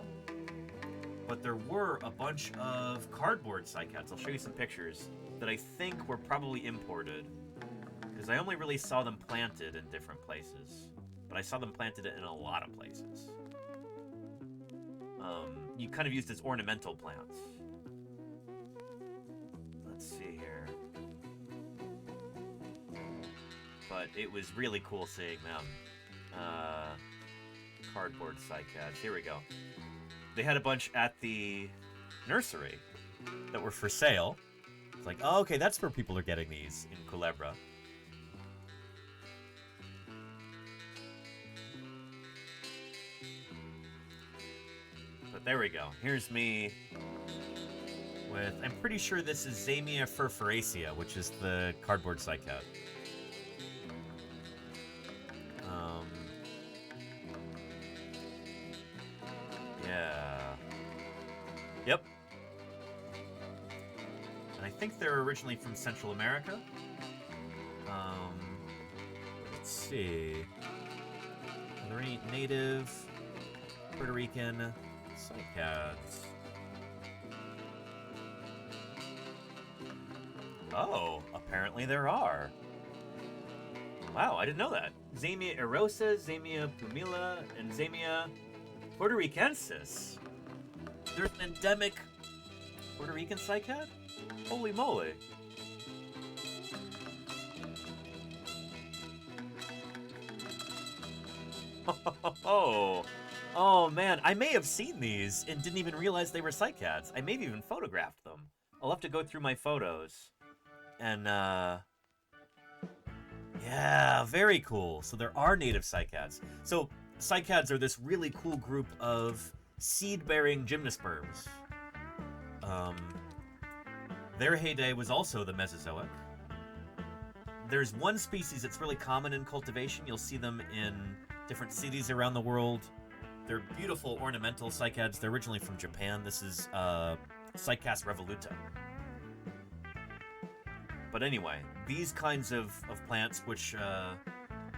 but there were a bunch of cardboard cycads. I'll show you some pictures that I think were probably imported, because I only really saw them planted in different places, but I saw them planted in a lot of places. You kind of used as ornamental plants. Let's see here. But it was really cool seeing them. Cardboard cycads. Here we go. They had a bunch at the nursery that were for sale. It's like, oh, okay, that's where people are getting these in Culebra. But there we go. Here's me with, I'm pretty sure this is Zamia furfuracea, which is the cardboard cycad. Yeah. Yep. And I think they're originally from Central America. Let's see. Are there any native Puerto Rican cycads? Oh, apparently there are. Wow, I didn't know that. Zamia erosa, Zamia pumila, and Zamia puertoricensis. There's an endemic Puerto Rican cycad? Holy moly. Oh man, I may have seen these and didn't even realize they were cycads. I may have even photographed them. I'll have to go through my photos. And, yeah, very cool. So there are native cycads. So cycads are this really cool group of seed-bearing gymnosperms. Their heyday was also the Mesozoic. There's one species that's really common in cultivation. You'll see them in different cities around the world. They're beautiful ornamental cycads. They're originally from Japan. This is Cycas revoluta. But anyway, these kinds of plants, which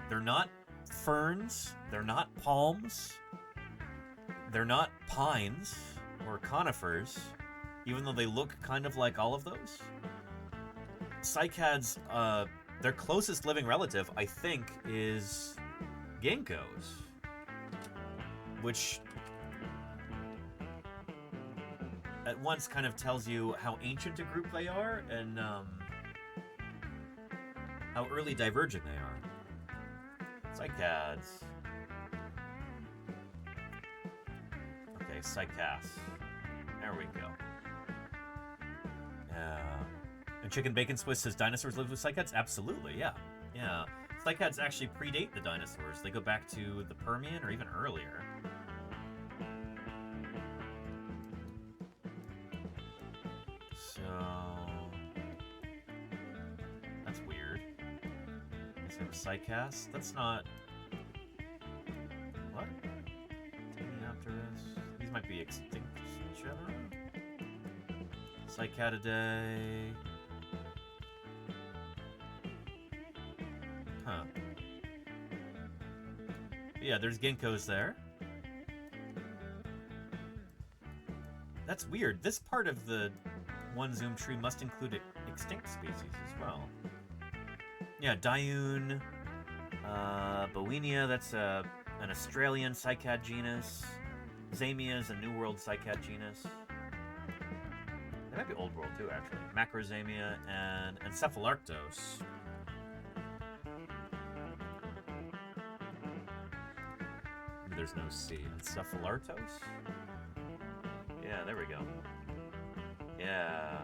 they're not ferns, they're not palms, they're not pines or conifers, even though they look kind of like all of those. Cycads, their closest living relative, I think, is ginkgos, which at once kind of tells you how ancient a group they are and how early diverging they are. Cycads. Okay, cycas. There we go. Yeah. And Chicken Bacon Swiss says dinosaurs lived with cycads? Absolutely, yeah. Yeah. Cycads actually predate the dinosaurs. They go back to the Permian or even earlier. So... that's weird. Cycas? That's not... what? Taniopterus? These might be extinct in general. Cycadidae. Huh. Yeah, there's ginkgos there. That's weird. This part of the one zoom tree must include extinct species as well. Yeah, Dioon, Bowenia, that's an Australian cycad genus. Zamia is a New World cycad genus. That might be Old World too, actually. Macrozamia and Encephalarctos. There's no C. Encephalarctos? Yeah, there we go. Yeah.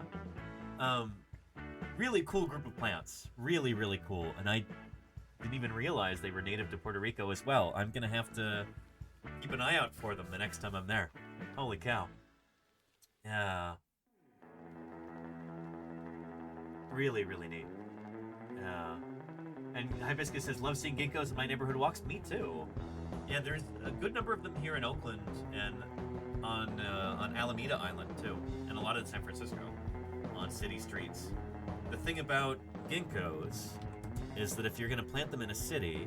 Really cool group of plants. Really, really cool. And I didn't even realize they were native to Puerto Rico as well. I'm going to have to keep an eye out for them the next time I'm there. Holy cow. Yeah. Really, really neat. Yeah. And Hibiscus says, love seeing ginkgos in my neighborhood walks. Me too. Yeah, there's a good number of them here in Oakland and on on Alameda Island too, and a lot of San Francisco on city streets. The thing about ginkgos is that if you're going to plant them in a city,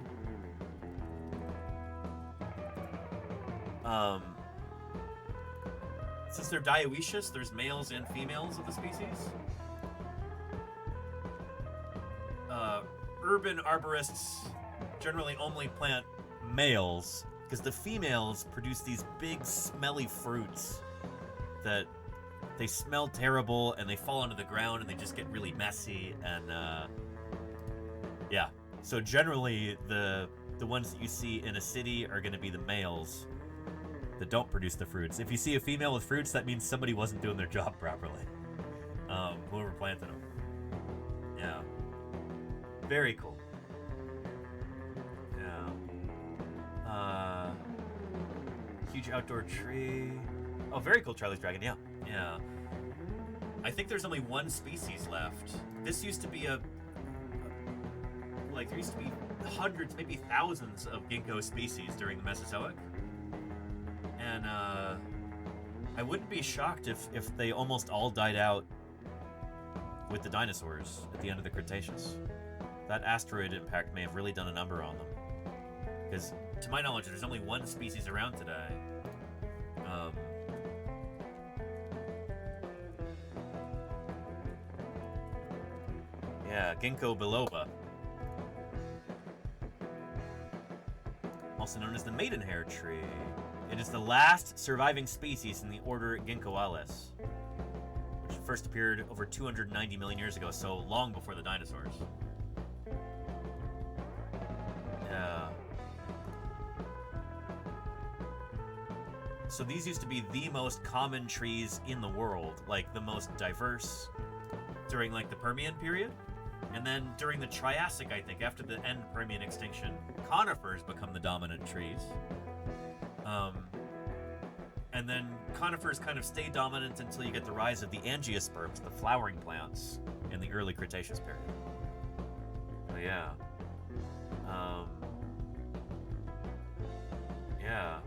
since they're dioecious, there's males and females of the species. Urban arborists generally only plant males because the females produce these big smelly fruits that they smell terrible and they fall onto the ground and they just get really messy and yeah. So generally the ones that you see in a city are going to be the males that don't produce the fruits. If you see a female with fruits, that means somebody wasn't doing their job properly. Whoever planted them. Yeah. Very cool. Yeah. Huge outdoor tree. Oh, very cool, Charlie's Dragon. Yeah. Yeah. I think there's only one species left. This used to be there used to be hundreds, maybe thousands of ginkgo species during the Mesozoic. And I wouldn't be shocked if they almost all died out with the dinosaurs at the end of the Cretaceous. That asteroid impact may have really done a number on them. Because, to my knowledge, there's only one species around today. Yeah, Ginkgo biloba. Also known as the maidenhair tree. It is the last surviving species in the order Ginkgoales, which first appeared over 290 million years ago, so long before the dinosaurs. Yeah. So these used to be the most common trees in the world, like the most diverse during like the Permian period. And then during the Triassic, I think, after the end Permian extinction, conifers become the dominant trees. And then conifers kind of stay dominant until you get the rise of the angiosperms, the flowering plants, in the early Cretaceous period. So yeah. Yeah.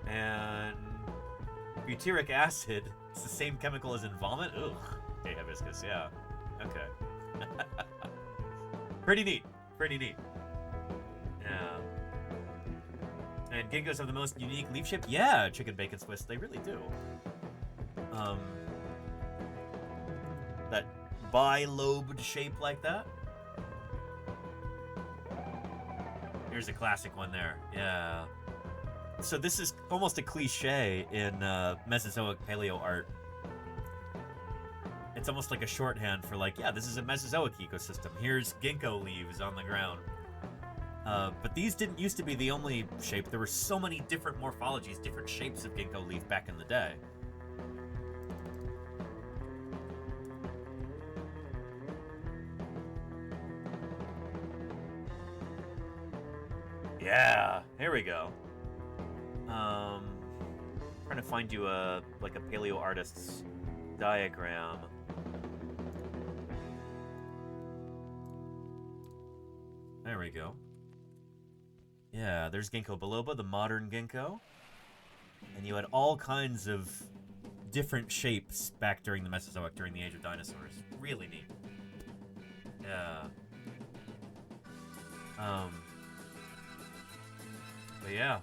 And butyric acid, it's the same chemical as in vomit. Ugh. Okay, hibiscus, yeah. Okay. Pretty neat. Pretty neat. Yeah. And ginkgos have the most unique leaf shape. Yeah, chicken bacon Swiss, they really do. That bi-lobed shape like that. Here's a classic one there. Yeah. So this is almost a cliche in Mesozoic paleo art. It's almost like a shorthand for like, yeah, this is a Mesozoic ecosystem. Here's ginkgo leaves on the ground. But these didn't used to be the only shape. There were so many different morphologies, different shapes of ginkgo leaf back in the day. Yeah, here we go. Trying to find you a paleo artist's diagram. There we go. Yeah, there's Ginkgo biloba, the modern ginkgo. And you had all kinds of different shapes back during the Mesozoic, during the age of dinosaurs. Really neat. Yeah. But yeah.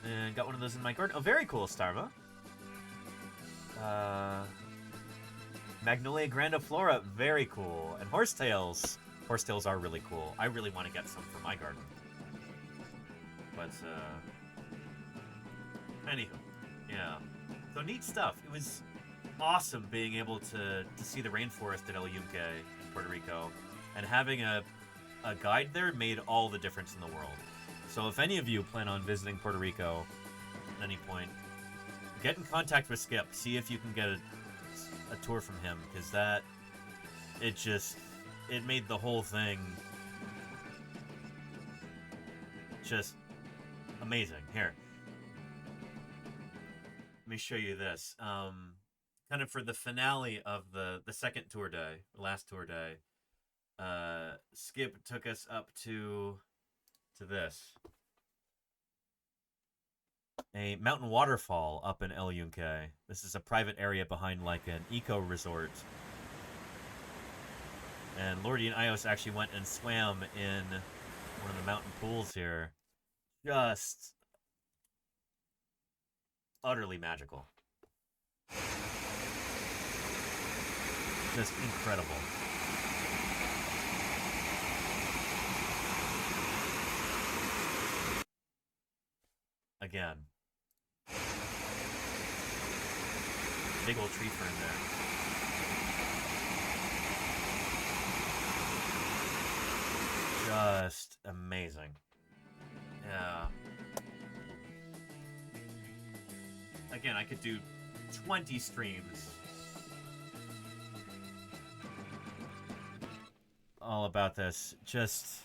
And got one of those in my garden. Oh, very cool, Starva. Magnolia grandiflora, very cool. And horsetails. Horsetails are really cool. I really want to get some for my garden. But, anywho, yeah. So neat stuff. It was awesome being able to see the rainforest at El Yunque in Puerto Rico. And having a guide there made all the difference in the world. So if any of you plan on visiting Puerto Rico at any point, get in contact with Skip. See if you can get a tour from him, because it made the whole thing just amazing. Here, let me show you this. Kind of for the finale of the second tour day, last tour day, Skip took us up to to this. A mountain waterfall up in El Yunque. This is a private area behind like an eco resort. And Lordy and Ios actually went and swam in one of the mountain pools here. Just utterly magical. Just incredible. Again. Big old tree fern there. Just amazing. Yeah. Again, I could do 20 streams all about this. Just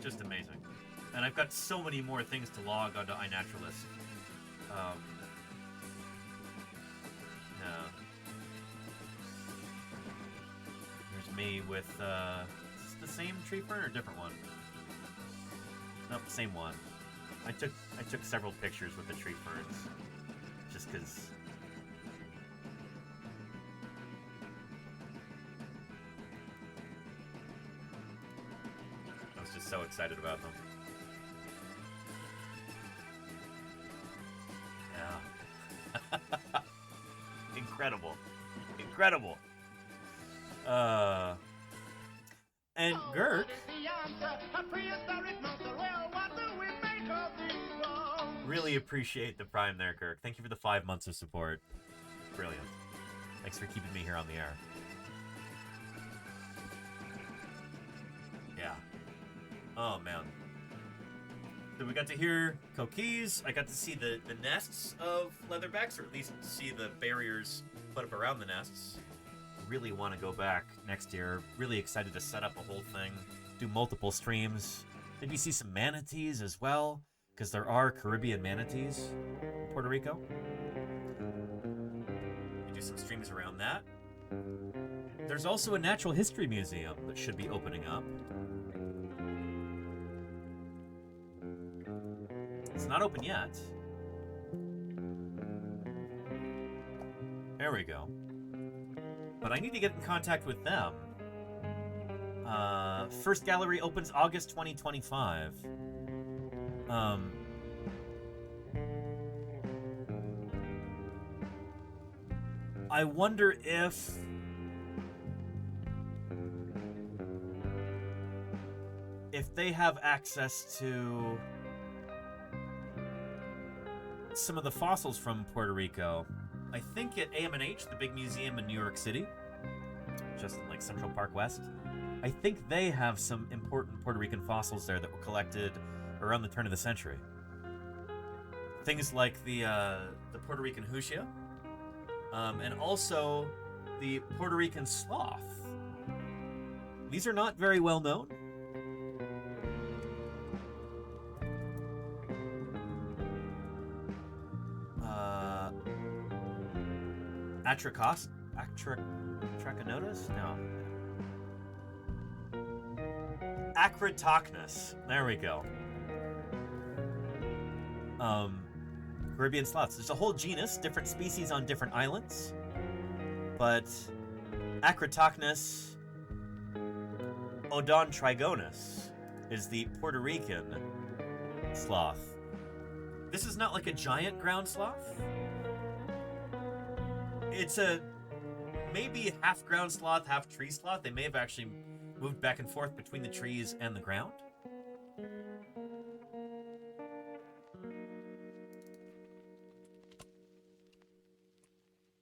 just amazing. And I've got so many more things to log onto iNaturalist. Yeah. There's me with, is this the same tree fern or a different one? Nope, the same one. I took several pictures with the tree ferns. Just because... so excited about them. Yeah. Incredible. Incredible. And Gert really appreciate the Prime there, Kirk. Thank you for the 5 months of support. Brilliant. Thanks for keeping me here on the air. Yeah. Oh, man. So we got to hear coquilles. I got to see the nests of leatherbacks, or at least see the barriers put up around the nests. Really want to go back next year. Really excited to set up a whole thing, do multiple streams. Maybe see some manatees as well, because there are Caribbean manatees in Puerto Rico. Do some streams around that. There's also a natural history museum that should be opening up. It's not open yet. There we go. But I need to get in contact with them. First gallery opens August 2025. I wonder if they have access to some of the fossils from Puerto Rico. I think at AM&H, the big museum in New York City, just in like Central Park West, I think they have some important Puerto Rican fossils there that were collected around the turn of the century. Things like the Puerto Rican husia, and also the Puerto Rican sloth. These are not very well known. Atracanotus? No. Acritochnus. There we go. Caribbean sloths. There's a whole genus, different species on different islands. But Acritochnus odontrigonus is the Puerto Rican sloth. This is not like a giant ground sloth. It's a maybe half ground sloth, half tree sloth. They may have actually moved back and forth between the trees and the ground.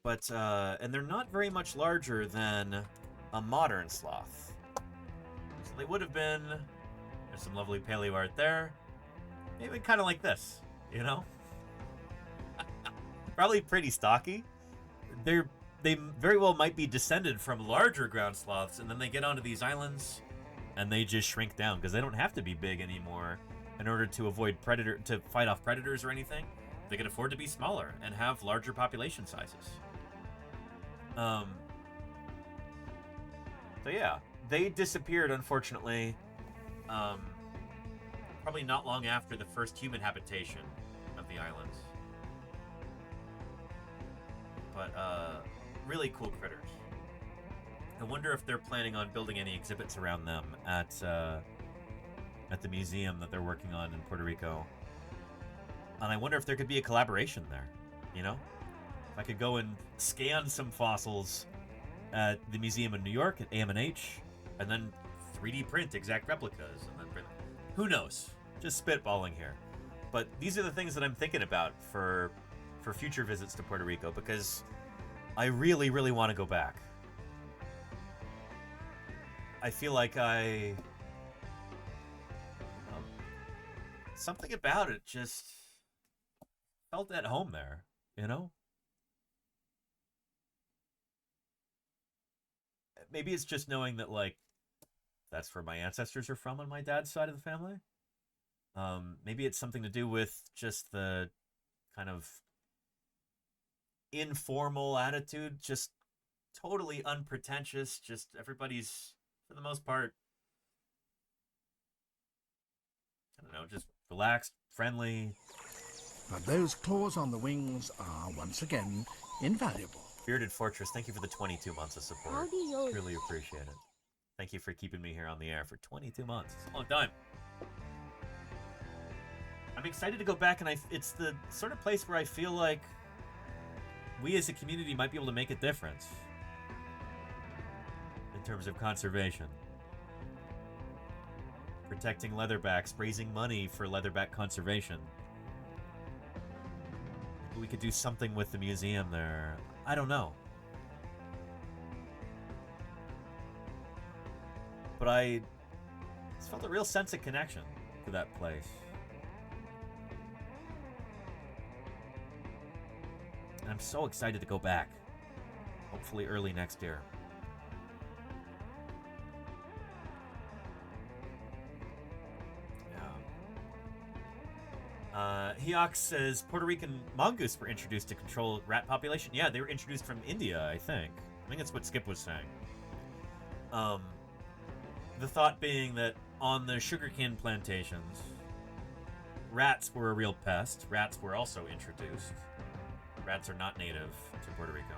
But, and they're not very much larger than a modern sloth. So they would have been, there's some lovely paleo art there. Maybe kind of like this, you know? Probably pretty stocky. They very well might be descended from larger ground sloths, and then they get onto these islands, and they just shrink down, because they don't have to be big anymore in order to avoid to fight off predators or anything. They can afford to be smaller and have larger population sizes. So yeah, they disappeared, unfortunately. Probably not long after the first human habitation of the islands. But really cool critters. I wonder if they're planning on building any exhibits around them at the museum that they're working on in Puerto Rico. And I wonder if there could be a collaboration there, you know? If I could go and scan some fossils at the museum in New York at AM&H, and then 3D print exact replicas, and then print. Who knows? Just spitballing here. But these are the things that I'm thinking about for future visits to Puerto Rico, because I really, really want to go back. I feel like something about it just felt at home there, you know? Maybe it's just knowing that, like, that's where my ancestors are from on my dad's side of the family. Maybe it's something to do with just the kind of informal attitude, just totally unpretentious, just everybody's, for the most part, I don't know, just relaxed, friendly. But those claws on the wings are, once again, invaluable. Bearded Fortress, thank you for the 22 months of support. How do you- Really appreciate it. Thank you for keeping me here on the air for 22 months. It's a long time. I'm excited to go back, and it's the sort of place where I feel like we as a community might be able to make a difference in terms of conservation. Protecting leatherbacks, raising money for leatherback conservation. Maybe we could do something with the museum there. I don't know. But I just felt a real sense of connection to that place. And I'm so excited to go back. Hopefully early next year. Heox says Puerto Rican mongoose were introduced to control rat population. Yeah, they were introduced from India, I think. I think that's what Skip was saying. The thought being that on the sugarcane plantations, rats were a real pest. Rats were also introduced. Rats are not native to Puerto Rico.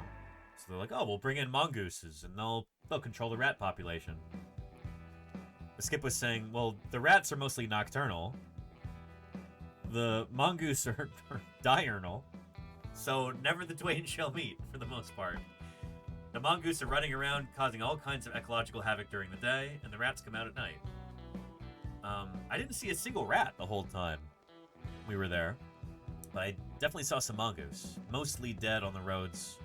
So they're like, oh, we'll bring in mongooses and they'll control the rat population. But Skip was saying, well, the rats are mostly nocturnal. The mongoose are diurnal, so never the twain shall meet, for the most part. The mongoose are running around causing all kinds of ecological havoc during the day, and the rats come out at night. I didn't see a single rat the whole time we were there, but I definitely saw some mongoose, mostly dead on the roads,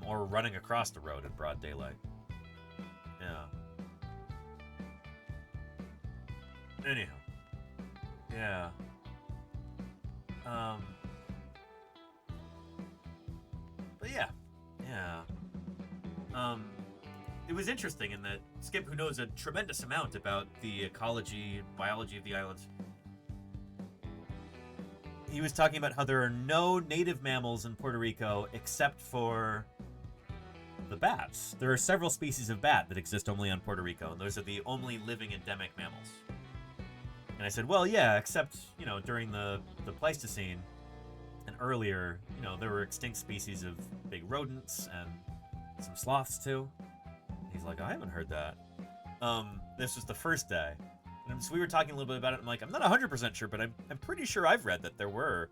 or running across the road in broad daylight. Yeah. Anyhow. Yeah. But yeah. It was interesting in that Skip, who knows a tremendous amount about the ecology, biology of the islands, he was talking about how there are no native mammals in Puerto Rico except for the bats. There are several species of bat that exist only on Puerto Rico, and those are the only living endemic mammals. And I said, well, yeah, except, during the Pleistocene and earlier, there were extinct species of big rodents and some sloths too. He's like, I haven't heard that. This was the first day. And so we were talking a little bit about it. I'm like, I'm not 100% sure, but I'm pretty sure I've read that there were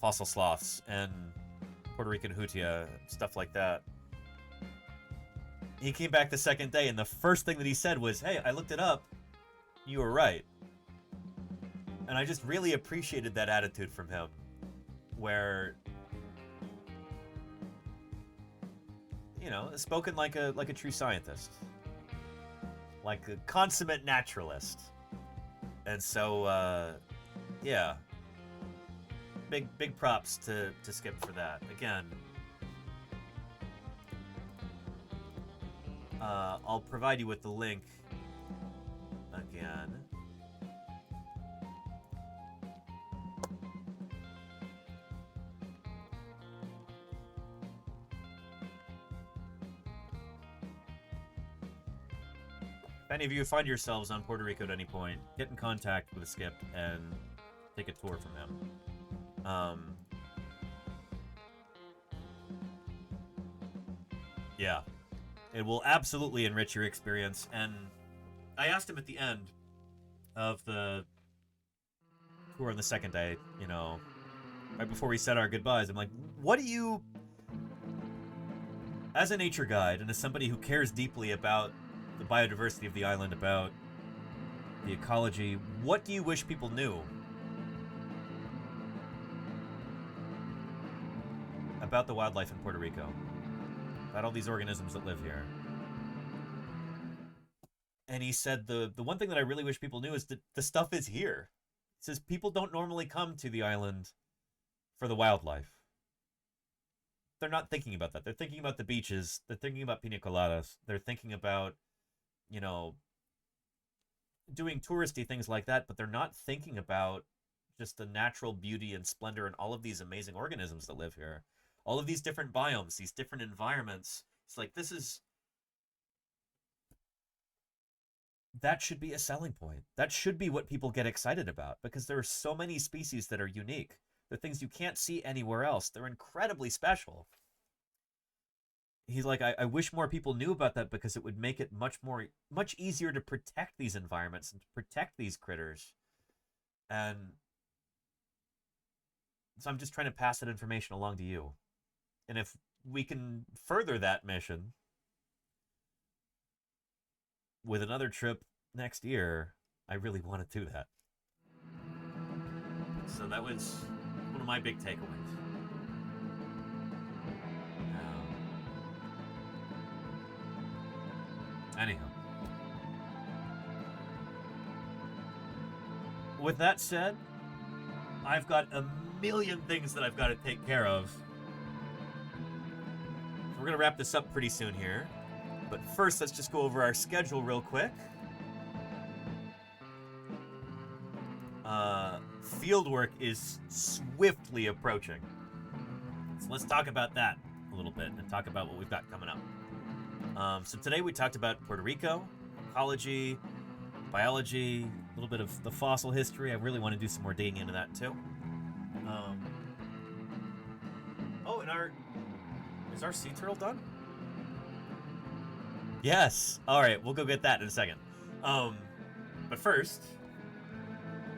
fossil sloths and Puerto Rican hutia, stuff like that. He came back the second day, and the first thing that he said was, hey, I looked it up. You were right. And I just really appreciated that attitude from him, where, spoken like a true scientist, like a consummate naturalist. And so, yeah, big props to Skip for that. Again, I'll provide you with the link again. any of you find yourselves on Puerto Rico at any point, get in contact with Skip and take a tour from him. Yeah. It will absolutely enrich your experience. And I asked him at the end of the tour on the second day, you know, right before we said our goodbyes, I'm like, what do you, as a nature guide and as somebody who cares deeply about the biodiversity of the island, about the ecology, what do you wish people knew about the wildlife in Puerto Rico? About all these organisms that live here? And he said the one thing that I really wish people knew is that the stuff is here. He says people don't normally come to the island for the wildlife. They're not thinking about that. They're thinking about the beaches. They're thinking about pina coladas. They're thinking about, you know, doing touristy things like that, but they're not thinking about just the natural beauty and splendor and all of these amazing organisms that live here. All of these different biomes, these different environments. It's like, that should be a selling point. That should be what people get excited about, because there are so many species that are unique. They're things you can't see anywhere else. They're incredibly special. He's like, I wish more people knew about that, because it would make it much easier to protect these environments and to protect these critters. And so I'm just trying to pass that information along to you. And if we can further that mission with another trip next year, I really want to do that. So that was one of my big takeaways. Anyhow. With that said, I've got a million things that I've got to take care of. So we're going to wrap this up pretty soon here. But first, let's just go over our schedule real quick. Fieldwork is swiftly approaching. So let's talk about that a little bit and talk about what we've got coming up. So today we talked about Puerto Rico, ecology, biology, a little bit of the fossil history. I really want to do some more digging into that too. And is our sea turtle done? Yes. All right, we'll go get that in a second. But first,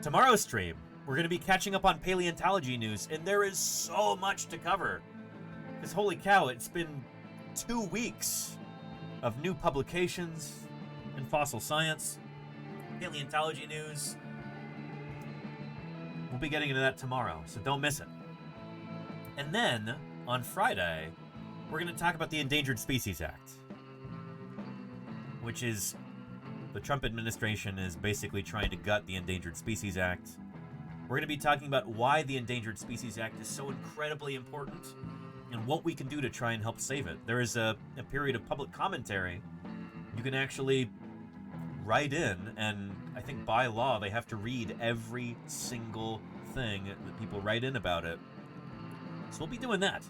tomorrow's stream, we're going to be catching up on paleontology news, and there is so much to cover. Because holy cow, it's been 2 weeks of new publications in fossil science, paleontology news. We'll be getting into that tomorrow, so don't miss it. And then, on Friday, we're going to talk about the Endangered Species Act, which is the Trump administration is basically trying to gut the Endangered Species Act. We're going to be talking about why the Endangered Species Act is so incredibly important and what we can do to try and help save it. There is a period of public commentary. You can actually write in, and I think by law they have to read every single thing that people write in about it. So we'll be doing that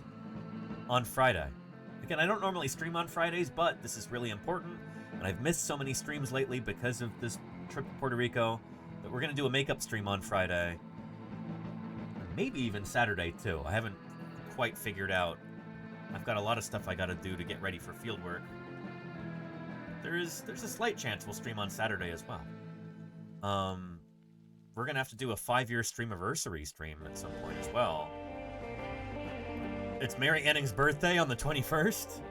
on Friday. Again, I don't normally stream on Fridays, but this is really important. And I've missed so many streams lately because of this trip to Puerto Rico that we're going to do a makeup stream on Friday. Maybe even Saturday, too. I haven't quite figured out. I've got a lot of stuff I got to do to get ready for field work. There's a slight chance we'll stream on Saturday as well. We're going to have to do a 5-year streamiversary stream at some point as well. It's Mary Anning's birthday on the 21st.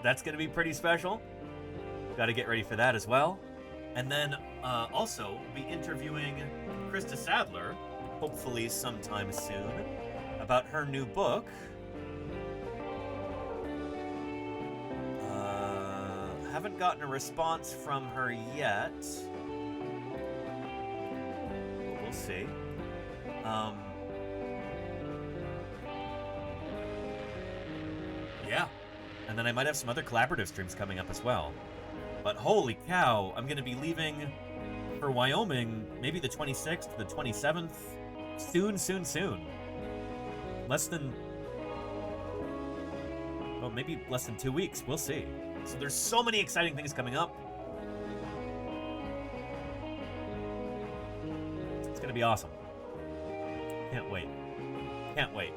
That's going to be pretty special. Got to get ready for that as well. And then also be interviewing Krista Sadler, hopefully sometime soon, about her new book. Haven't gotten a response from her yet. We'll see. Yeah. And then I might have some other collaborative streams coming up as well. But holy cow, I'm going to be leaving for Wyoming maybe the 26th to the 27th. Soon. Less than... well, maybe less than 2 weeks. We'll see. So there's so many exciting things coming up. It's gonna be awesome. Can't wait. Can't wait.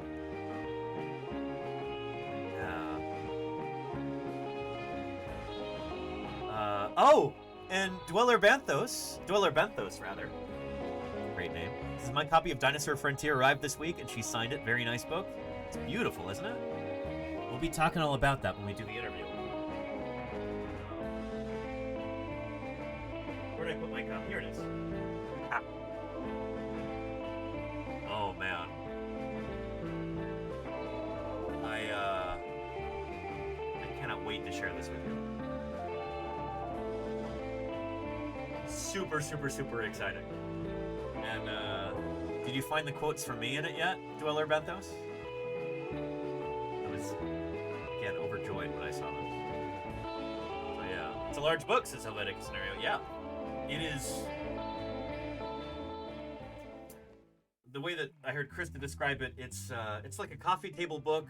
Oh, and Dweller Banthos, rather. Great name. This is my copy of Dinosaur Frontier arrived this week, and she signed it. Very nice book. It's beautiful, isn't it? We'll be talking all about that when we do the interview. Where did I put my copy? Here it is. Ah. Oh, man. I cannot wait to share this with you. Super, super, super exciting. And, did you find the quotes from me in it yet, Dweller Benthos? I was, again, overjoyed when I saw this. So, yeah. It's a large book, says Helvetic Scenario. Yeah. It is... The way that I heard Krista describe it, it's like a coffee table book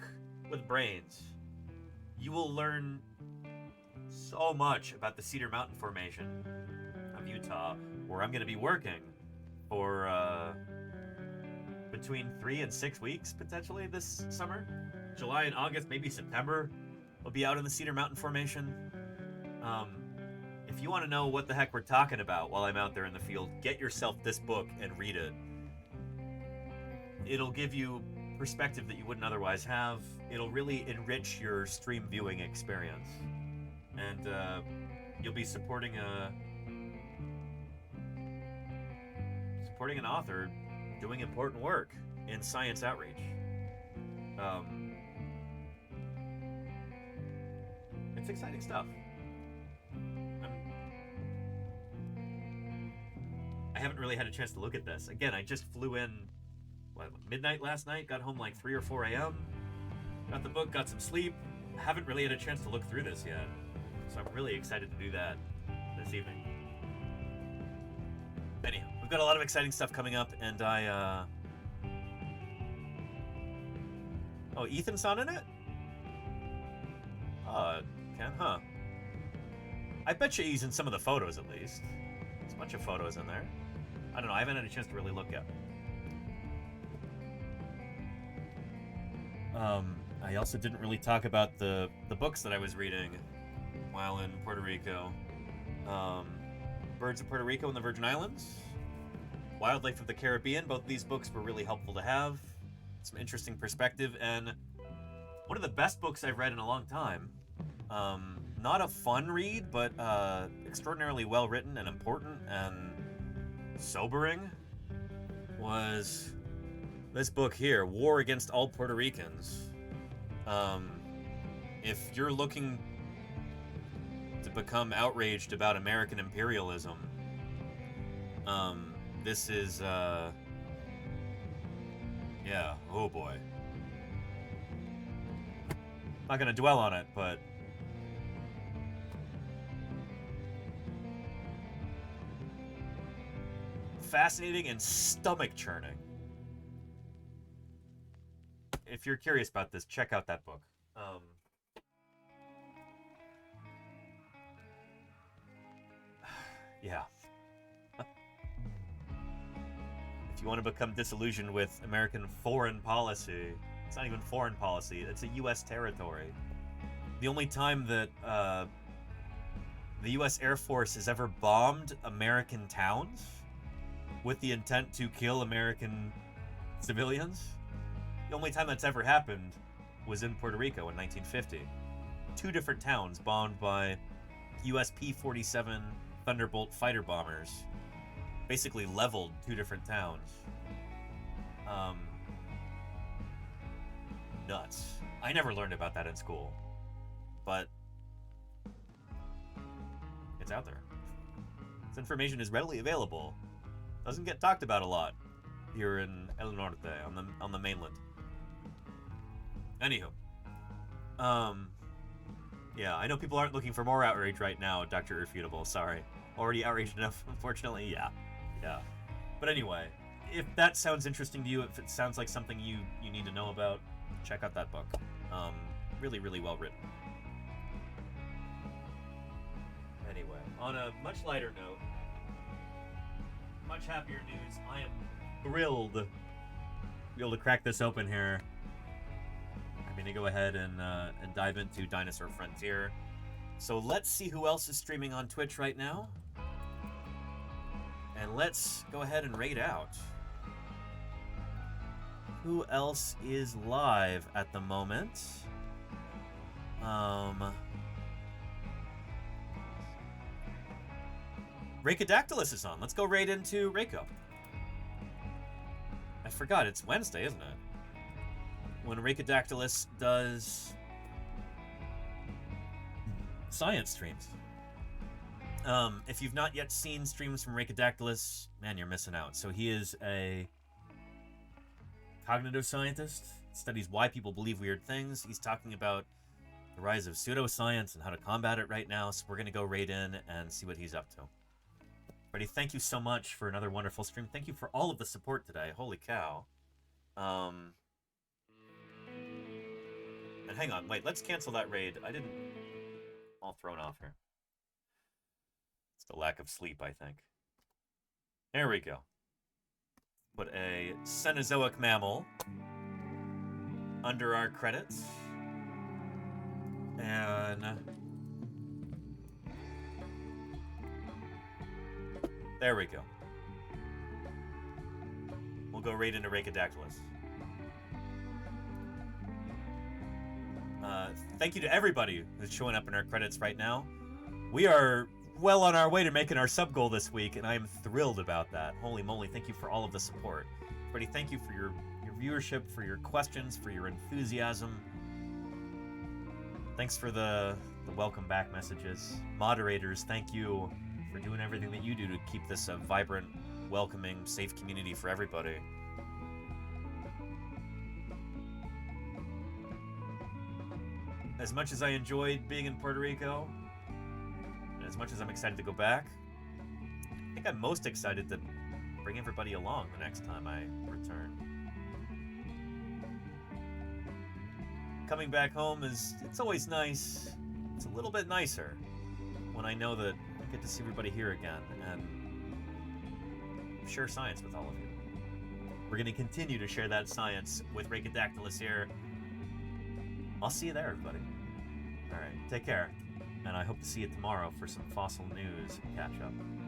with brains. You will learn so much about the Cedar Mountain Formation of Utah, where I'm going to be working for between 3 and 6 weeks, potentially, this summer. July and August, maybe September, we'll be out in the Cedar Mountain Formation. If you want to know what the heck we're talking about while I'm out there in the field, get yourself this book and read it. It'll give you perspective that you wouldn't otherwise have. It'll really enrich your stream viewing experience. And you'll be supporting an author doing important work in science outreach. It's exciting stuff. I haven't really had a chance to look at this. Again, I just flew in midnight last night, got home like 3 or 4 a.m. Got the book, got some sleep. Haven't really had a chance to look through this yet. So I'm really excited to do that this evening. Anyhow, we've got a lot of exciting stuff coming up, and Oh, Ethan's not in it? Ken, huh? I bet you he's in some of the photos, at least. There's a bunch of photos in there. I don't know, I haven't had a chance to really look at. I also didn't really talk about the books that I was reading while in Puerto Rico. Birds of Puerto Rico and the Virgin Islands, Wildlife of the Caribbean. Both of these books were really helpful to have. Some interesting perspective, and one of the best books I've read in a long time. Not a fun read, but extraordinarily well written and important and sobering, was this book here, War Against All Puerto Ricans. If you're looking to become outraged about American imperialism, this is, yeah, oh boy. Not gonna dwell on it, but fascinating and stomach-churning. If you're curious about this, check out that book. Yeah. If you want to become disillusioned with American foreign policy, it's not even foreign policy, it's a U.S. territory. The only time that the U.S. Air Force has ever bombed American towns with the intent to kill American civilians, the only time that's ever happened was in Puerto Rico in 1950. 2 different towns bombed by U.S. P-47 Thunderbolt fighter bombers. Basically leveled 2 different towns. Nuts. I never learned about that in school. But it's out there. This information is readily available. Doesn't get talked about a lot here in El Norte, on the mainland. Anywho. Yeah, I know people aren't looking for more outrage right now, Dr. Irrefutable, sorry. Already outraged enough, unfortunately, yeah. Yeah. But anyway, if that sounds interesting to you, if it sounds like something you need to know about, check out that book. Really, really well written. Anyway, on a much lighter note, much happier news, I am thrilled to be able to crack this open here. I'm going to go ahead and dive into Dinosaur Frontier. So let's see who else is streaming on Twitch right now. And let's go ahead and raid out. Who else is live at the moment? Rhacodactylus is on. Let's go raid into Rhaco. I forgot, it's Wednesday, isn't it? When Rhacodactylus does science streams. If you've not yet seen streams from Rhacodactylus, man, you're missing out. So he is a cognitive scientist, studies why people believe weird things. He's talking about the rise of pseudoscience and how to combat it right now. So we're going to go raid in and see what he's up to. Buddy, thank you so much for another wonderful stream. Thank you for all of the support today. Holy cow. And hang on, wait, let's cancel that raid. I didn't... All thrown off here. It's the lack of sleep, I think. There we go. Put a Cenozoic mammal under our credits. And... there we go. We'll go right into Rhacodactylus. Thank you to everybody who's showing up in our credits right now. We are well on our way to making our sub goal this week, and I am thrilled about that. Holy moly, thank you for all of the support. Everybody, thank you for your viewership, for your questions, for your enthusiasm. Thanks for the welcome back messages. Moderators, thank you for doing everything that you do to keep this a vibrant, welcoming, safe community for everybody. As much as I enjoyed being in Puerto Rico, and as much as I'm excited to go back, I think I'm most excited to bring everybody along the next time I return. Coming back home it's always nice. It's a little bit nicer when I know that I get to see everybody here again and share science with all of you. We're going to continue to share that science with Rhacodactylus here. I'll see you there, everybody. All right, take care, and I hope to see you tomorrow for some fossil news catch-up.